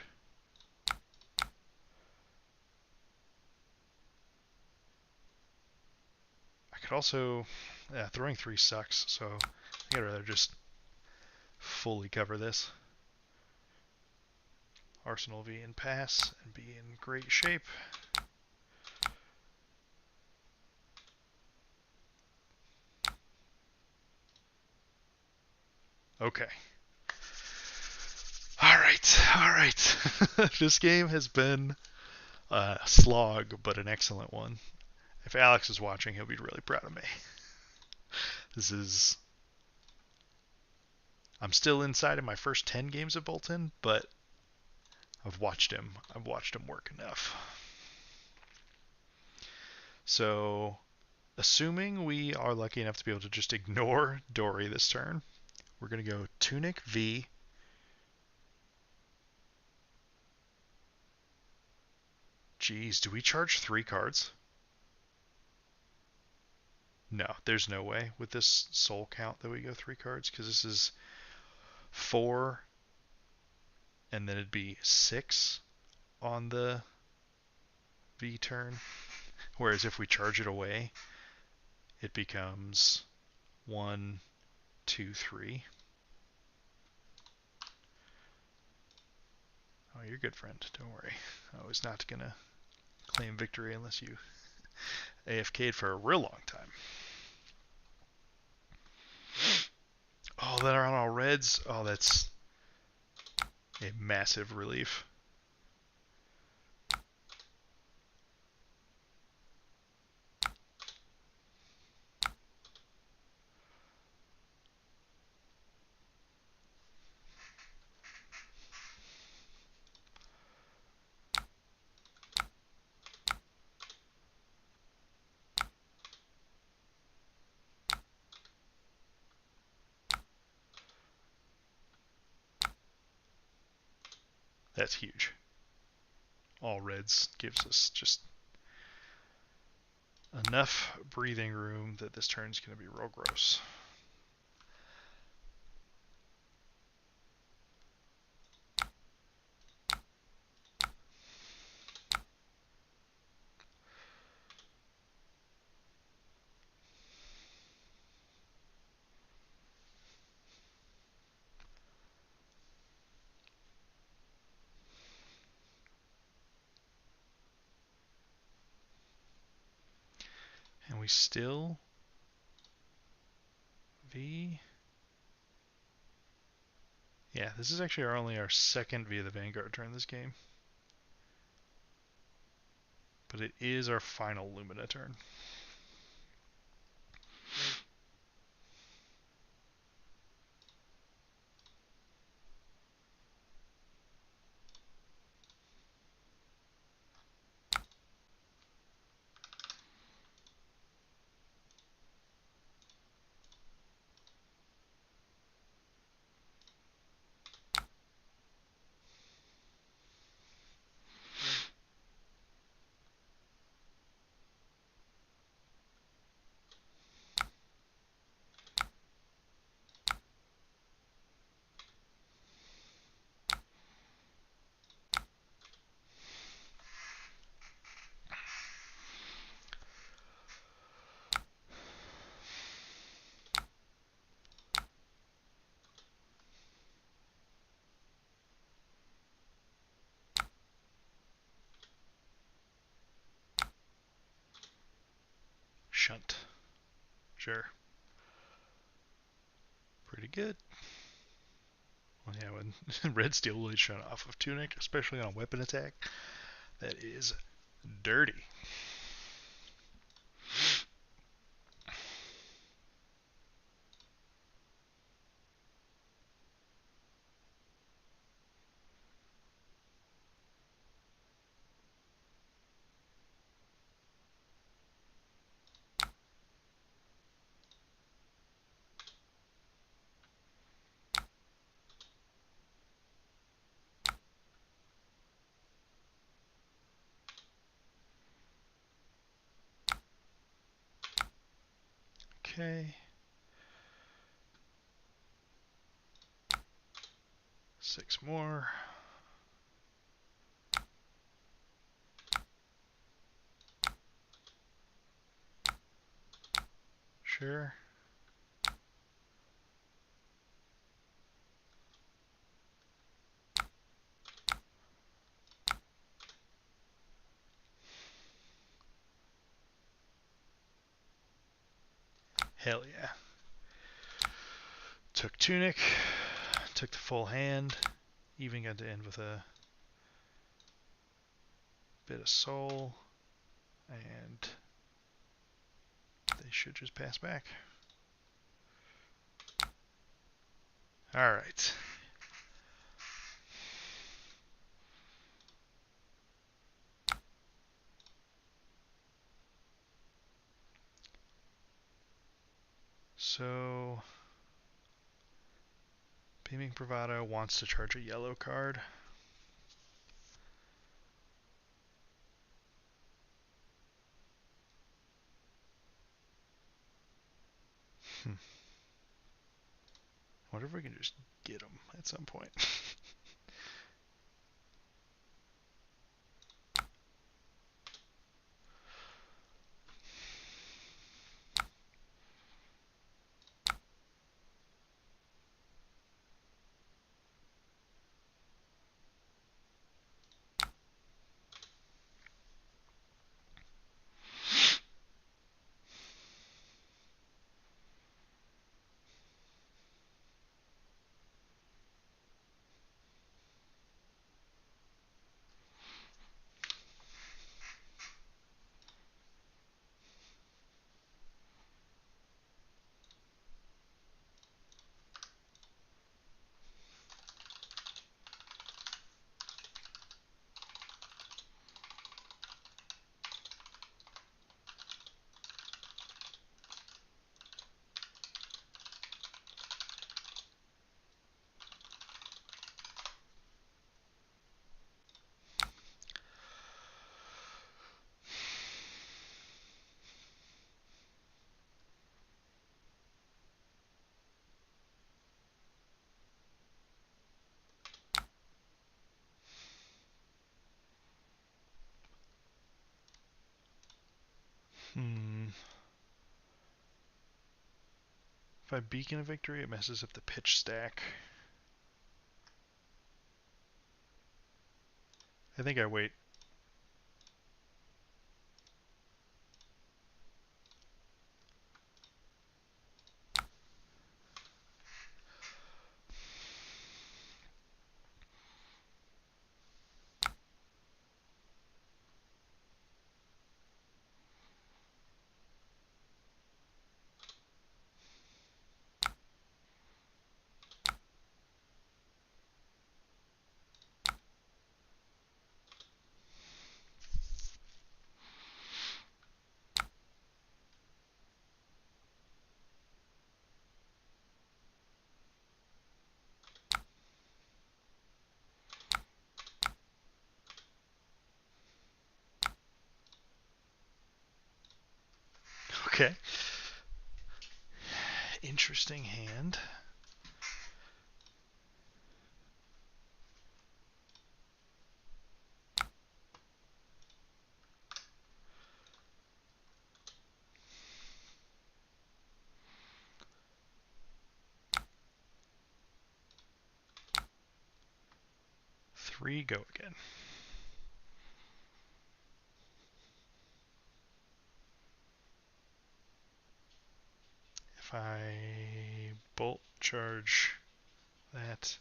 I could also, yeah, throwing 3 sucks, so I think I'd rather just fully cover this. Arsenal V and pass and be in great shape. Okay. Alright. This game has been a slog, but an excellent one. If Alex is watching, he'll be really proud of me. I'm still inside of my first 10 games of Boltyn, but I've watched him work enough. So, assuming we are lucky enough to be able to just ignore Dori this turn, we're going to go Tunic V. Geez, do we charge 3 cards? No, there's no way with this soul count that we go 3 cards, because this is 4, and then it'd be 6 on the V turn. Whereas if we charge it away, it becomes 1, 2, 3. Oh, you're good, friend. Don't worry. I was not going to claim victory unless you AFK'd for a real long time. Oh, that are on all reds. Oh, that's a massive relief. That's huge. All reds gives us just enough breathing room that this turn's going to be real gross. And we still Yeah, this is actually only our second via the Vanguard turn this game. But it is our final Lumina turn. Shunt. Sure. Pretty good. Well, yeah, when Red Steel Blade shunt off of Tunic, especially on a weapon attack, that is dirty. Okay. 6 more. Sure. Hell yeah. Took Tunic, took the full hand, even got to end with a bit of soul, and they should just pass back. Alright. So, Beaming Bravado wants to charge a yellow card. I wonder if we can just get him at some point. If I beacon a victory, it messes up the pitch stack. I think I wait. Okay. Interesting hand. Three, go again. If I bolt charge that.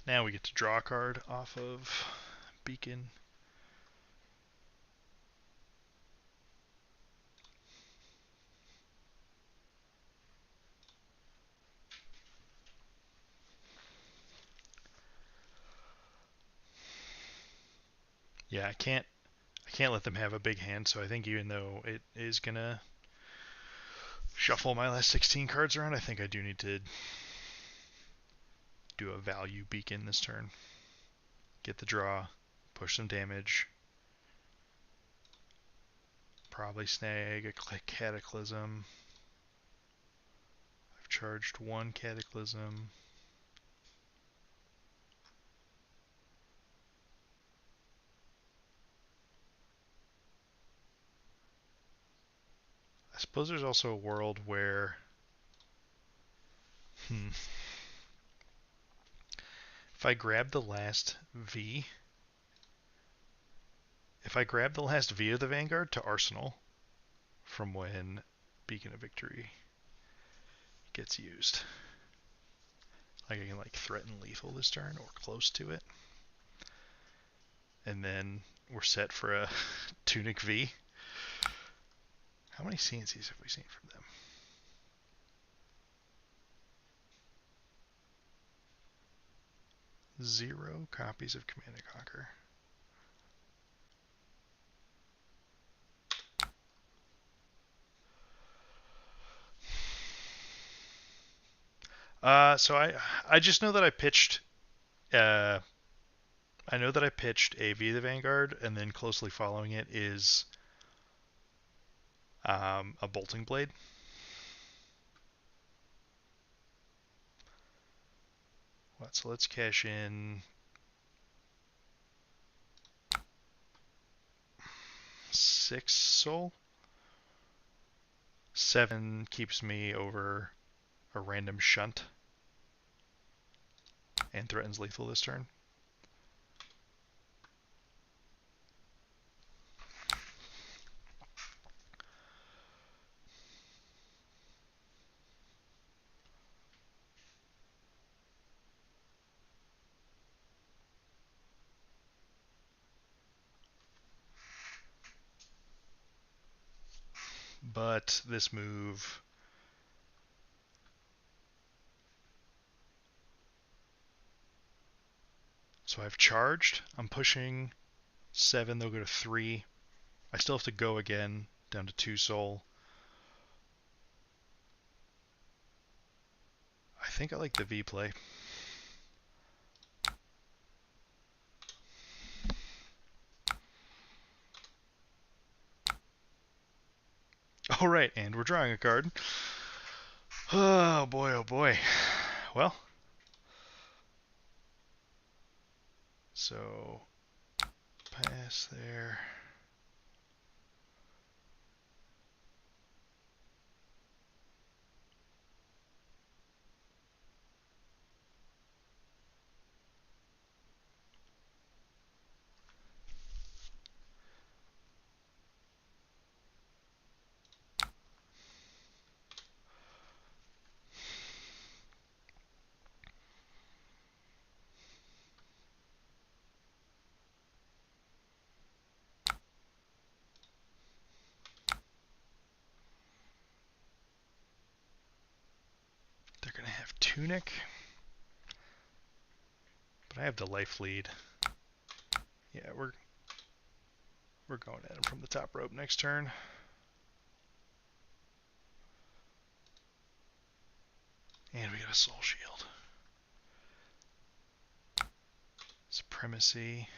Now we get to draw a card off of beacon. Yeah, I can't let them have a big hand, so I think even though it is gonna shuffle my last 16 cards around, I think I do need to do a value beacon this turn. Get the draw, push some damage, probably snag a Cataclysm. I've charged one Cataclysm. I suppose there's also a world where if I grab the last V, if I grab the last V of the Vanguard to Arsenal from when Beacon of Victory gets used, like I can like threaten lethal this turn or close to it, and then we're set for a Tunic V. How many CNCs have we seen from them? Zero copies of Command and Conquer. So I just know that I pitched uh, I know that I pitched a V the Vanguard, and then closely following it is a Bolting Blade. What? So let's cash in 6 soul. 7 keeps me over a random shunt and threatens lethal this turn. But this move so I've charged. I'm pushing 7, they'll go to 3. I still have to go again down to 2 soul. think I like the V play. Oh, right, and we're drawing a card. Oh boy, oh boy. Well, so pass there. They're gonna have Tunic, but I have the life lead. Yeah, we're going at him from the top rope next turn. And we got a Soul Shield. Supremacy.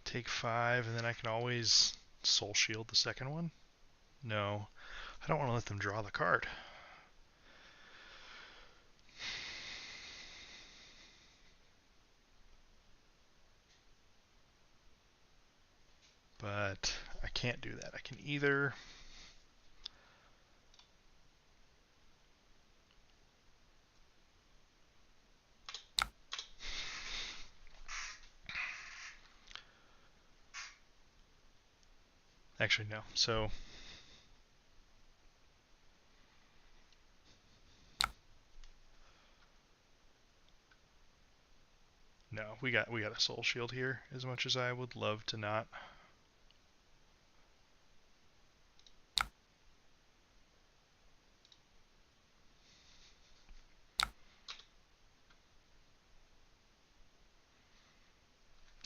Take 5, and then I can always Soul Shield the second one? No. I don't want to let them draw the card. But I can't do that. I can either... Actually, no. So... No, we got a Soul Shield here, as much as I would love to not.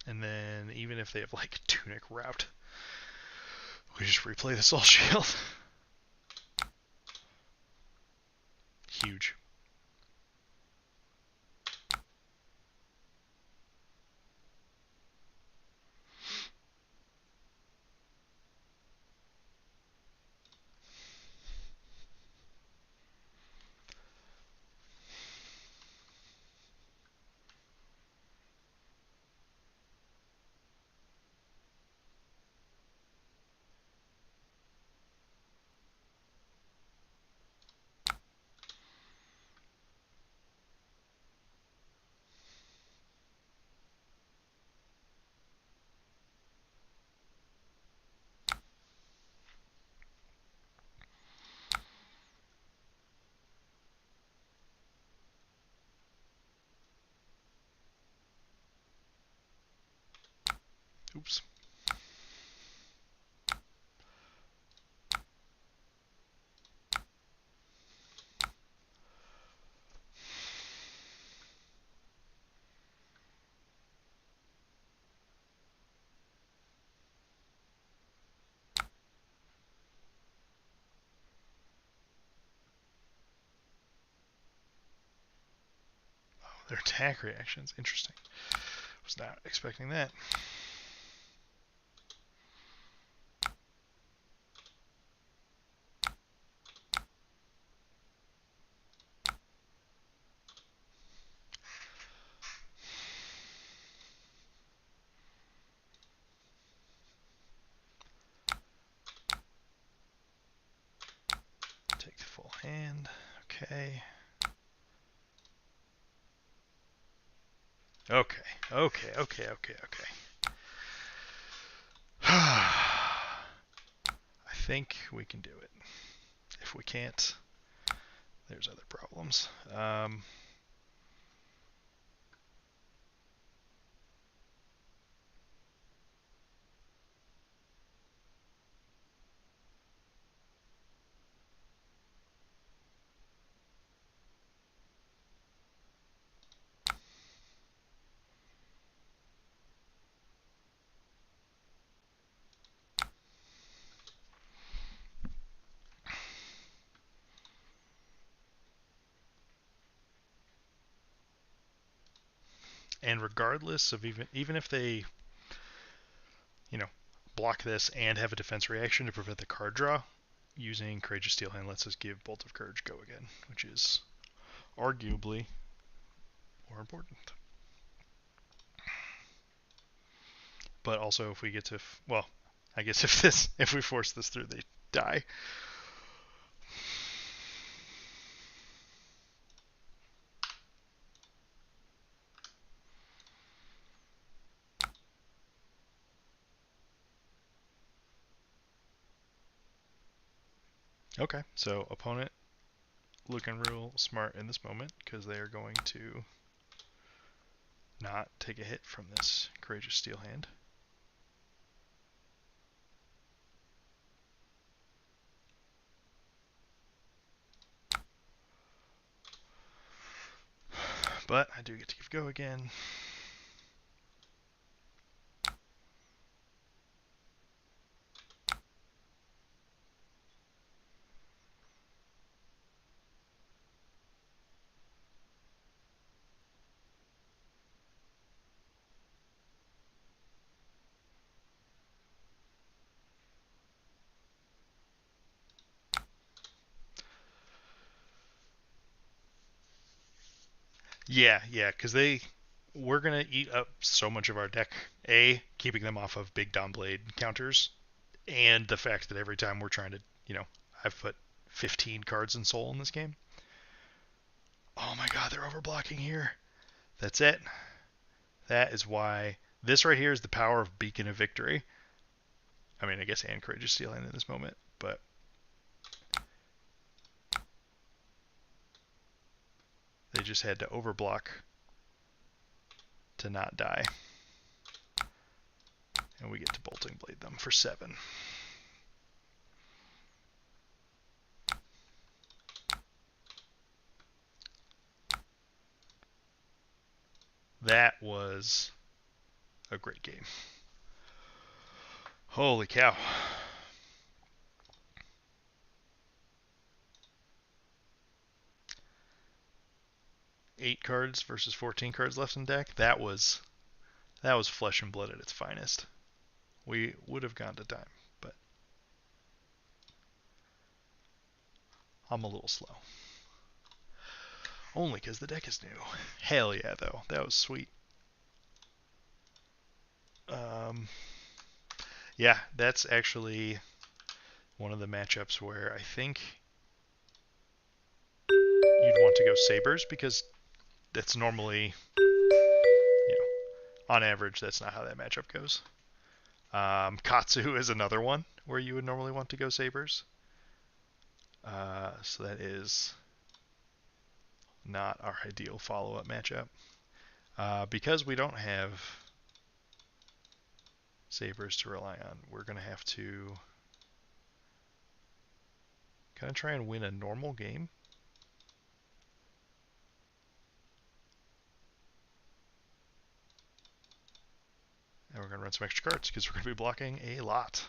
And then even if they have like Tunic Route, we just replay the Soul Shield. Huge. Oops. Their attack reactions. Interesting. Was not expecting that. Take the full hand. Okay. Okay. I think we can do it. If we can't, there's other problems. And regardless of even if they, you know, block this and have a defense reaction to prevent the card draw, using Courageous Steel Hand lets us give Bolt of Courage go again, which is arguably more important. But also, if we get to, well, I guess if we force this through, they die. Okay, so opponent looking real smart in this moment because they are going to not take a hit from this Courageous Steel Hand. But I do get to give go again. Yeah, because we're gonna eat up so much of our deck. A, keeping them off of big Blade counters, and the fact that every time we're trying to, I've put 15 cards in Soul in this game. Oh my god, they're overblocking here. That's it. That is why this right here is the power of Beacon of Victory. I mean, I guess and Courageous Steel Hand in this moment, but they just had to overblock to not die. And we get to Bolting Blade them for 7. That was a great game. Holy cow. Eight cards versus 14 cards left in deck. That was flesh and blood at its finest. We would have gone to time, but I'm a little slow. Only because the deck is new. Hell yeah, though. That was sweet. Yeah, that's actually one of the matchups where I think you'd want to go Sabres because that's normally, on average, that's not how that matchup goes. Katsu is another one where you would normally want to go Sabres. So that is not our ideal follow-up matchup. Because we don't have Sabres to rely on, we're going to have to kind of try and win a normal game. And we're going to run some extra cards because we're going to be blocking a lot.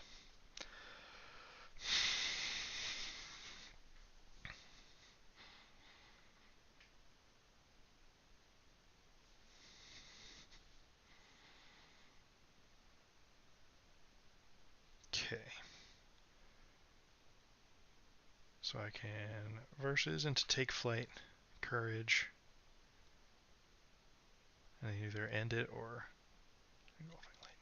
Okay. So I can versus into Take Flight, Courage, and either end it or Engulfing Light.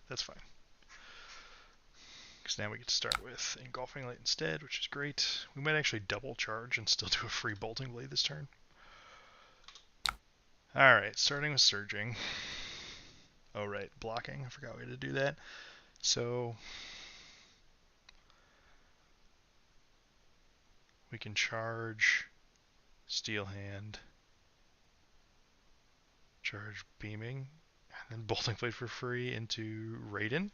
that's fine. Because now we get to start with Engulfing Light instead, which is great. We might actually double charge and still do a free Bolting Blade this turn. Alright, starting with Surging. Oh right, blocking. I forgot we had to do that. So we can charge Steel Hand, charge Beaming, and then Bolting Blade for free into Raiden.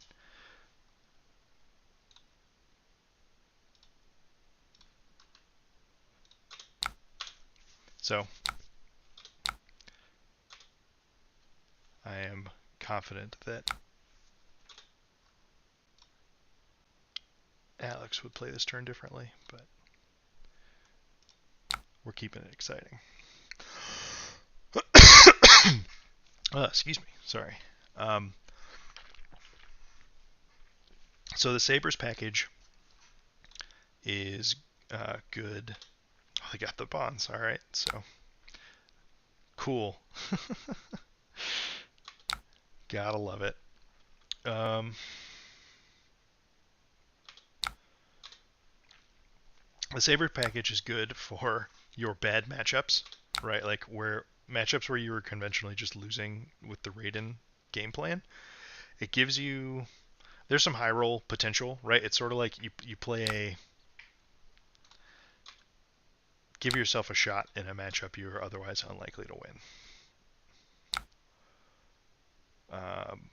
So I am confident that Alex would play this turn differently, but we're keeping it exciting. Excuse me, sorry. So the Sabres package is good. Oh, they got the bonds, alright, so cool. Gotta love it. The Saber package is good for your bad matchups, right? Like where matchups where you were conventionally just losing with the Raiden game plan. It gives you there's some high roll potential, right? It's sort of like you play a give yourself a shot in a matchup you're otherwise unlikely to win. Um,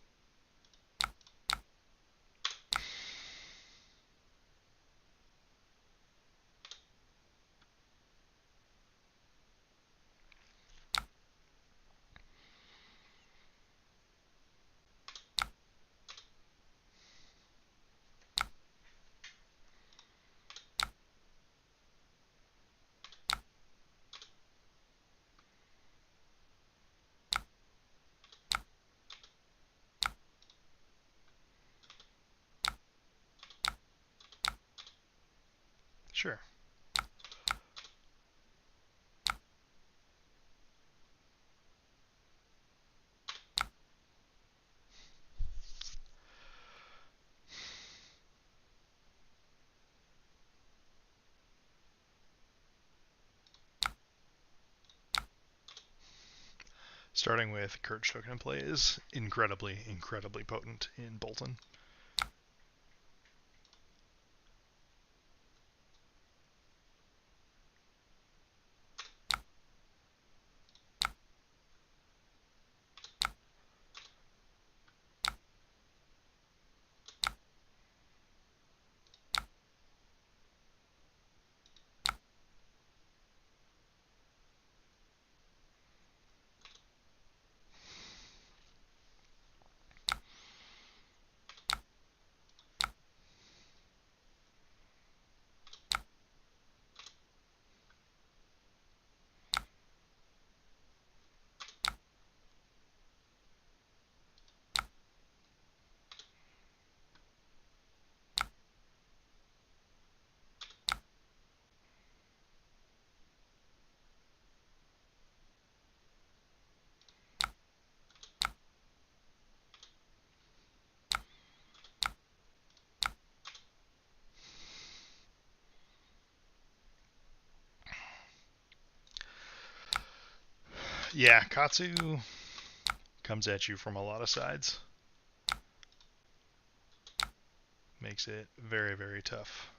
sure. Starting with Courage token in play is incredibly, incredibly potent in Boltyn. Yeah, Katsu comes at you from a lot of sides. Makes it very, very tough.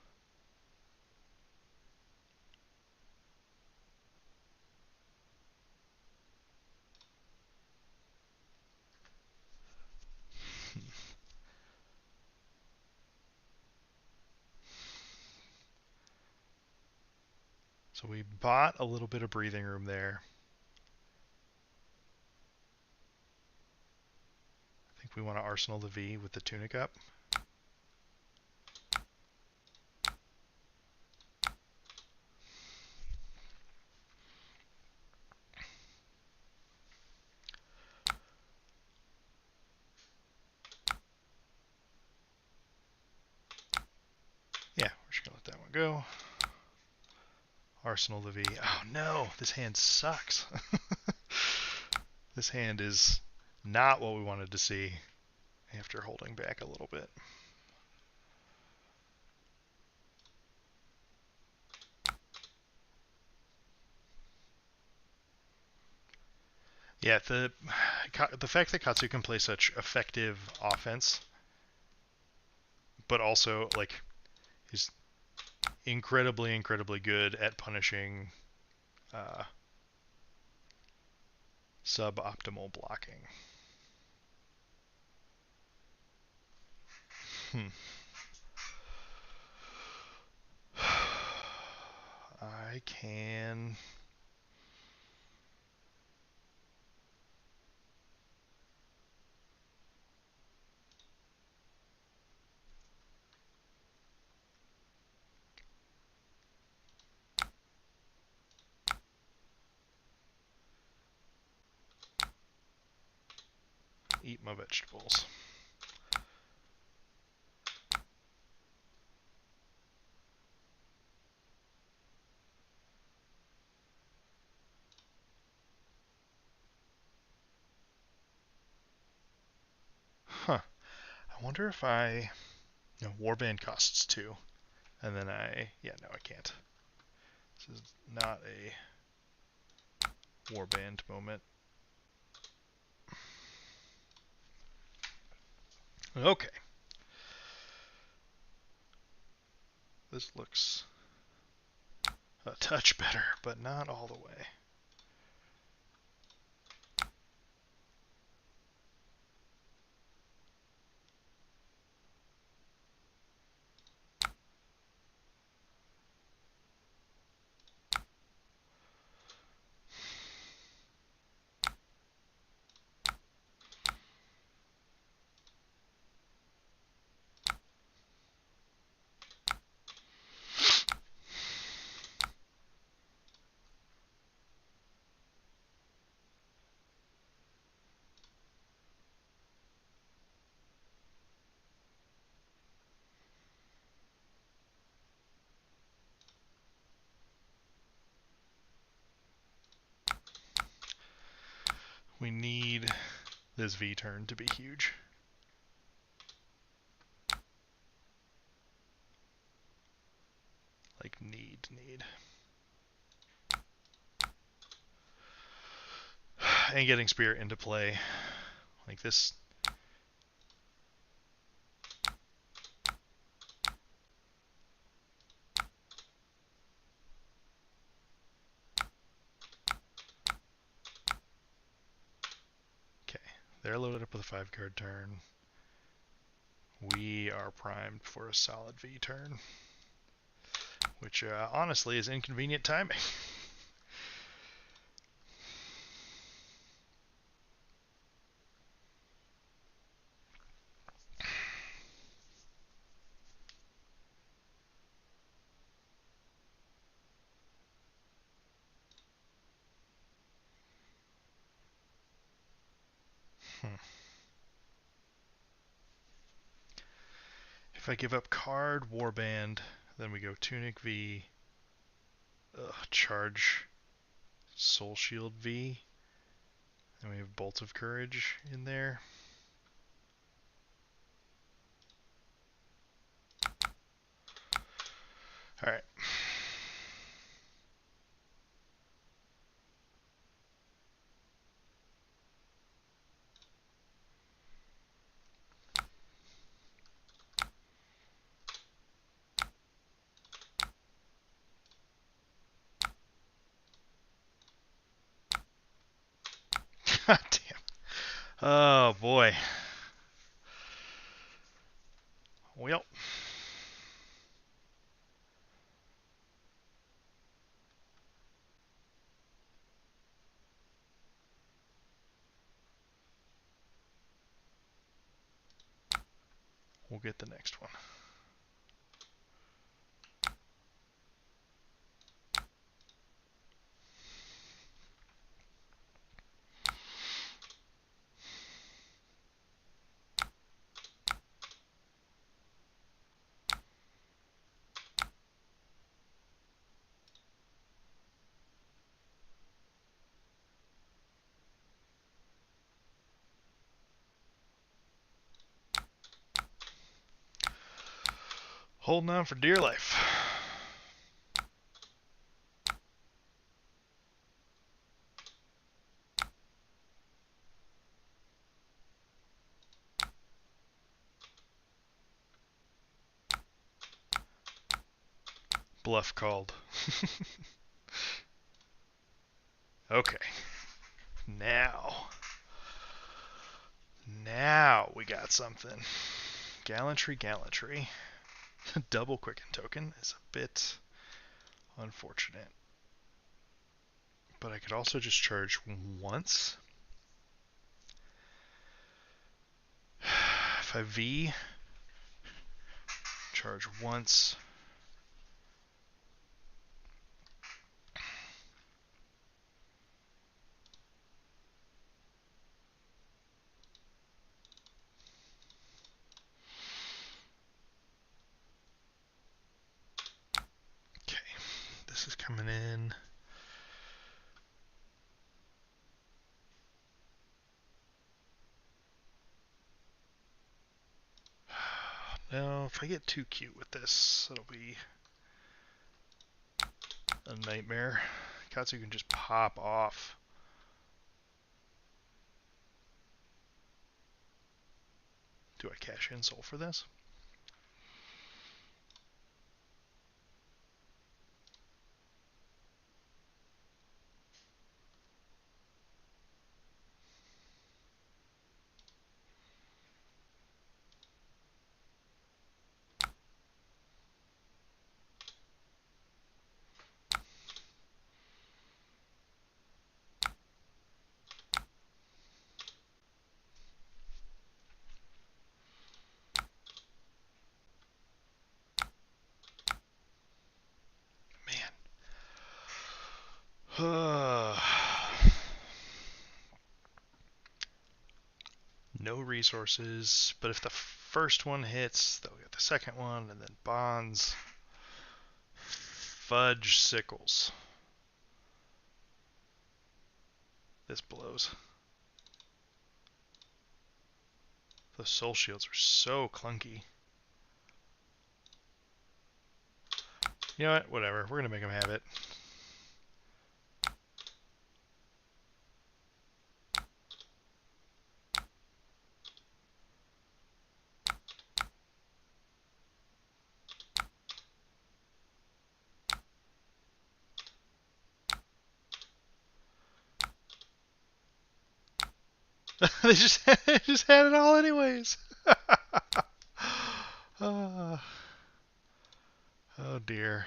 So we bought a little bit of breathing room there. I think we want to arsenal the V with the tunic up. Yeah, we're just going to let that one go. Arsenal the V. Oh no, this hand sucks. This hand is not what we wanted to see. after holding back a little bit. Yeah, the fact that Katsu can play such effective offense, but also like he's incredibly good at punishing uh, suboptimal blocking. Hmm. I can. Eat my vegetables. Huh. I wonder if I. No, Warband costs 2. And then Yeah, no, I can't. This is not a Warband moment. Okay. This looks a touch better, but not all the way. We need this V turn to be huge. Like, need. And getting Spirit into play. Like this. Okay, they're loaded up with a 5-card turn. We are primed for a solid V turn. Which, honestly, is inconvenient timing. If I give up card, Warband, then we go Tunic V, charge Soul Shield V, and we have Bolt of Courage in there. Alright. God damn. Oh boy. Well. We'll get the next one. Holding on for dear life. Bluff called. Okay. Now we got something. Gallantry. Double quicken token is a bit unfortunate. But I could also just charge once. If I V, charge once. Okay, this is coming in. Now, if I get too cute with this, it'll be a nightmare. Katsu can just pop off. Do I cash in soul for this? No resources, but if the first one hits, they'll get the second one, and then bonds. Fudge sickles. This blows. The soul shields are so clunky. You know what? Whatever. We're gonna make them have it. They just had it all anyways. Oh dear.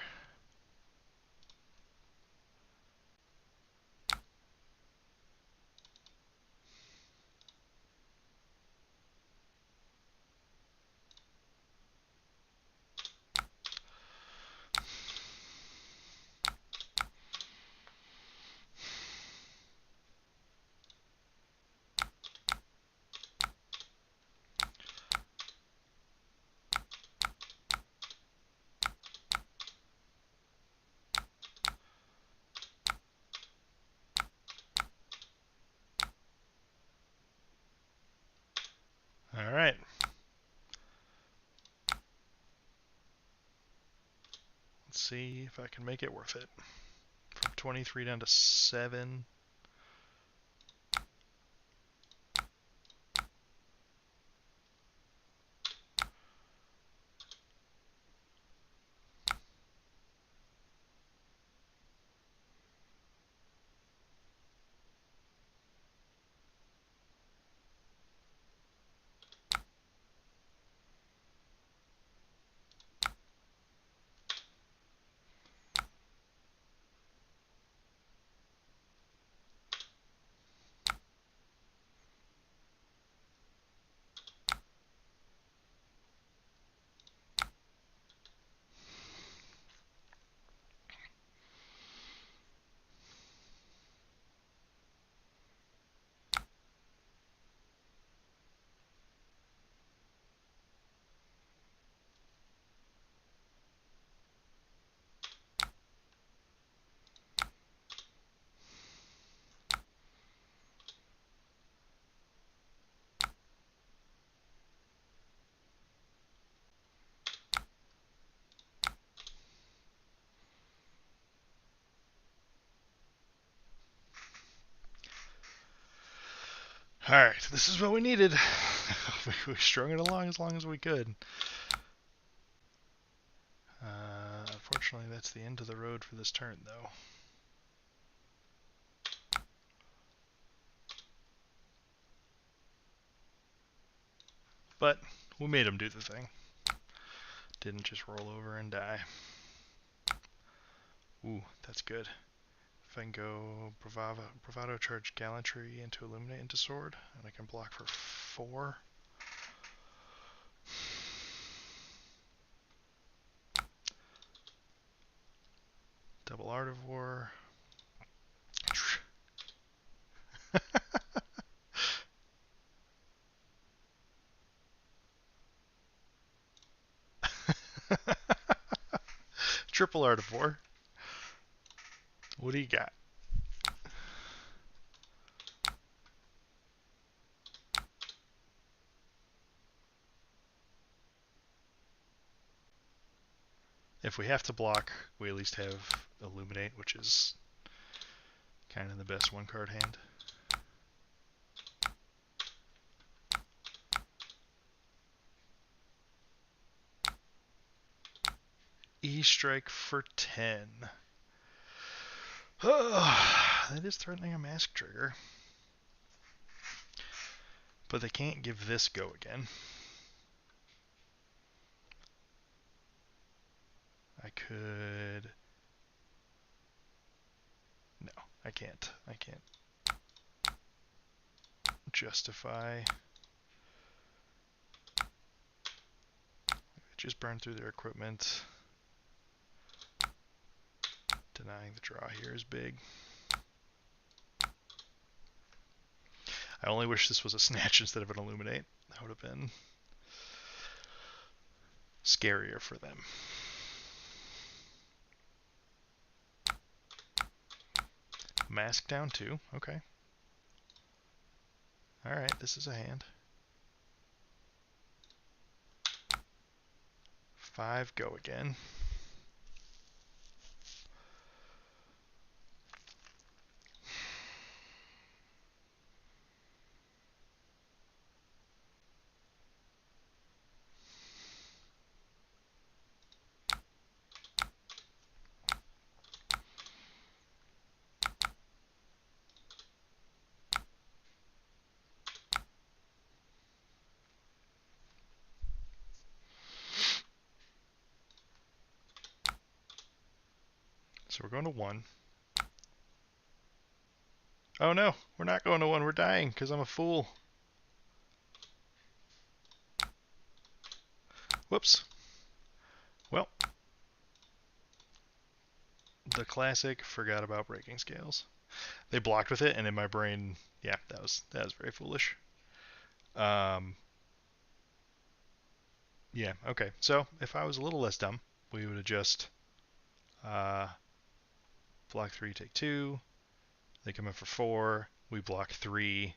All right. Let's see if I can make it worth it. From 23 down to 7. Alright, this is what we needed. We strung it along as we could. Unfortunately, that's the end of the road for this turn, though. But we made him do the thing. Didn't just roll over and die. Ooh, that's good. If I can go Bravado charge Gallantry into Illuminate into Sword, and I can block for 4. Double Art of War. Triple Art of War. What do you got? If we have to block, we at least have Illuminate, which is kind of the best one-card hand. E-Strike for 10. That is threatening a Mask trigger. But they can't give this go again. I could... No, I can't. I can't justify... Just burn through their equipment. Denying the draw here is big. I only wish this was a Snatch instead of an Illuminate. That would have been scarier for them. Mask down 2. Okay. Alright, this is a hand. 5 go again. So we're going to 1. Oh no, we're not going to 1. We're dying because I'm a fool. Whoops. Well, the classic forgot about breaking scales. They blocked with it, and in my brain, yeah, that was very foolish. Yeah, okay. So if I was a little less dumb, we would have just block 3, take 2. They come in for 4. We block 3,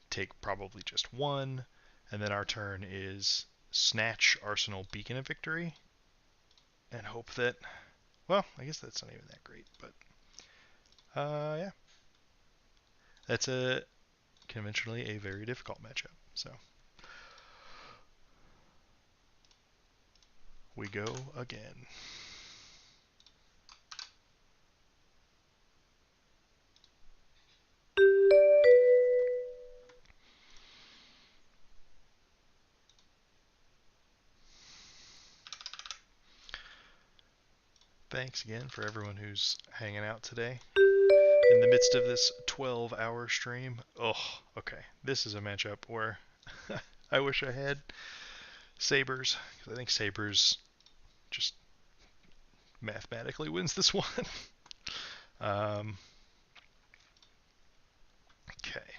take probably just 1, and then our turn is Snatch, Arsenal, Beacon of Victory, and hope that. Well, I guess that's not even that great, but yeah, that's conventionally a very difficult matchup. So we go again. Thanks again for everyone who's hanging out today in the midst of this 12-hour stream. Oh, okay. This is a matchup where I wish I had Sabers, because I think Sabers just mathematically wins this one. Okay.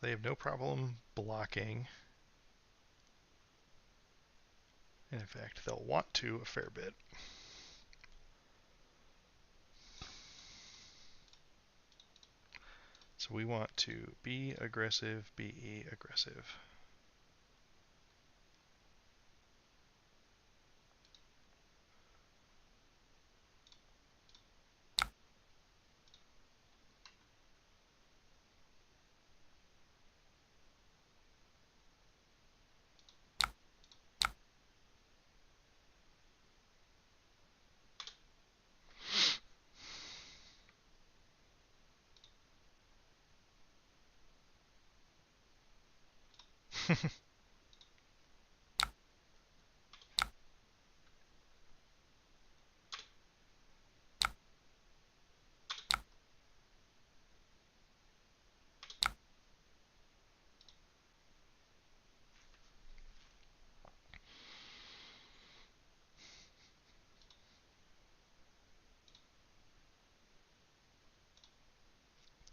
They have no problem blocking. And in fact, they'll want to a fair bit. So we want to be aggressive, be aggressive.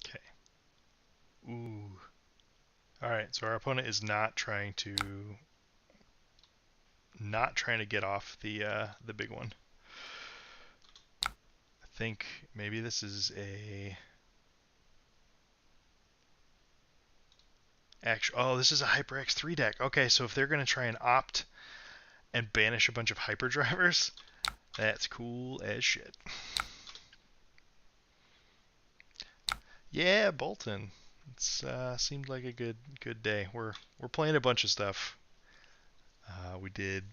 Okay. Ooh. All right. So our opponent is not trying to get off the big one. I think maybe this is a this is a Hyper X3 deck. Okay, so if they're gonna try and opt and banish a bunch of hyperdrivers, that's cool as shit. Yeah, Boltyn. It's seemed like a good day. We're playing a bunch of stuff. We did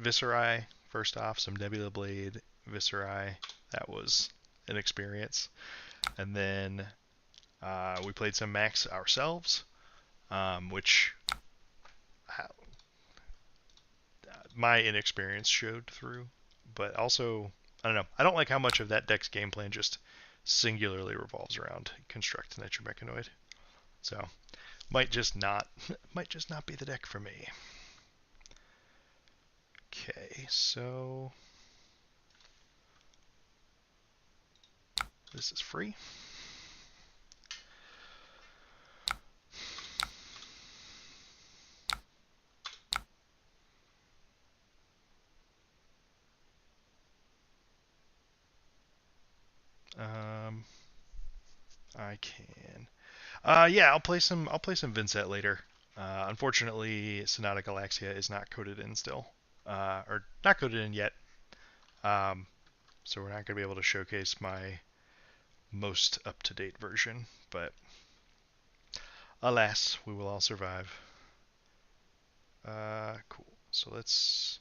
Viserai first off, some Nebula Blade, Viserai. That was an experience. And then we played some Maxx ourselves, which my inexperience showed through. But also, I don't know. I don't like how much of that deck's game plan just singularly revolves around construct Nitromechanoid. So might just not be the deck for me. Okay, so this is free. I can. Yeah, I'll play some Vynnset later. Unfortunately, Sonata Galaxia is not coded in still, or not coded in yet. Um, so we're not going to be able to showcase my most up-to-date version. But alas, we will all survive. Cool. So let's.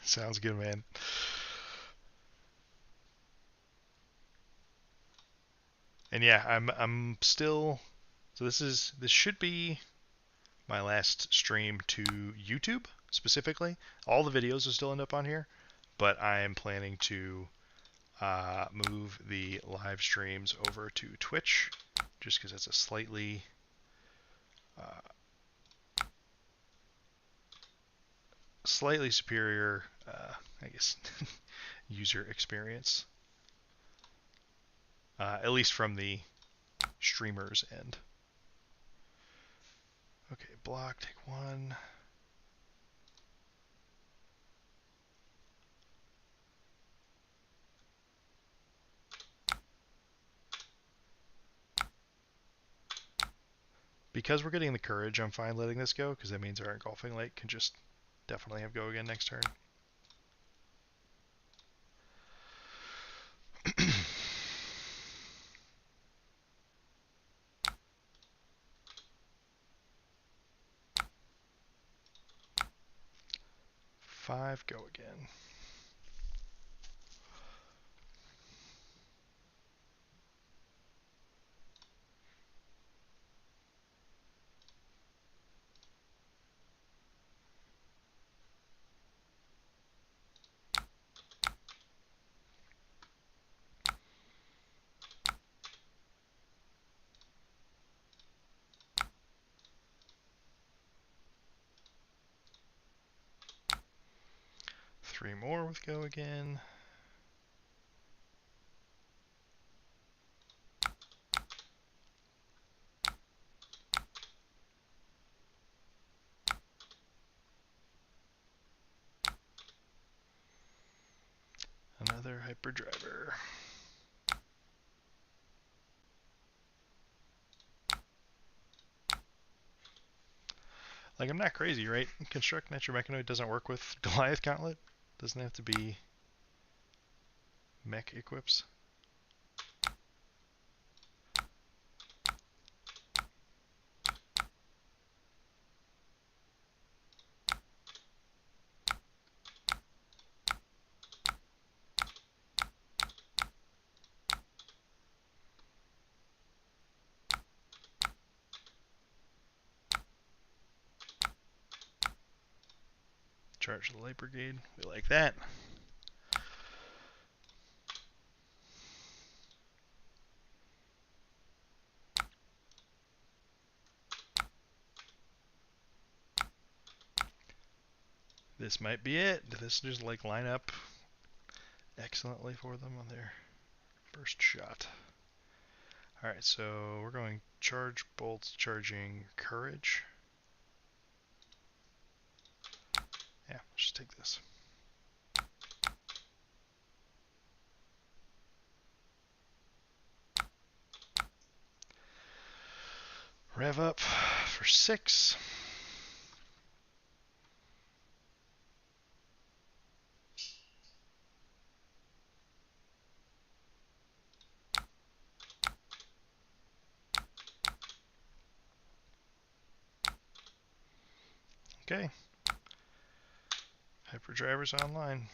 Sounds good, man. And yeah, I'm still. So this should be my last stream to YouTube specifically. All the videos will still end up on here, but I am planning to move the live streams over to Twitch, just because that's a uh, slightly superior, I guess, user experience, at least from the streamer's end. Okay, block, take one. Because we're getting the courage, I'm fine letting this go, because that means our engulfing lake can just definitely have go again next turn. Five, go again. Three more with go again. Another hyperdriver. Like, I'm not crazy, right? Construct Natural Mechanoid doesn't work with Goliath Gauntlet. Doesn't have to be mech equips. Charge the Light Brigade. We like that. This might be it. This just like line up excellently for them on their first shot. Alright, so we're going charge bolts, charging courage. Yeah, let's just take this. Rev up for 6. Okay. Hyperdriver's online.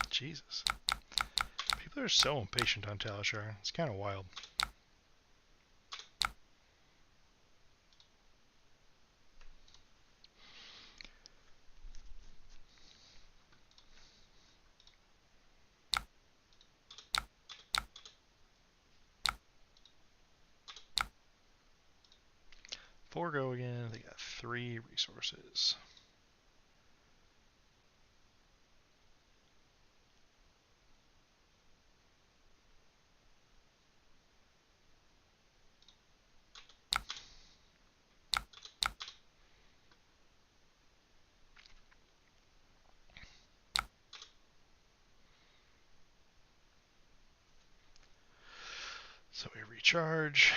Jesus. People are so impatient on Talishar. It's kind of wild. Four go again. They got 3 resources. So we recharge.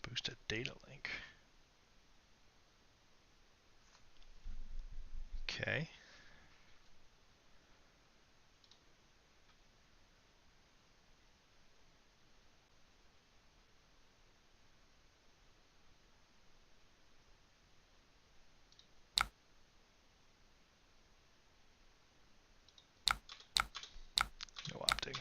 Boost a data link. Okay. No opting.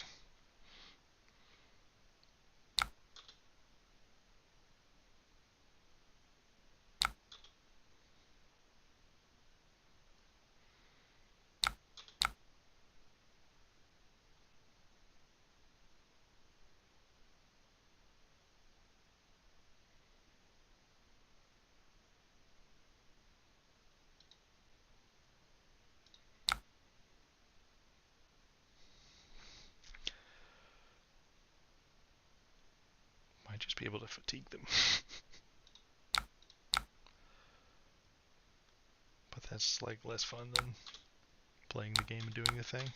Might just be able to fatigue them. But that's like less fun than playing the game and doing the thing.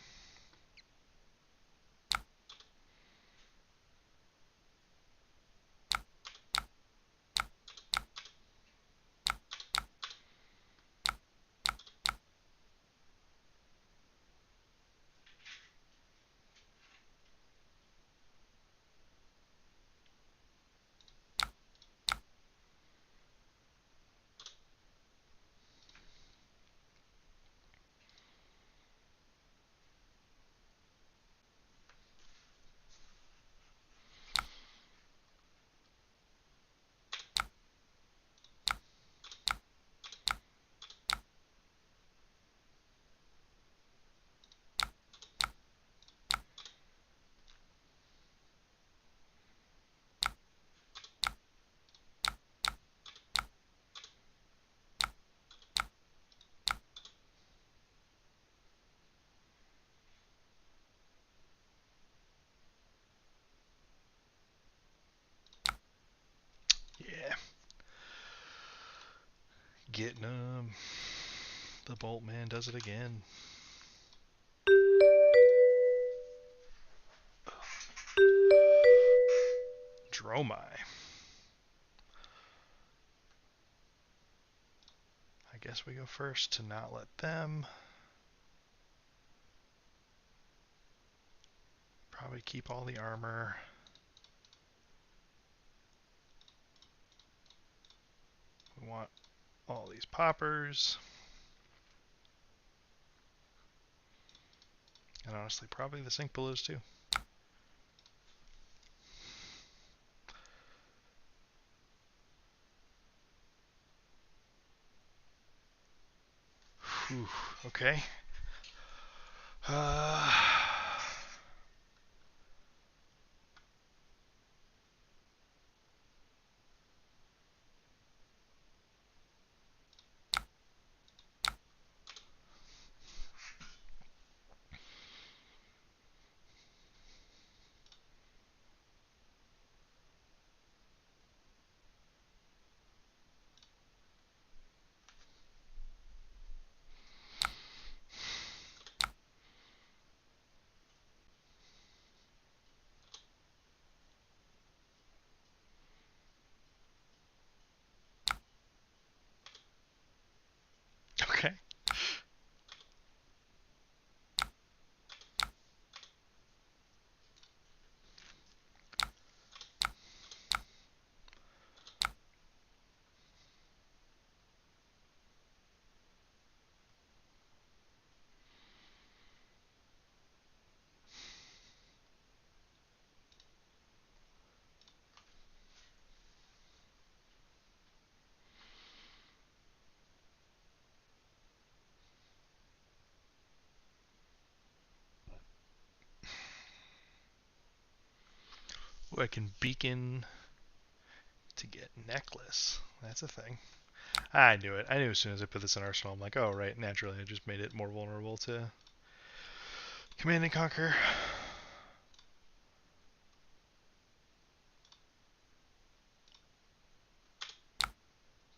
Getting him. The Boltman does it again. Dromai. I guess we go first to not let them. Probably keep all the armor. We want all these poppers. And honestly, probably the sink balloons too. Whew, okay. Okay. Ooh, I can beacon to get necklace. That's a thing. I knew it. I knew as soon as I put this in Arsenal, I'm like, oh, right, naturally, I just made it more vulnerable to Command and Conquer.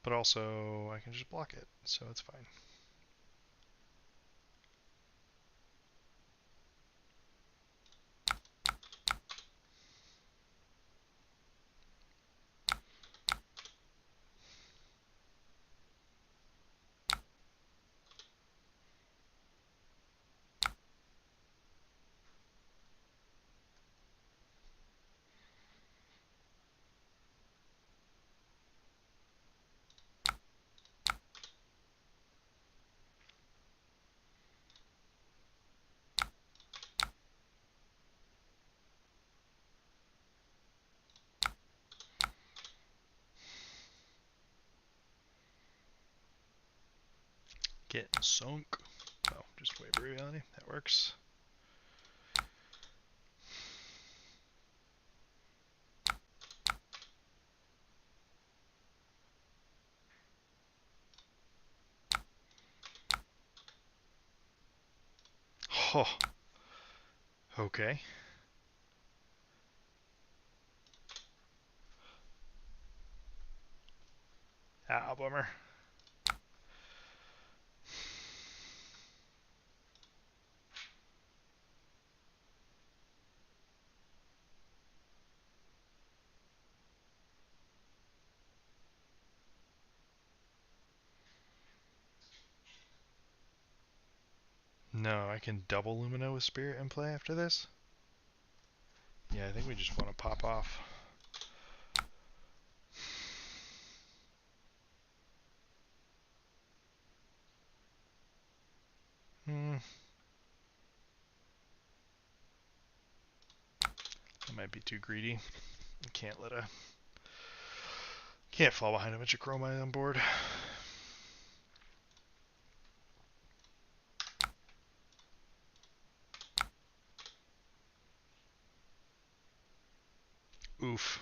But also, I can just block it, so it's fine. Get sunk. Oh, just wave reality. That works. Oh. Okay. Ah, bummer. No, I can double Lumina with Spirit and play after this. Yeah, I think we just want to pop off. That might be too greedy. Can't fall behind a bunch of Chromite on board. Oof.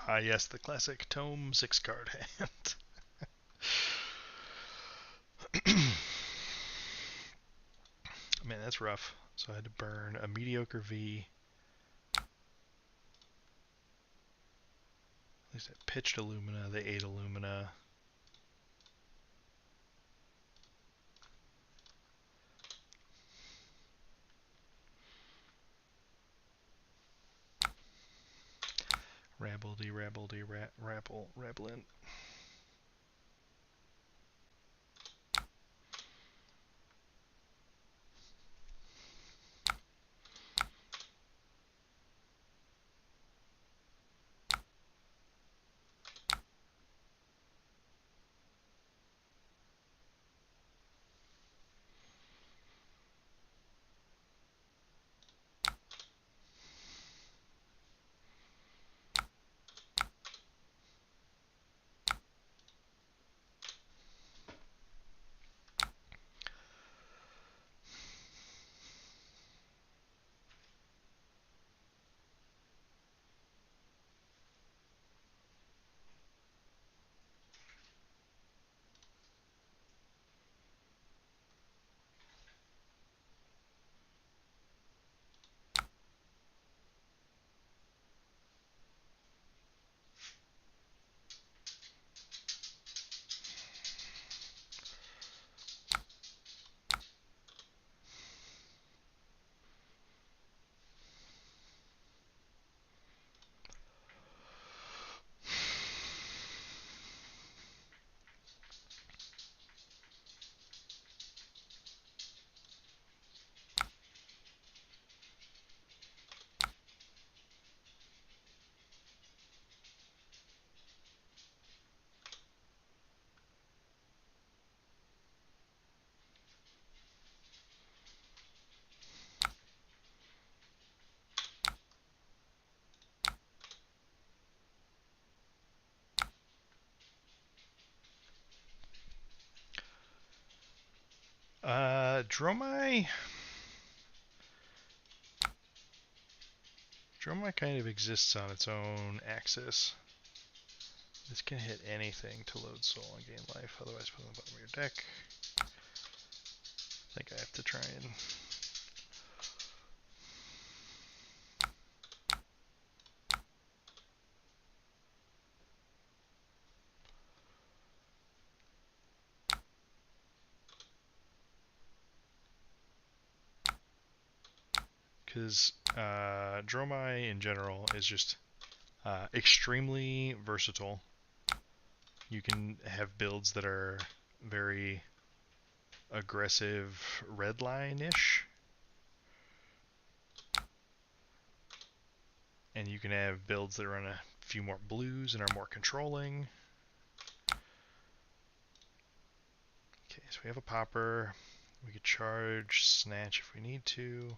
Uh, yes, the classic Tome 6 card hand. Man, that's rough. So I had to burn a mediocre V. At least I pitched Illumina, they ate Illumina. Rabbledy, rabbledy, rabblin'. Dromai. Dromai kind of exists on its own axis. This can hit anything to load soul and gain life, otherwise put it on the bottom of your deck. I think I have to try and... Because Dromai in general is just extremely versatile. You can have builds that are very aggressive redline-ish, and you can have builds that run a few more blues and are more controlling. Okay, so we have a popper. We could charge, snatch if we need to.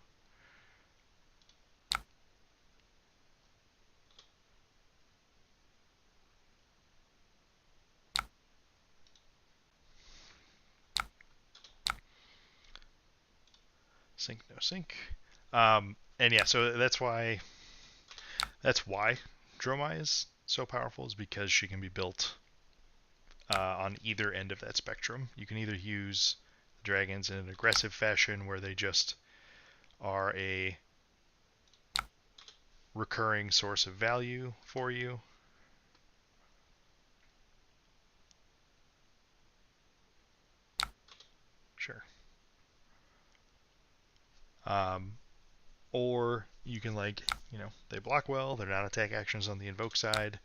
Sink, no sink. And yeah, so that's why That's why Dromai is so powerful, is because she can be built on either end of that spectrum. You can either use the dragons in an aggressive fashion where they just are a recurring source of value for you. Sure. Um, or you can, like, they block well, they're not attack actions on the invoke side,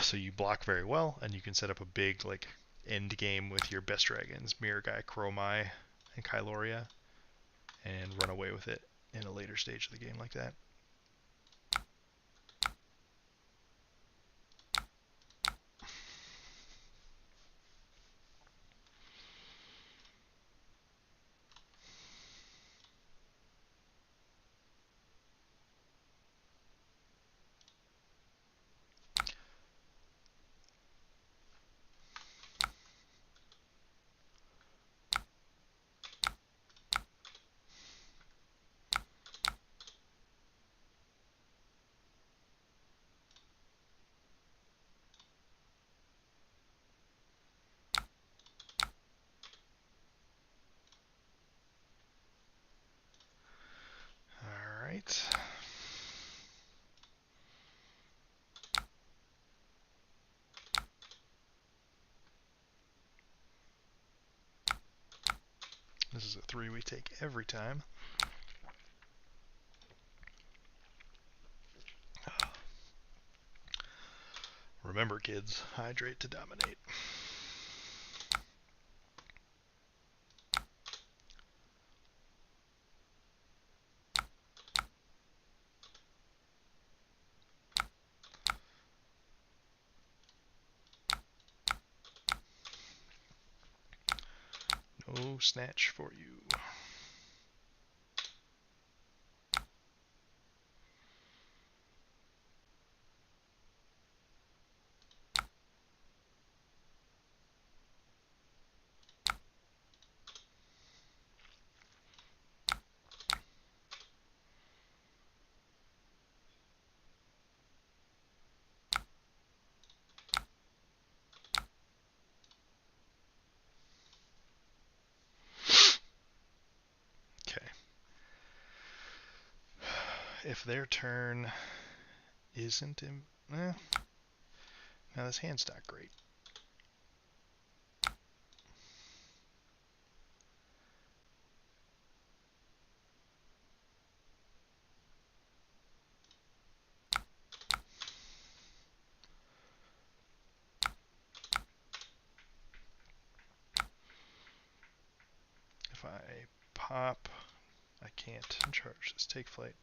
so you block very well, and you can set up a big, like, end game with your best dragons, Mirror Guy, Chromai, and Kyloria, and run away with it in a later stage of the game like that. Alright. This is a 3 we take every time. Remember, kids, hydrate to dominate. No snatch for you. Okay. If their turn isn't in... now this hand's not great. If I pop, I can't charge this take flight.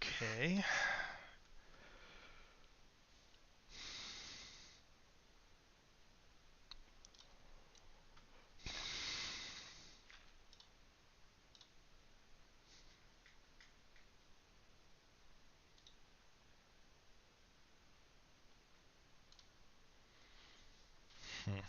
Okay. Hmm.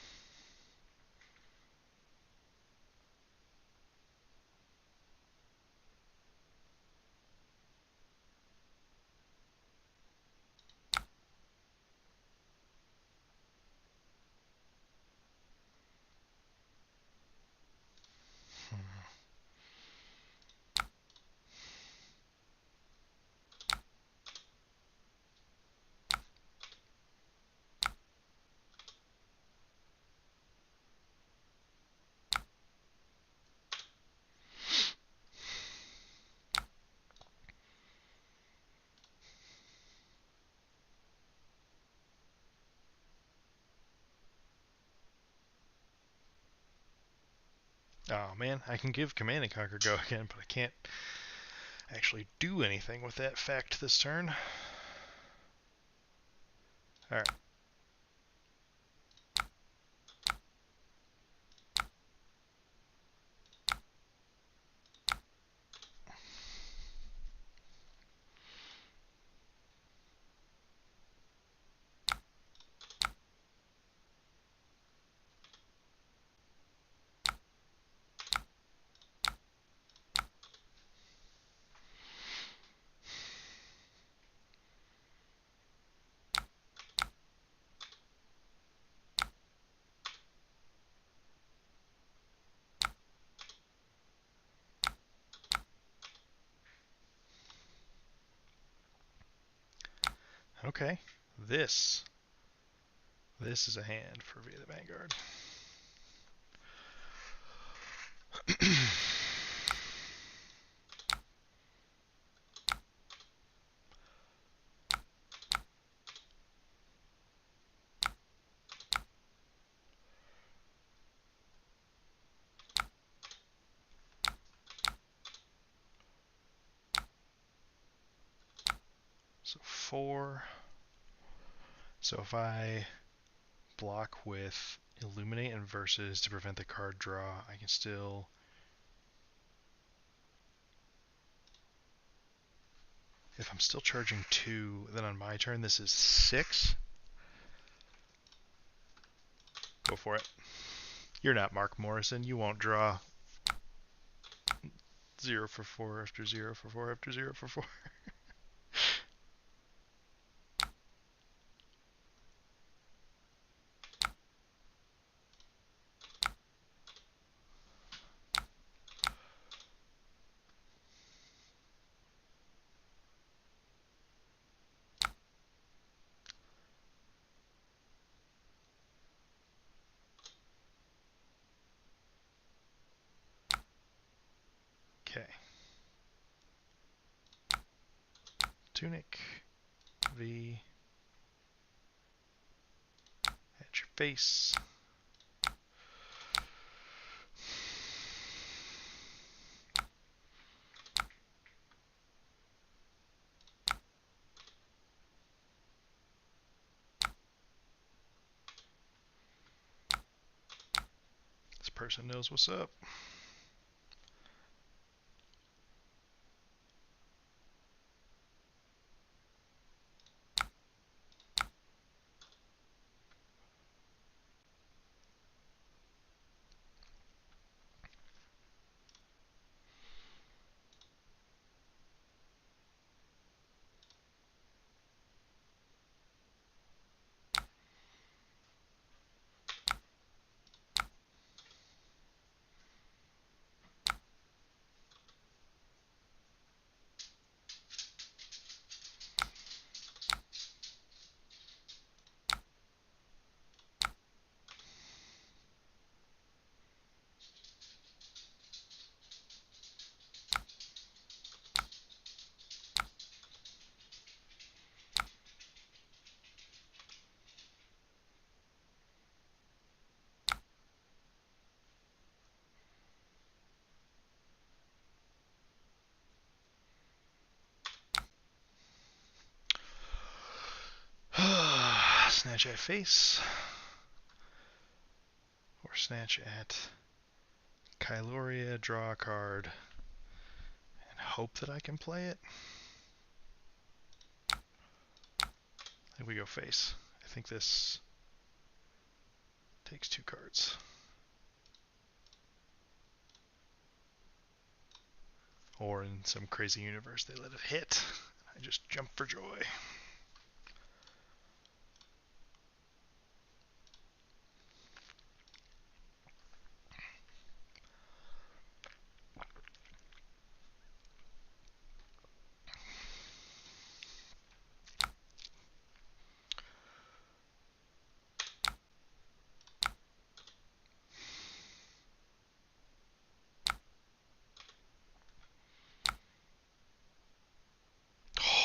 Oh man, I can give Command and Conquer go again, but I can't actually do anything with that fact this turn. Alright. Okay. This is a hand for via the Vanguard. So 4. So if I block with Illuminate and Versus to prevent the card draw, I can still... If I'm still charging 2, then on my turn this is 6. Go for it. You're not Mark Morrison. You won't draw 0 for 4 after 0 for 4 after 0 for 4. Okay. Tunic. V. At your face. This person knows what's up. Snatch at face. Or snatch at Kyloria, draw a card, and hope that I can play it. I think we go face. I think this takes 2 cards. Or in some crazy universe they let it hit. I just jump for joy.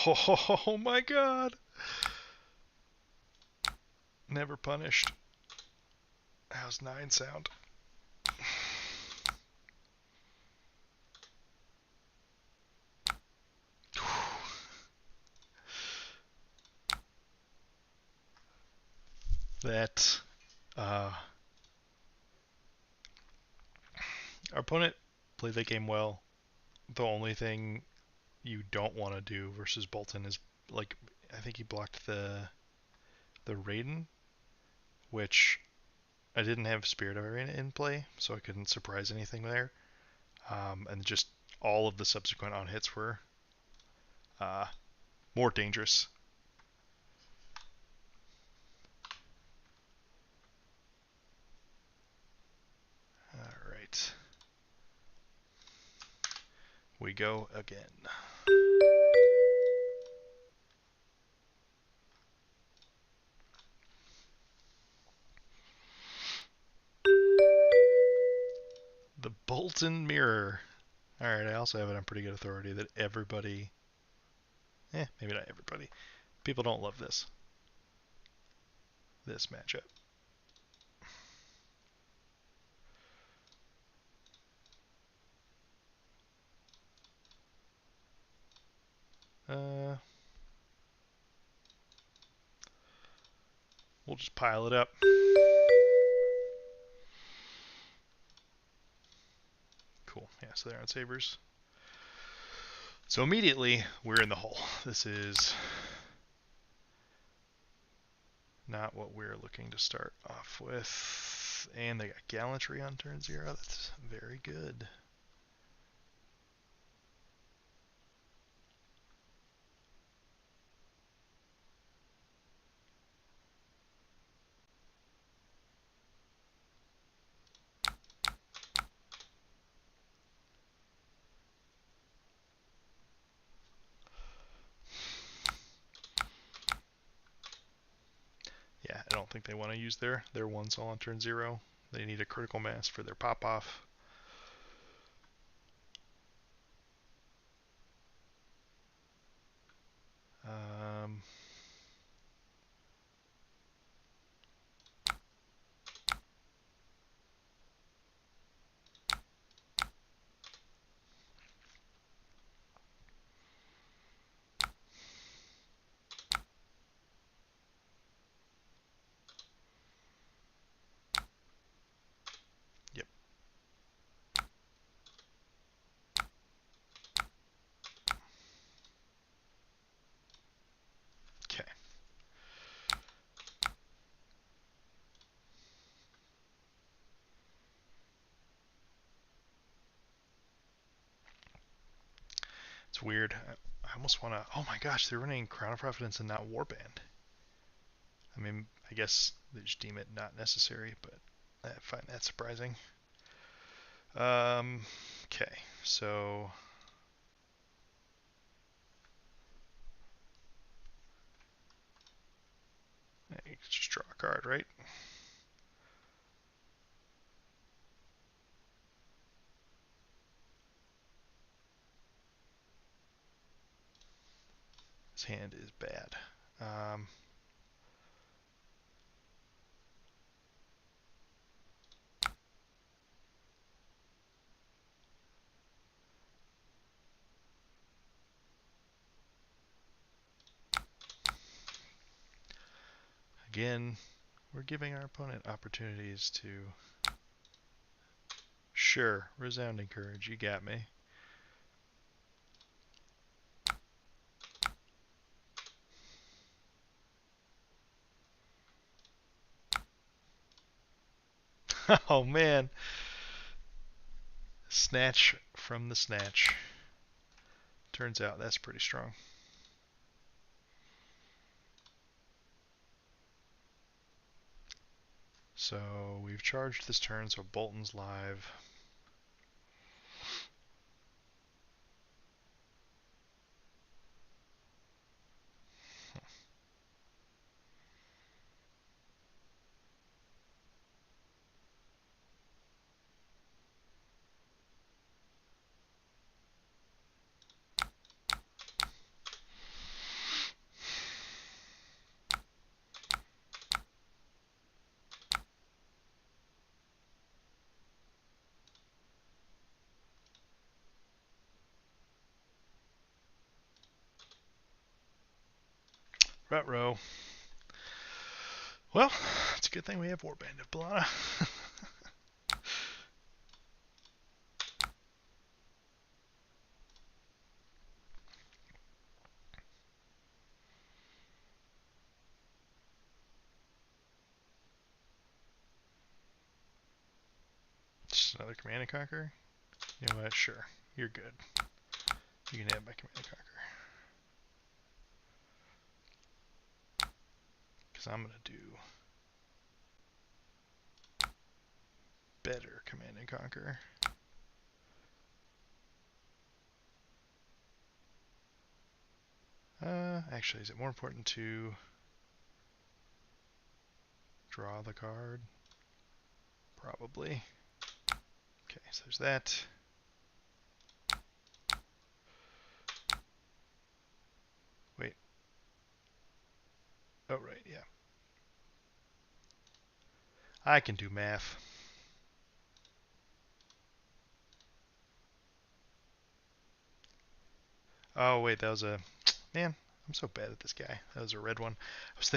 Oh my god! Never punished. How's 9 sound? That our opponent played that game well. The only thing you don't want to do versus Boltyn is, like, I think he blocked the Raiden, which I didn't have Spirit Arena in play, so I couldn't surprise anything there. And just all of the subsequent on hits were more dangerous. All right, we go again. Boltyn Mirror. Alright, I also have it on pretty good authority that everybody... maybe not everybody. People don't love this. This matchup. We'll just pile it up. Cool. Yeah, so they're on sabers. So immediately, we're in the hole. This is not what we're looking to start off with. And they got Gallantry on turn 0. That's very good. Yeah, I don't think they want to use their one soul on turn 0. They need a critical mass for their pop-off. Yep. Okay. It's weird. I almost want to... Oh my gosh, they're running Crown of Providence and not Warband. I mean, I guess they just deem it not necessary, but I find that surprising. Okay, so... I just draw a card, right? This hand is bad. Again, we're giving our opponent opportunities to... Sure, resounding courage, you got me. Oh man. Snatch from the snatch. Turns out that's pretty strong. So we've charged this turn, so Boltyn's live. Ruh-roh. Well, it's a good thing we have Warband of Balana. Just another Command and Conquer? You know what? Sure. You're good. You can have my Command and Conquer. Because I'm going to do better Command and Conquer. Actually, is it more important to draw the card? Probably. Okay, so there's that. Wait. Oh, right, yeah. I can do math. Oh, wait, that was a... Man, I'm so bad at this guy. That was a red one. I was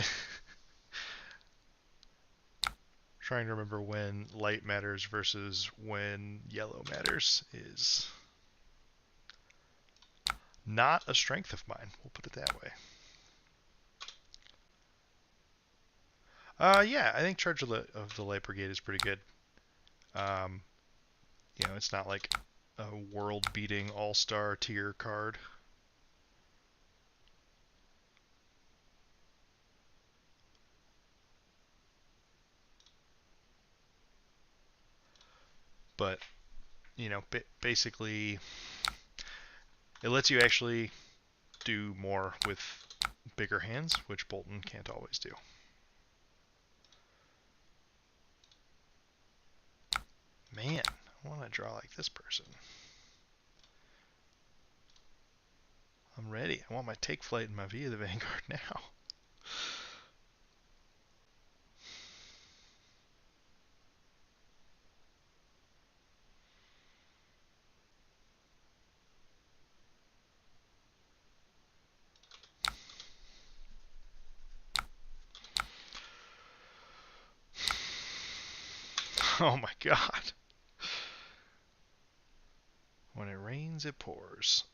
trying to remember when light matters versus when yellow matters is not a strength of mine. We'll put it that way. Yeah, I think Charge of the Light Brigade is pretty good. Um, it's not like a world-beating all-star tier card. But, basically, it lets you actually do more with bigger hands, which Boltyn can't always do. Man, I want to draw like this person. I'm ready. I want my Take Flight and my Via the Vanguard now. Oh my god. When it rains, it pours.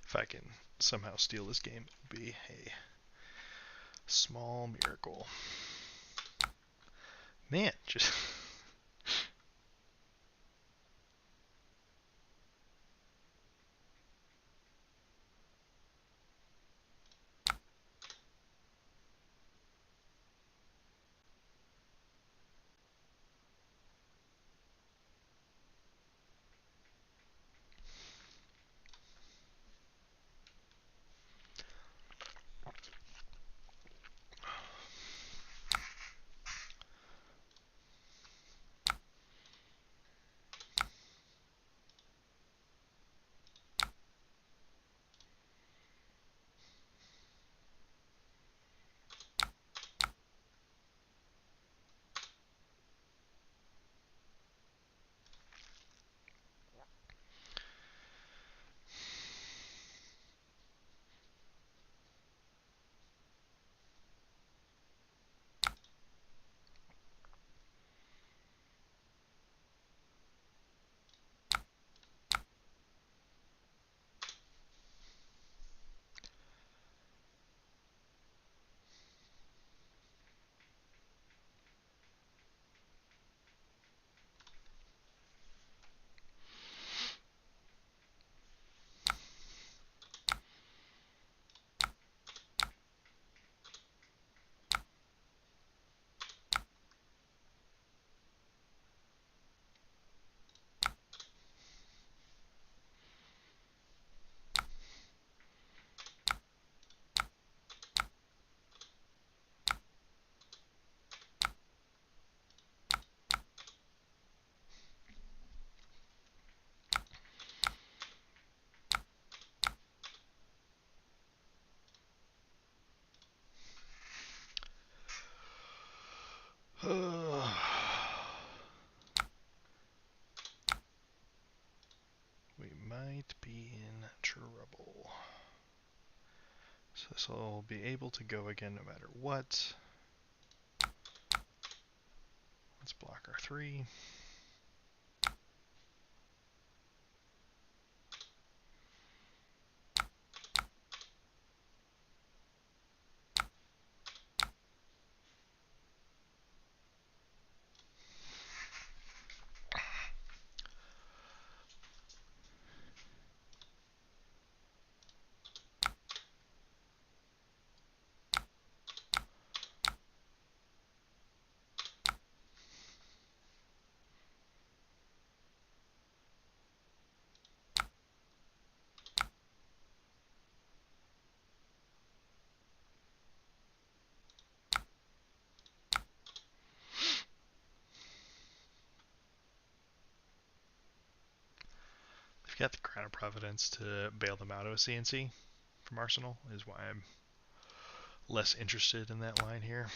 If I can somehow steal this game, it would be a small miracle. Man, just... we might be in trouble. So this will be able to go again no matter what. Let's block our 3. I've got the Crown of Providence to bail them out of a CNC from Arsenal, is why I'm less interested in that line here.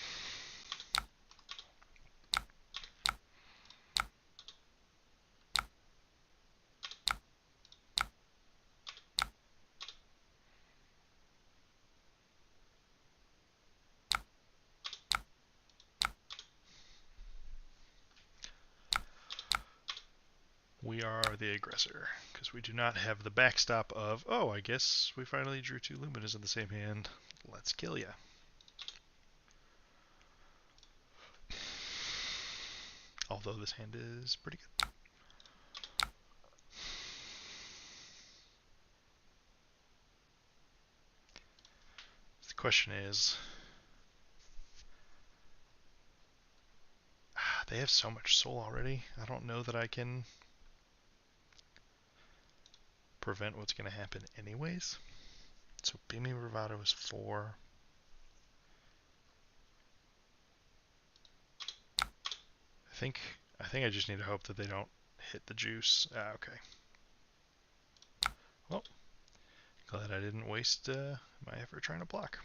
We are the aggressor, because we do not have the backstop of, oh, I guess we finally drew 2 Luminas in the same hand. Let's kill ya. Although this hand is pretty good. The question is, they have so much soul already. I don't know that I can prevent what's going to happen anyways. So Beaming Bravado is 4. I think I just need to hope that they don't hit the juice. Okay. Well, glad I didn't waste my effort trying to block.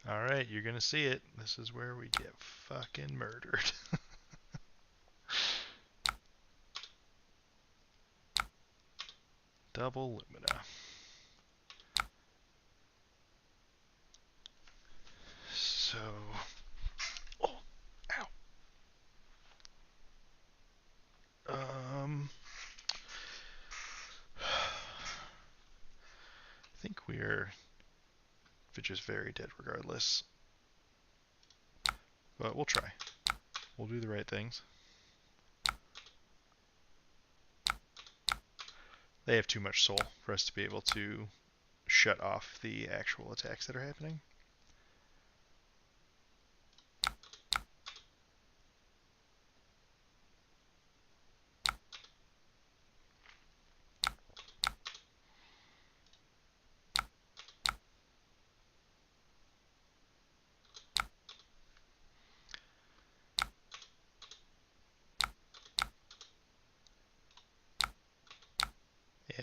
Alright, you're gonna see it. This is where we get fucking murdered. Double Lumina. So... Oh! Ow! I think we're just very dead regardless. But we'll try. We'll do the right things. They have too much soul for us to be able to shut off the actual attacks that are happening.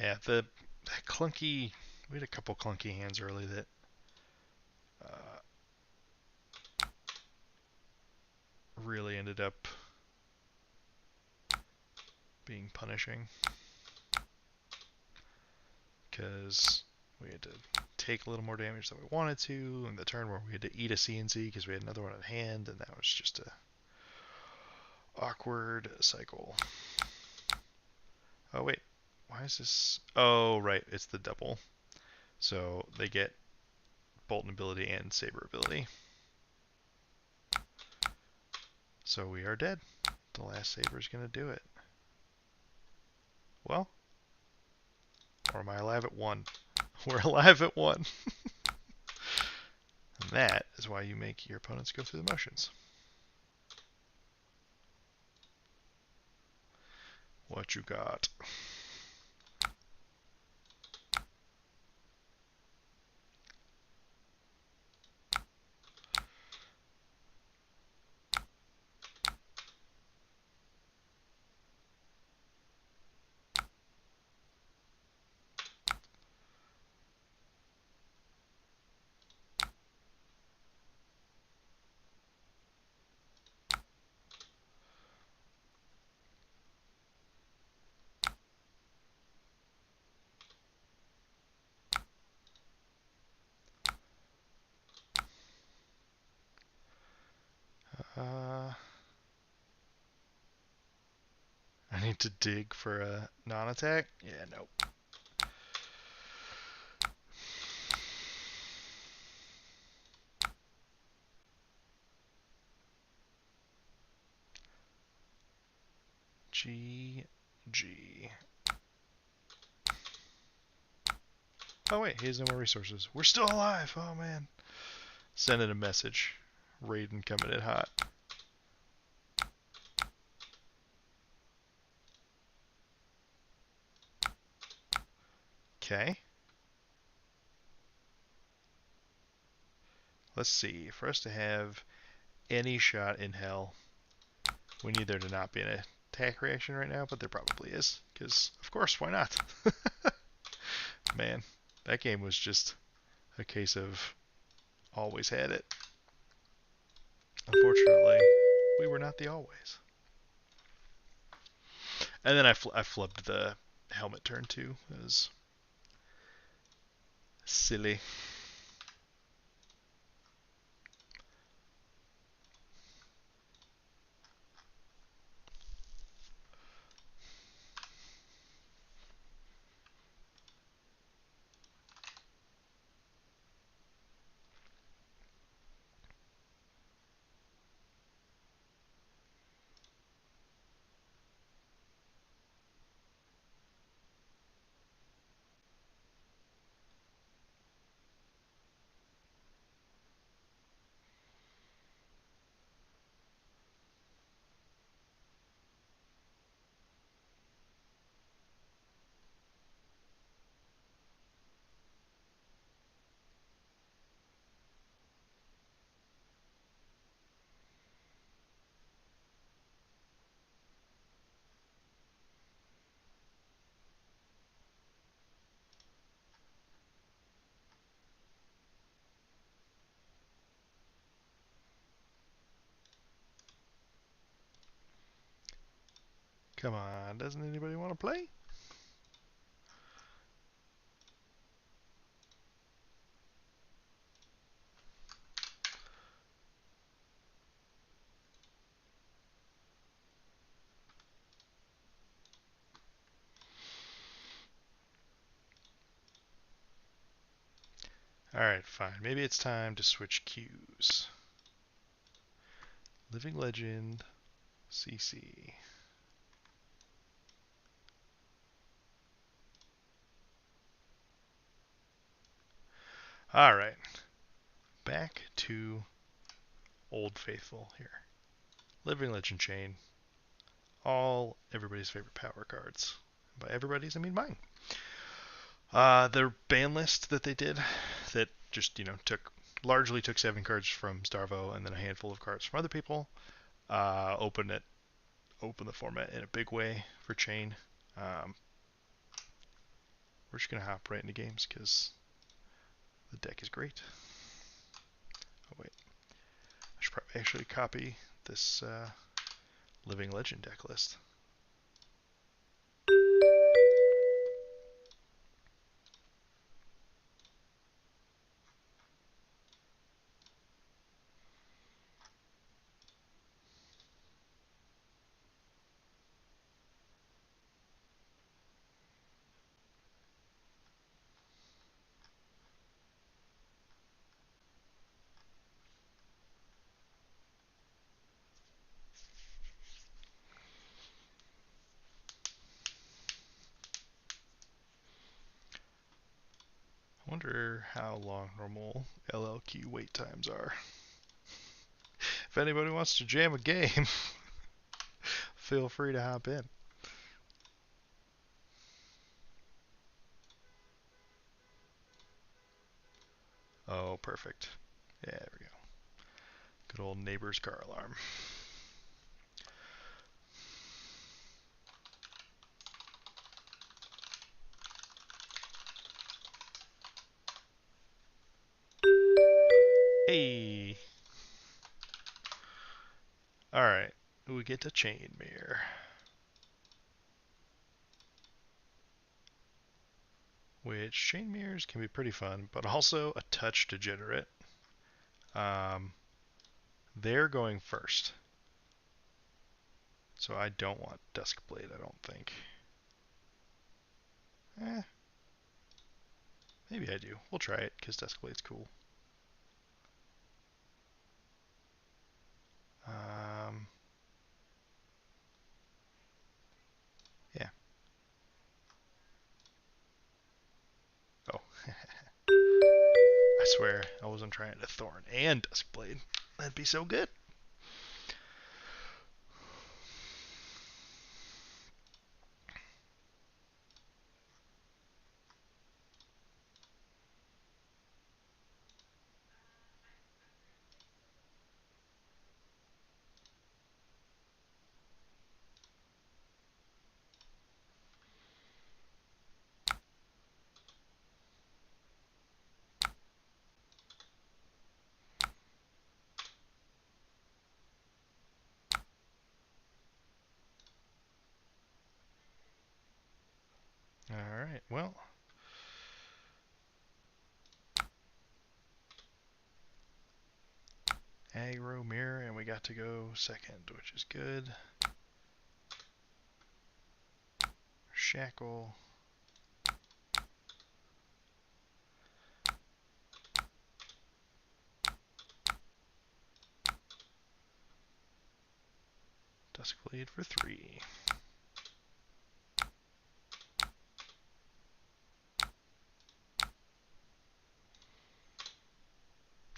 Yeah, the clunky... We had a couple clunky hands early that really ended up being punishing. Because we had to take a little more damage than we wanted to, and the turn where we had to eat a CNC because we had another one in hand, and that was just a awkward cycle. Oh wait, why is this? Oh right, it's the double. So they get Boltyn ability and Saber ability. So we are dead. The last Saber is gonna do it. Well, or am I alive at 1? We're alive at 1. And that is why you make your opponents go through the motions. What you got? I need to dig for a non-attack? Yeah, nope. GG. Oh wait, he has no more resources. We're still alive! Oh man. Sending a message. Raiden coming in hot. Okay. let's see. For us to have any shot in hell, we need there to not be an attack reaction right now, but there probably is. Because, of course, why not? Man, that game was just a case of always had it. Unfortunately, we were not the always. And then I flubbed the helmet turn too. It was silly. Come on, doesn't anybody want to play? Alright, fine. Maybe it's time to switch cues. Living Legend, CC. Alright, back to Old Faithful here. Living Legend Chane. All everybody's favorite power cards. By everybody's, I mean mine. The ban list that they did, that just largely took 7 cards from Starvo and then a handful of cards from other people. Open the format in a big way for Chane. We're just gonna hop right into games because the deck is great. Oh wait, I should probably actually copy this Living Legend deck list. I wonder how long normal LLQ wait times are. If anybody wants to jam a game, feel free to hop in. Oh, perfect. Yeah, there we go. Good old neighbor's car alarm. Hey! Alright, we get to Chain Mirror. Which Chain Mirrors can be pretty fun, but also a touch degenerate. They're going first. So I don't want Duskblade, I don't think. Maybe I do. We'll try it, because Duskblade's cool. Yeah. Oh. I swear, I wasn't trying to Thorn and Duskblade. That'd be so good. Alright, well. Aggro mirror, and we got to go second, which is good. Shackle. Duskblade for 3.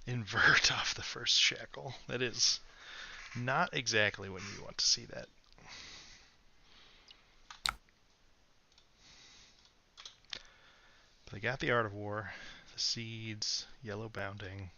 Invert off the first shackle. That is not exactly when you want to see that. But they got the Art of War, the Seeds, Yellow Bounding.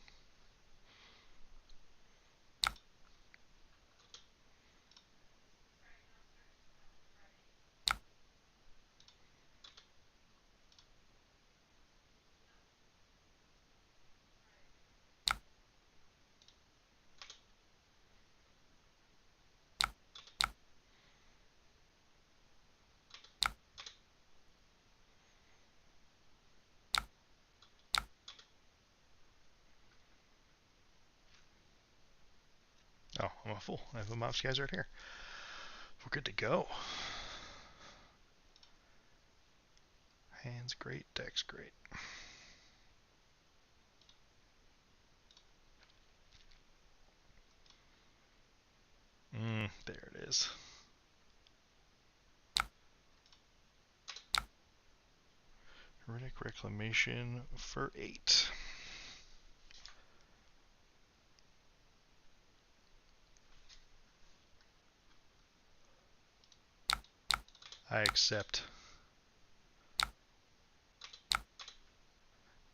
Oh, I'm a fool. I have the Mouse guys right here. We're good to go. Hands great, deck's great. There it is. Runic Reclamation for 8. I accept.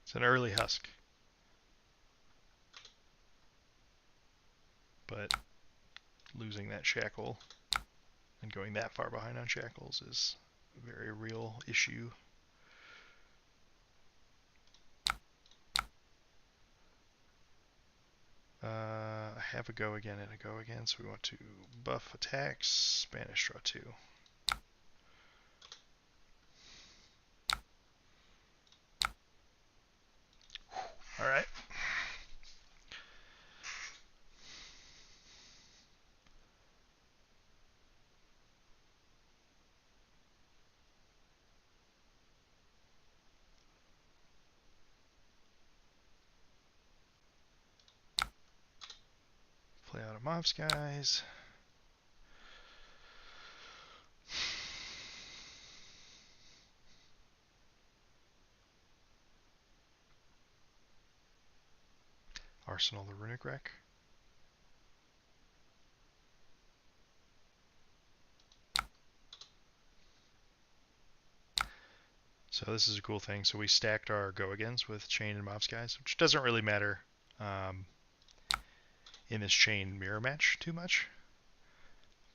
It's an early husk. But losing that shackle and going that far behind on shackles is a very real issue. I have a go again and a go again, so we want to buff attacks, Spanish draw 2. Alright. Play out of mobs, guys. Arsenal the Runic Wreck. So this is a cool thing. So we stacked our go-agains with Chane and mobs, guys, which doesn't really matter in this Chane mirror match too much.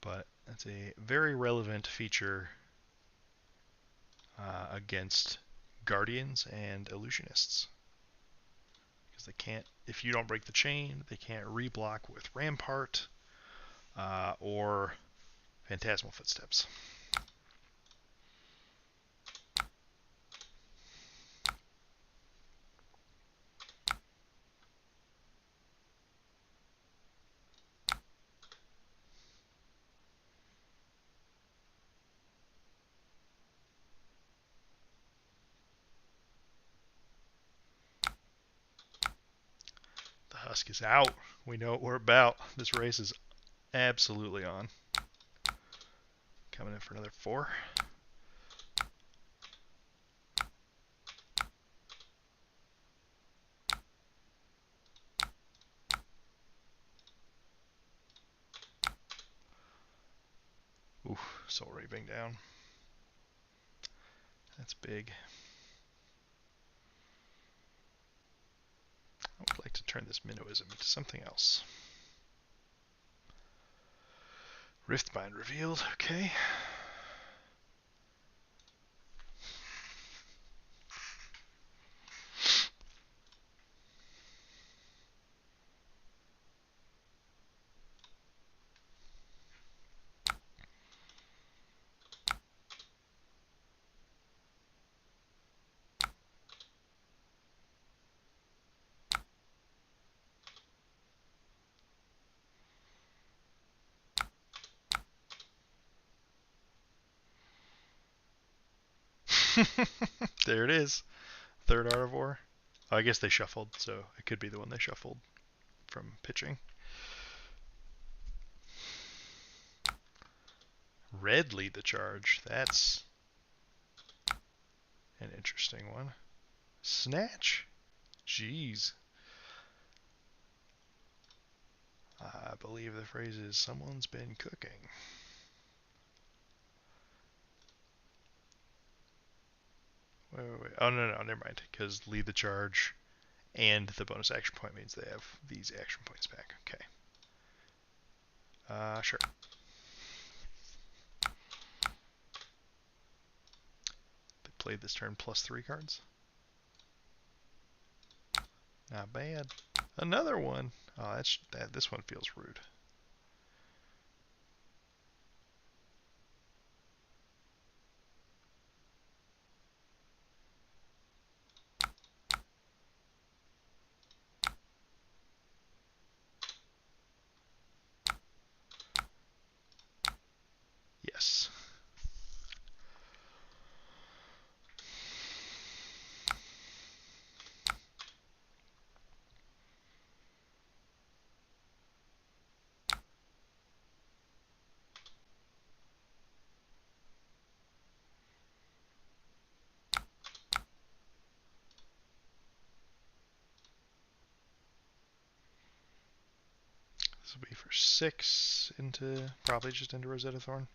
But it's a very relevant feature against Guardians and Illusionists. Because they can't, if you don't break the chain, they can't reblock with Rampart or Phantasmal Footsteps. The husk is out. We know what we're about. This race is absolutely on. Coming in for another 4. Ooh, Soul Raving down. That's big. I would like to turn this Minnowism into something else. Riftbind revealed, okay. There it is. Third Artivore. Oh, I guess they shuffled, so it could be the one they shuffled from pitching. Red lead the charge. That's an interesting one. Snatch? Jeez. I believe the phrase is someone's been cooking. Wait. Oh, no, never mind. Because lead the charge and the bonus action point means they have these action points back. Okay. Sure. They played this turn +3 cards. Not bad. Another one. Oh, this one feels rude. Yes. This will be for 6 into, probably just into Rosetta Thorn.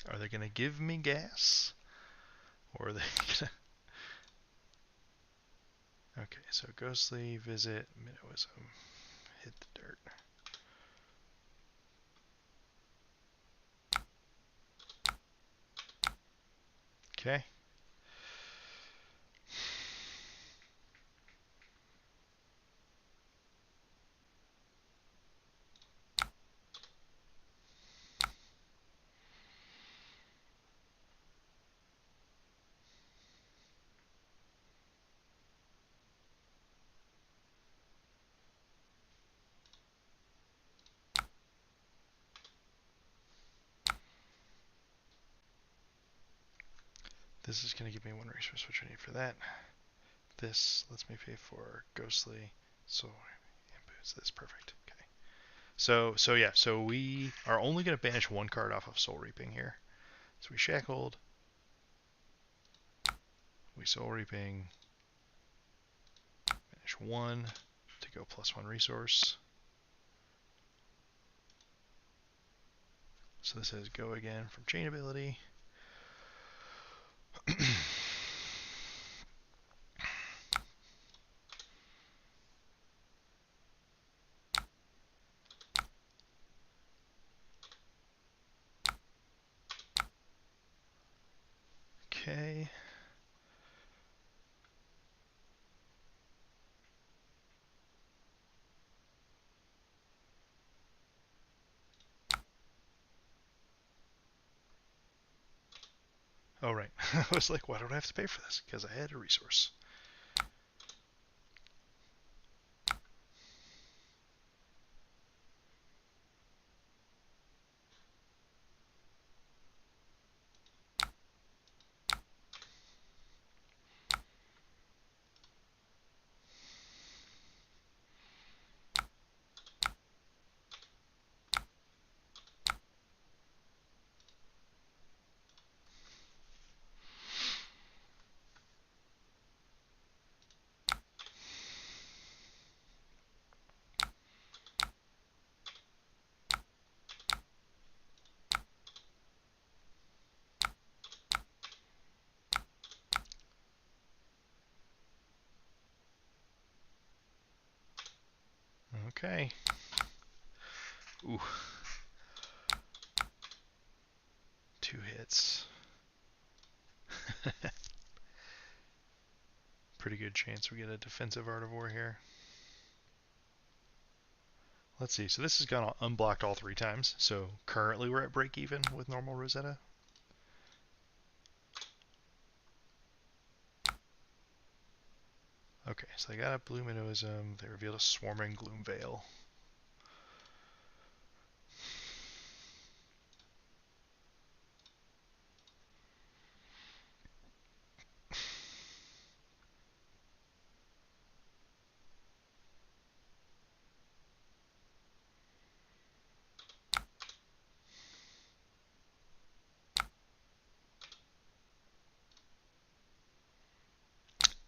Are they going to give me gas? Or are they going to... Okay, so Ghostly, Visit, Minnowism, hit the dirt. Okay. This is going to give me 1 resource, which I need for that. This lets me pay for Ghostly, Soul, and boots. That's perfect. Okay. So we are only going to banish 1 card off of Soul Reaping here. So we Shackled, we Soul Reaping, banish 1 to go +1 resource. So this says go again from Chane ability. Okay. Oh, right. I was like, why don't I have to pay for this? Because I had a resource. Okay. Ooh. 2 hits. Pretty good chance we get a defensive Artivore here. let's see. So this has gone unblocked all 3 times. So currently we're at break even with normal Rosetta. Okay, so they got a Blue Minnowism. They revealed a Swarming Gloom Veil.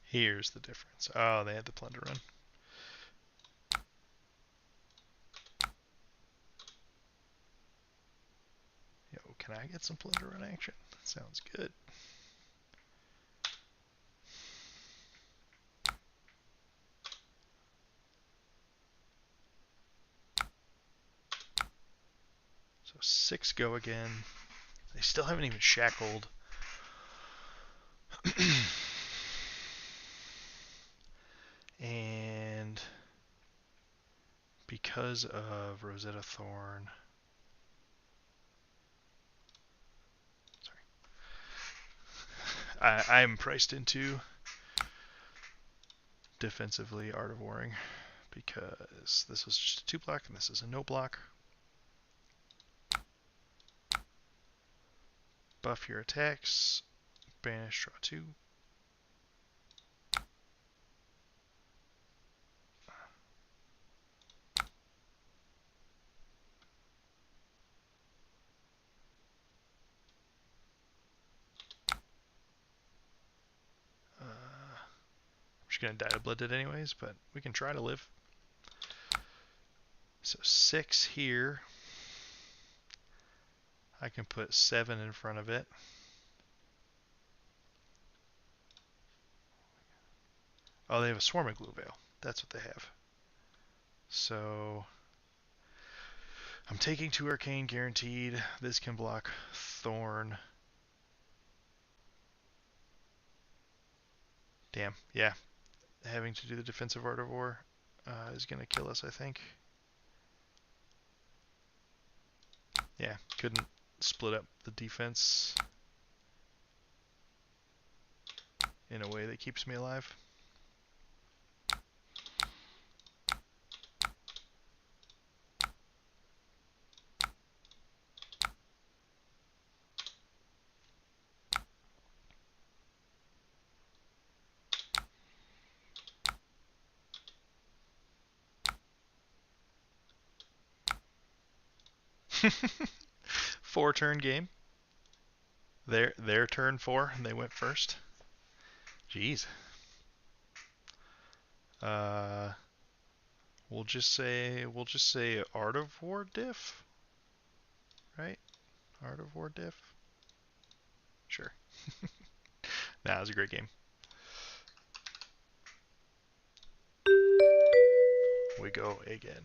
Here's the difference. Oh, they had the Plunder Run. Yo, can I get some Plunder Run action? That sounds good. So 6 go again. They still haven't even shackled. And because of Rosetta Thorn, sorry, I'm priced into defensively Art of Warring because this was just a 2 block and this is a no block. Buff your attacks, banish, draw 2. I'm just going to die to Blood Dead anyways, but we can try to live. So 6 here. I can put 7 in front of it. Oh, they have a Swarming Glue Veil. That's what they have. So I'm taking 2 Arcane guaranteed. This can block Thorn. Damn, yeah. Having to do the defensive Art of War is going to kill us, I think. Yeah, couldn't split up the defense in a way that keeps me alive. Four turn game. Their turn 4, and they went first. Jeez. We'll just say Art of War diff, right? Art of War diff. Sure. Nah, it was a great game. We go again.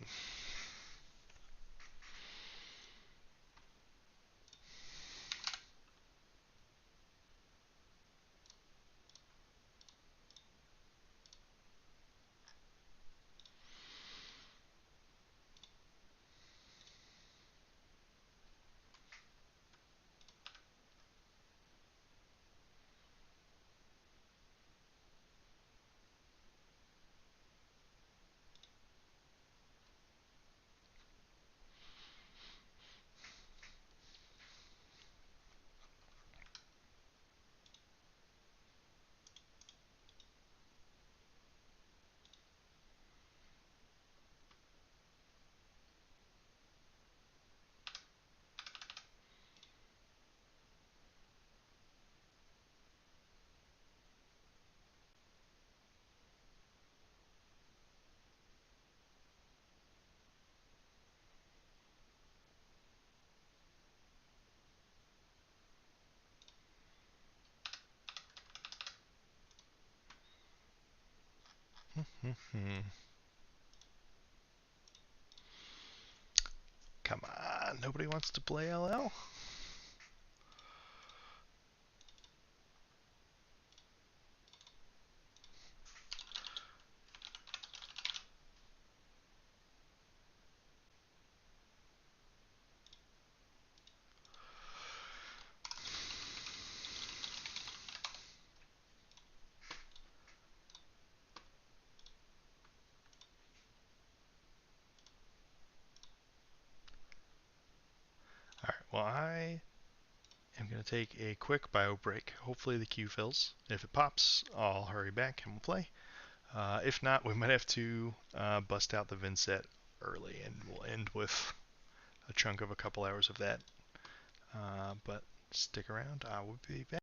Come on, nobody wants to play LL? well, I am going to take a quick bio break. Hopefully the queue fills. If it pops, I'll hurry back and we'll play. If not, we might have to bust out the Vynnset early, and we'll end with a chunk of a couple hours of that. But stick around. I will be back.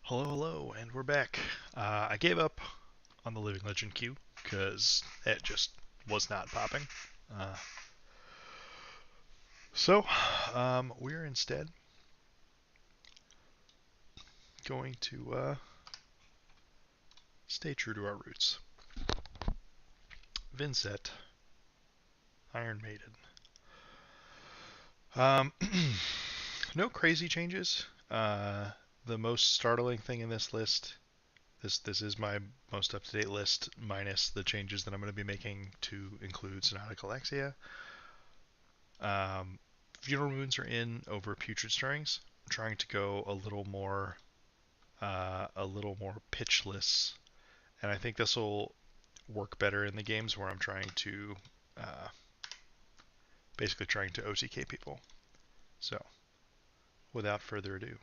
Hello, hello, and we're back. I gave up on the Living Legend queue because it just was not popping. Uh, so we're instead going to stay true to our roots. Vynnset, Iron Maiden. Um, no crazy changes. The most startling thing in this list. This is my most up-to-date list, minus the changes that I'm going to be making to include Sonata Galaxia. Funeral Moons are in over Putrid Stirrings. I'm trying to go a little more pitchless, and I think this will work better in the games where I'm uh, basically trying to OTK people. So, without further ado,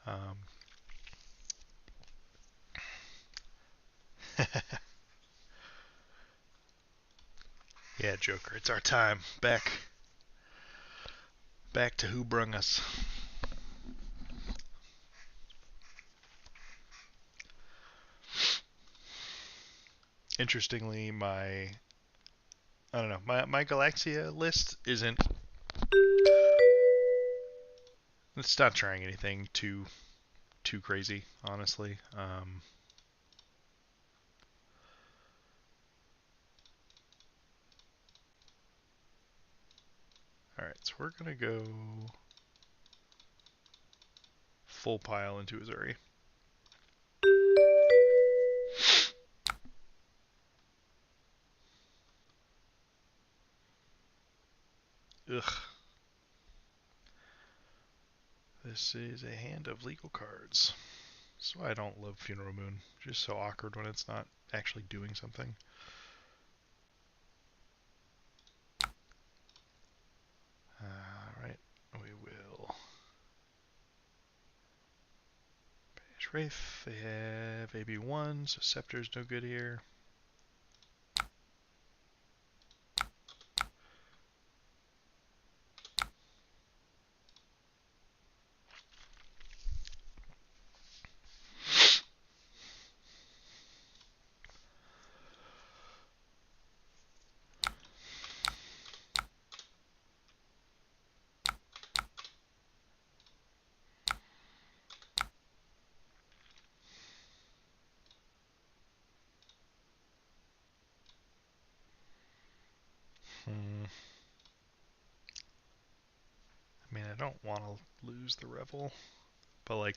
um, yeah, Joker, it's our time. Back to who brung us. Interestingly, I don't know, my Galaxia list isn't. It's not trying anything too crazy, honestly. All right, so we're gonna go full pile into Uzuri. Ugh. This is a hand of legal cards. So I don't love Funeral Moon. Just so awkward when it's not actually doing something. Alright, we will. Banish Wraith. They have AB1, so Scepter's no good here. I mean, I don't want to lose the Revel, but like,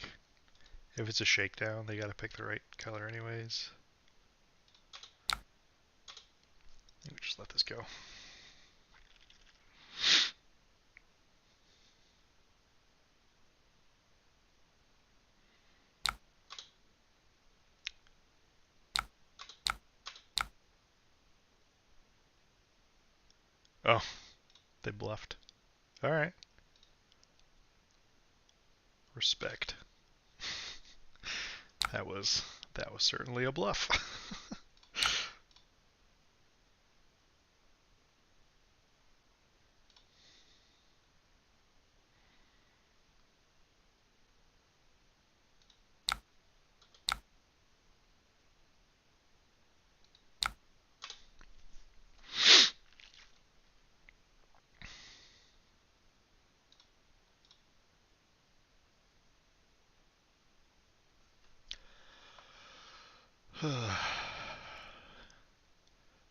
if it's a shakedown, they gotta pick the right color anyways. I think we just let this go. Oh, they bluffed. Alright. Respect. That was certainly a bluff.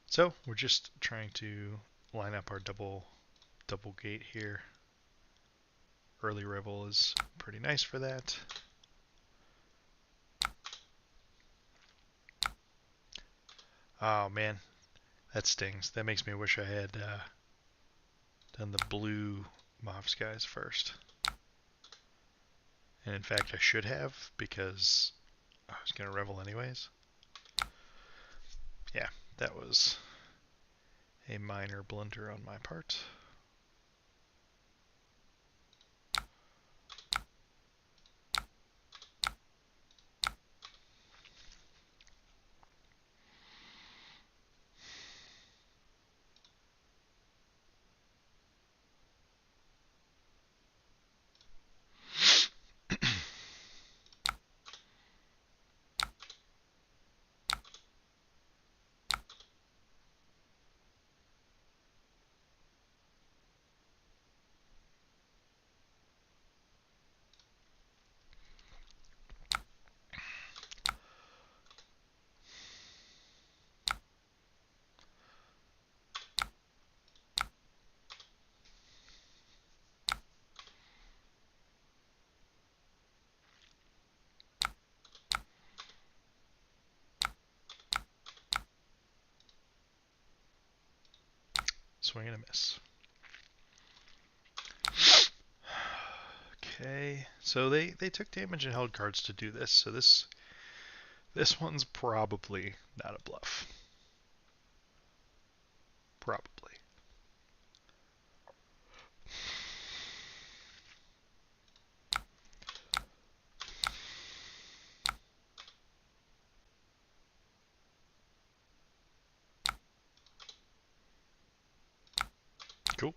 So we're just trying to line up our double gate here. Early Revel is pretty nice for that. Oh man, that stings. That makes me wish I had done the blue Mauve Skies first. And in fact, I should have, because I was going to Revel anyways. Yeah, that was a minor blunder on my part. swing and a miss. Okay, so they took damage and held cards to do this, so this one's probably not a bluff. Probably. Cool.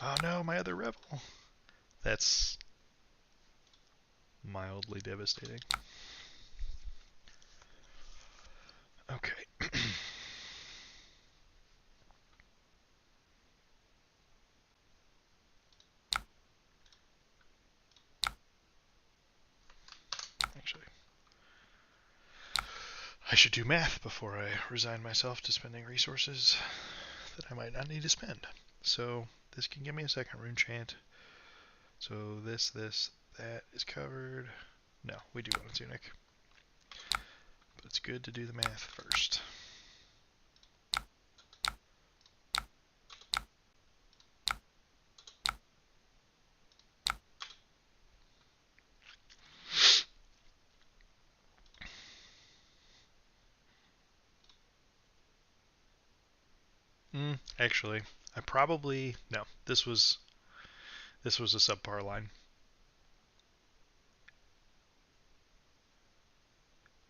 Oh no, my other rebel. That's mildly devastating. Okay. Actually, I should do math before I resign myself to spending resources that I might not need to spend. So this can give me a second rune chant. So this, that is covered. No, we do want a tunic. But it's good to do the math first. Actually, I probably no. This was a subpar line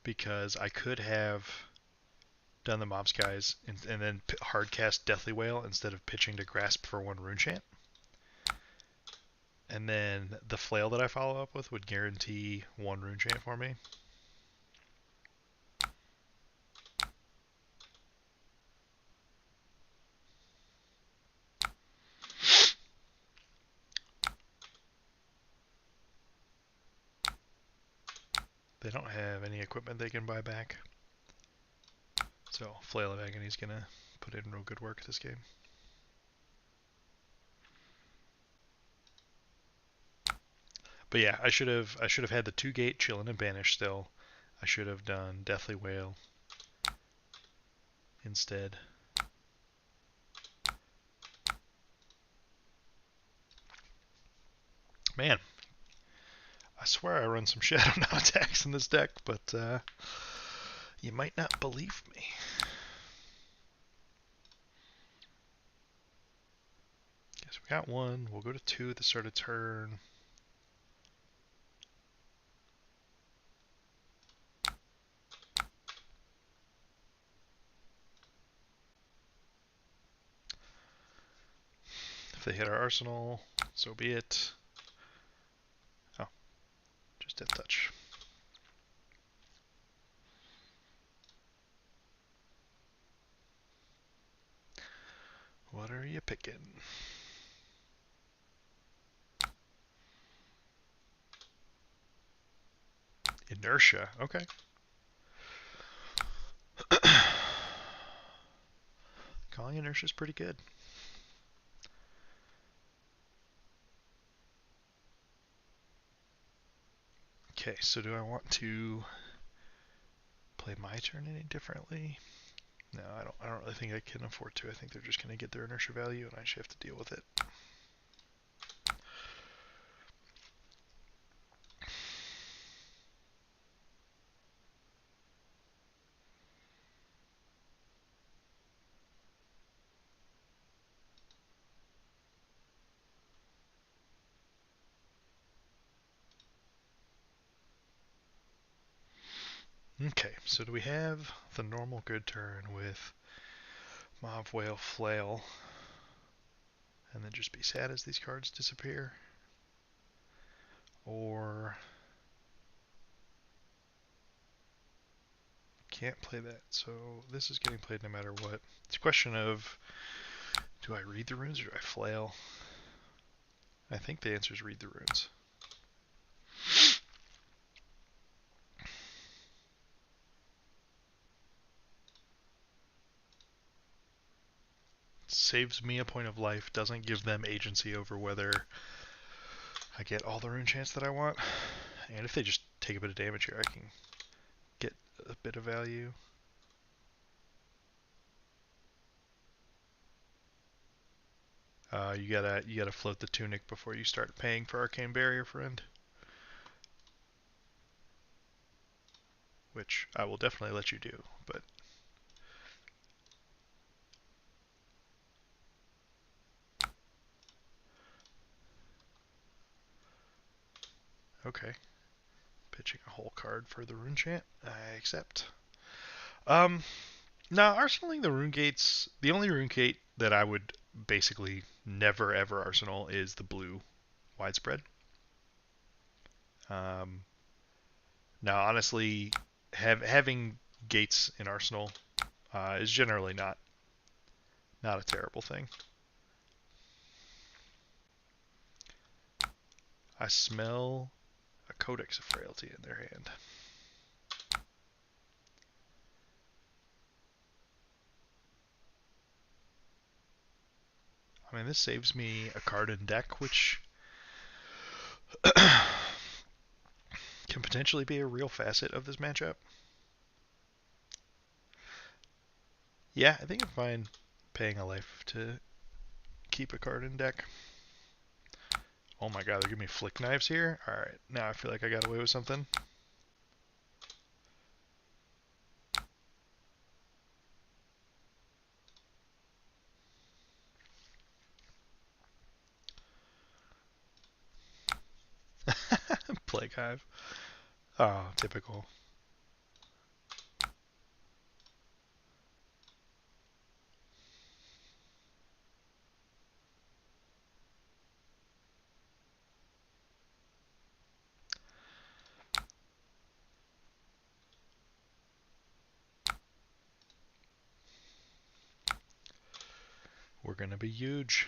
because I could have done the mobs guys and then hard cast Deathly Wail instead of pitching to grasp for one rune chant. And then the flail that I follow up with would guarantee one rune chant for me. They don't have any equipment they can buy back. So Flail of Agony is gonna put in real good work this game. But yeah, I should have had the 2-gate chillin' and banish still. I should have done Deathly Wail instead. Man, I swear I run some Shadow Now attacks in this deck, but you might not believe me. Guess we got one. We'll go to 2 at the start of turn. If they hit our arsenal, so be it. Oh, just death touch. What are you picking? Inertia, okay. Calling Inertia is pretty good. Okay, so do I want to play my turn any differently? No, I don't really think I can afford to. I think they're just going to get their inertia value, and I should have to deal with it. Okay, so do we have the normal good turn with Mob Whale Flail, and then just be sad as these cards disappear? Or can't play that, so this is getting played no matter what. It's a question of, do I read the runes or do I flail? I think the answer is read the runes. Saves me a point of life, doesn't give them agency over whether I get all the rune chants that I want. And if they just take a bit of damage here, I can get a bit of value. You gotta float the tunic before you start paying for Arcane Barrier, friend. Which I will definitely let you do, but okay. Pitching a whole card for the rune chant. I accept. Um, Now arsenaling the rune gates. The only rune gate that I would basically never ever arsenal is the blue widespread. Um, Now honestly, having gates in arsenal is generally not a terrible thing. I smell a Codex of Frailty in their hand. I mean, this saves me a card in deck, which can potentially be a real facet of this matchup. Yeah, I think I'm fine paying a life to keep a card in deck. Oh my god, they're giving me flick knives here? Alright, now I feel like I got away with something. Plague Hive. Oh, typical. We're gonna be huge.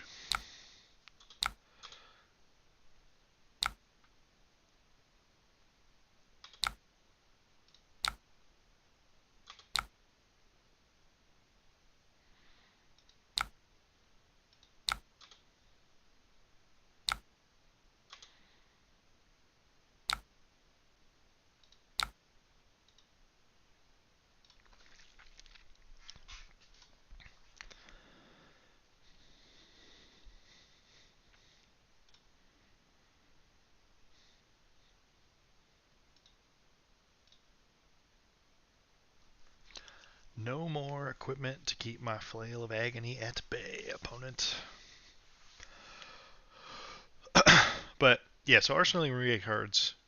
No more equipment to keep my flail of agony at bay, opponent. But yeah, so arsenaling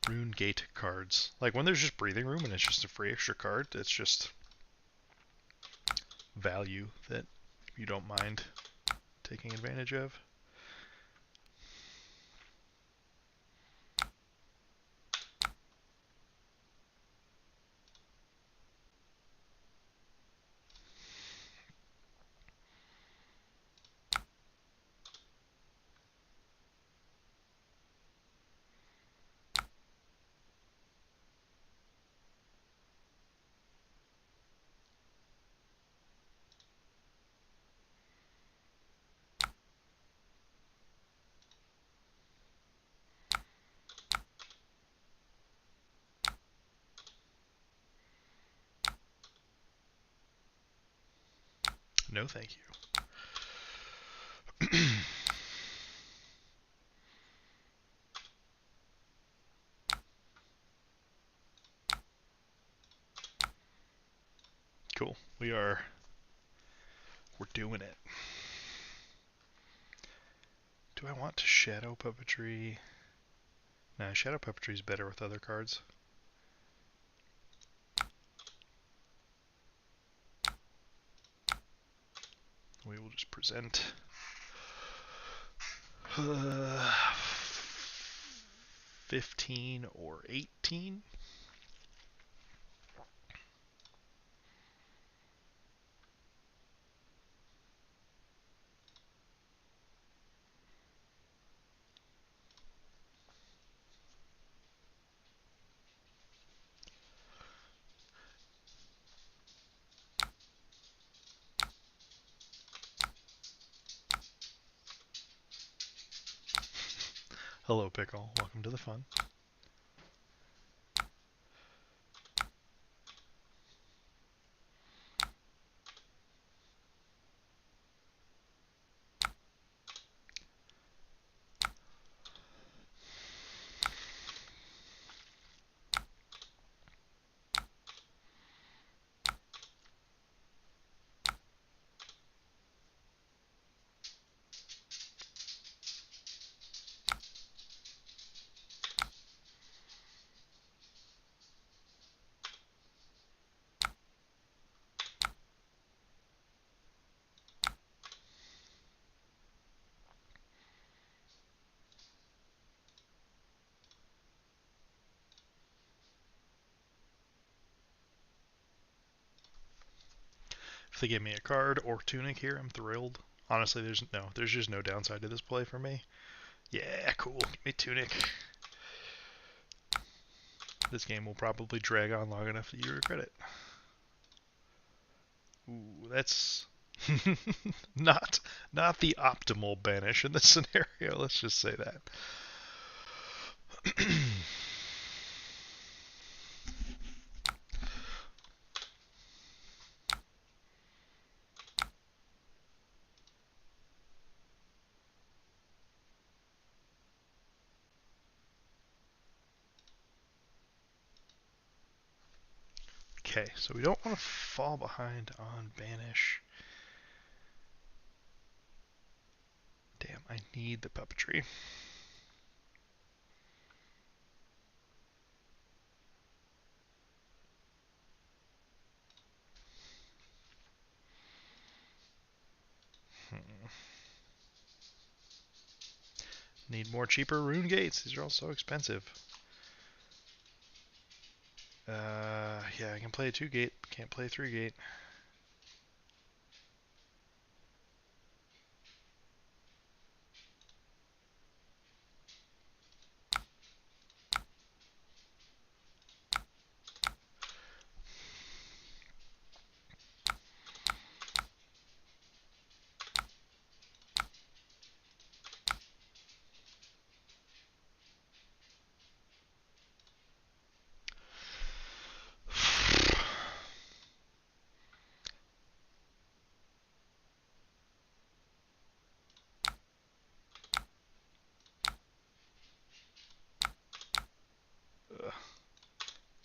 rune gate cards. Like when there's just breathing room and it's just a free extra card, it's just value that you don't mind taking advantage of. No, thank you. Cool. We're doing it. Do I want to shadow puppetry? Nah, shadow puppetry is better with other cards. We will just present 15 or 18. Hello, Pickle. Welcome to the fun. If they give me a card or Tunic here, I'm thrilled. Honestly, there's just no downside to this play for me. Yeah, cool. Give me Tunic. This game will probably drag on long enough that you regret it. Ooh, that's not the optimal banish in this scenario. Let's just say that. Okay, so we don't want to fall behind on banish. Damn, I need the puppetry. Need more cheaper rune gates. These are all so expensive. Yeah, I can play a 2-gate. Can't play a 3-gate.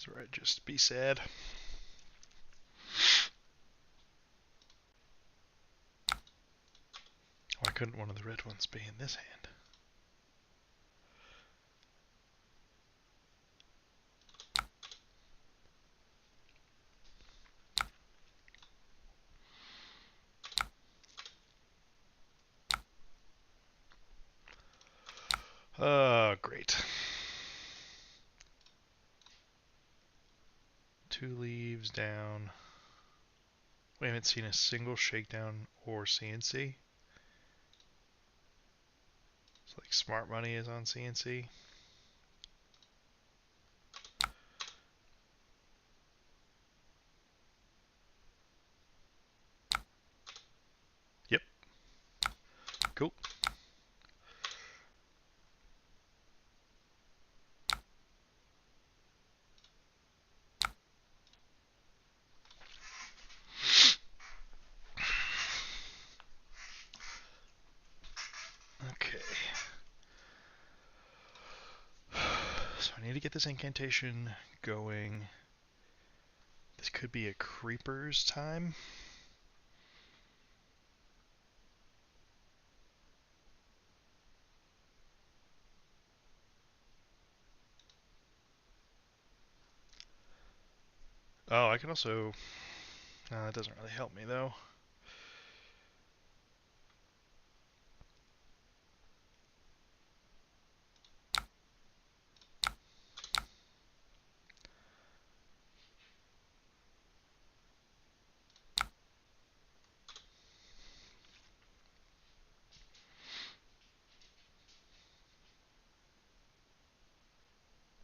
That's right, just be sad. Why couldn't one of the red ones be in this hand? Great. 2 leaves down. We haven't seen a single shakedown or CNC. It's like smart money is on CNC. Yep. Cool. Okay. So I need to get this incantation going. This could be a creeper's time. Oh, I can also... No, that doesn't really help me, though.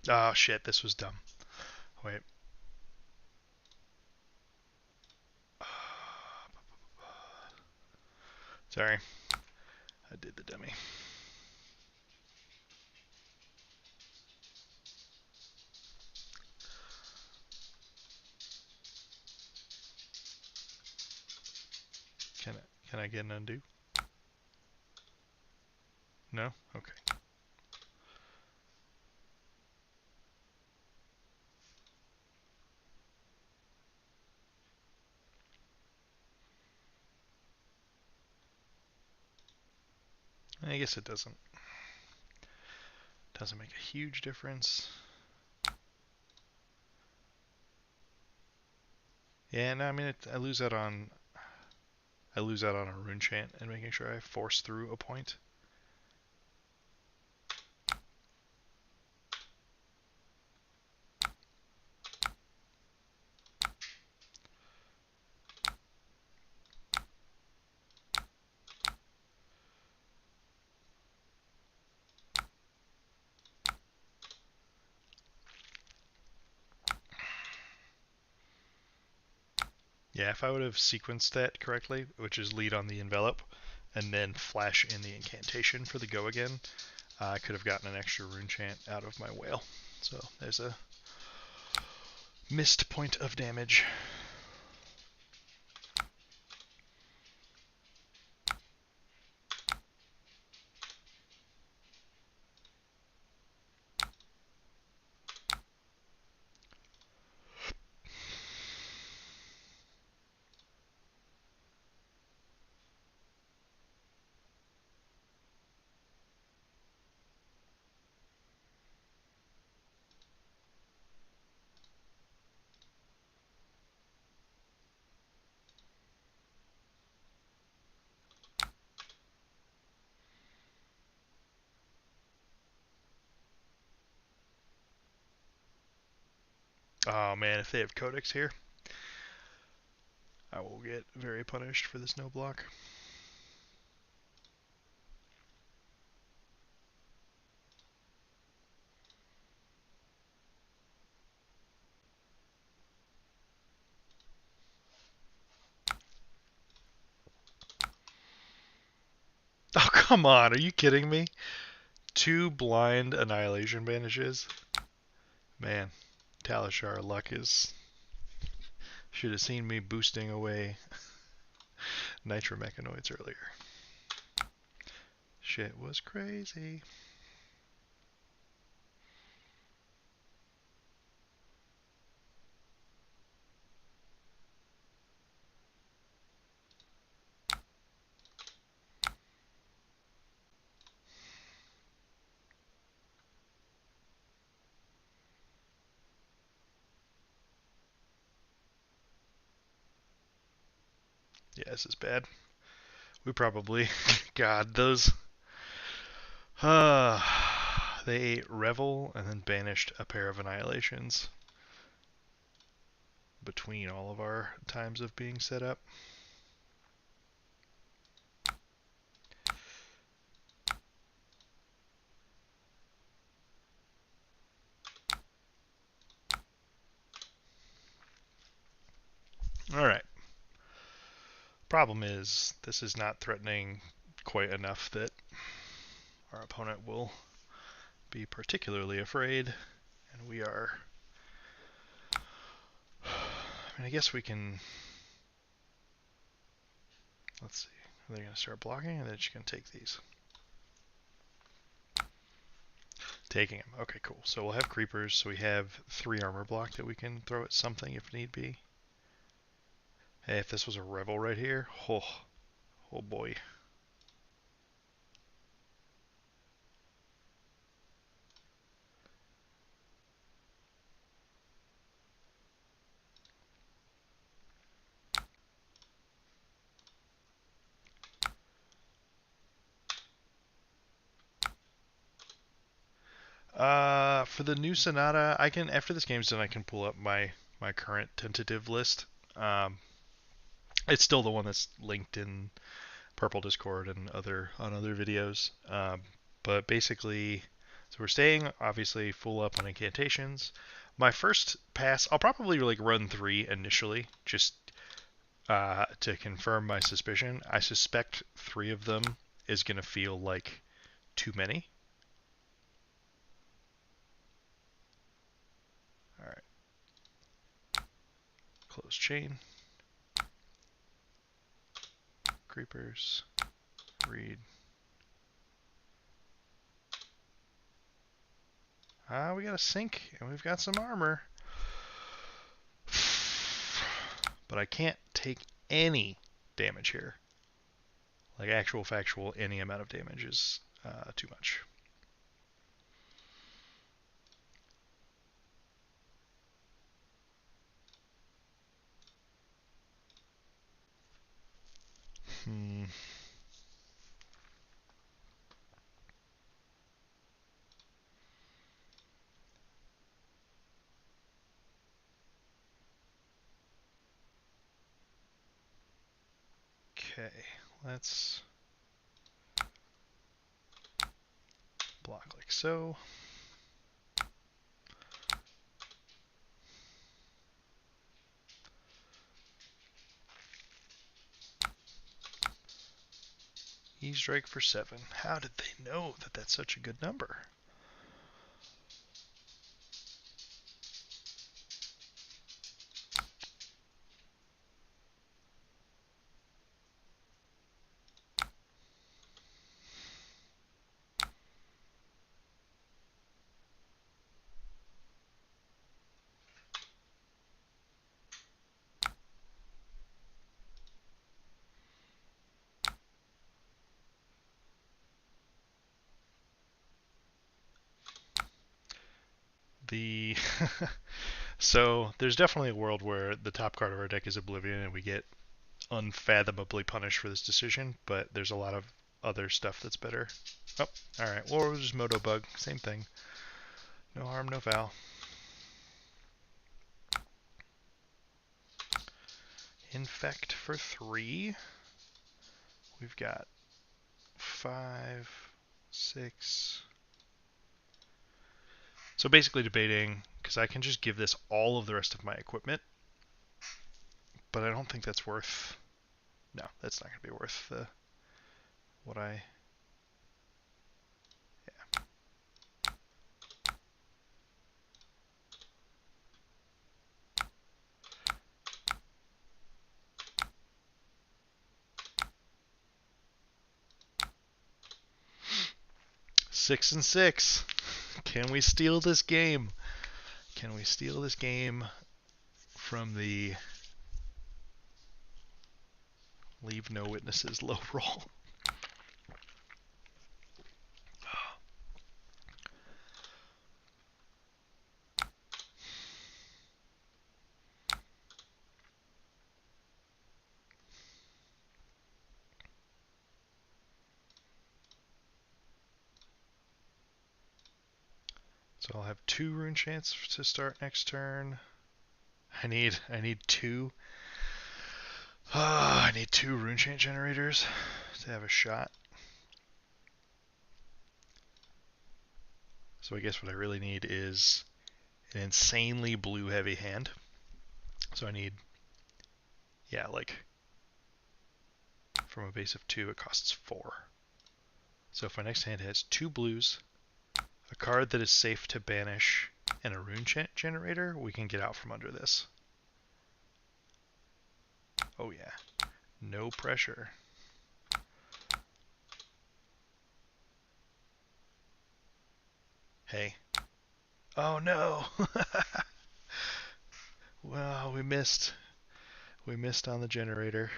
Oh, shit, this was dumb. Wait. Sorry. I did the dummy. Can I get an undo? No? Okay. I guess it doesn't make a huge difference. Yeah, no, I mean, I lose out on a rune chant and making sure I force through a point. Yeah, if I would have sequenced that correctly, which is lead on the envelop, and then flash in the incantation for the go again, I could have gotten an extra rune chant out of my whale. So there's a missed point of damage. Oh man, if they have Codex here, I will get very punished for this no block. Oh, come on, are you kidding me? 2 blind annihilation banishes? Man, Talishar luck is... Should have seen me boosting away nitromechanoids earlier. Shit was crazy. Yeah, this is bad. We probably... God, those... they ate Revel and then banished a pair of annihilations between all of our times of being set up. Alright. Problem is, this is not threatening quite enough that our opponent will be particularly afraid, and we are... I mean, I guess we can... Let's see. Are they going to start blocking, and then she can take these? Taking them. Okay, cool. So we'll have creepers, so we have 3 armor block that we can throw at something if need be. Hey, if this was a Revel right here, oh boy. For the new Sonata, I can, after this game's done, I can pull up my current tentative list. It's still the one that's linked in Purple Discord and on other videos. But basically, so we're staying obviously full up on incantations. My first pass, I'll probably like run 3 initially, just to confirm my suspicion. I suspect 3 of them is gonna feel like too many. All right. Close chain. Creepers. Read. We got a sink and we've got some armor. But I can't take any damage here. Like actual factual, any amount of damage is too much. Okay, let's block like so. E-Strike for 7. How did they know that that's such a good number? The So there's definitely a world where the top card of our deck is Oblivion and we get unfathomably punished for this decision, but there's a lot of other stuff that's better. Oh, alright. Well, we'll just Moto Bug. Same thing. No harm, no foul. Infect for 3. We've got 5, 6. So basically debating, because I can just give this all of the rest of my equipment, but I don't think that's worth... No, that's not going to be worth what I... Yeah. Six and 6. Can we steal this game? Can we steal this game from the leave no witnesses low roll? So I'll have 2 rune chants to start next turn. I need 2. I need 2 rune chant generators to have a shot. So I guess what I really need is an insanely blue heavy hand. So I need, yeah, like from a base of 2, it costs 4. So if my next hand has 2 blues, a card that is safe to banish, and a rune chant generator, we can get out from under this. Oh yeah, no pressure. Hey. Oh no! Well, we missed. We missed on the generator.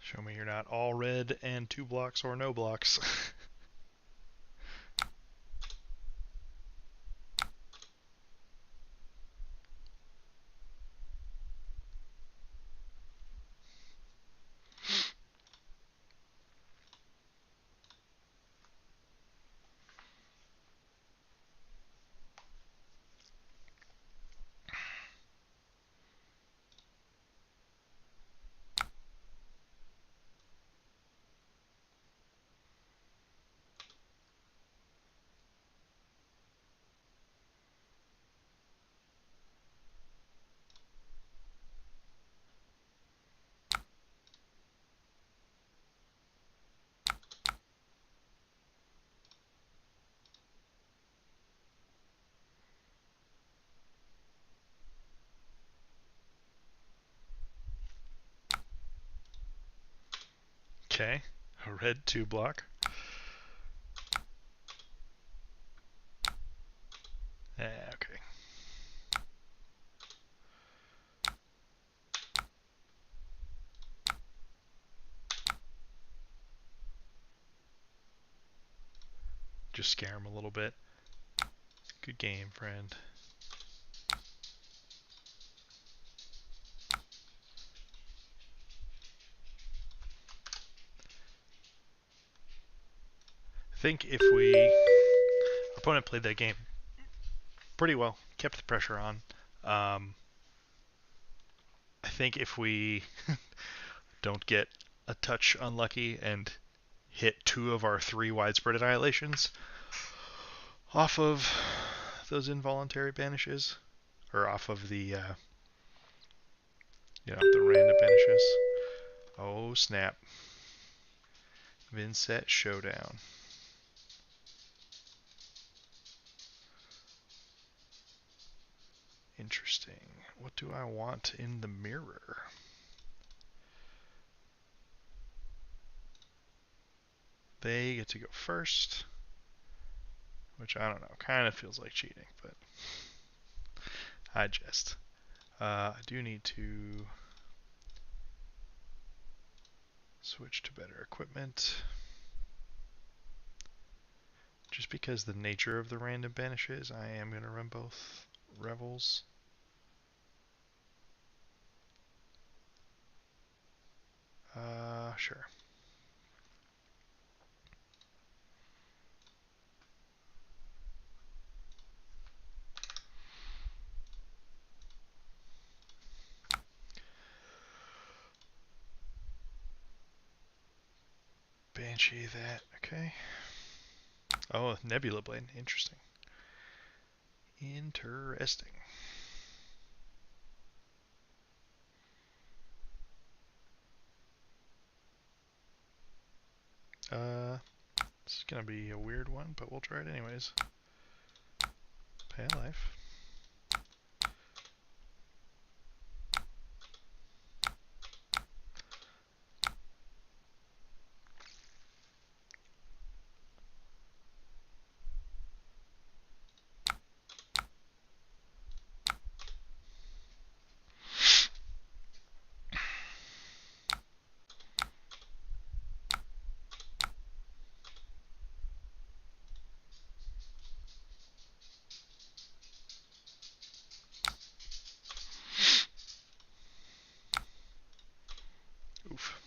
Show me you're not all red and 2 blocks or no blocks. Okay, a red 2 block. Okay. Just scare him a little bit. Good game, friend. I think if our opponent played that game pretty well, kept the pressure on. I think if we don't get a touch unlucky and hit 2 of our 3 widespread annihilations off of those involuntary banishes, or off of the the random banishes. Oh snap! Vynnset showdown. Interesting. What do I want in the mirror? They get to go first, which I don't know. Kind of feels like cheating, but I jest. I do need to switch to better equipment. Just because the nature of the random banishes, I am going to run both Revels. Sure. Banshee that, okay. Oh, Nebula Blade, interesting. Interesting. This is gonna be a weird one, but we'll try it anyways. Pay life. Oof.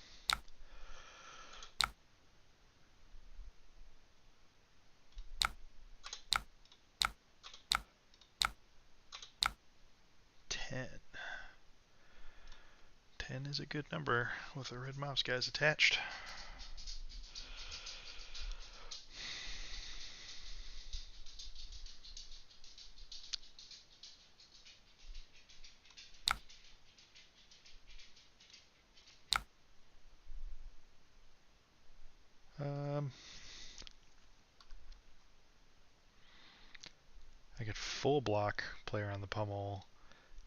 Ten. 10 is a good number with the red mouse guys attached. I could full block player on the pummel,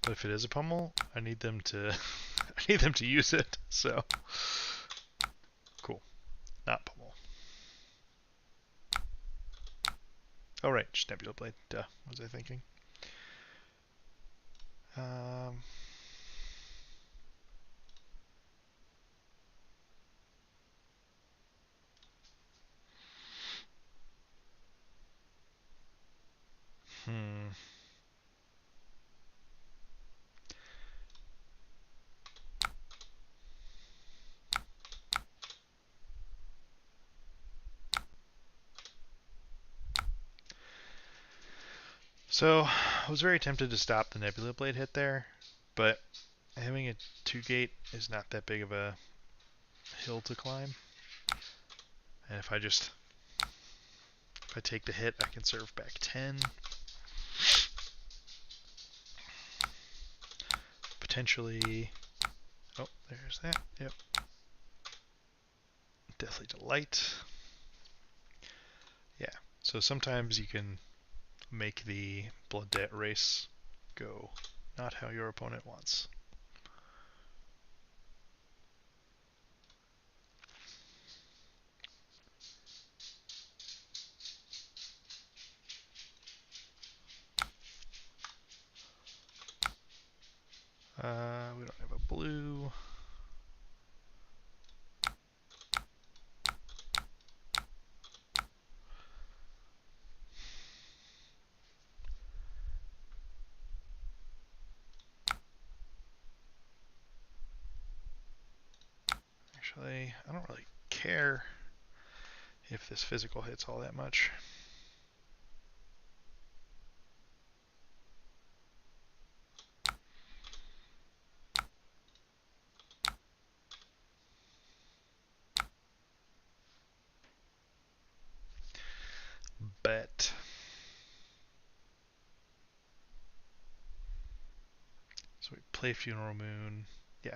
but if it is a pummel, I need them to I need them to use it. So cool, not pummel. Oh right, just Nebula Blade. Duh, what was I thinking? Um, hmm. So I was very tempted to stop the Nebula Blade hit there, but having a 2-gate is not that big of a hill to climb. And if I take the hit, I can serve back 10. Potentially. Oh, there's that. Yep. Deathly Delight. Yeah. So sometimes you can make the Blood Debt race go not how your opponent wants. We don't have a blue. I don't really care if this physical hits all that much. Bet. So we play Funeral Moon. Yeah.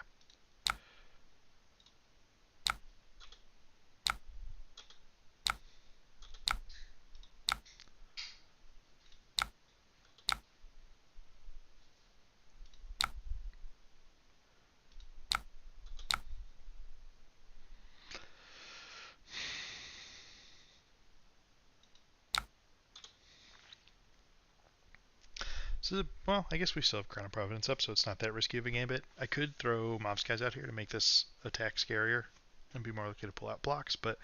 So, well, I guess we still have Crown of Providence up, so it's not that risky of a gambit. I could throw Mob Skies out here to make this attack scarier and be more likely to pull out blocks, but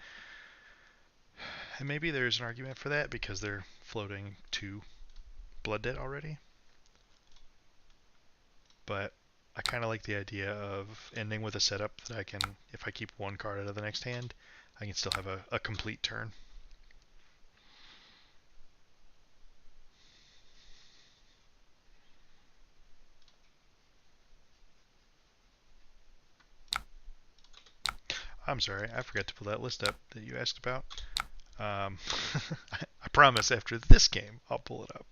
and maybe there's an argument for that because they're floating 2 Blood Debt already. But I kind of like the idea of ending with a setup that I can, if I keep 1 card out of the next hand, I can still have a complete turn. I'm sorry, I forgot to pull that list up that you asked about. I promise after this game I'll pull it up.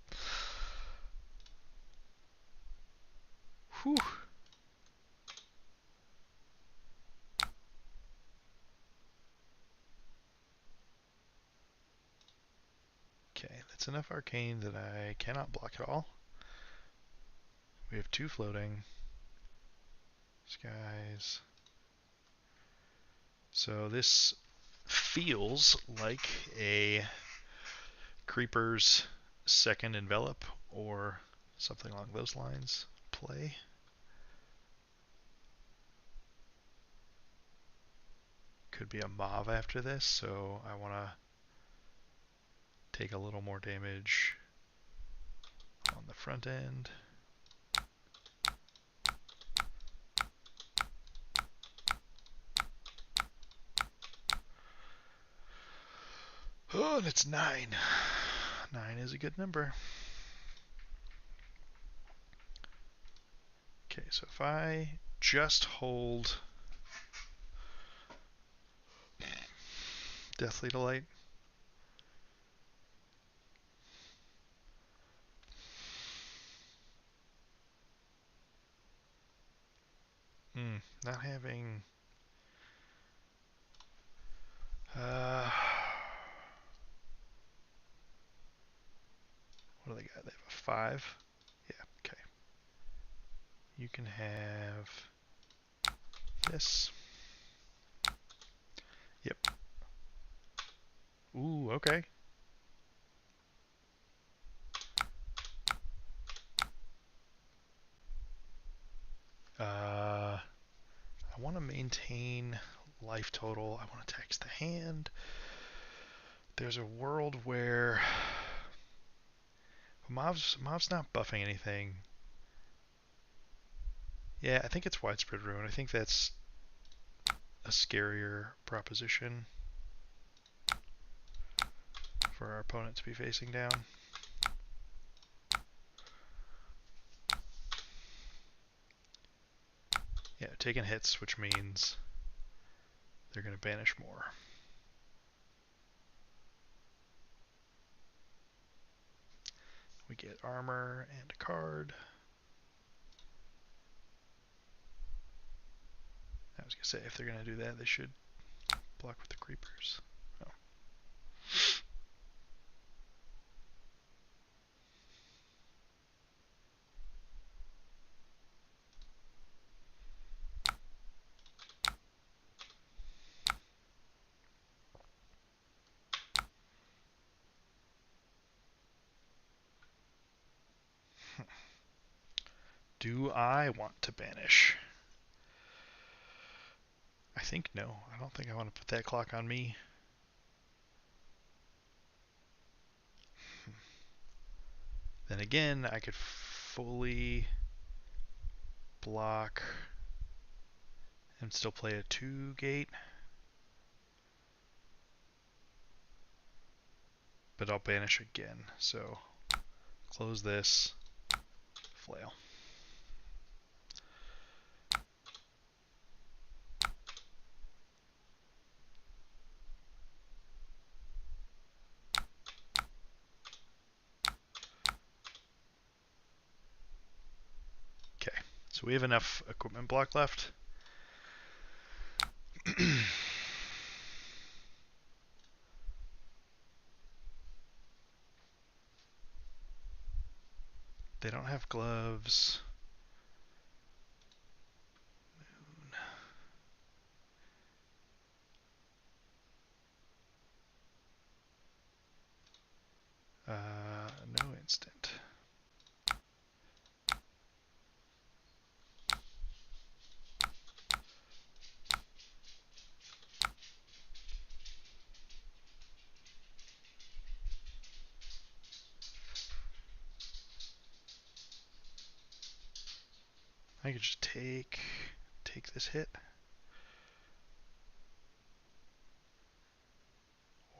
Whew. Okay, that's enough arcane that I cannot block at all. We have 2 floating. Skies. So this feels like a Creeper's second envelop or something along those lines play. Could be a Mauve after this, so I want to take a little more damage on the front end. Oh, and it's 9. 9 is a good number. Okay, so if I just hold Deathly Delight, not having what do they got? They have a 5. Yeah, okay. You can have this. Yep. Ooh, okay. I want to maintain life total. I want to tax the hand. There's a world where Mav's not buffing anything. Yeah, I think it's Widespread Ruin. I think that's a scarier proposition for our opponent to be facing down. Yeah, taking hits, which means they're going to banish more. We get armor and a card. I was going to say, if they're going to do that, they should block with the creepers. Oh. Do I want to banish? I think no. I don't think I want to put that clock on me. Then again, I could fully block and still play a 2-gate. But I'll banish again. So close this, flail. Okay, so we have enough equipment block left. They don't have gloves. No instant. I could just take this hit.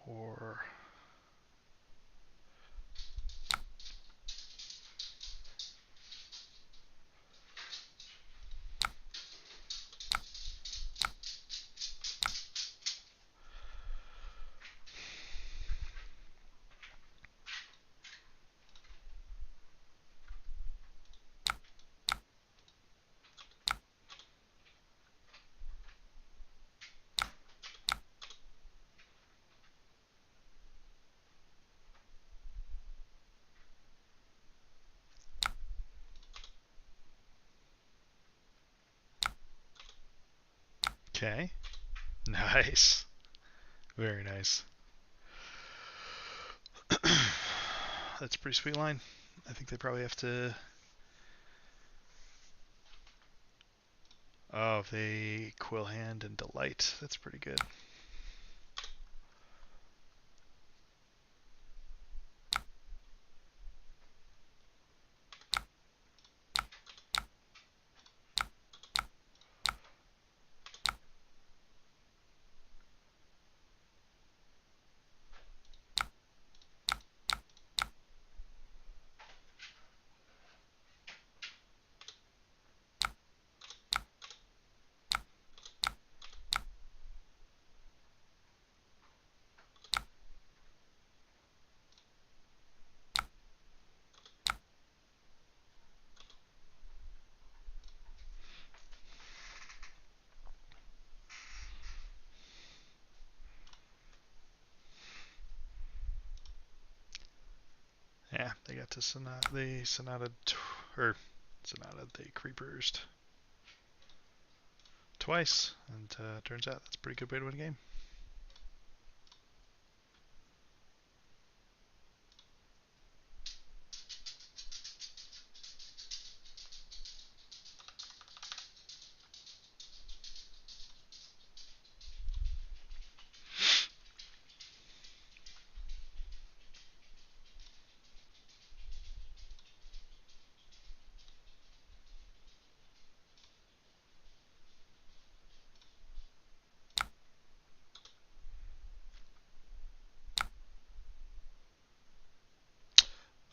Or okay. Nice. Very nice. That's a pretty sweet line. I think they probably have to... Oh, if they Quill Hand and Delight, that's pretty good. Yeah, they got to Sonata. They Sonata, they Creepers twice, and turns out that's a pretty good way to win a game.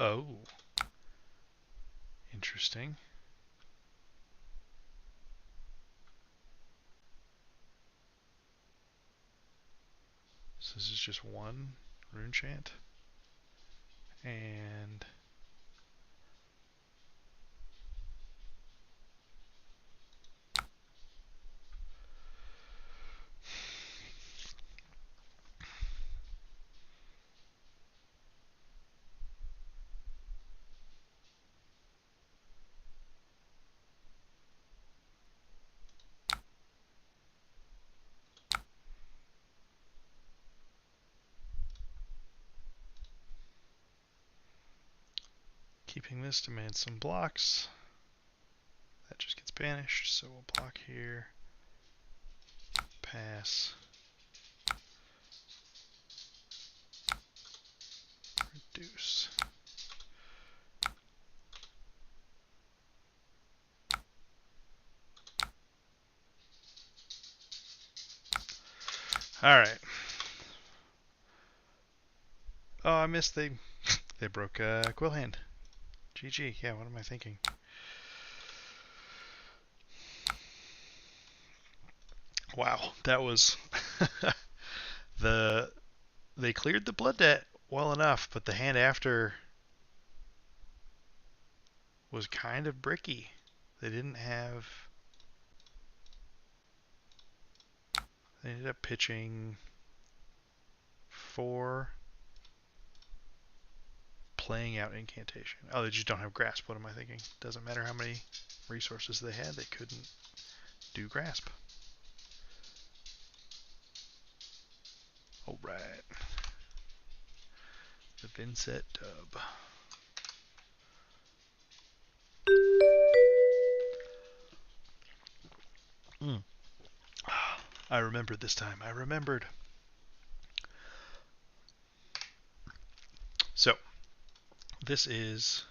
Oh, interesting. So this is just one rune chant, and keeping this demands some blocks. That just gets banished, so we'll block here. Pass. Reduce. All right. Oh, I missed. They broke Quill Hand. GG. Yeah. What am I thinking? Wow. That was the they cleared the blood debt well enough, but the hand after was kind of bricky. They didn't have. They ended up pitching 4 playing out incantation. Oh, they just don't have grasp. What am I thinking? Doesn't matter how many resources they had, they couldn't do grasp. All right. The Vynnset dub. Mm. I remembered this time. I remembered. So, this is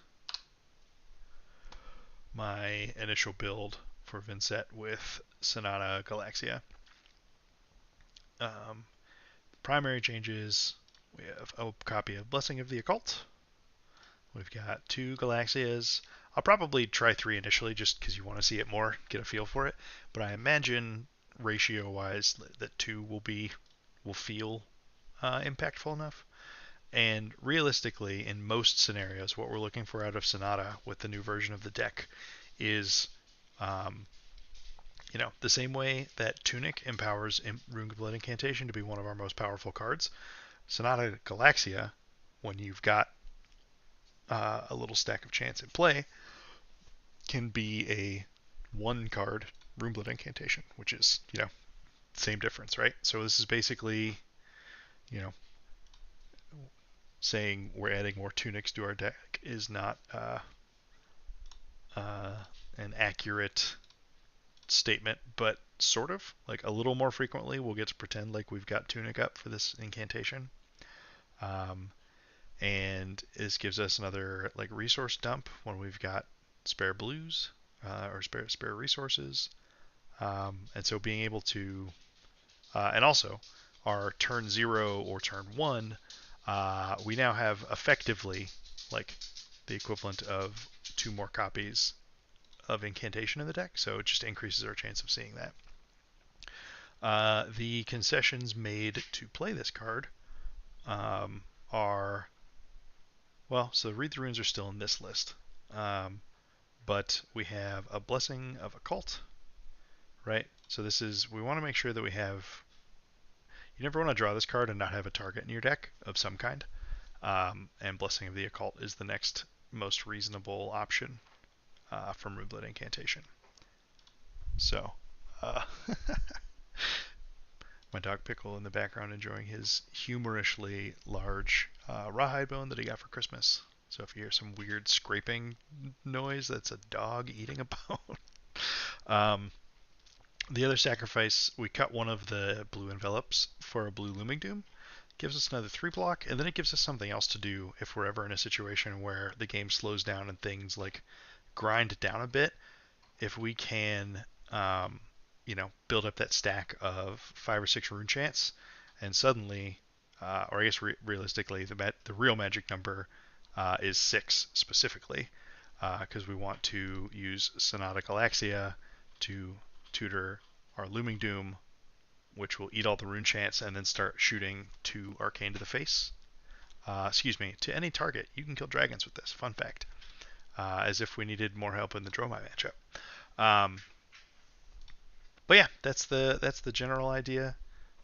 my initial build for Vynnset with Sonata Galaxia. Primary changes, we have a copy of Blessing of the Occult. We've got 2 Galaxias. I'll probably try 3 initially just because you want to see it more, get a feel for it. But I imagine ratio-wise that 2 will feel impactful enough. And realistically, in most scenarios, what we're looking for out of Sonata with the new version of the deck is, the same way that Tunic empowers Runeblade Incantation to be one of our most powerful cards. Sonata Galaxia, when you've got a little stack of chance in play, can be a 1-card Runeblade Incantation, which is, same difference, right? So this is basically, saying we're adding more Tunics to our deck is not an accurate statement, but sort of. Like a little more frequently, we'll get to pretend like we've got Tunic up for this incantation. And this gives us another like resource dump when we've got spare blues or spare resources. And so being able to, and also our turn 0 or turn 1, we now have effectively like the equivalent of 2 more copies of incantation in the deck, so it just increases our chance of seeing that. The concessions made to play this card are, so Read the Runes are still in this list, but we have a Blessing of Occult, right? So this is, we want to make sure that we have, you never want to draw this card and not have a target in your deck of some kind, and Blessing of the Occult is the next most reasonable option from Runeblade Incantation. So, my dog Pickle in the background enjoying his humorously large rawhide bone that he got for Christmas. So if you hear some weird scraping noise, that's a dog eating a bone. The other sacrifice, we cut one of the blue envelopes for a blue Looming Doom. Gives us another 3 block, and then it gives us something else to do if we're ever in a situation where the game slows down and things like grind down a bit. If we can, build up that stack of 5 or 6 rune chants, and suddenly, or I guess realistically, the real magic number is 6 specifically, because we want to use Sonata Galaxia to tutor our Looming Doom, which will eat all the rune chants and then start shooting 2 arcane to the face. To any target. You can kill dragons with this. Fun fact. As if we needed more help in the Dromai matchup. But yeah, that's the general idea.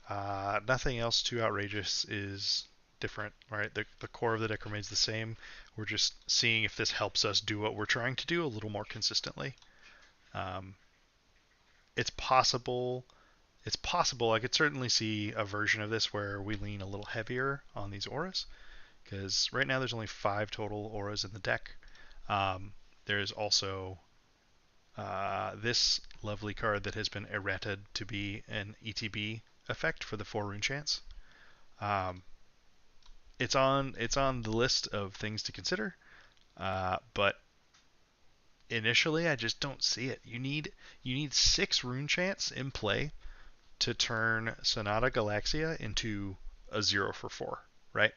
Nothing else too outrageous is different, right? The core of the deck remains the same. We're just seeing if this helps us do what we're trying to do a little more consistently. It's possible. I could certainly see a version of this where we lean a little heavier on these auras, because right now there's only 5 total auras in the deck. There's also this lovely card that has been errated to be an ETB effect for the 4 rune chants. It's on the list of things to consider, but initially I just don't see it. You need 6 rune chants in play to turn Sonata Galaxia into a 0 for 4, right?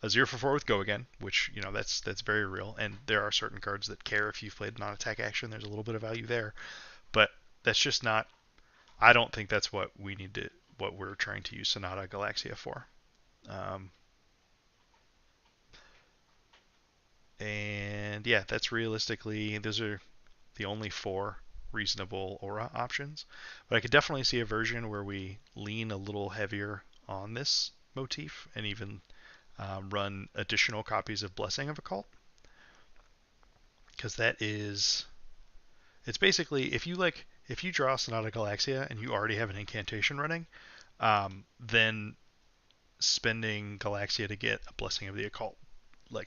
A 0 for 4 with Go Again, which, that's very real. And there are certain cards that care if you've played non-attack action. There's a little bit of value there. But that's just not, I don't think that's what we're trying to use Sonata Galaxia for. And yeah, that's realistically, those are the only 4 reasonable aura options. But I could definitely see a version where we lean a little heavier on this motif and even run additional copies of Blessing of Occult. Because it's basically, if you draw Sonata Galaxia and you already have an incantation running, then spending Galaxia to get a Blessing of the Occult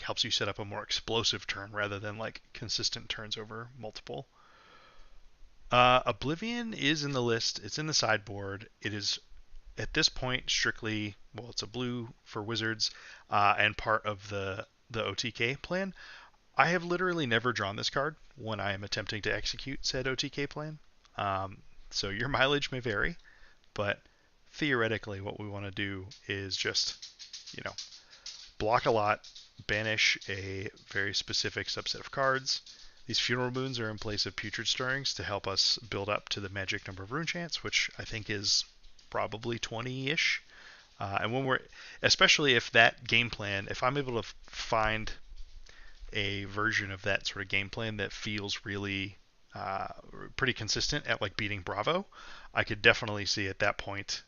helps you set up a more explosive turn rather than consistent turns over multiple. Oblivion is in the list. It's in the sideboard. It is at this point strictly, well, it's a blue for wizards and part of the OTK plan. I have literally never drawn this card when I am attempting to execute said OTK plan. So your mileage may vary, but theoretically what we want to do is just, block a lot, banish a very specific subset of cards. These Funeral Moons are in place of Putrid Stirrings to help us build up to the magic number of rune chants, which I think is probably 20-ish. And when we're, especially if that game plan, if I'm able to find a version of that sort of game plan that feels really pretty consistent at beating Bravo, I could definitely see at that point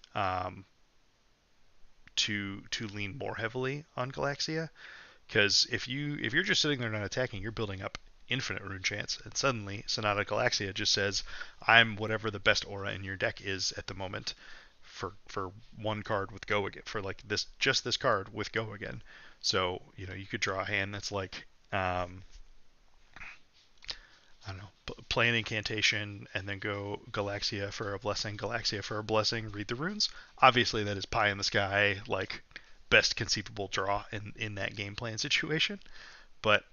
to lean more heavily on Galaxia. Because if you're just sitting there not attacking, you're building up infinite rune chance, and suddenly Sonata Galaxia just says, I'm whatever the best aura in your deck is at the moment for one card with Go Again, for this card with Go Again. So you could draw a hand that's I don't know, play an incantation and then go Galaxia for a blessing, Galaxia for a blessing, read the runes. Obviously that is pie in the sky, best conceivable draw in that game plan situation. But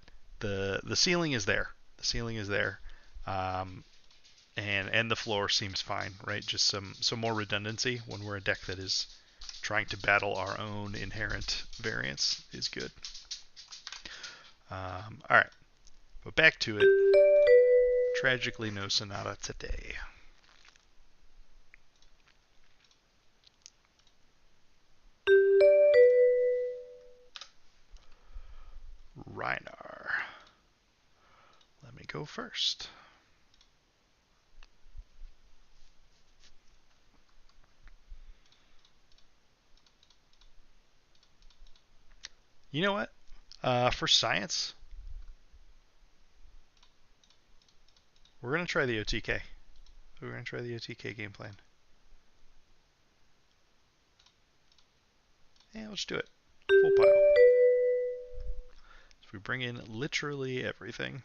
the ceiling is there. The ceiling is there. And the floor seems fine, right? Just some more redundancy when we're a deck that is trying to battle our own inherent variance is good. Alright. But back to it. Tragically, no Sonata today. Rhinar. Let me go first. You know what? For science, we're going to try the OTK. We're going to try the OTK game plan. Yeah, let's do it. Full pile. So we bring in literally everything.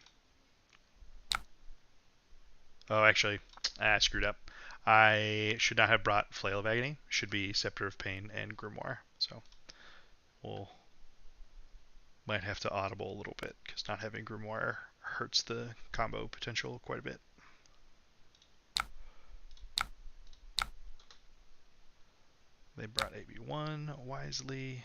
Oh, actually, I screwed up. I should not have brought Flail of Agony. Should be Scepter of Pain and Grimoire. So we'll might have to audible a little bit because not having Grimoire hurts the combo potential quite a bit. They brought AB1 wisely.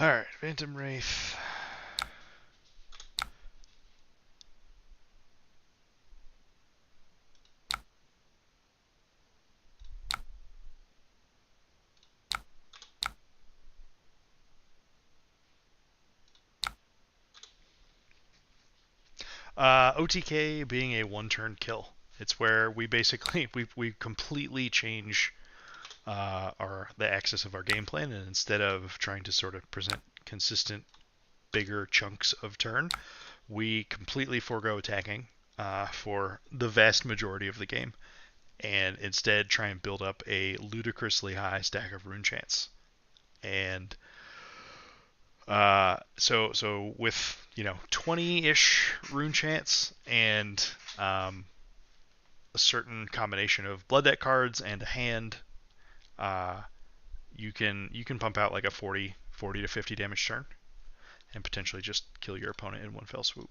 Alright, Phantom Wraith. OTK being a one-turn kill. It's where we basically we completely change the axis of our game plan, and instead of trying to sort of present consistent bigger chunks of turn, we completely forego attacking for the vast majority of the game, and instead try and build up a ludicrously high stack of rune chants. And so with 20-ish rune chants and a certain combination of blood deck cards and a hand, uh, you can pump out like a 40 to 50 damage turn and potentially just kill your opponent in one fell swoop.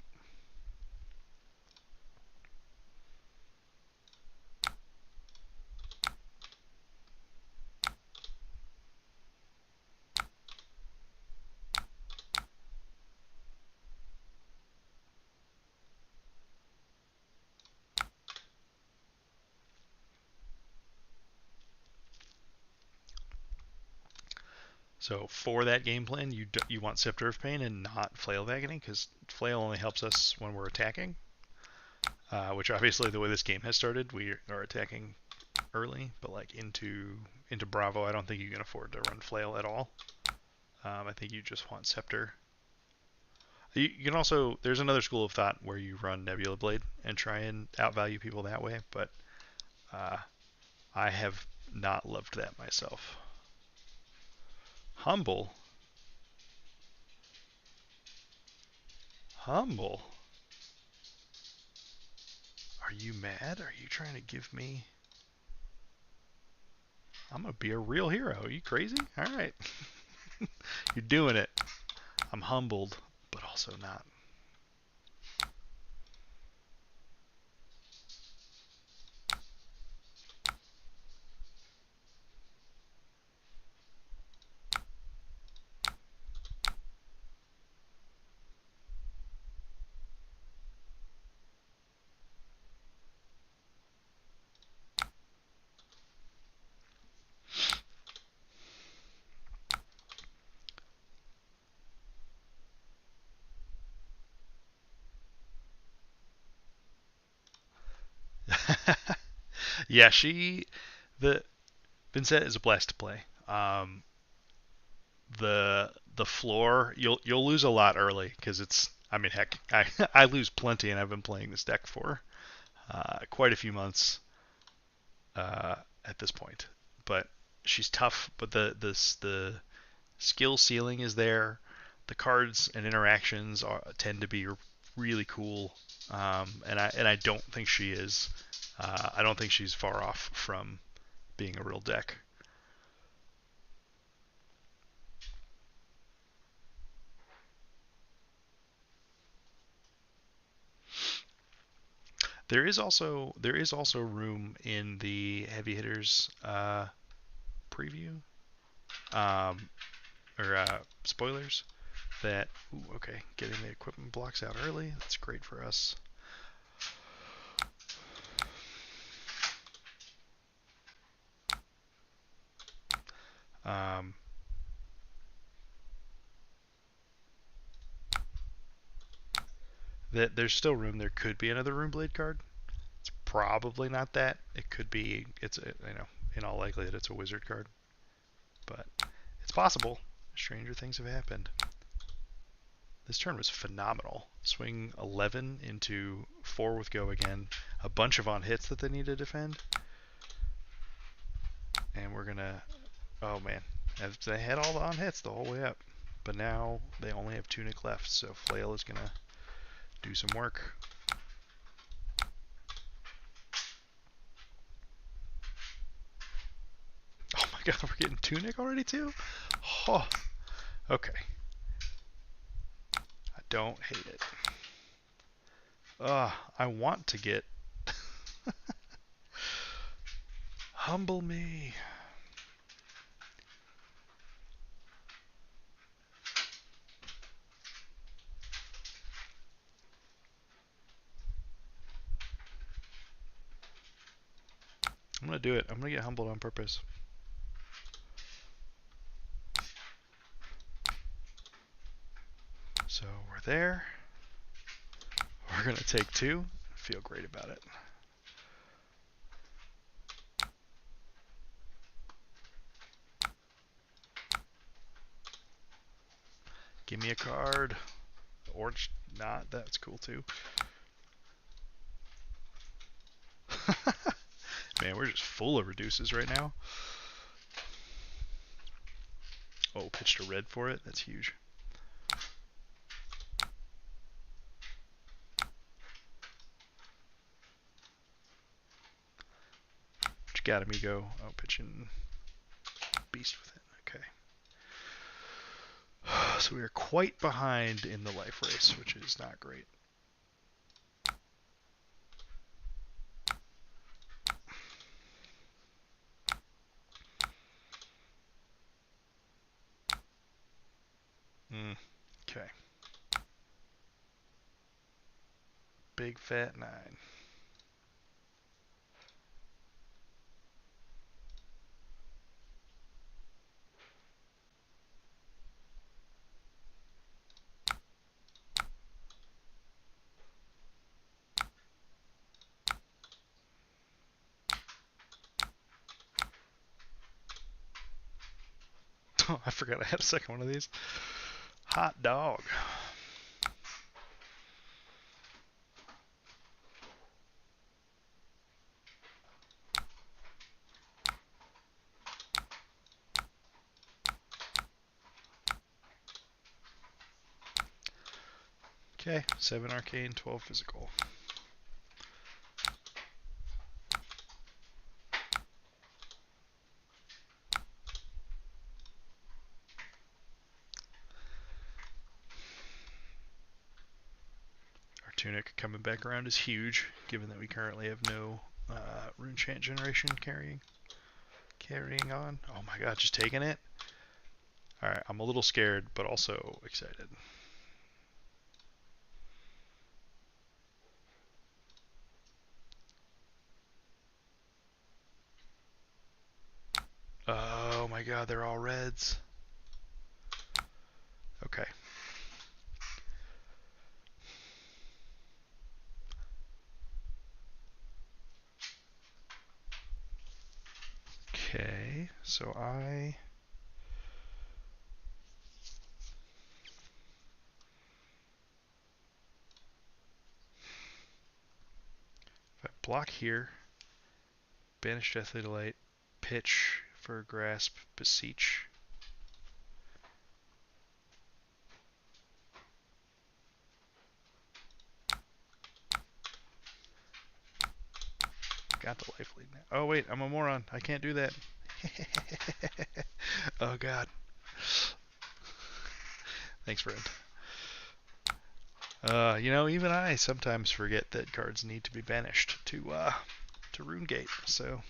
So for that game plan, you want Scepter of Pain and not Flail of Agony, because Flail only helps us when we're attacking, which obviously the way this game has started, we are attacking early, but like into Bravo, I don't think you can afford to run Flail at all. I think you just want Scepter. You can also, there's another school of thought where you run Nebula Blade and try and outvalue people that way, but I have not loved that myself. Humble. Humble. Are you mad? Are you trying to give me... I'm going to be a real hero. Are you crazy? Alright. You're doing it. I'm humbled, but also not. Yeah, the Vynnset is a blast to play. The floor, you'll lose a lot early because it's, I mean, heck, I lose plenty, and I've been playing this deck for quite a few months at this point. But she's tough, but the skill ceiling is there. The cards and interactions tend to be really cool, and I don't think she is. I don't think she's far off from being a real deck. There is also room in the heavy hitters preview or spoilers that. Ooh, okay, getting the equipment blocks out early. That's great for us. That there's still room. There could be another Runeblade card. It's probably not that. It could be. It's in all likelihood it's a wizard card, but it's possible. Stranger things have happened. This turn was phenomenal. Swing 11 into 4 with go again. A bunch of on hits that they need to defend. And we're gonna. Oh man, they had all the on hits the whole way up, but now they only have Tunic left, so Flail is gonna do some work. Oh my god, we're getting Tunic already too? Oh, okay. I don't hate it. I want to get... Humble me. I'm gonna do it. I'm gonna get humbled on purpose. So we're there. We're gonna take 2. Feel great about it. Give me a card. Or not, that's cool too. Man, we're just full of reduces right now. Oh, pitched a red for it? That's huge. What you got, amigo? Oh, pitching beast with it. Okay. So we are quite behind in the life race, which is not great. Okay. Big fat 9. Oh, I forgot I had a second one of these. Hot dog. Okay, 7 arcane, 12 physical. Our tunic coming back around is huge, given that we currently have no rune chant generation carrying on. Oh my god, just taking it? Alright, I'm a little scared, but also excited. Oh my god, they're all reds. Okay. Okay, so if I block here, banish Deathly Delight, pitch for grasp, beseech. Got the life lead now. Oh wait, I'm a moron. I can't do that. Oh god. Thanks, friend. Even I sometimes forget that cards need to be banished to Runegate. So.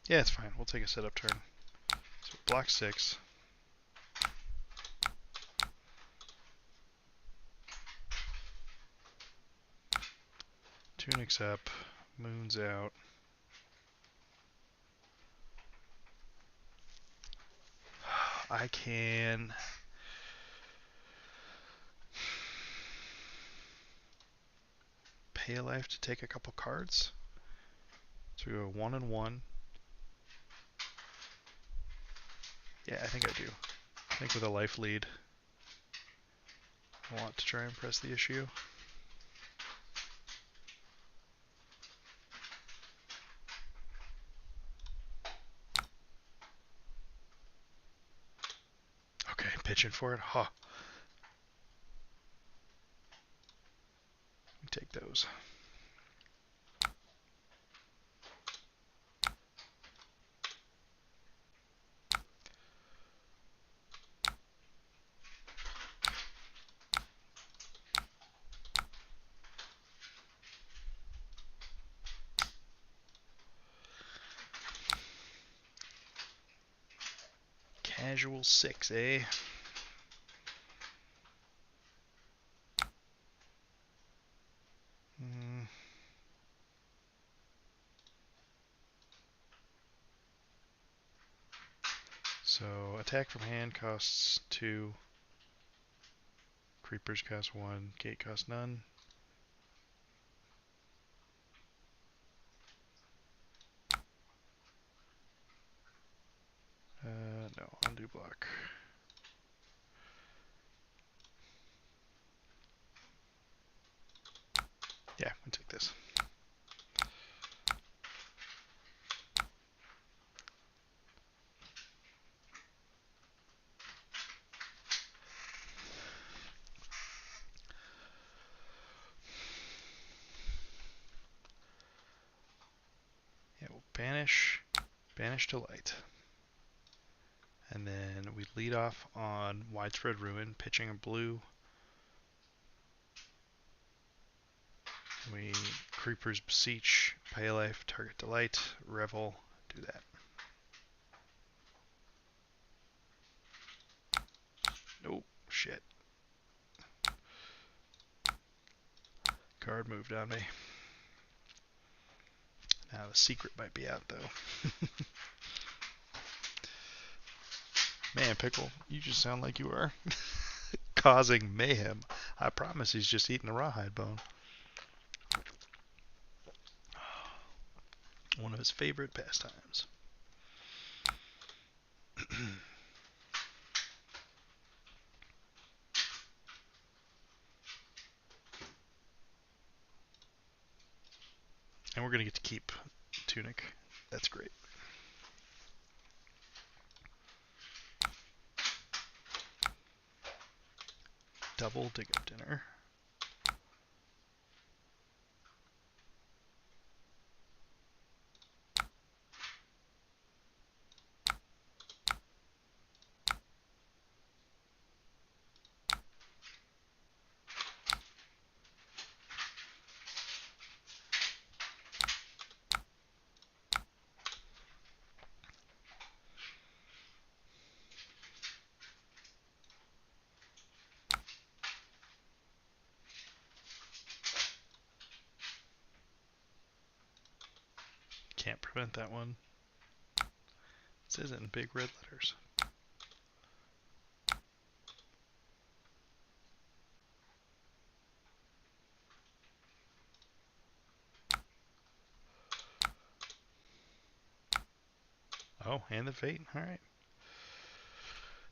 Yeah, it's fine. We'll take a setup turn. So block 6. Tunic's up. Moon's out. I can pay a life to take a couple cards. So we go 1 and 1. Yeah, I think I do. I think with a life lead, I want to try and press the issue. Okay, pitching for it. Huh. Take those. Casual 6, eh? So attack from hand costs 2. Creepers cost 1, gate cost none. No, undo block. Yeah, we'll take this. Yeah, we'll banish delight. And then we lead off on Widespread Ruin, pitching a blue. We Creepers Beseech, Pay Life, Target Delight, Revel, do that. Nope, shit. Card moved on me. Now the secret might be out though. Man, Pickle, you just sound like you are causing mayhem. I promise he's just eating a rawhide bone. One of his favorite pastimes. And we're going to get to keep Tunic. That's great. Double dig up dinner. Can't prevent that one. It says it in big red letters. Oh, and the fate. Alright.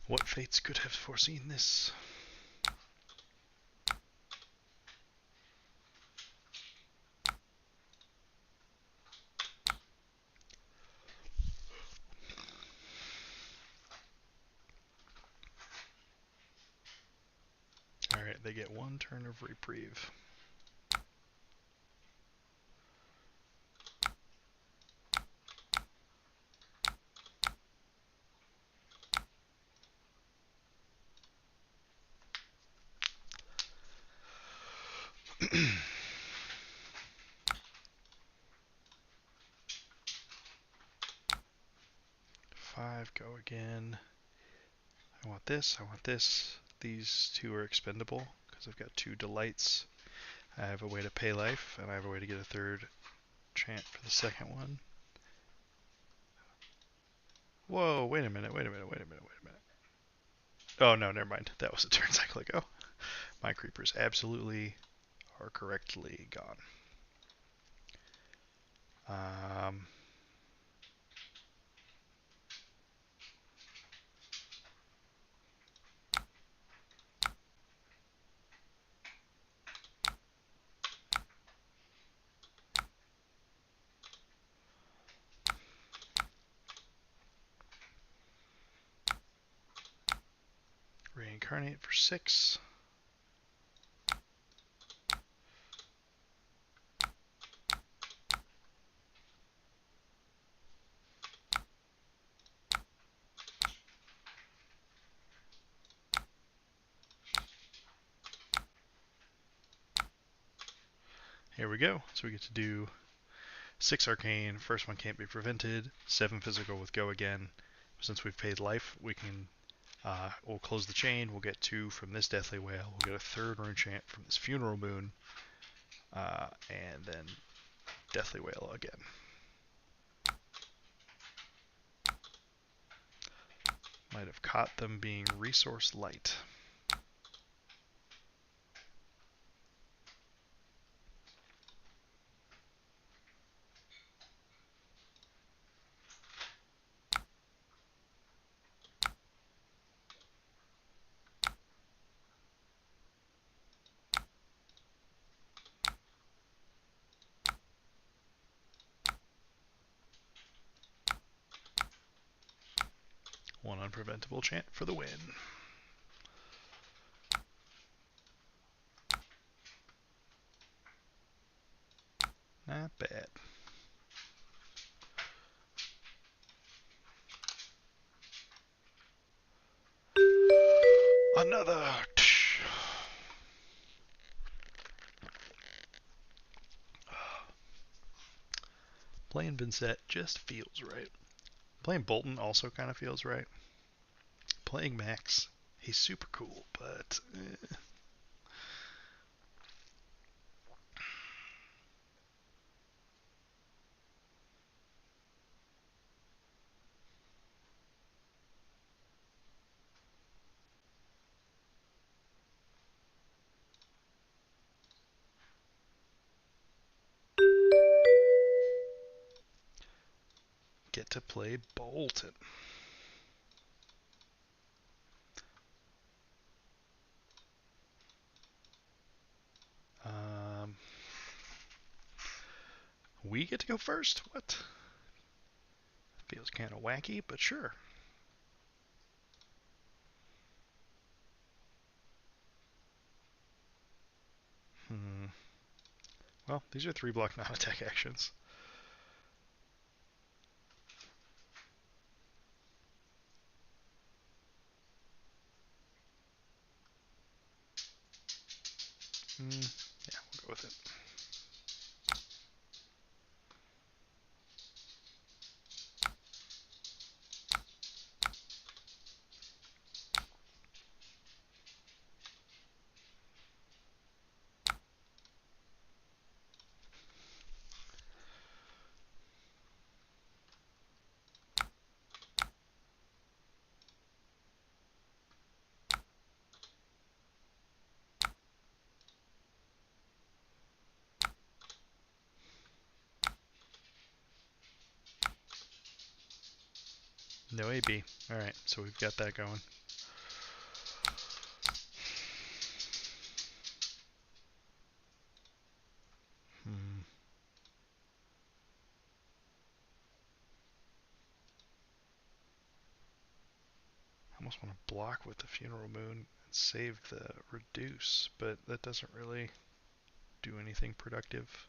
What fates could have foreseen this? Alright, they get 1 turn of reprieve. Five, go again. I want this, I want this. These 2 are expendable because I've got 2 delights. I have a way to pay life, and I have a way to get a 3rd chant for the second one. Whoa, wait a minute. Oh no, never mind. That was a turn cycle ago. My creepers absolutely are correctly gone. Reincarnate for 6. Here we go. So we get to do 6 arcane. First one can't be prevented. 7 physical with go again. Since we've paid life, we can we'll close the chain. We'll get 2 from this Deathly Whale. We'll get a 3rd rune chant from this Funeral Moon, and then Deathly Whale again. Might have caught them being resource light. one unpreventable chant for the win. Not bad. Another. Playing Vynnset just feels right. Playing Boltyn also kind of feels right. Playing Maxx, he's super cool, but get to play Boltyn. We get to go first? What? Feels kind of wacky, but sure. Well, these are 3-block non-attack actions. Yeah, we'll go with it. No AB. Alright, so we've got that going. I almost want to block with the Funeral Moon and save the reduce, but that doesn't really do anything productive.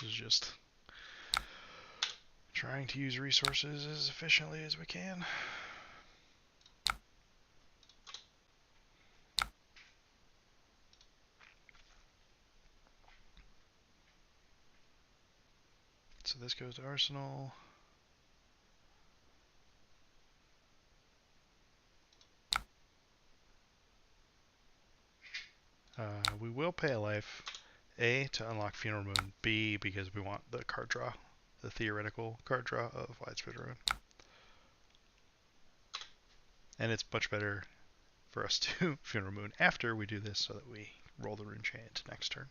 This is just trying to use resources as efficiently as we can. So this goes to Arsenal. We will pay a life. A, to unlock Funeral Moon. B, because we want the card draw. The theoretical card draw of Widespread Ruin. And it's much better for us to Funeral Moon after we do this so that we roll the Rune Chant next turn.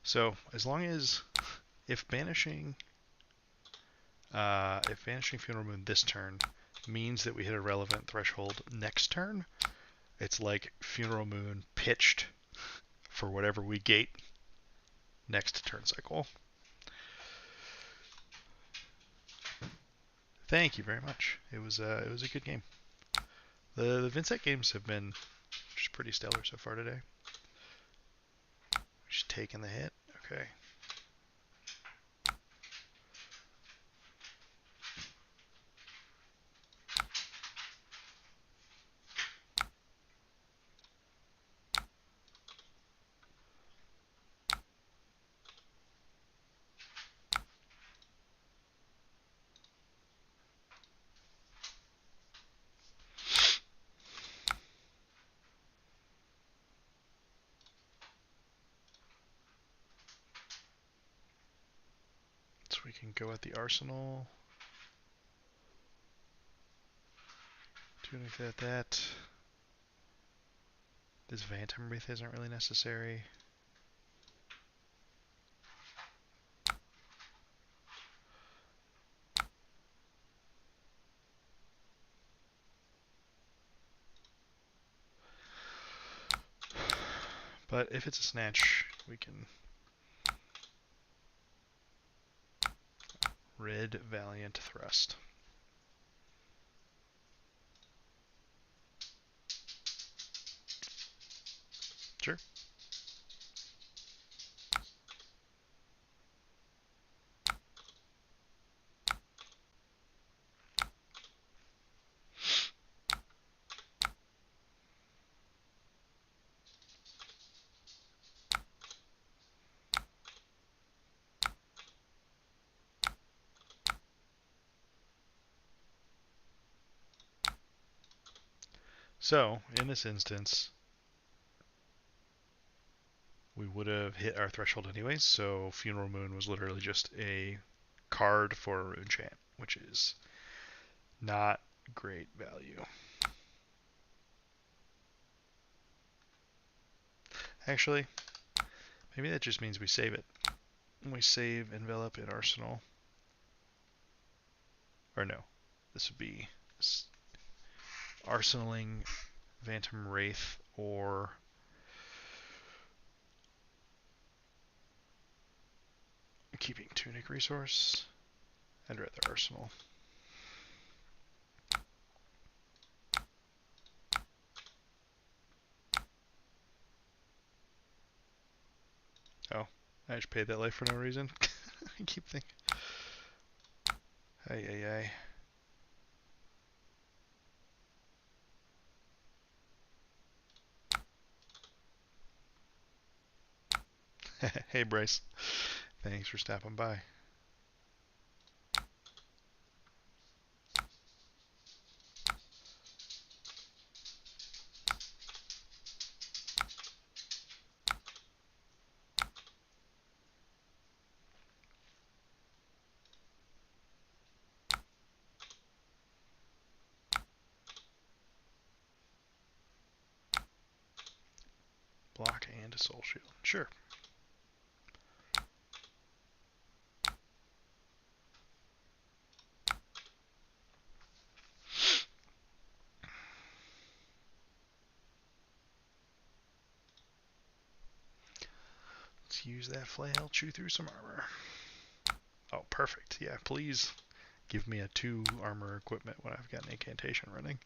So as long as if banishing Funeral Moon this turn means that we hit a relevant threshold next turn, it's like Funeral Moon pitched for whatever we gate next turn cycle. Thank you very much. It was a good game. The Vynnset games have been just pretty stellar so far today. Just taking the hit. Okay. So we can go at the Arsenal. Do anything like that. This Phantom Wraith isn't really necessary. But if it's a snatch, we can Red Valiant Thrust. Sure. So, in this instance, we would have hit our threshold anyways, so Funeral Moon was literally just a card for a rune chant, which is not great value. Actually, maybe that just means we save it. We save Envelop in Arsenal. Or no, this would be arsenaling Phantom Wraith or keeping Tunic Resource. I'd rather Arsenal. Oh, I just paid that life for no reason. I keep thinking. Ay. Hey, Bryce. Thanks for stopping by. Block and a Soul Shield. Sure. Let's use that flail, chew through some armor. Oh, perfect. Yeah, please give me a 2 armor equipment when I've got an incantation running.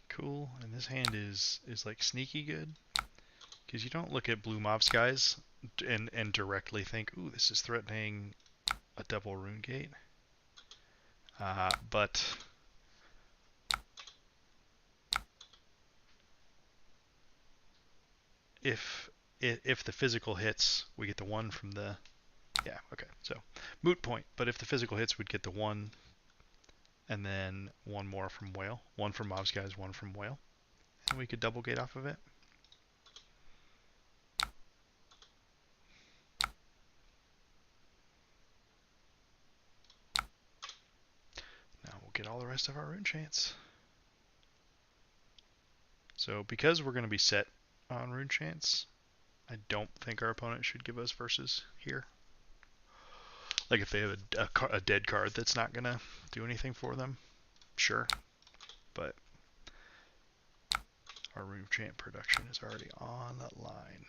Cool, and this hand is like sneaky good, because you don't look at blue mob skies and directly think, ooh, this is threatening a double rune gate. But if the physical hits, we get the 1 from the... Yeah, okay, so moot point. But if the physical hits, we'd get the 1, and then 1 more from Whale. 1 from mob skies, 1 from Whale. And we could double gate off of it. Now we'll get all the rest of our rune chants. So because we're going to be set on rune chants, I don't think our opponent should give us verses here. Like if they have a dead card that's not going to do anything for them, sure. But our rune chant production is already on the line.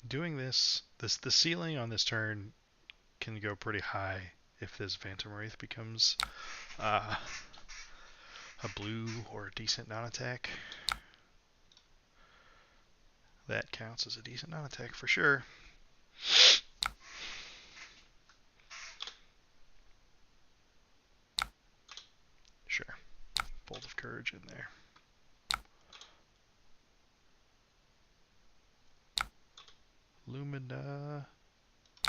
Doing this, the ceiling on this turn can go pretty high if this Phantom Wraith becomes a blue or a decent non-attack. That counts as a decent non-attack for sure. Sure. Bolt of Courage in there. Lumina.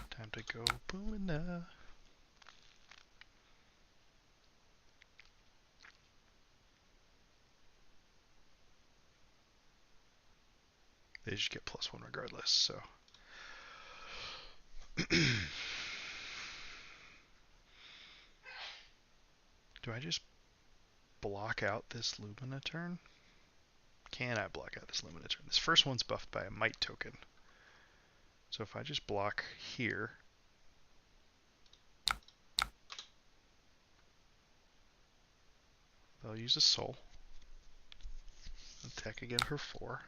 Time to go Boomina. They just get +1 regardless, so. Do I just block out this Lumina turn? Can I block out this Lumina turn? This first one's buffed by a Might token. So if I just block here, they'll use a soul. Attack again for 4.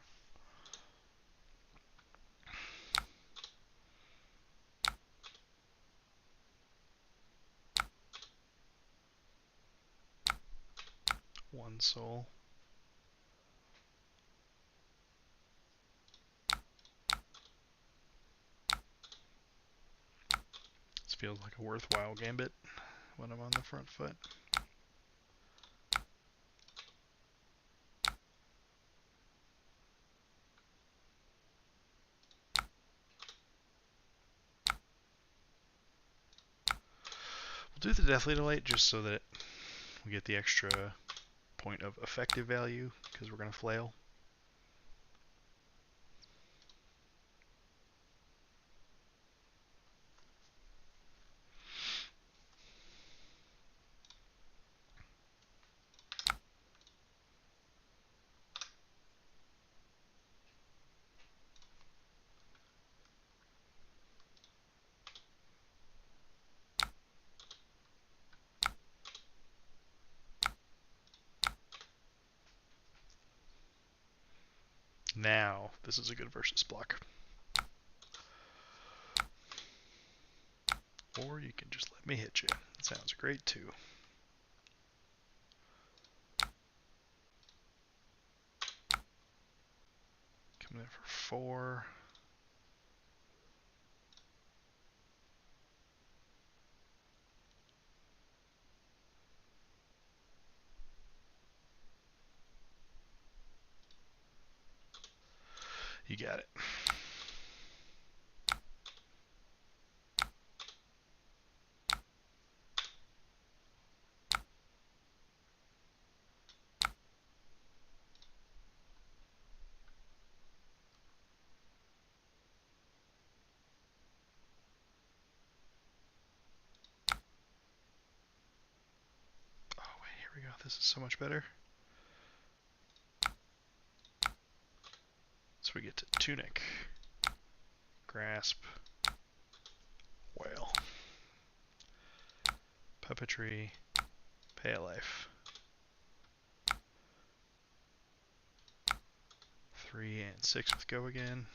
One soul. This feels like a worthwhile gambit when I'm on the front foot. We'll do the Deathly Delight just so that we get the extra point of effective value, because we're going to flail. Now, this is a good versus block. Or you can just let me hit you. That sounds great too. Coming in for 4. You got it. Oh wait, here we go. This is so much better. So we get to Tunic, Grasp, Whale, Puppetry, Pay a Life. 3 and 6 with Go again.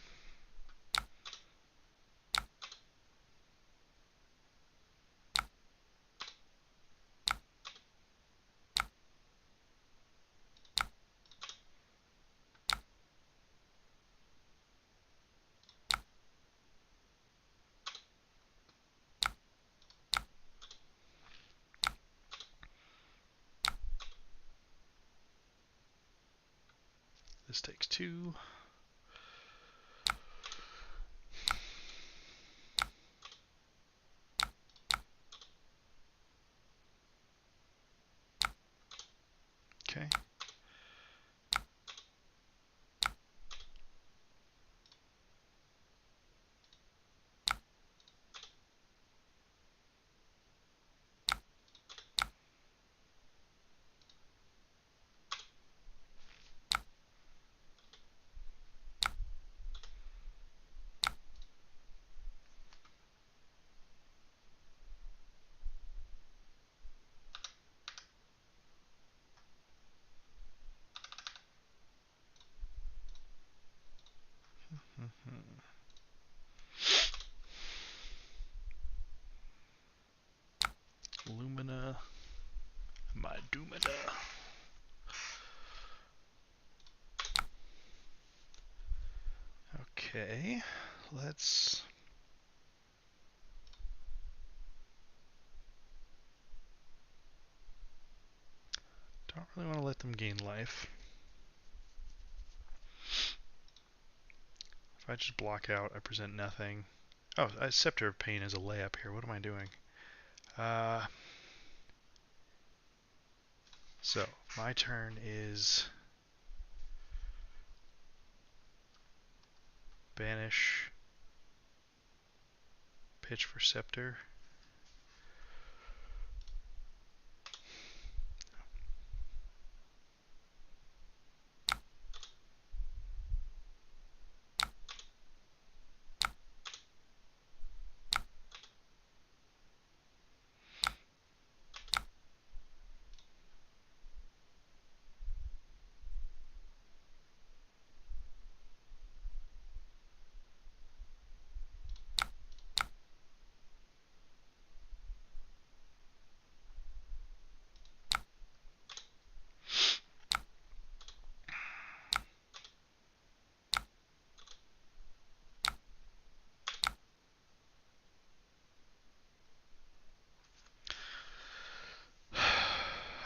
This takes 2. Okay. Lumina, my Doomida. Okay, let's... Don't really want to let them gain life. If I just block out, I present nothing. Oh, a Scepter of Pain is a layup here. What am I doing? So, my turn is banish, pitch for Scepter.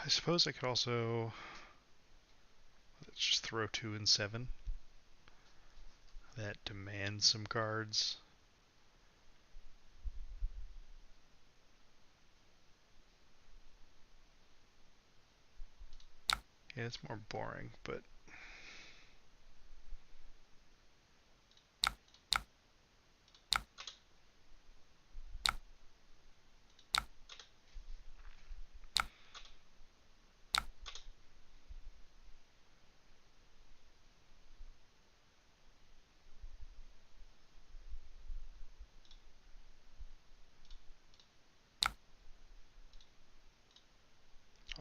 I suppose I could also... Let's just throw 2 and 7. That demands some cards. Yeah, it's more boring, but...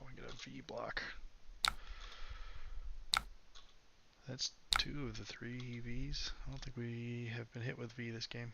Oh, we get a V block. That's 2 of the 3 Vs. I don't think we have been hit with V this game.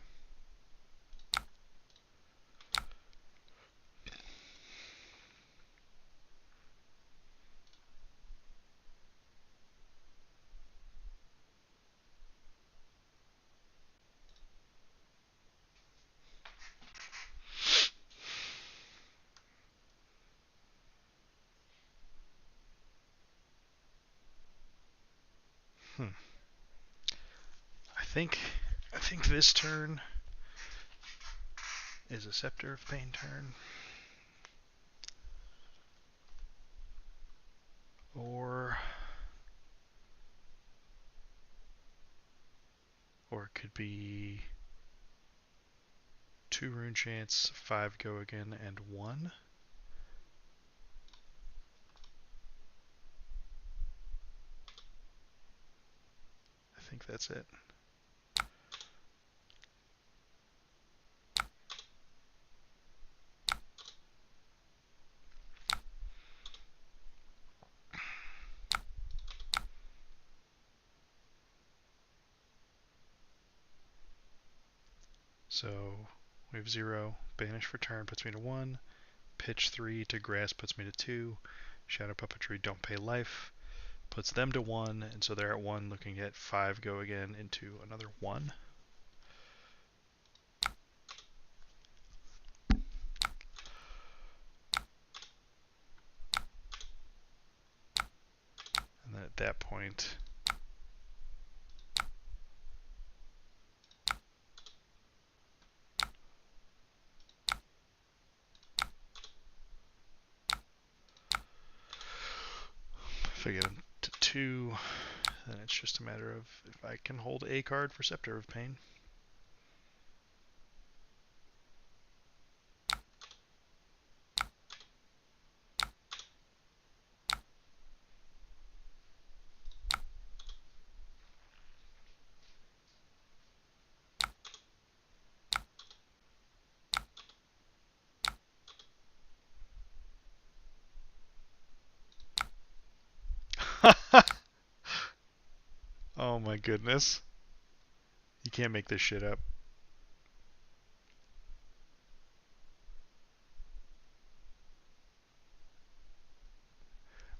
Hmm. I think this turn is a Scepter of Pain turn. Or it could be 2 Rune Chance, 5 Go Again, and 1. I think that's it. So we have 0, banish for turn puts me to 1, pitch 3 to grass puts me to 2, shadow puppetry don't pay life puts them to 1, and so they're at 1 looking at 5 Go Again into another 1. And then at that point, if I get them to 2, then it's just a matter of if I can hold a card for Scepter of Pain. Oh my goodness. You can't make this shit up.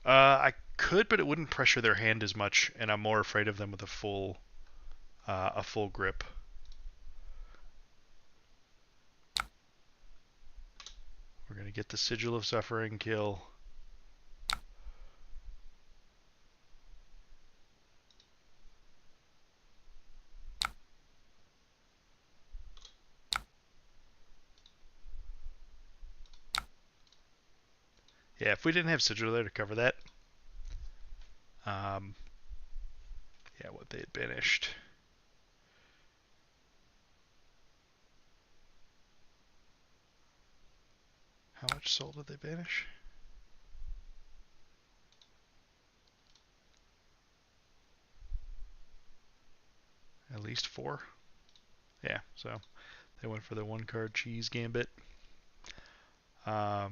I could, but it wouldn't pressure their hand as much, and I'm more afraid of them with a full a full grip. We're going to get the Sigil of Suffering kill. Yeah, if we didn't have Sigil there to cover that, yeah, what they had banished. How much soul did they banish? At least 4. Yeah, so they went for the 1-card cheese gambit. Yeah,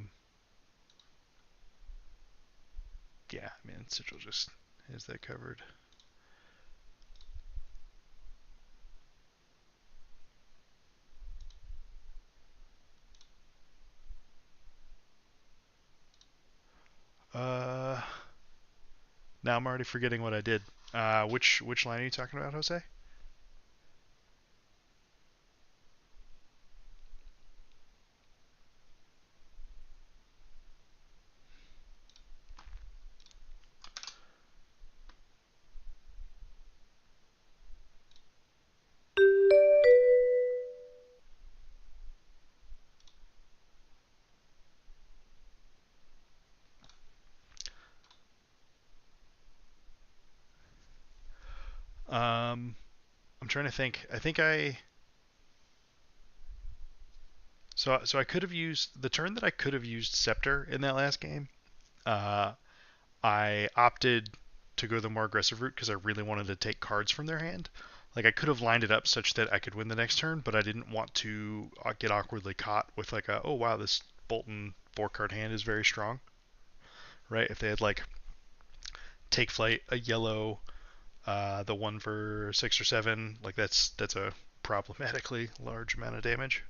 I mean, Sigil just has that covered. Now I'm already forgetting what I did. Which line are you talking about, Jose? I'm trying to think. I think I so I could have used the turn that I could have used Scepter in that last game. Uh, I opted to go the more aggressive route because I really wanted to take cards from their hand. Like I could have lined it up such that I could win the next turn, but I didn't want to get awkwardly caught with like a oh wow this Boltyn 4-card hand is very strong, right? If they had like take flight a yellow, the one for 6 or 7, like that's a problematically large amount of damage.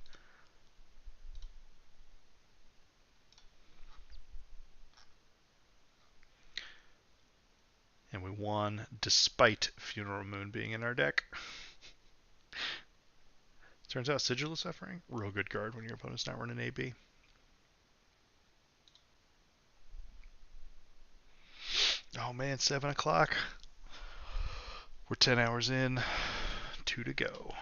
And we won despite Funeral Moon being in our deck. Turns out Sigil of Suffering, real good card when your opponent's not running AB. Oh man, 7 o'clock. We're 10 hours in, 2 to go.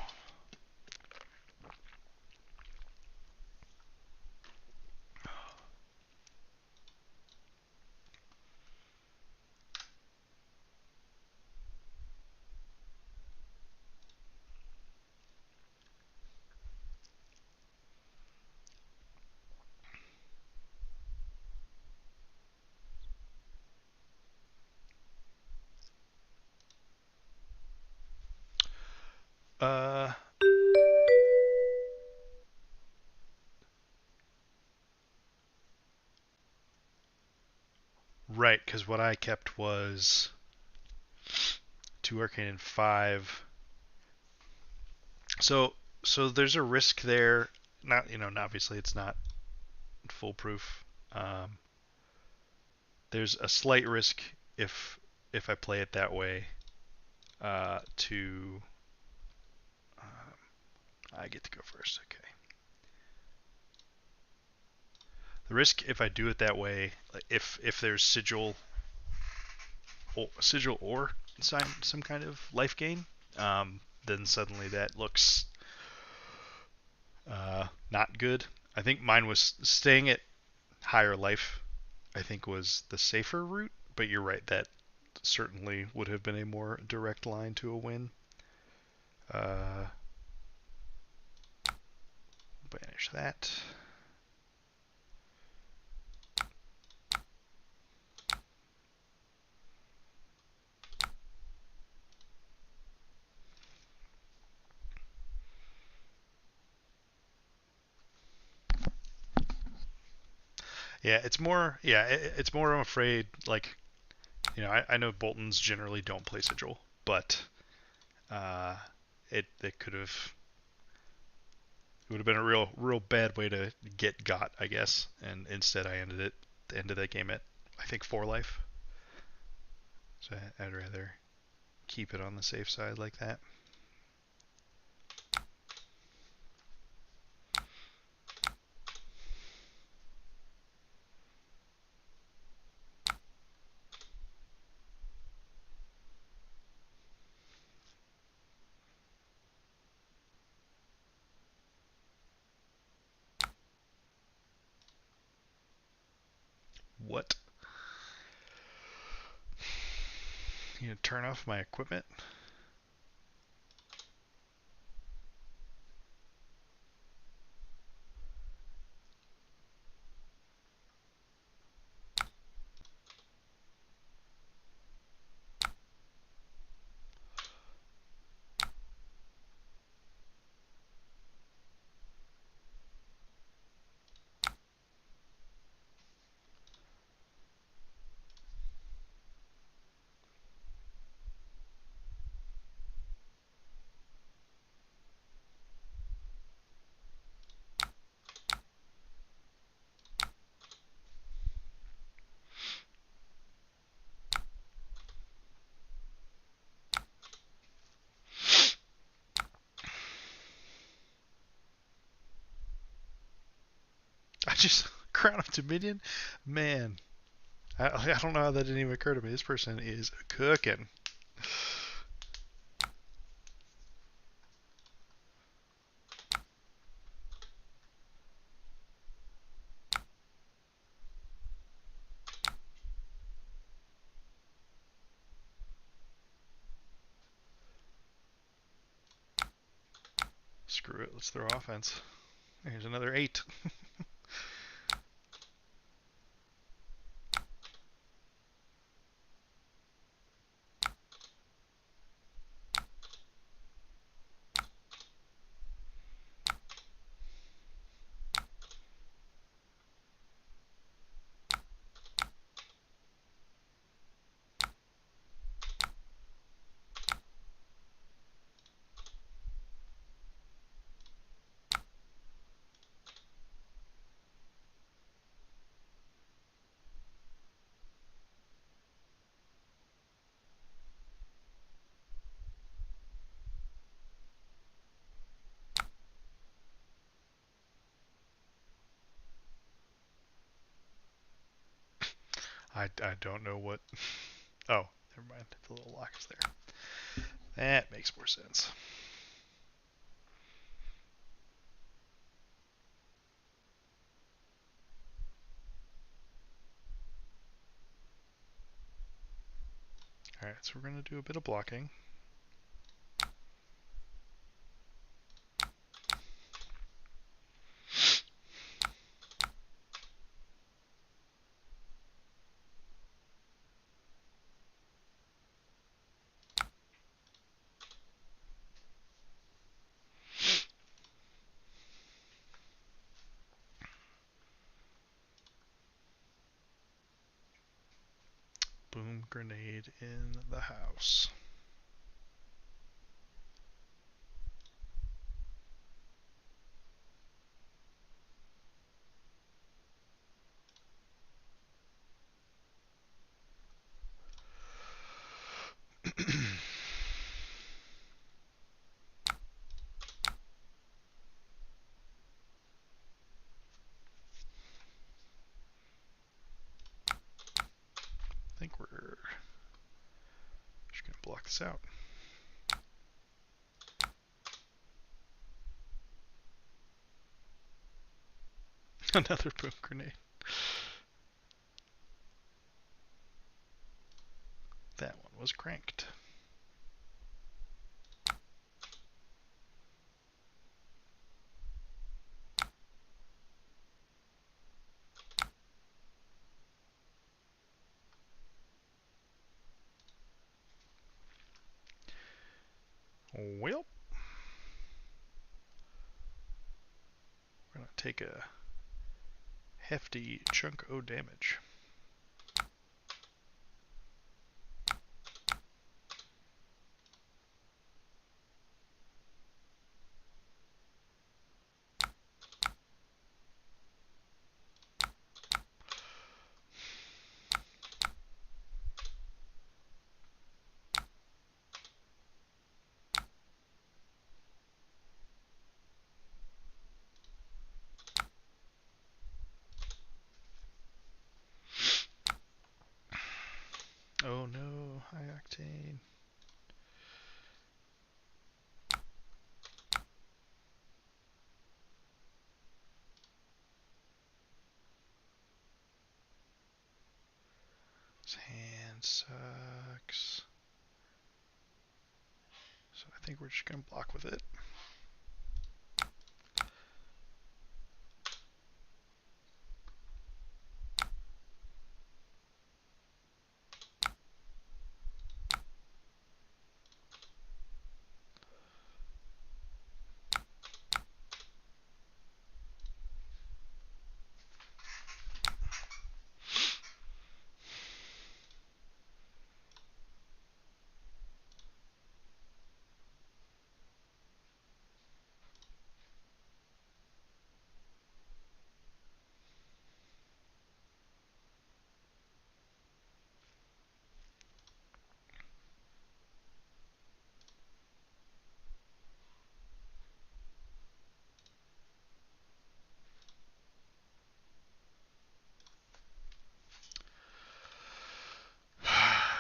Uh, right, because what I kept was 2 Arcane and 5. So there's a risk there. Not obviously it's not foolproof. Um, there's a slight risk if I play it that way. To I get to go first. Okay. The risk if I do it that way, if there's sigil or some kind of life gain, then suddenly that looks not good. I think mine was staying at higher life. I think was the safer route, but you're right that certainly would have been a more direct line to a win. Banish that. Yeah, it's more. Yeah, it's more. I'm afraid. Like, I know Boltons generally don't play Sigil, but uh, it could have. It would have been a real bad way to get got, I guess. And instead, I ended that game at I think 4 life. So I'd rather keep it on the safe side like that. turn off my equipment. I just Crown of Dominion, man. I don't know how that didn't even occur to me. This person is cooking. Screw it. Let's throw offense. Here's another 8. I don't know what. Oh, never mind. The little lock is there. That makes more sense. Alright, so we're going to do a bit of blocking. Boom grenade in the house. I think we're just going to block this out. Another boom grenade. That one was cranked. Well, we're going to take a hefty chunk of damage. Oh no, high octane. This hand sucks. I think we're just going to block with it.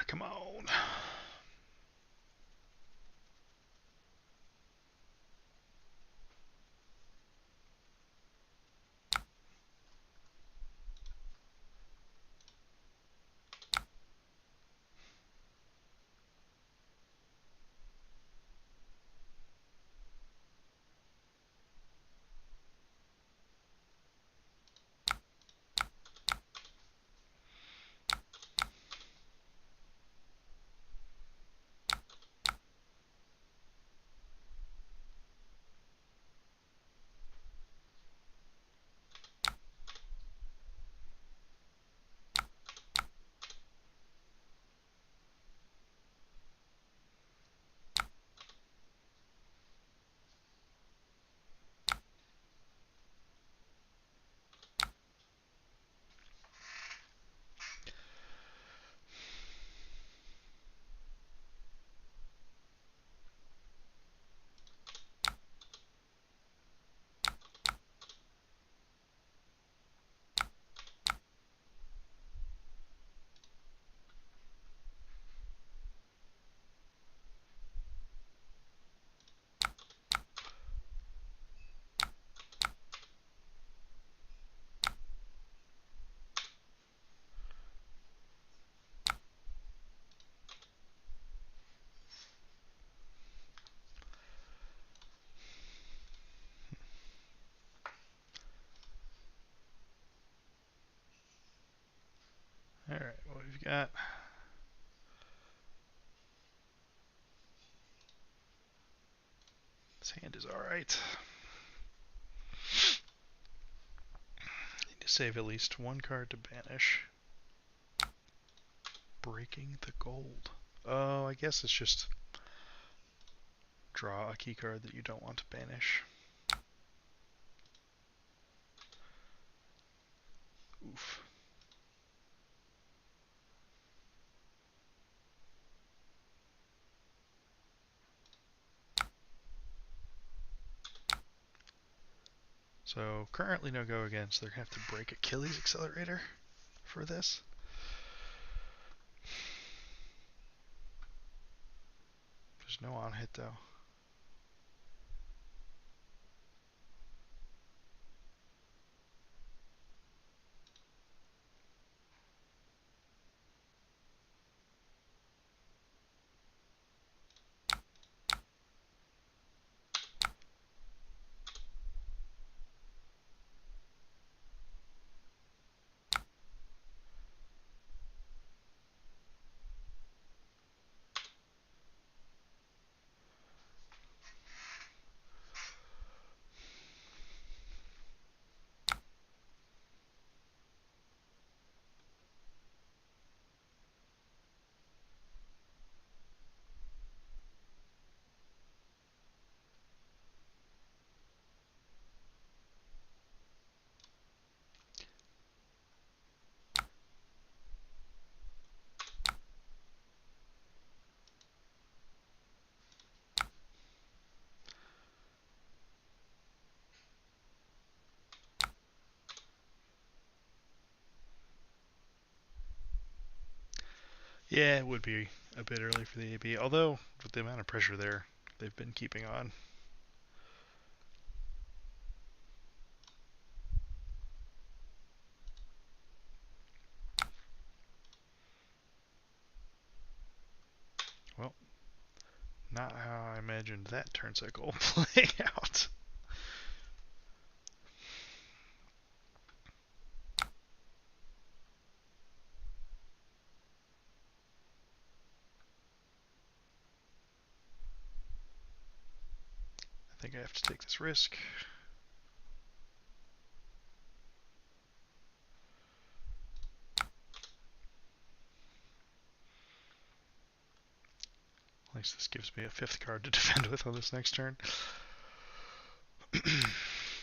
Come on. Alright, what we've got. This hand is alright. Need to save at least one card to banish. Breaking the gold. Oh, I guess it's just draw a key card that you don't want to banish. Oof. So currently no go against. They're gonna have to break Achilles Accelerator for this. There's no on hit though. Yeah, it would be a bit early for the AB, although with the amount of pressure there, they've been keeping on. Well, Not how I imagined that turn cycle playing out. I think I have to take this risk. At least this gives me a 5th card to defend with on this next turn.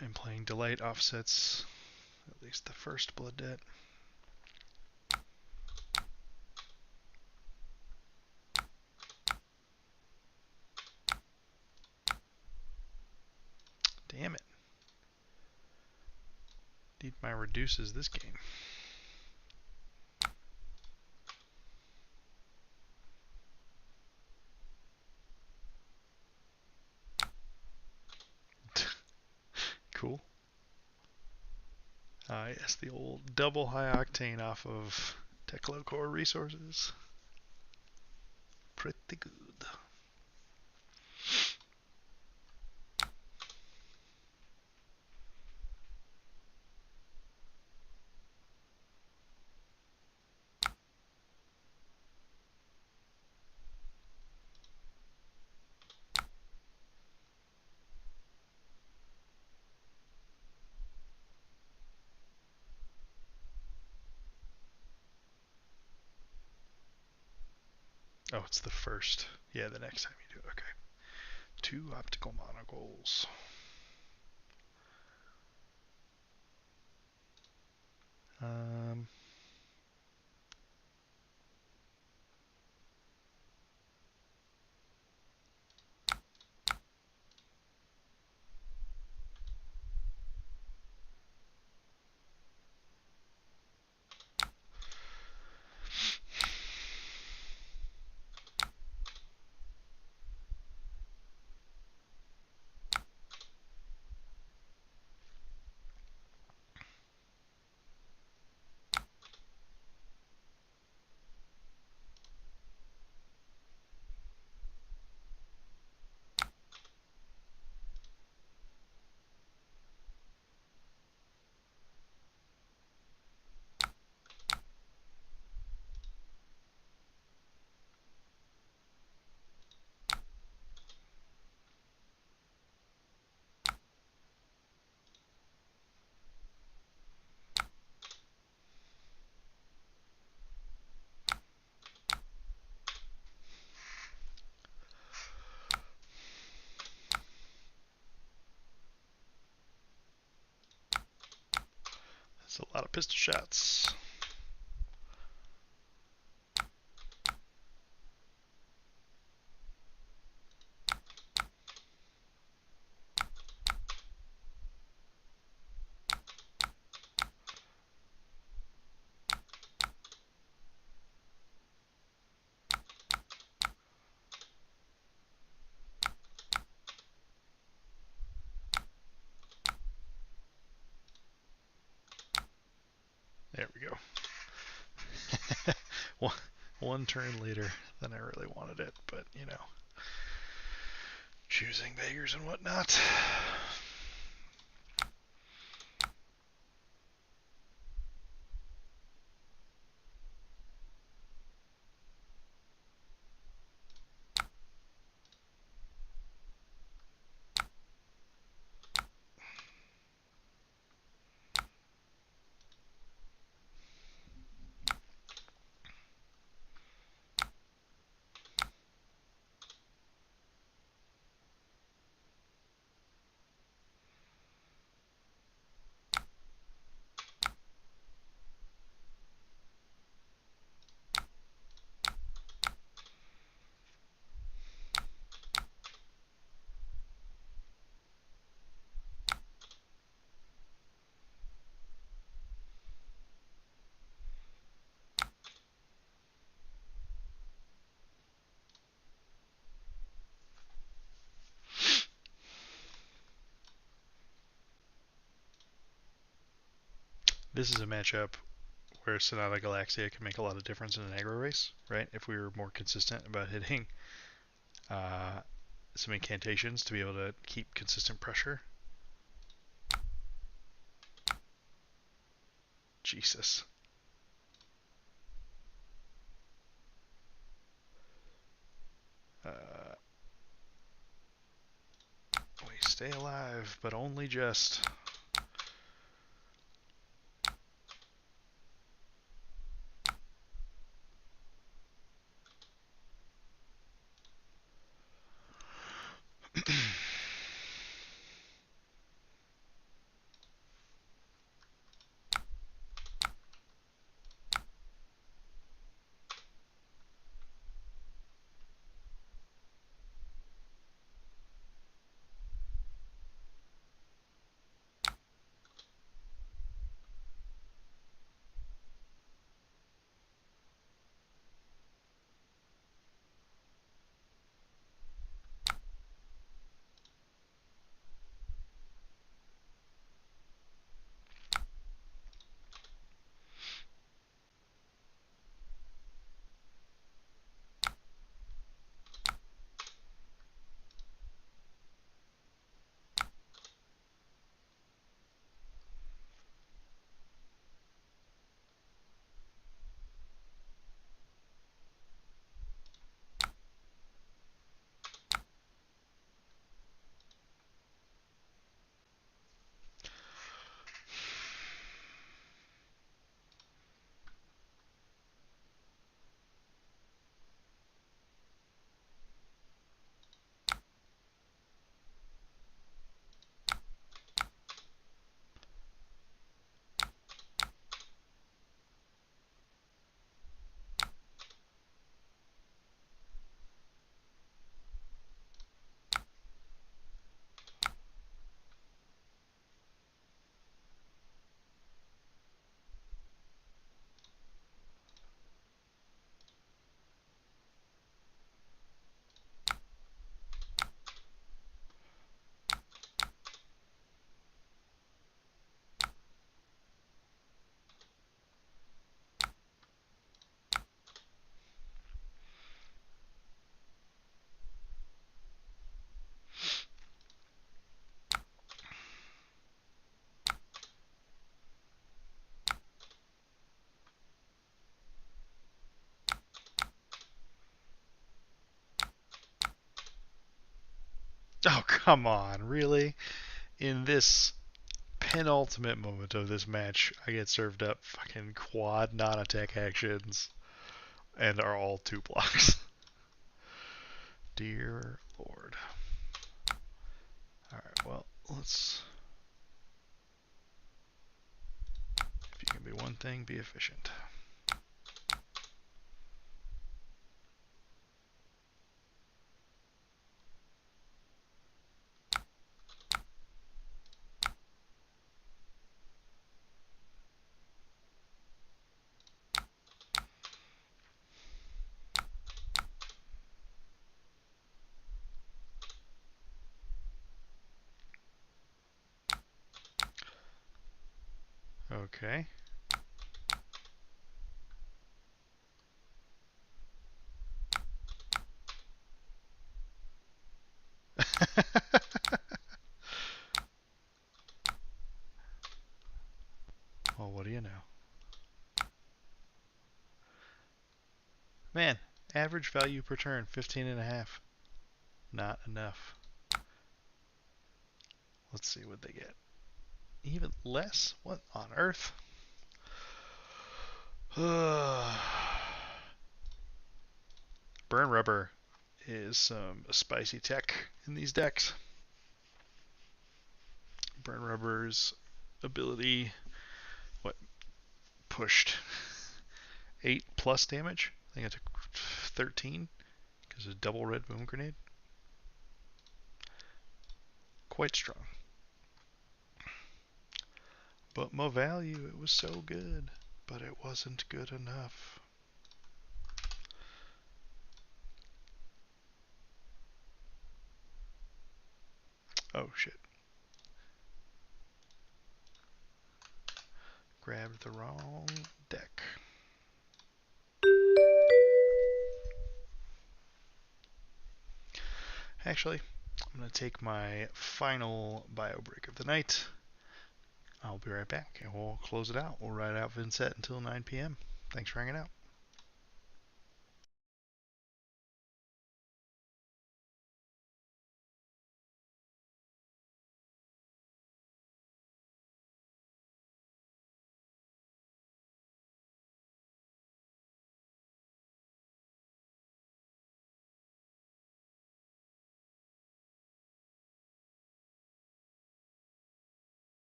And playing Delight offsets at least the first Blood Debt. Damn it. Need my reduces this game. Cool. Yes, the old double high octane off of Techlo Core resources. Pretty good. Oh, it's the first. Yeah, the next time you do it. Okay. 2 optical monocles. Um, that's a lot of pistol shots. There we go. one turn later than I really wanted it, but you know, choosing beggars and whatnot. This is a matchup where Sonata Galaxia can make a lot of difference in an aggro race, right? If we were more consistent about hitting some incantations to be able to keep consistent pressure. Jesus. We stay alive, but only just. Oh, come on, really? In this penultimate moment of this match, I get served up fucking quad non-attack actions and are all 2 blocks. Dear Lord. Alright, well, let's... If you can be one thing, be efficient. Okay. Well, what do you know? Man, average value per turn, 15.5. Not enough. Let's see what they get. Even less? What on earth? Burn Rubber is some spicy tech in these decks. Burn Rubber's ability, what, pushed 8 plus damage? I think I took 13 because of double red boom grenade. Quite strong. But my value, it was so good, but it wasn't good enough. Oh shit. Grabbed the wrong deck. Actually, I'm going to take my final bio break of the night. I'll be right back and we'll close it out. We'll ride out Vynnset until 9 p.m. Thanks for hanging out.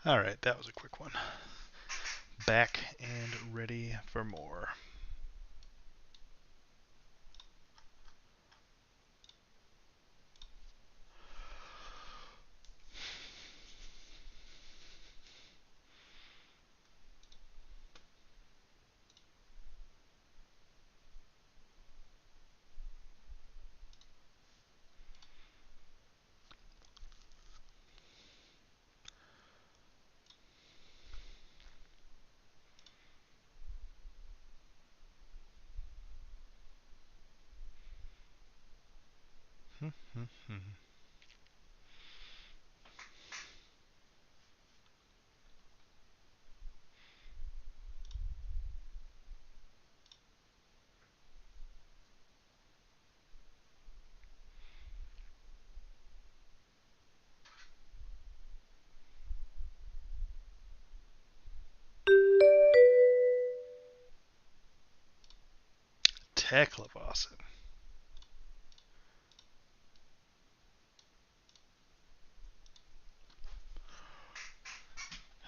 Alright, that was a quick one. Back and ready for more. Teklavasen.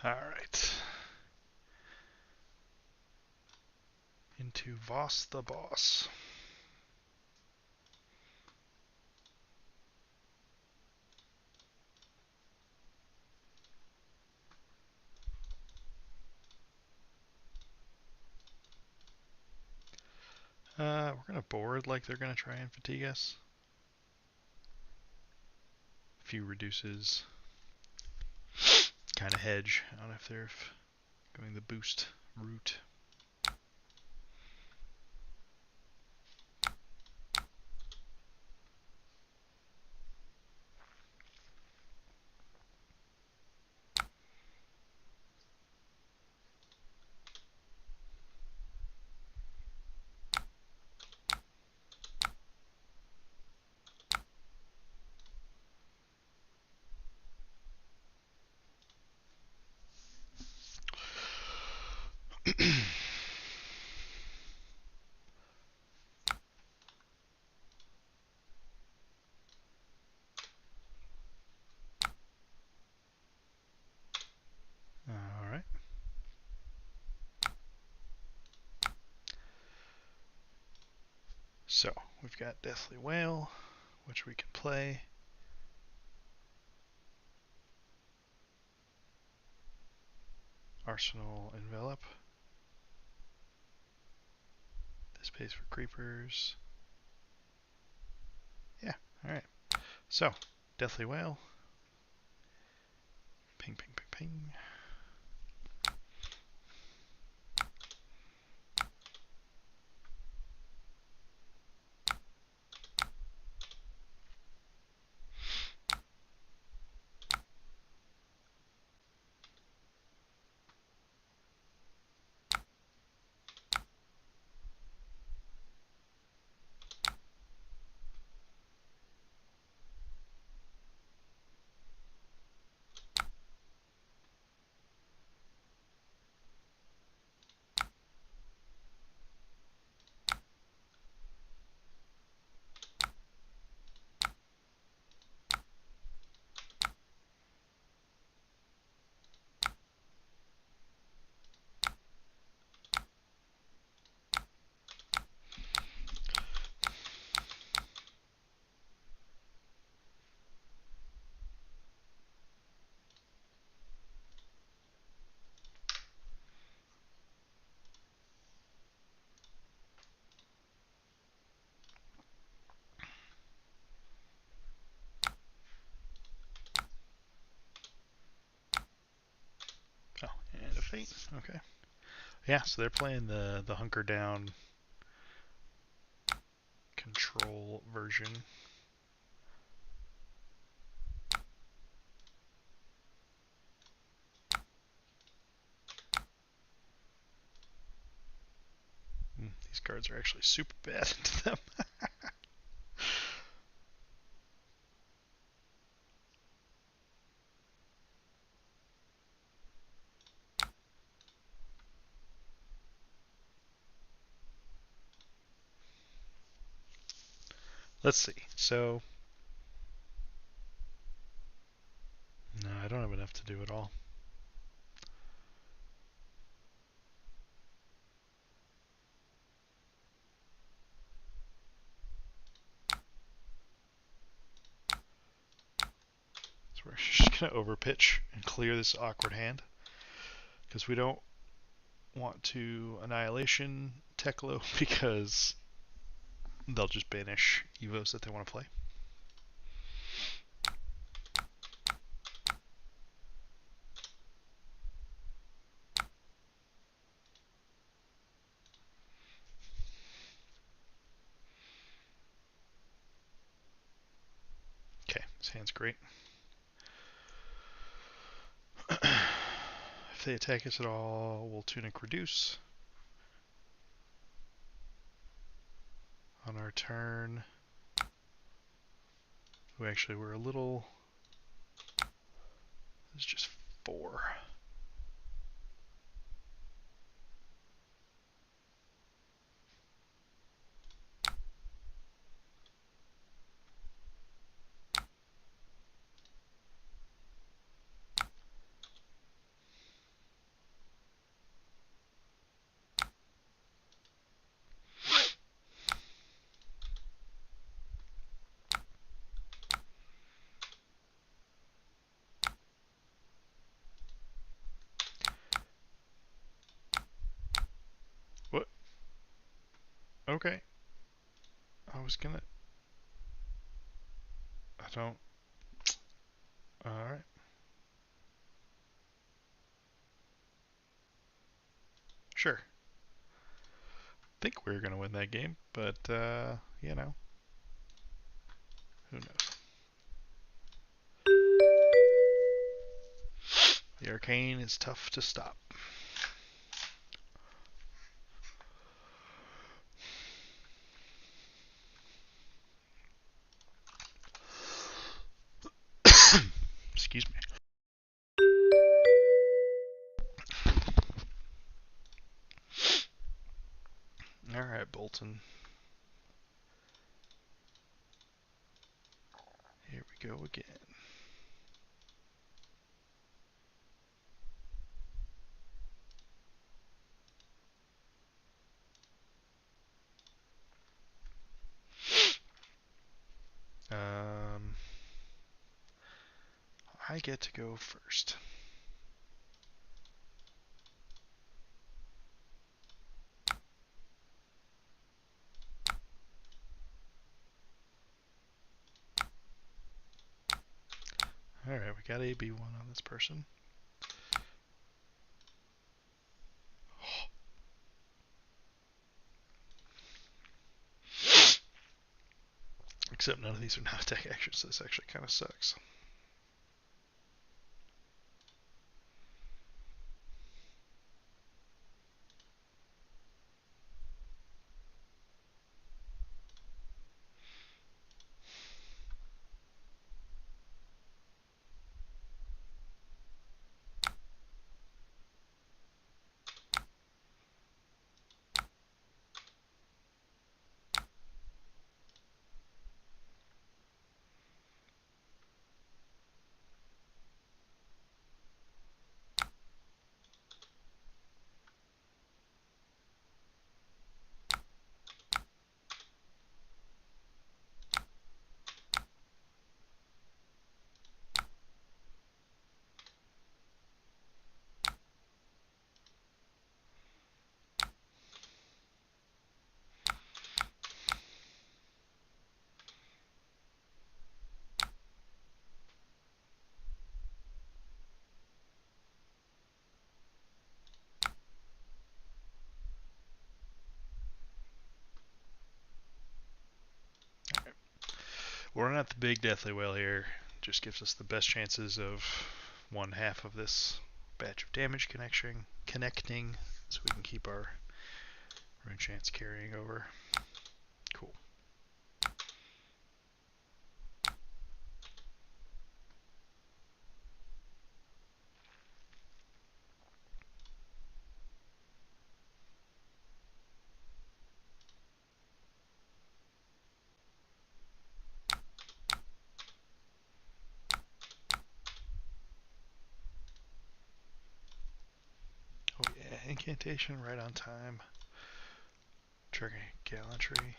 Alright. Into Voss the Boss. We're gonna board like they're gonna try and fatigue us. A few reduces. Kind of hedge on if they're going the boost route. All right. So we've got Deathly Whale, which we can play. Arsenal Envelop. This pays for creepers. Yeah, alright. So, Deathly Whale. Ping, ping, ping, ping. Oh, and a Fate. Okay. Yeah, so they're playing the Hunker Down control version. These cards are actually super bad to them. Let's see. So, no, I don't have enough to do it all. So we're just going to overpitch and clear this awkward hand. Because we don't want to Annihilation Teklo because they'll just banish Evos that they want to play. Okay, this hand's great. If they attack us at all, we'll Tunic Reduce. On our turn, we actually were a little... It's just 4. What? Okay. I was gonna... I don't... Alright. Sure. Think we were gonna win that game, but, you know. Who knows? The Arcane is tough to stop. Excuse me. Alright, Boltyn. Here we go again. I get to go first. Alright, we got a B1 on this person. Except none of these are not attack actions, so this actually kind of sucks. We're not the big deathly whale here. Just gives us the best chances of one half of this batch of damage connecting, so we can keep our rune chance carrying over. Cool. Oh yeah, incantation right on time. Triggering gallantry.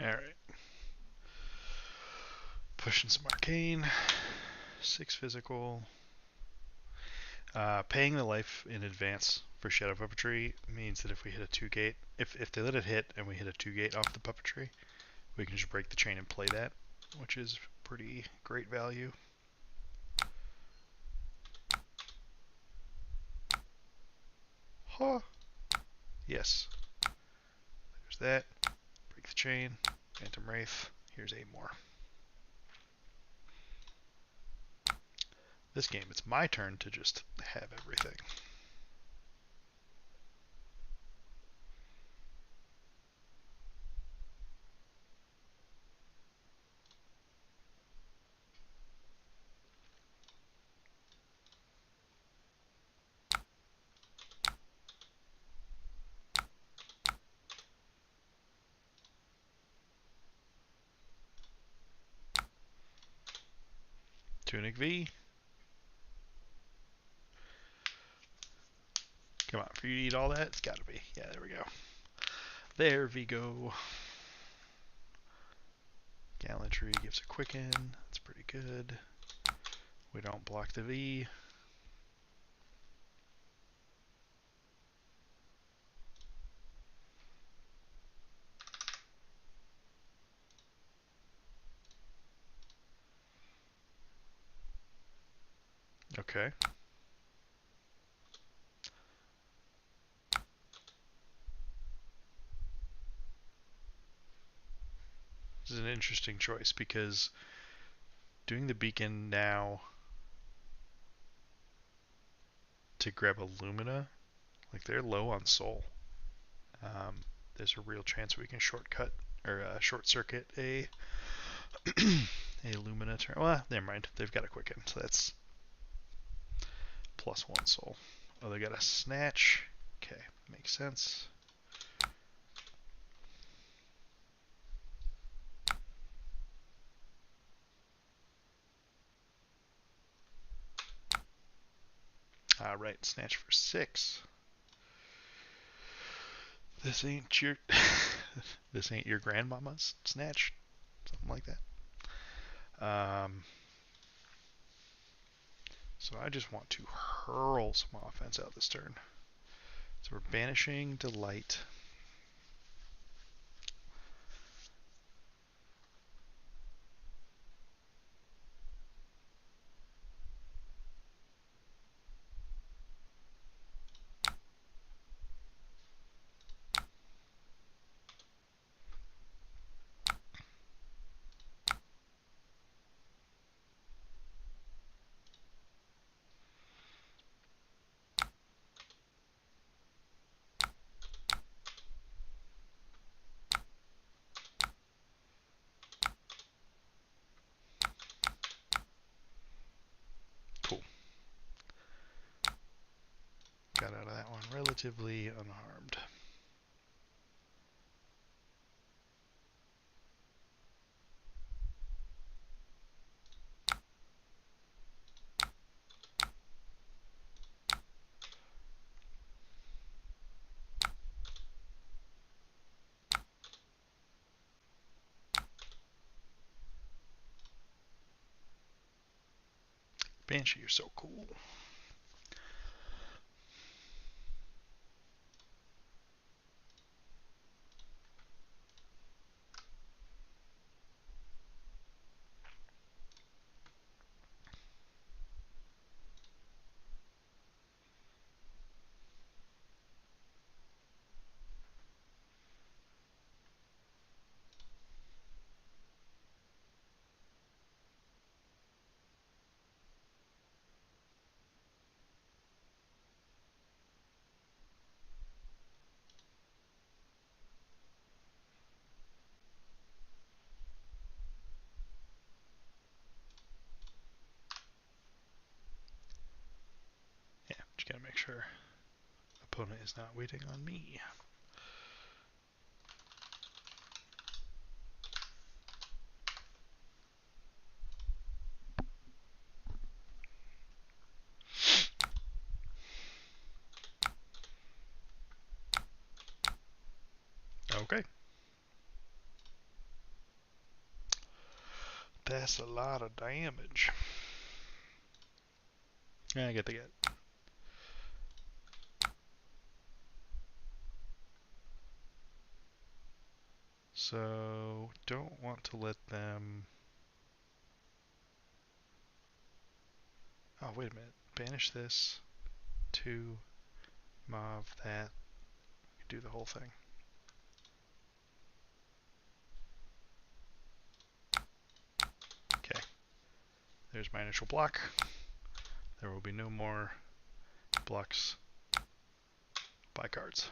Alright. Pushing some arcane. 6 physical. Paying the life in advance for Shadow Puppetry means that if we hit a 2-gate, if they let it hit and we hit a 2-gate off the Puppetry, we can just break the chain and play that, which is pretty great value. Huh. Yes. There's that. Break the chain. Phantom Wraith. Here's 8 more. This game, it's my turn to just have everything. Tunic V. Come on, for you to eat all that, it's gotta be. Yeah, there we go. There we go. Gallantry gives a quicken. That's pretty good. We don't block the V. Okay. This is an interesting choice because doing the beacon now to grab a Lumina, like they're low on soul. There's a real chance we can shortcut or short circuit a a Lumina turn. Well, never mind. They've got a quicken, so that's +1 soul. Oh, they got a snatch. Okay, makes sense. Right, snatch for 6. This ain't your this ain't your grandmama's snatch, something like that. So I just want to hurl some offense out this turn. So we're banishing Delight. Cool. Got out of that one relatively unharmed. Banshee, you're so cool. Yeah, just gotta make sure opponent is not waiting on me. Okay. That's a lot of damage. Yeah, I get the get. So, don't want to let them... Oh, wait a minute. Banish this. 2. Mauve that. Do the whole thing. Okay. There's my initial block. There will be no more blocks by cards.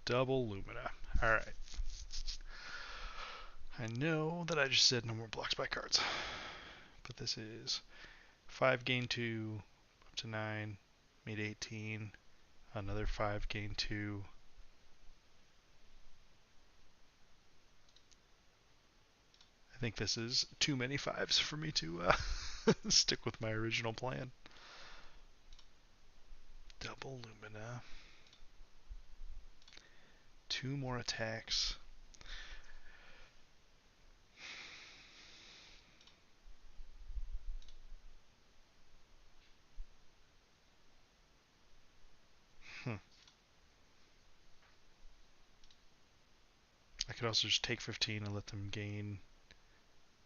Double Lumina. Alright. I know that I just said no more blocks by cards. But this is 5 gain 2, up to 9, made 18, another 5 gain 2, I think this is too many fives for me to stick with my original plan. Double Lumina. 2 more attacks. I could also just take 15 and let them gain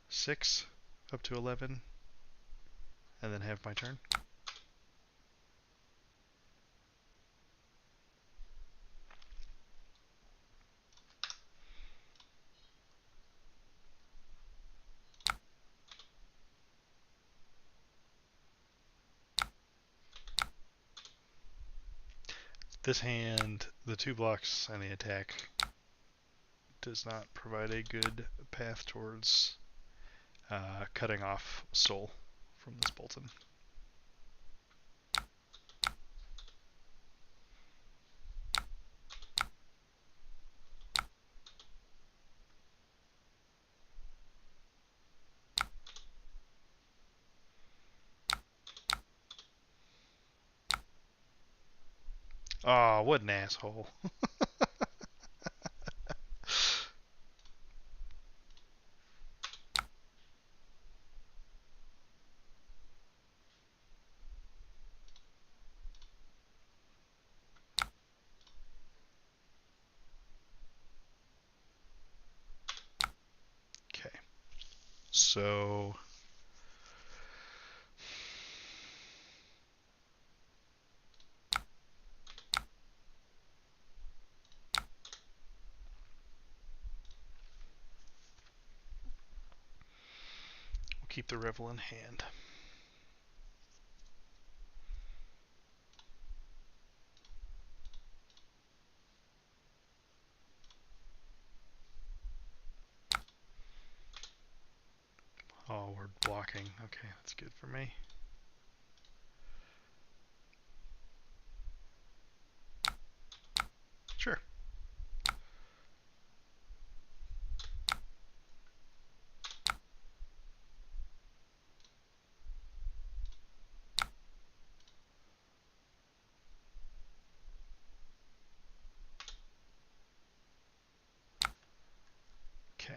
6 up to 11 and then have my turn. This hand, the 2 blocks and the attack does not provide a good path towards cutting off soul from this Boltyn. Aw, what an asshole. Okay. So we'll keep the Revel in hand. Oh, we're blocking. Okay, that's good for me. Sure. Okay.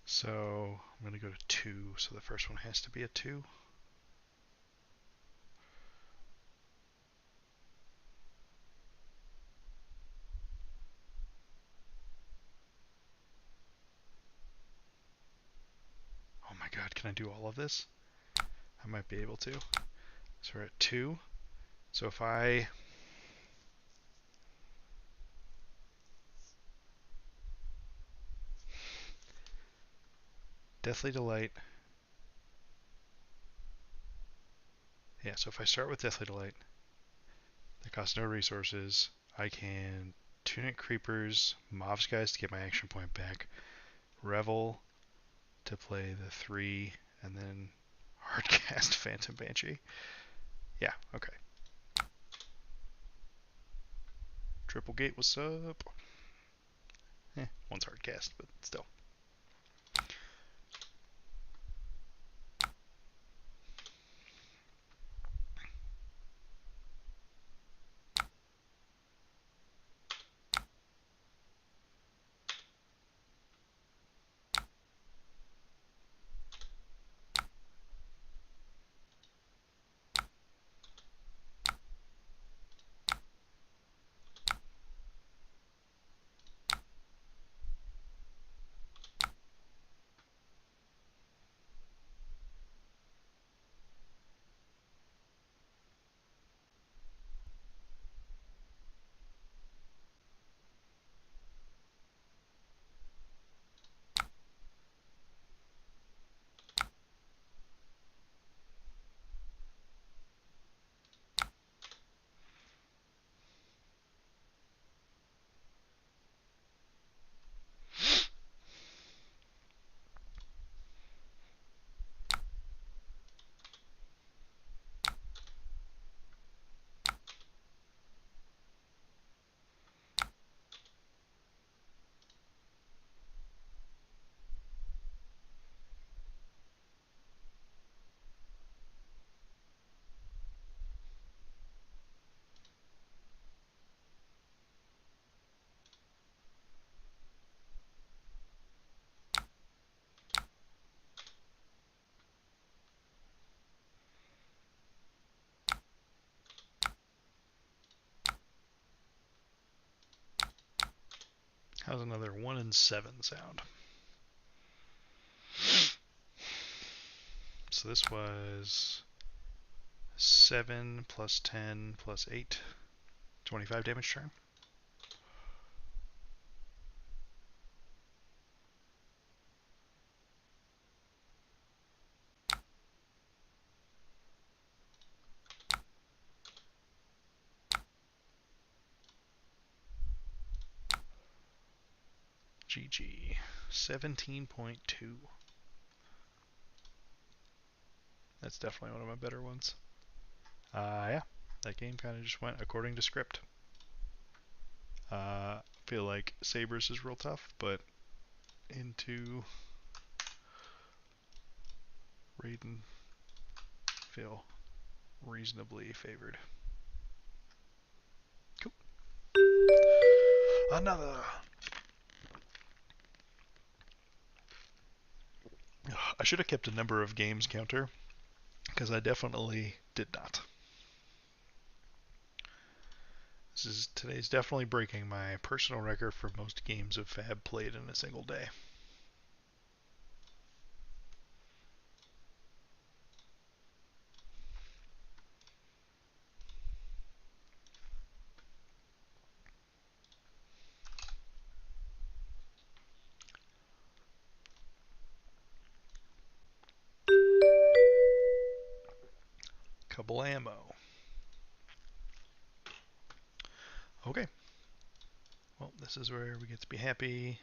So I'm going to go to 2, so the first one has to be a 2. Oh my god, can I do all of this? I might be able to. So we're at 2. So if I Deathly Delight. Yeah, so if I start with Deathly Delight, that costs no resources, I can Tunic Creepers, Mobs Guys to get my action point back, Revel to play the 3, and then Hardcast Phantom Banshee. Yeah, okay. Triple Gate, what's up? One's Hardcast, but still. How's another 1 and 7 sound? So this was 7 plus 10 plus 8. 25 damage turn. GG. 17.2. That's definitely one of my better ones. Yeah, that game kind of just went according to script. Feel like Sabres is real tough, but into Raiden feel reasonably favored. Cool. Another. I should have kept a number of games counter, because I definitely did not. Today's definitely breaking my personal record for most games of Fab played in a single day. Kablamo. Okay. Well, this is where we get to be happy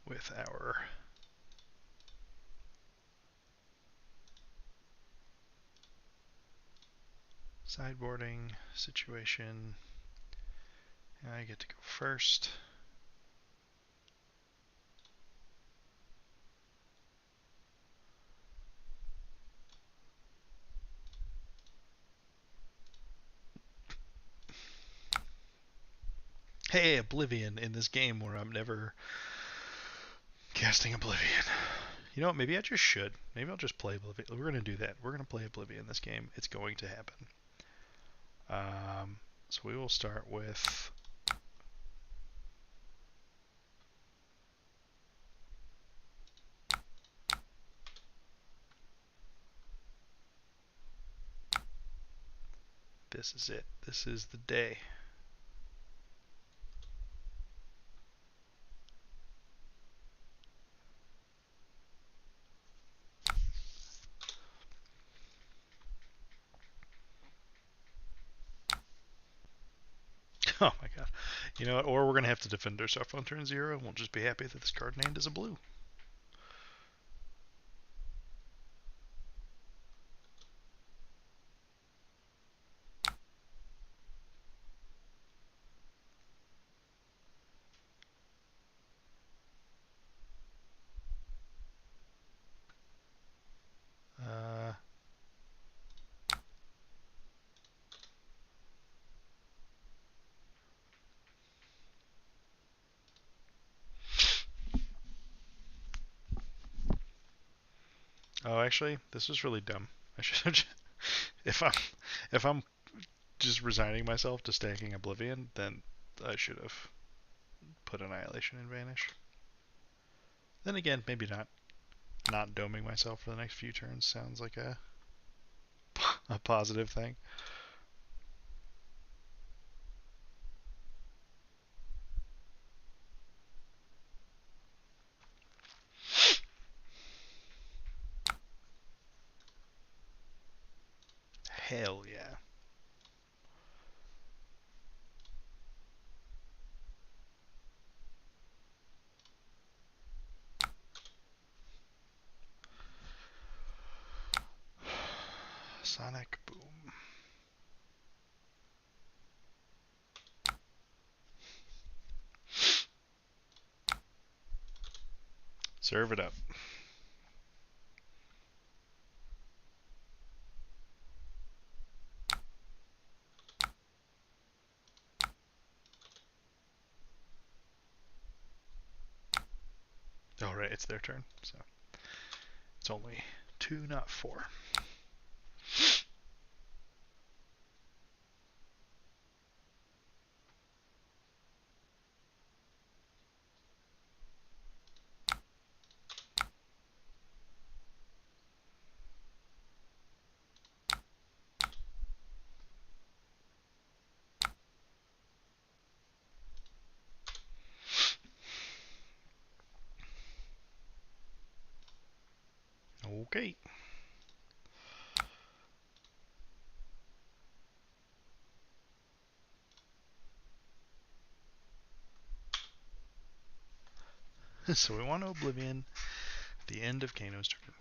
with our sideboarding situation. I get to go first. Hey, Oblivion in this game where I'm never casting Oblivion. You know what? Maybe I just should. Maybe I'll just play Oblivion. We're going to do that. We're going to play Oblivion this game. It's going to happen. So we will start with this is it. This is the day. Oh my god. You know what? Or we're going to have to defend ourselves on turn 0, and we'll just be happy that this card named is a blue. Oh, actually, this was really dumb. I should have. If I'm just resigning myself to stacking Oblivion, then I should have put Annihilation in Vanish. Then again, maybe not. Not doming myself for the next few turns sounds like a positive thing. Hell yeah. Sonic Boom. Serve it up. Oh, right, it's their turn, so it's only 2, not 4. Okay. So we want to Oblivion at the end of Kano's turn.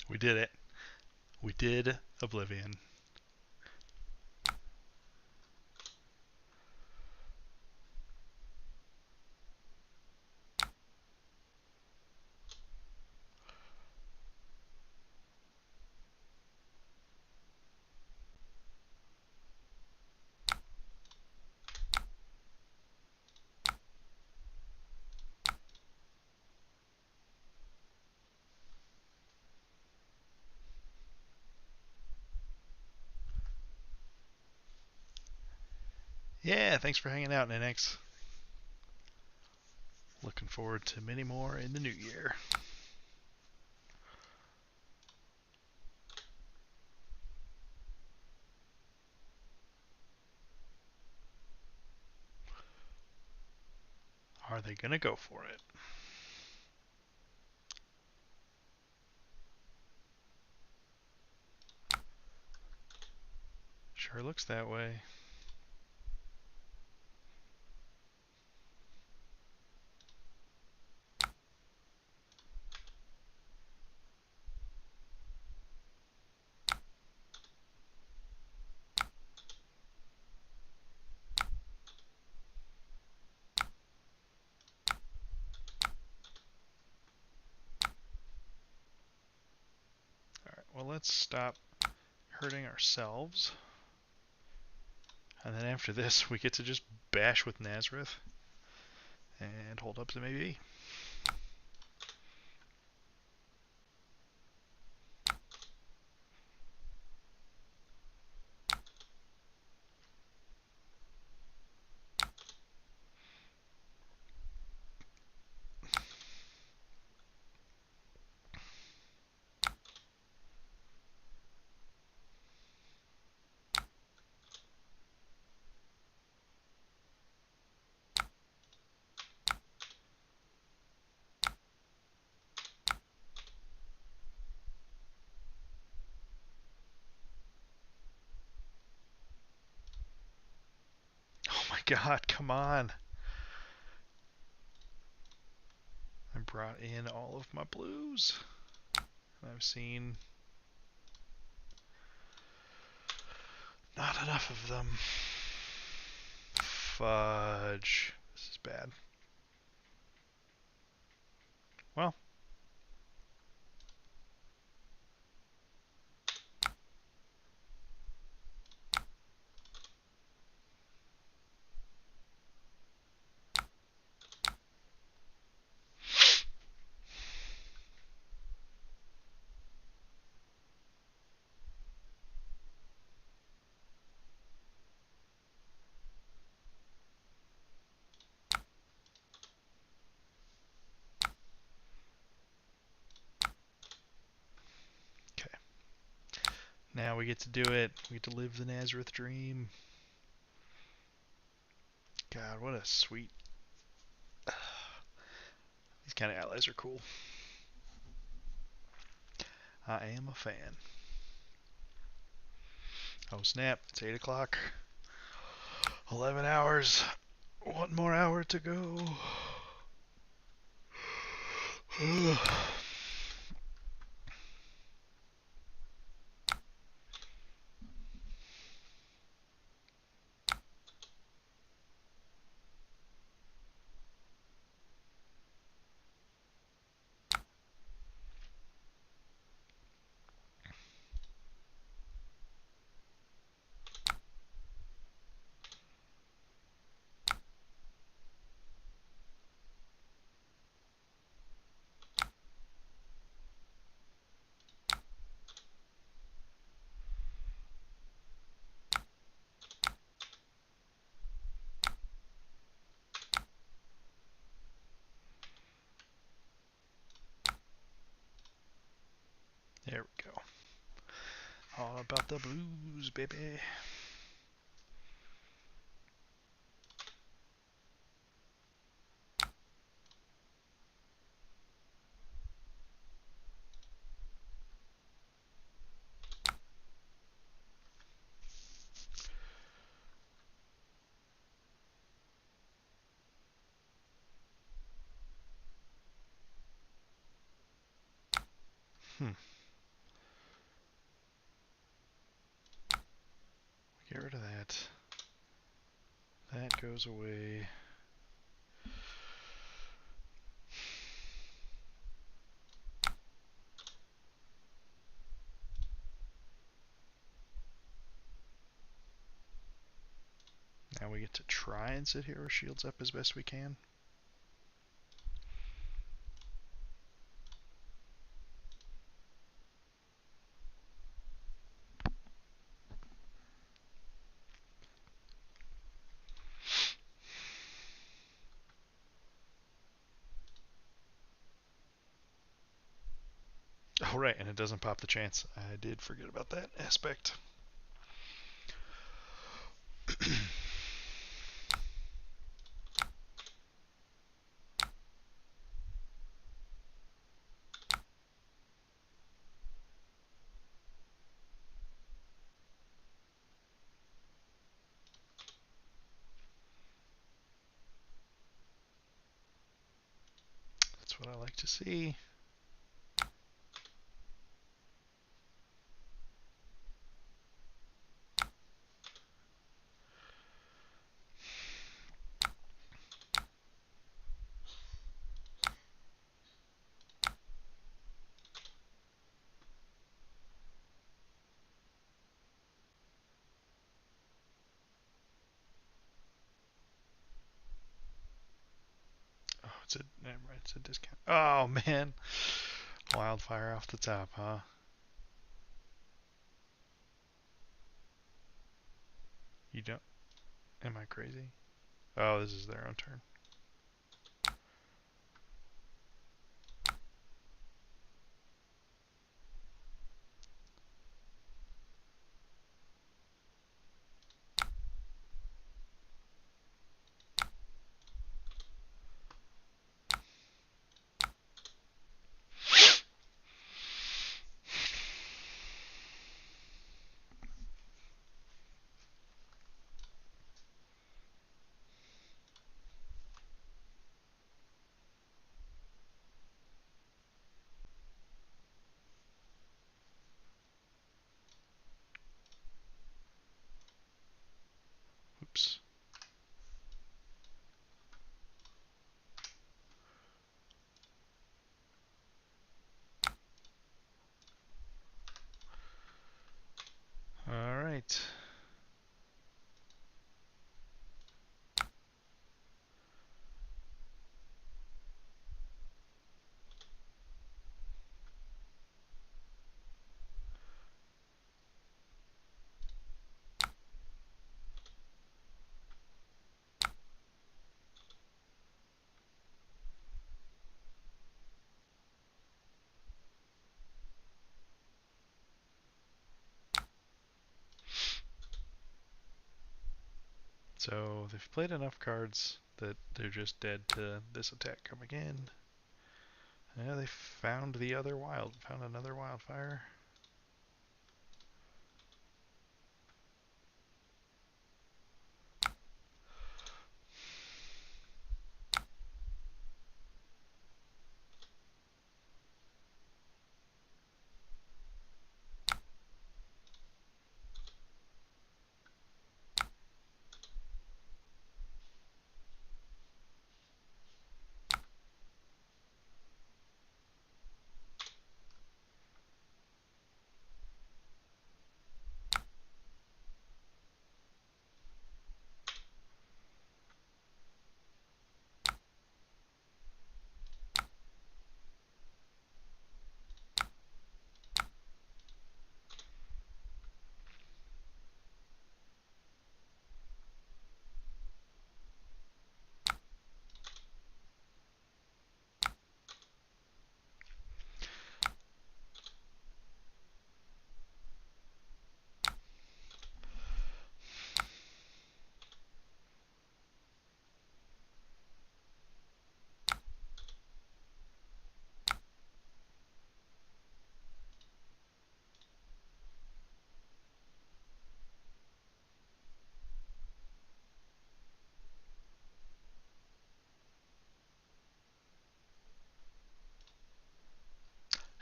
We did it. We did Oblivion. Yeah, thanks for hanging out, Ninx. Looking forward to many more in the new year. Are they gonna go for it? Sure looks that way. Alright, well let's stop hurting ourselves. And then after this, we get to just bash with Nazareth and hold up to maybe. Oh my god, come on. I brought in all of my blues. I've seen Not enough of them. Fudge. This is bad. Well. Okay. Now we get to do it. We get to live the Nazareth dream. God, what a sweet. These kind of allies are cool. I am a fan. Oh snap, it's 8 o'clock. 11 hours. One more hour to go. There we go. All about the blues, baby. Get rid of that. That goes away. Now we get to try and sit here with shields up as best we can. Oh right, and it doesn't pop the chance. I did forget about that aspect. That's what I like to see. Oh, it's a discount. Oh man, wildfire off the top, huh? You don't? Am I crazy? Oh, this is their own turn. So they've played enough cards that they're just dead to this attack coming in. Yeah, they found another wildfire.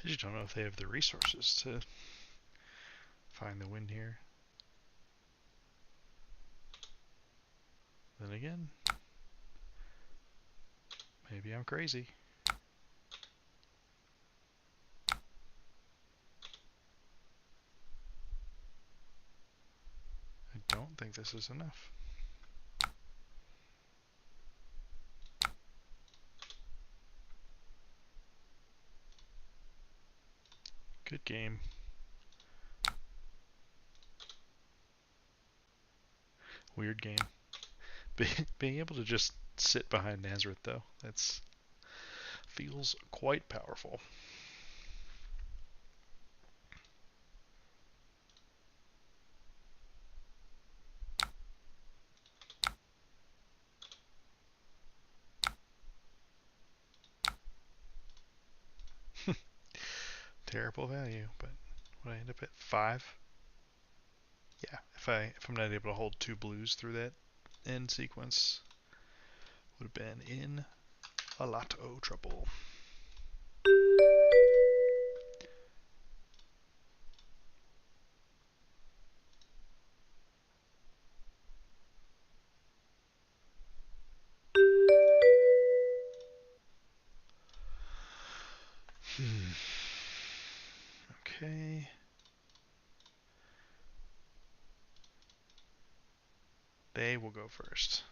I just don't know if they have the resources to find the win here. Then again, maybe I'm crazy. I don't think this is enough. Good game. Weird game. Being able to just sit behind Nazareth, though, that's feels quite powerful. Terrible value, but would I end up at 5? Yeah, if I'm not able to hold 2 blues through that end sequence, would have been in a lot of trouble. Okay. They will go first.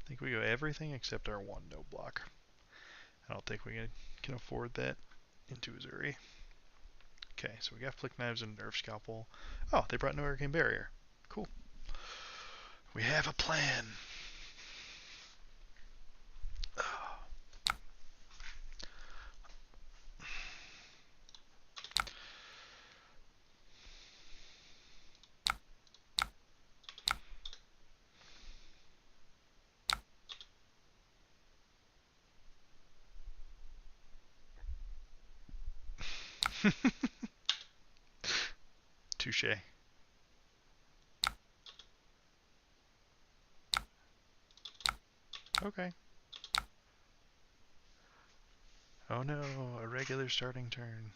I think we go everything except our 1 no block. I don't think we can afford that into Uzuri. Okay, so we got Flick Knives and Nerve Scalpel. Oh, they brought no Arcane Barrier. Cool. We have a plan. Touche. Okay. Oh no, a regular starting turn.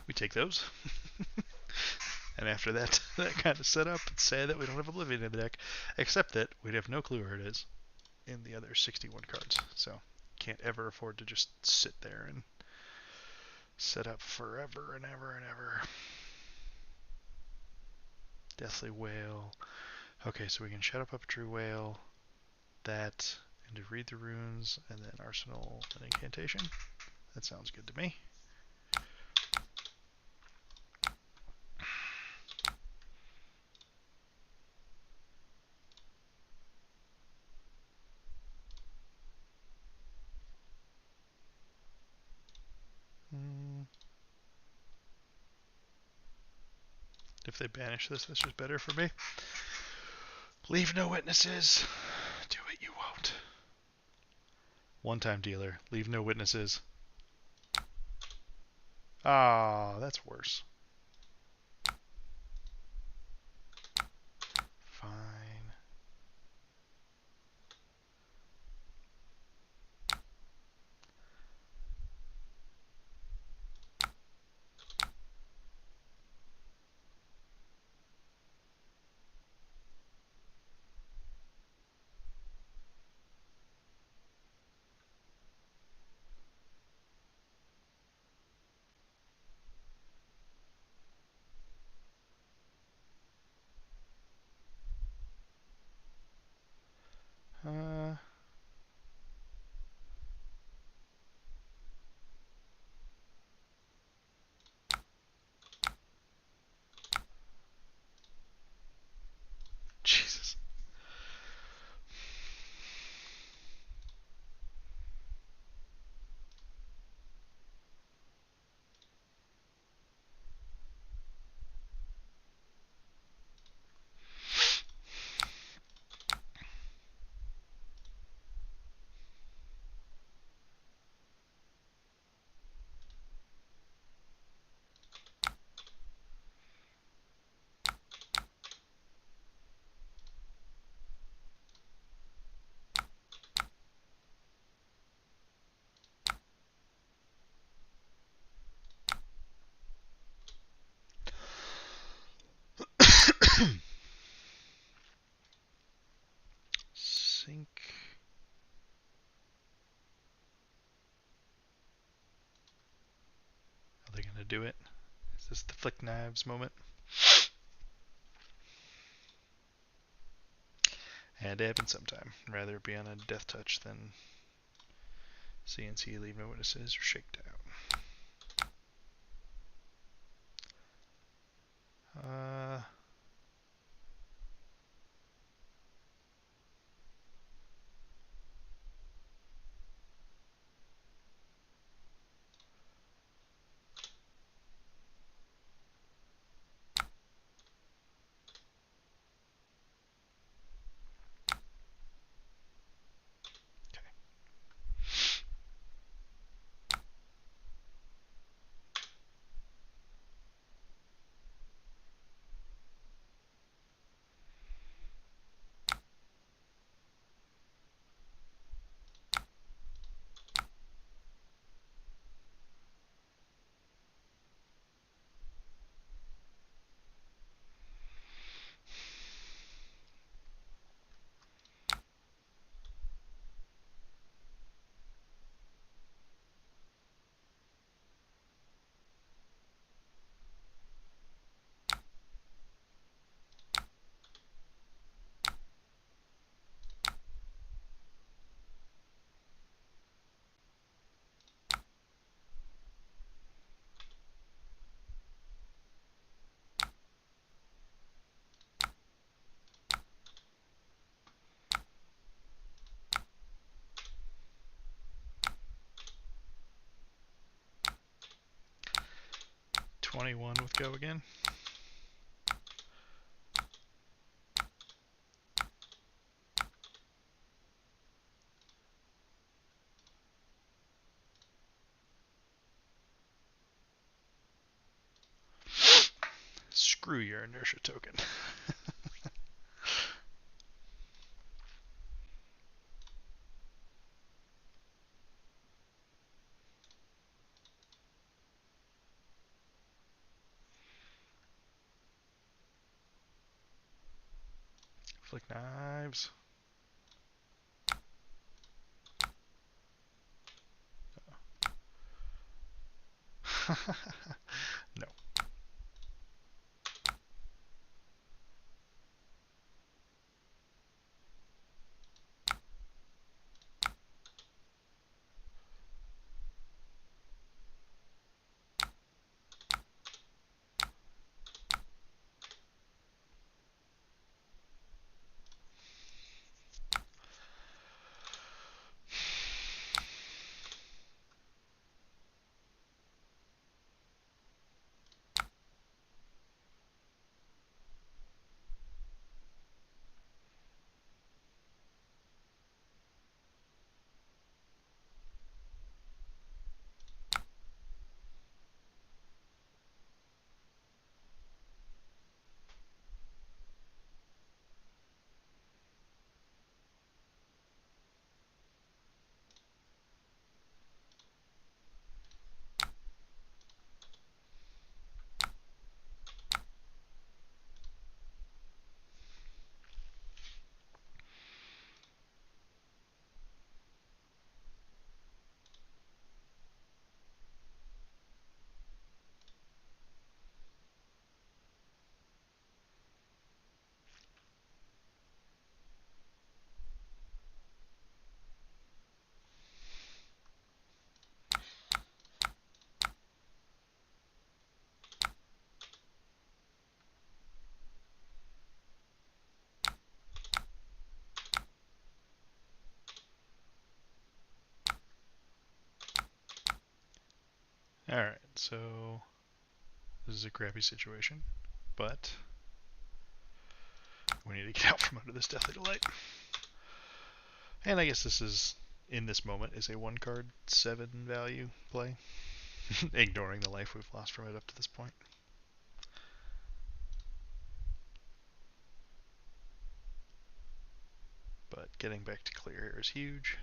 We take those. And after that kind of setup, it's sad that we don't have Oblivion in the deck, except that we'd have no clue where it is in the other 61 cards. So can't ever afford to just sit there and set up forever and ever and ever. Deathly Whale. Okay, so we can Shadow Puppetry Whale, that, and to read the runes, and then Arsenal and Incantation. That sounds good to me. if they banish this, that's just better for me. Leave no witnesses. Do it, you won't. One-time dealer. Leave no witnesses. Ah, that's worse. Fine. Uh, Jesus. Sink. Are they gonna do it? Is this the flick knives moment? Had to happen sometime. Rather it be on a death touch than CNC leave no witnesses or shakedown. Uh, okay. 21 with go again. Screw your inertia token. Flick knives. No. Alright, so this is a crappy situation, but we need to get out from under this Deathly Delight. And I guess this is, in this moment, is a 1 card 7 value play, ignoring the life we've lost from it up to this point. But getting back to clear here is huge.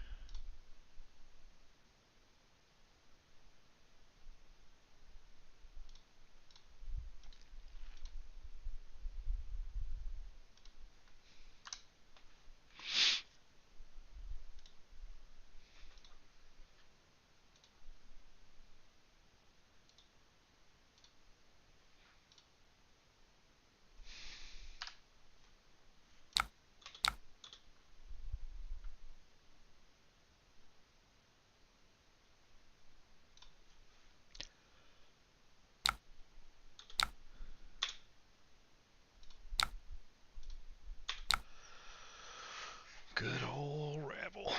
Good old Rabble.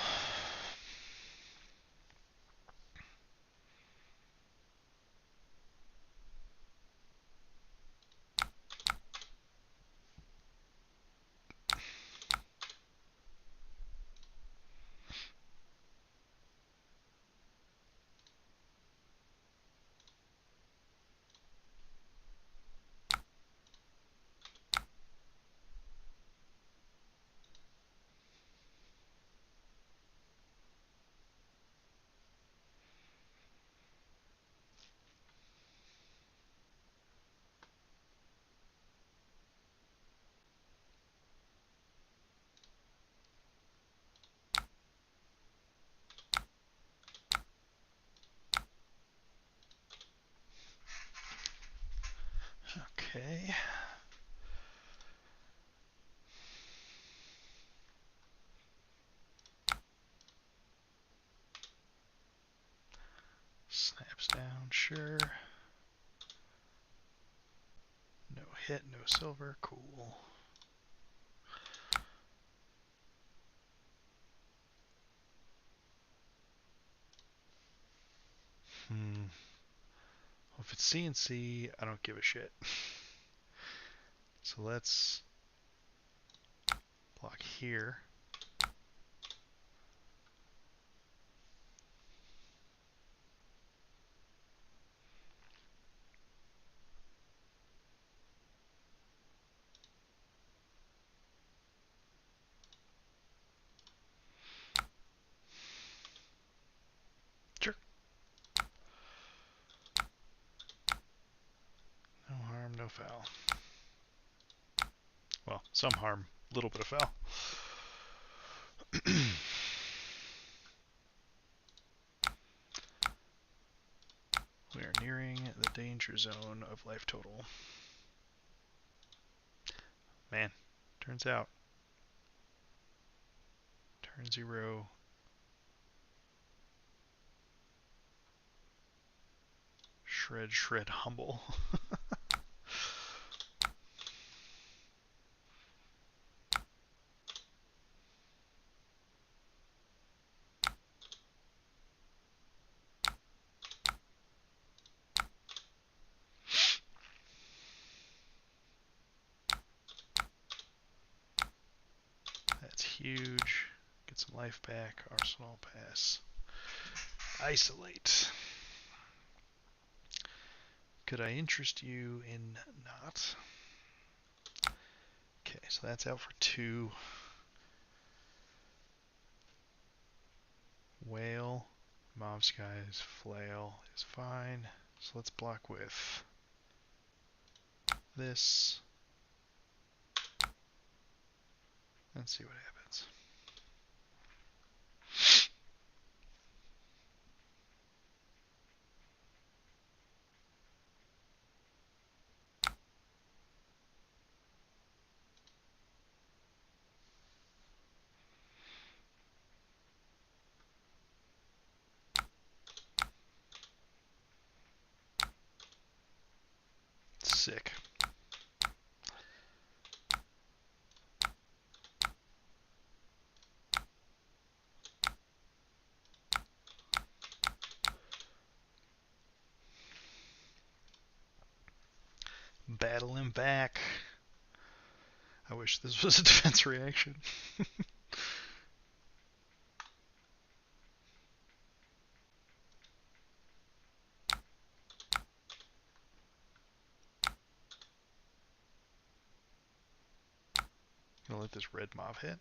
Okay. Snaps down, sure. No hit, no silver, cool. Well, if it's CNC, I don't give a shit. So let's block here. Sure. No harm, no foul. Well, some harm, little bit of foul. We are nearing the danger zone of life total. Man, turns out. Turn 0. Shred, shred, humble. That's huge. Get some life back. Arsenal pass. Isolate. Could I interest you in not? Okay, so that's out for 2. Whale, Mob Skies, Flail is fine. So let's block with this. And see what happens. Sick. battle him back. I wish this was a defense reaction. Gonna let this red mob hit.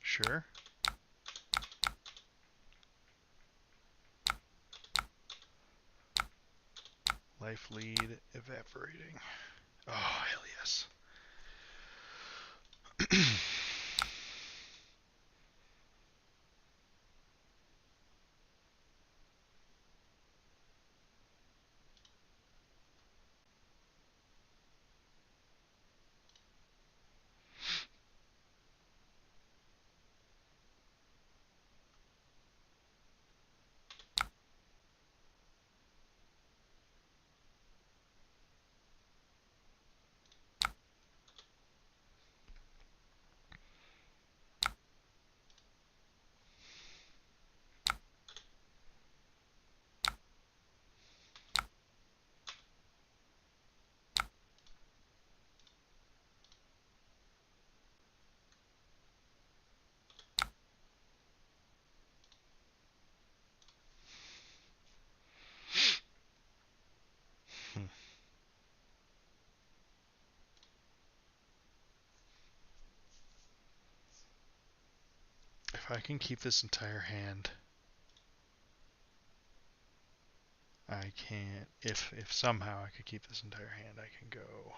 Sure. Life lead evaporating. Oh, hell yes. If I can keep this entire hand, I can. If somehow I could keep this entire hand, I can go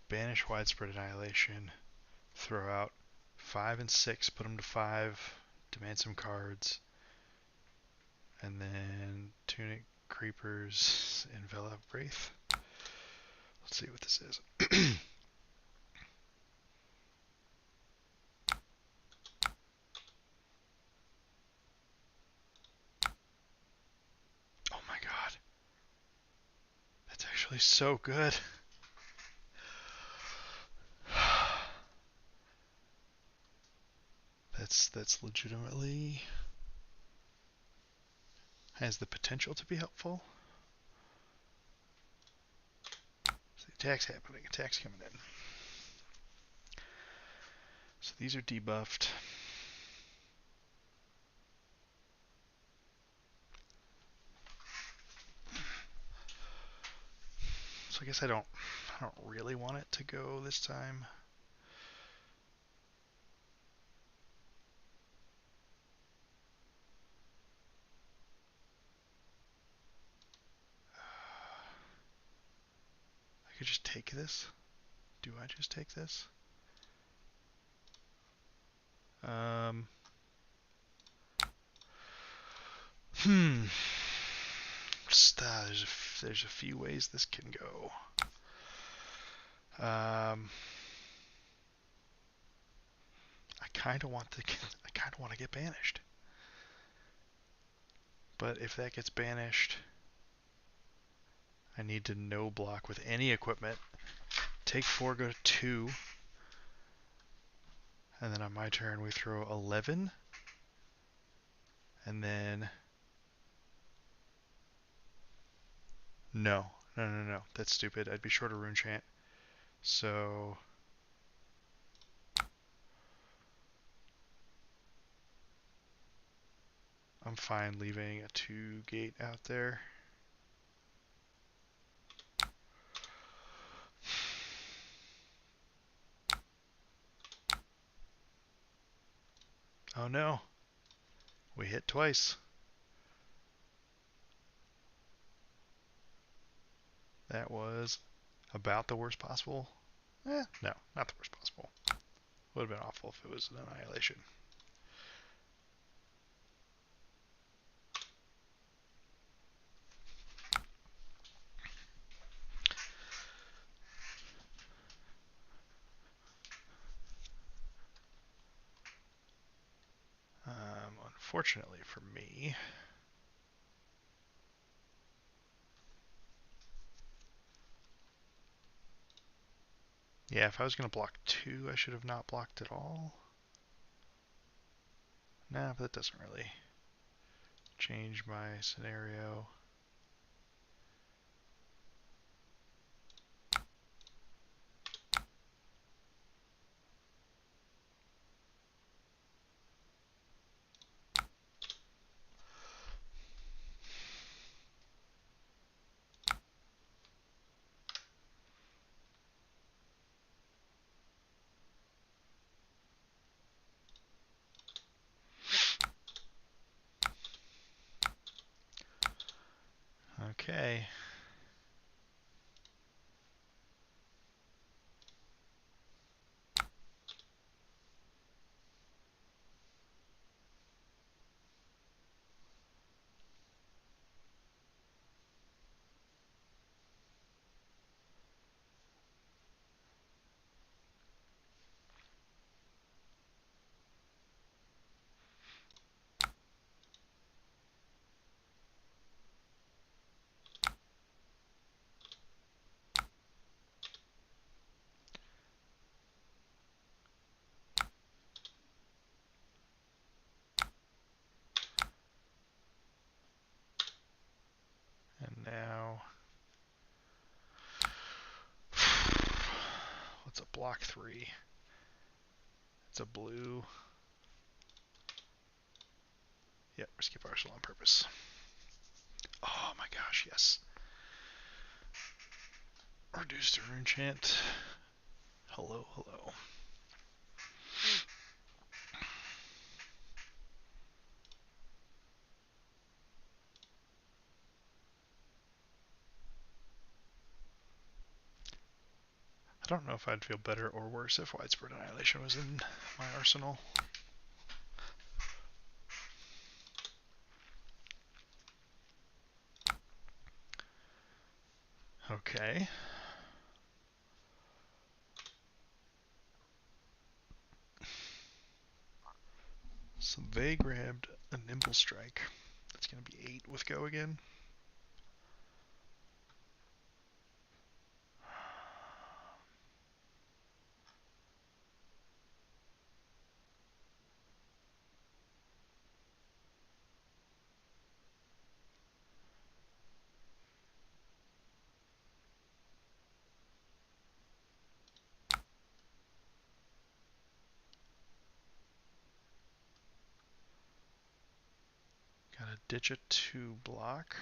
banish widespread annihilation, throw out 5 and 6, put them to 5, demand some cards, and then Tunic, Creepers, Envelop, Wraith. Let's see what this is. Oh my god. That's actually so good. That's legitimately has the potential to be helpful. So the attack's happening. Attack's coming in. So these are debuffed. So I guess I don't really want it to go this time. I could just take this. Do I just take this? There's a few ways this can go. I kind of want to get banished. But if that gets banished, I need to no block with any equipment. Take 4, go to 2. And then on my turn we throw 11. And then no. That's stupid. I'd be short a rune chant. So I'm fine leaving a 2 gate out there. Oh no. We hit twice. That was about the worst possible. No, not the worst possible. Would have been awful if it was an annihilation. Unfortunately for me, yeah, if I was going to block 2, I should have not blocked at all. Nah, but that doesn't really change my scenario. Okay. And now, what's a block 3? It's a blue. Yep, skip Arsenal on purpose. Oh my gosh, yes. Reduce to rune chant. Hello, hello. I don't know if I'd feel better or worse if Widespread Annihilation was in my arsenal. Okay. So they grabbed a Nimble Strike. That's going to be 8 with Go again. Gotta ditch a 2 block.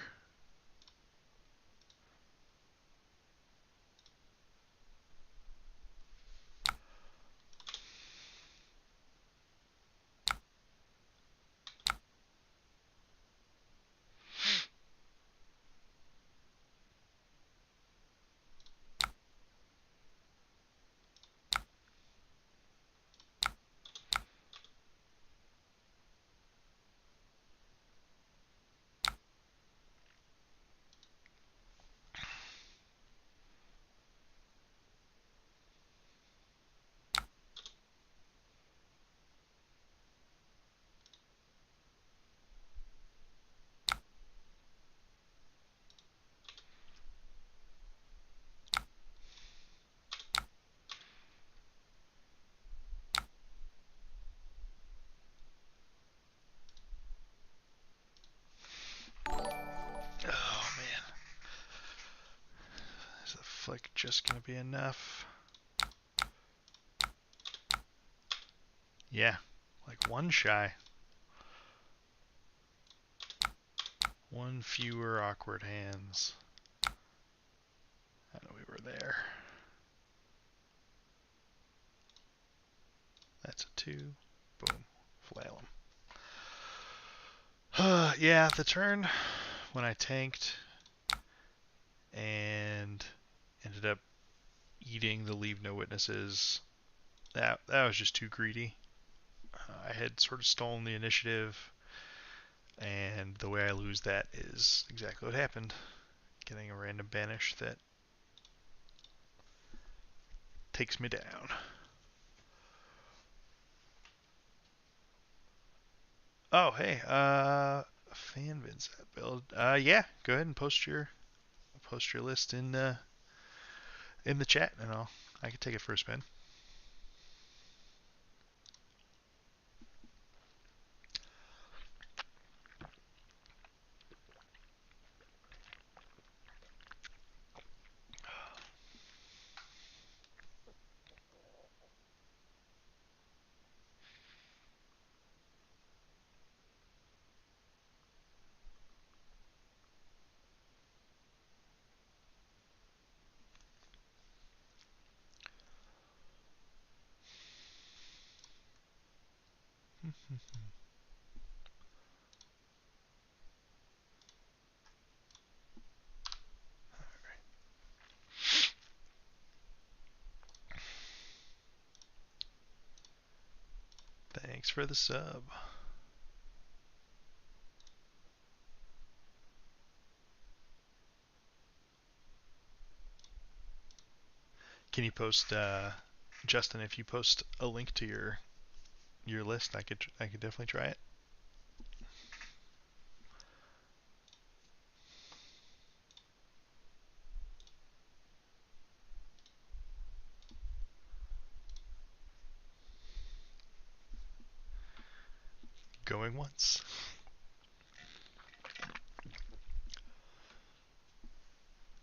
Oh man. Is the flick just gonna be enough? Yeah, like 1 shy. 1 fewer awkward hands. I know we were there. That's a 2. Boom. Flail him. Yeah, the turn when I tanked and ended up eating the Leave No Witnesses, that was just too greedy. I had sort of stolen the initiative, and the way I lose that is exactly what happened. Getting a random banish that takes me down. Oh, hey, fan Vynnset build. Yeah, go ahead and post your list in the chat, and I can take it for a spin. Thanks for the sub. Can you post, Justin? If you post a link to your list, I could definitely try it. Going once.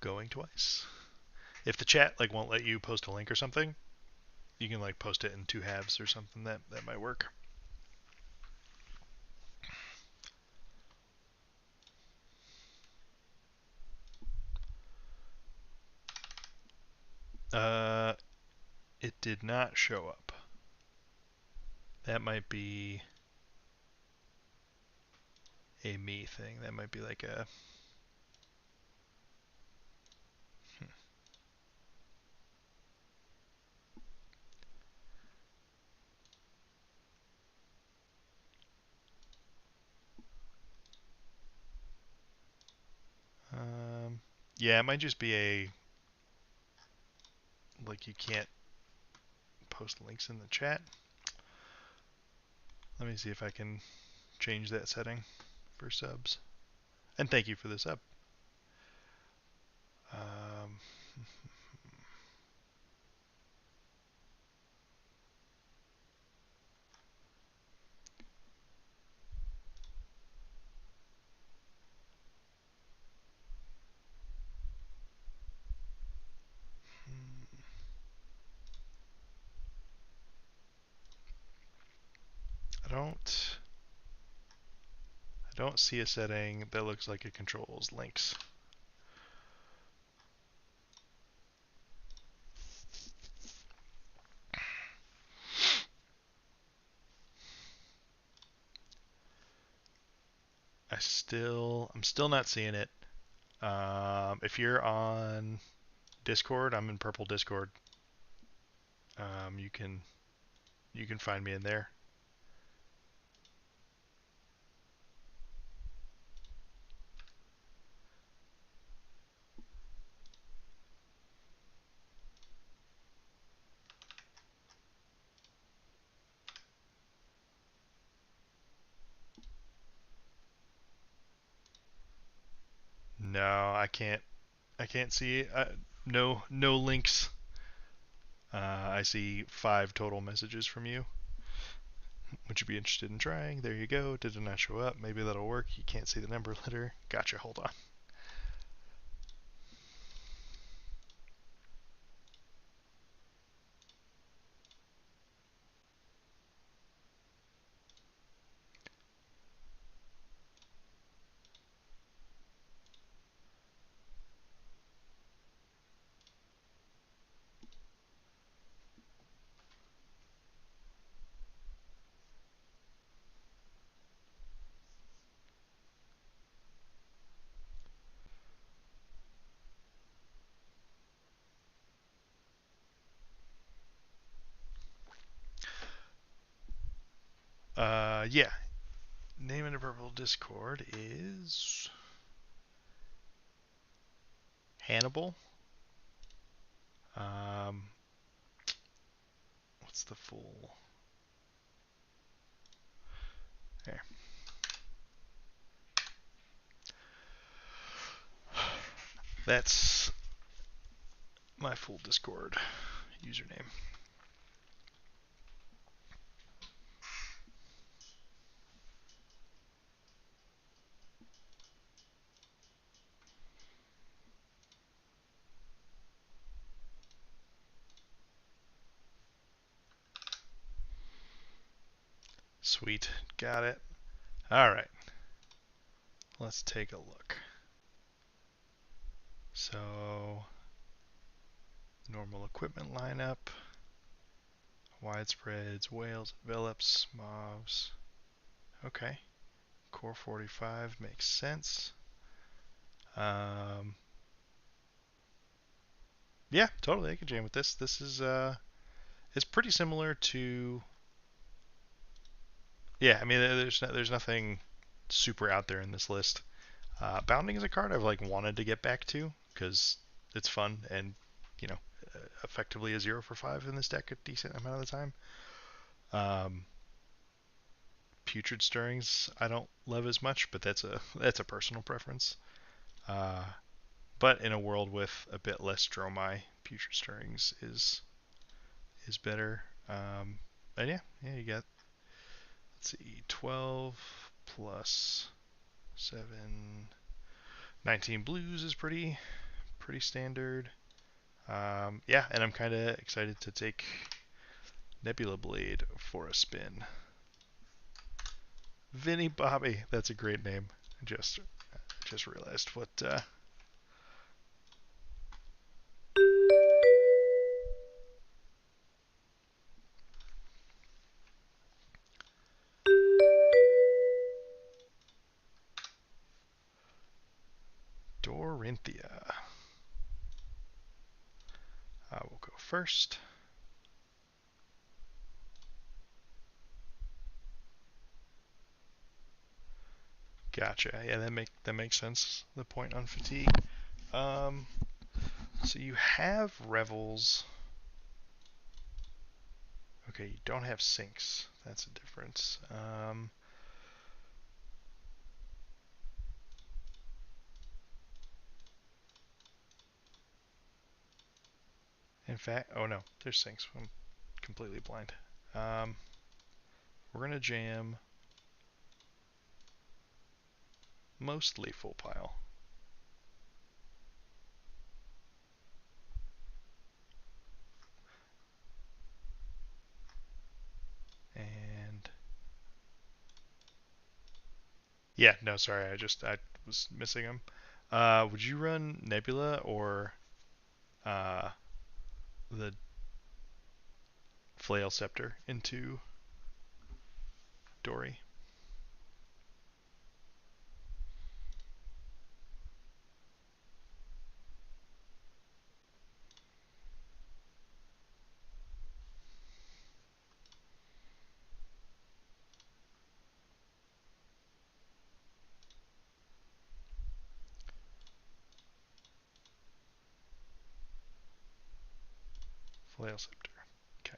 Going twice. If the chat like won't let you post a link or something, you can like post it in two halves or something. That might work. Uh, it did not show up. That might be a me thing. That might be like a. Yeah, it might just be a like you can't post links in the chat. Let me see if I can change that setting for subs. And thank you for the sub. Um, I don't see a setting that looks like it controls links. I'm still not seeing it. If you're on Discord, I'm in purple Discord. You can find me in there. No, I can't. I can't see it. No links. I see 5 total messages from you. Would you be interested in trying? There you go. Did it not show up? Maybe that'll work. You can't see the number letter. Gotcha. Hold on. Yeah. Name in the purple Discord is Hannibal. Um, what's the full? There. That's my full Discord username. Sweet. Got it. Alright. Let's take a look. So, normal equipment lineup. Widespreads, whales, envelops, mobs. Okay. Core 45 makes sense. Um, yeah, totally. I can jam with this. This is it's pretty similar to. Yeah, I mean, there's nothing super out there in this list. Bounding is a card I've like wanted to get back to because it's fun and you know effectively a 0 for 5 in this deck a decent amount of the time. Um, Putrid Stirrings I don't love as much, but that's a personal preference. Uh, but in a world with a bit less Dromai, Putrid Stirrings is better. And yeah, you got, let's see, 12 plus 7, 19 blues is pretty standard. Yeah, and I'm kind of excited to take Nebula Blade for a spin. Vinny Bobby, that's a great name. I just realized what. Dorinthia. I will go first. Gotcha. Yeah, that makes sense. The point on fatigue. Um, so you have Revels. Okay, you don't have Sinks. That's a difference. In fact, oh no, there's Sinks. I'm completely blind. Um, we're gonna jam mostly full pile. And yeah, no, sorry, I was missing them. Would you run Nebula or uh, the Flail Scepter into Dori? Flail Scepter. Okay.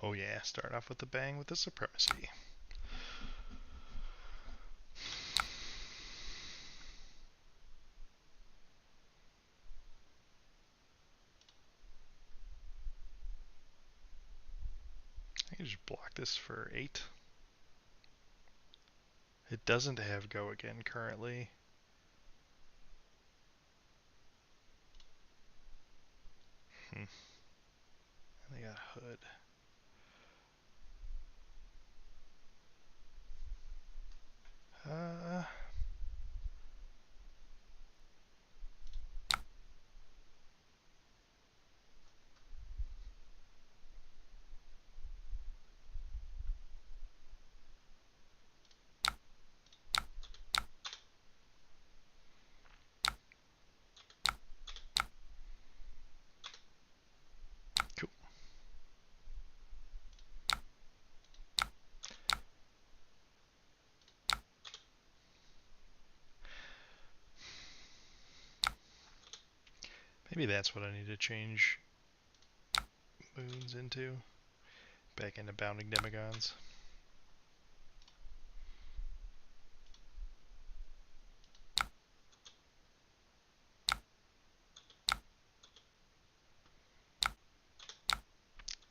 Oh yeah, start off with the bang with the Supremacy. I can just block this for 8. It doesn't have Go Again currently. And they got Hood. Uh, cool. Maybe that's what I need to change moons into. Back into Bounding Demigons.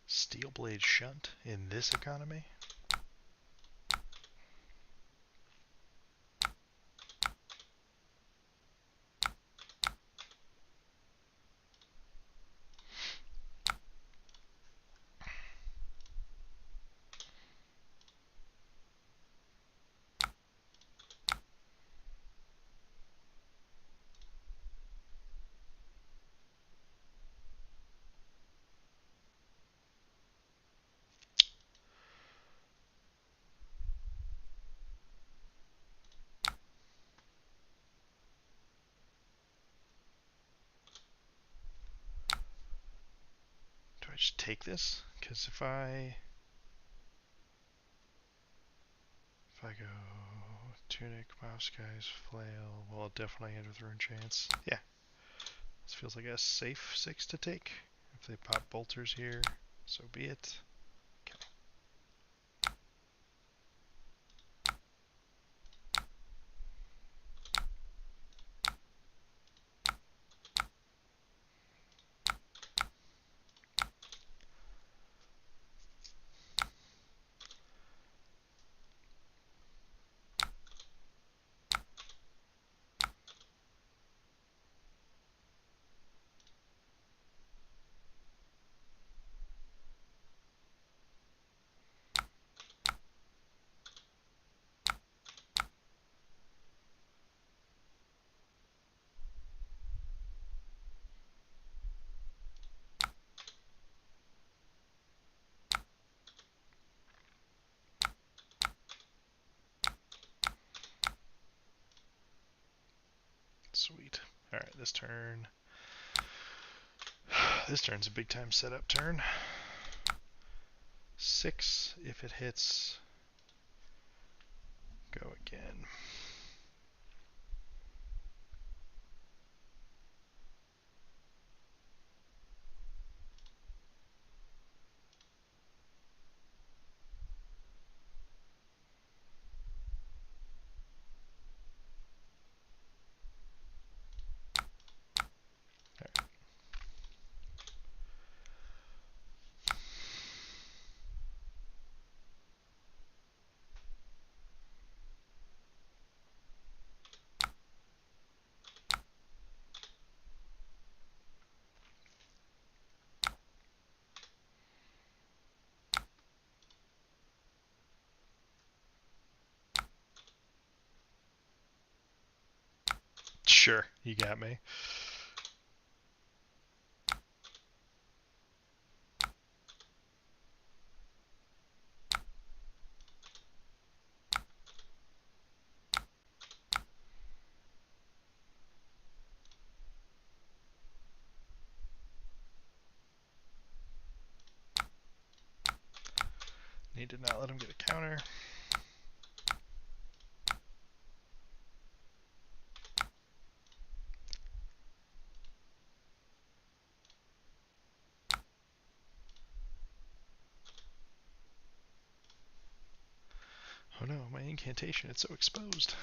Steelblade Shunt in this economy? just take this, because if I go Tunic, Mouse Guys, Flail, well, definitely end with Rune Chance. Yeah, this feels like a safe 6 to take. If they pop Bolters here, so be it. Okay. Sweet. Alright, this turn. This turn's a big time setup turn. 6, if it hits, go again. Sure, you got me. Need to not let him get a counter. Oh no, my incantation, it's so exposed.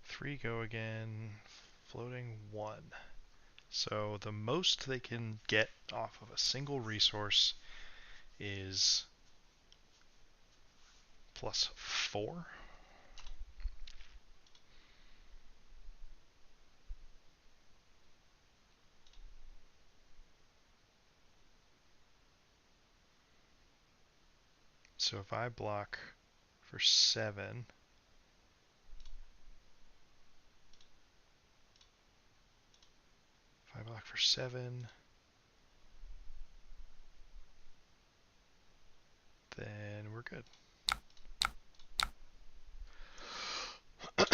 Three go again, floating 1. So the most they can get off of a single resource is +4. So if I block for 7, then we're good. I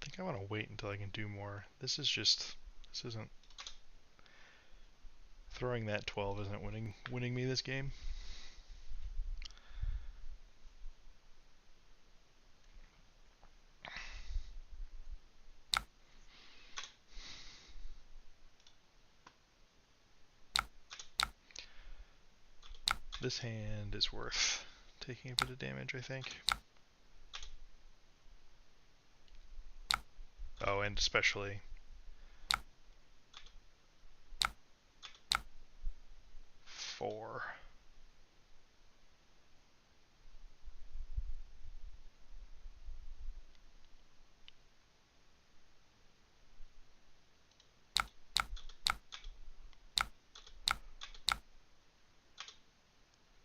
think I want to wait until I can do more. This isn't throwing that 12 isn't winning me this game. This hand is worth taking a bit of damage, I think. Oh, and especially 4.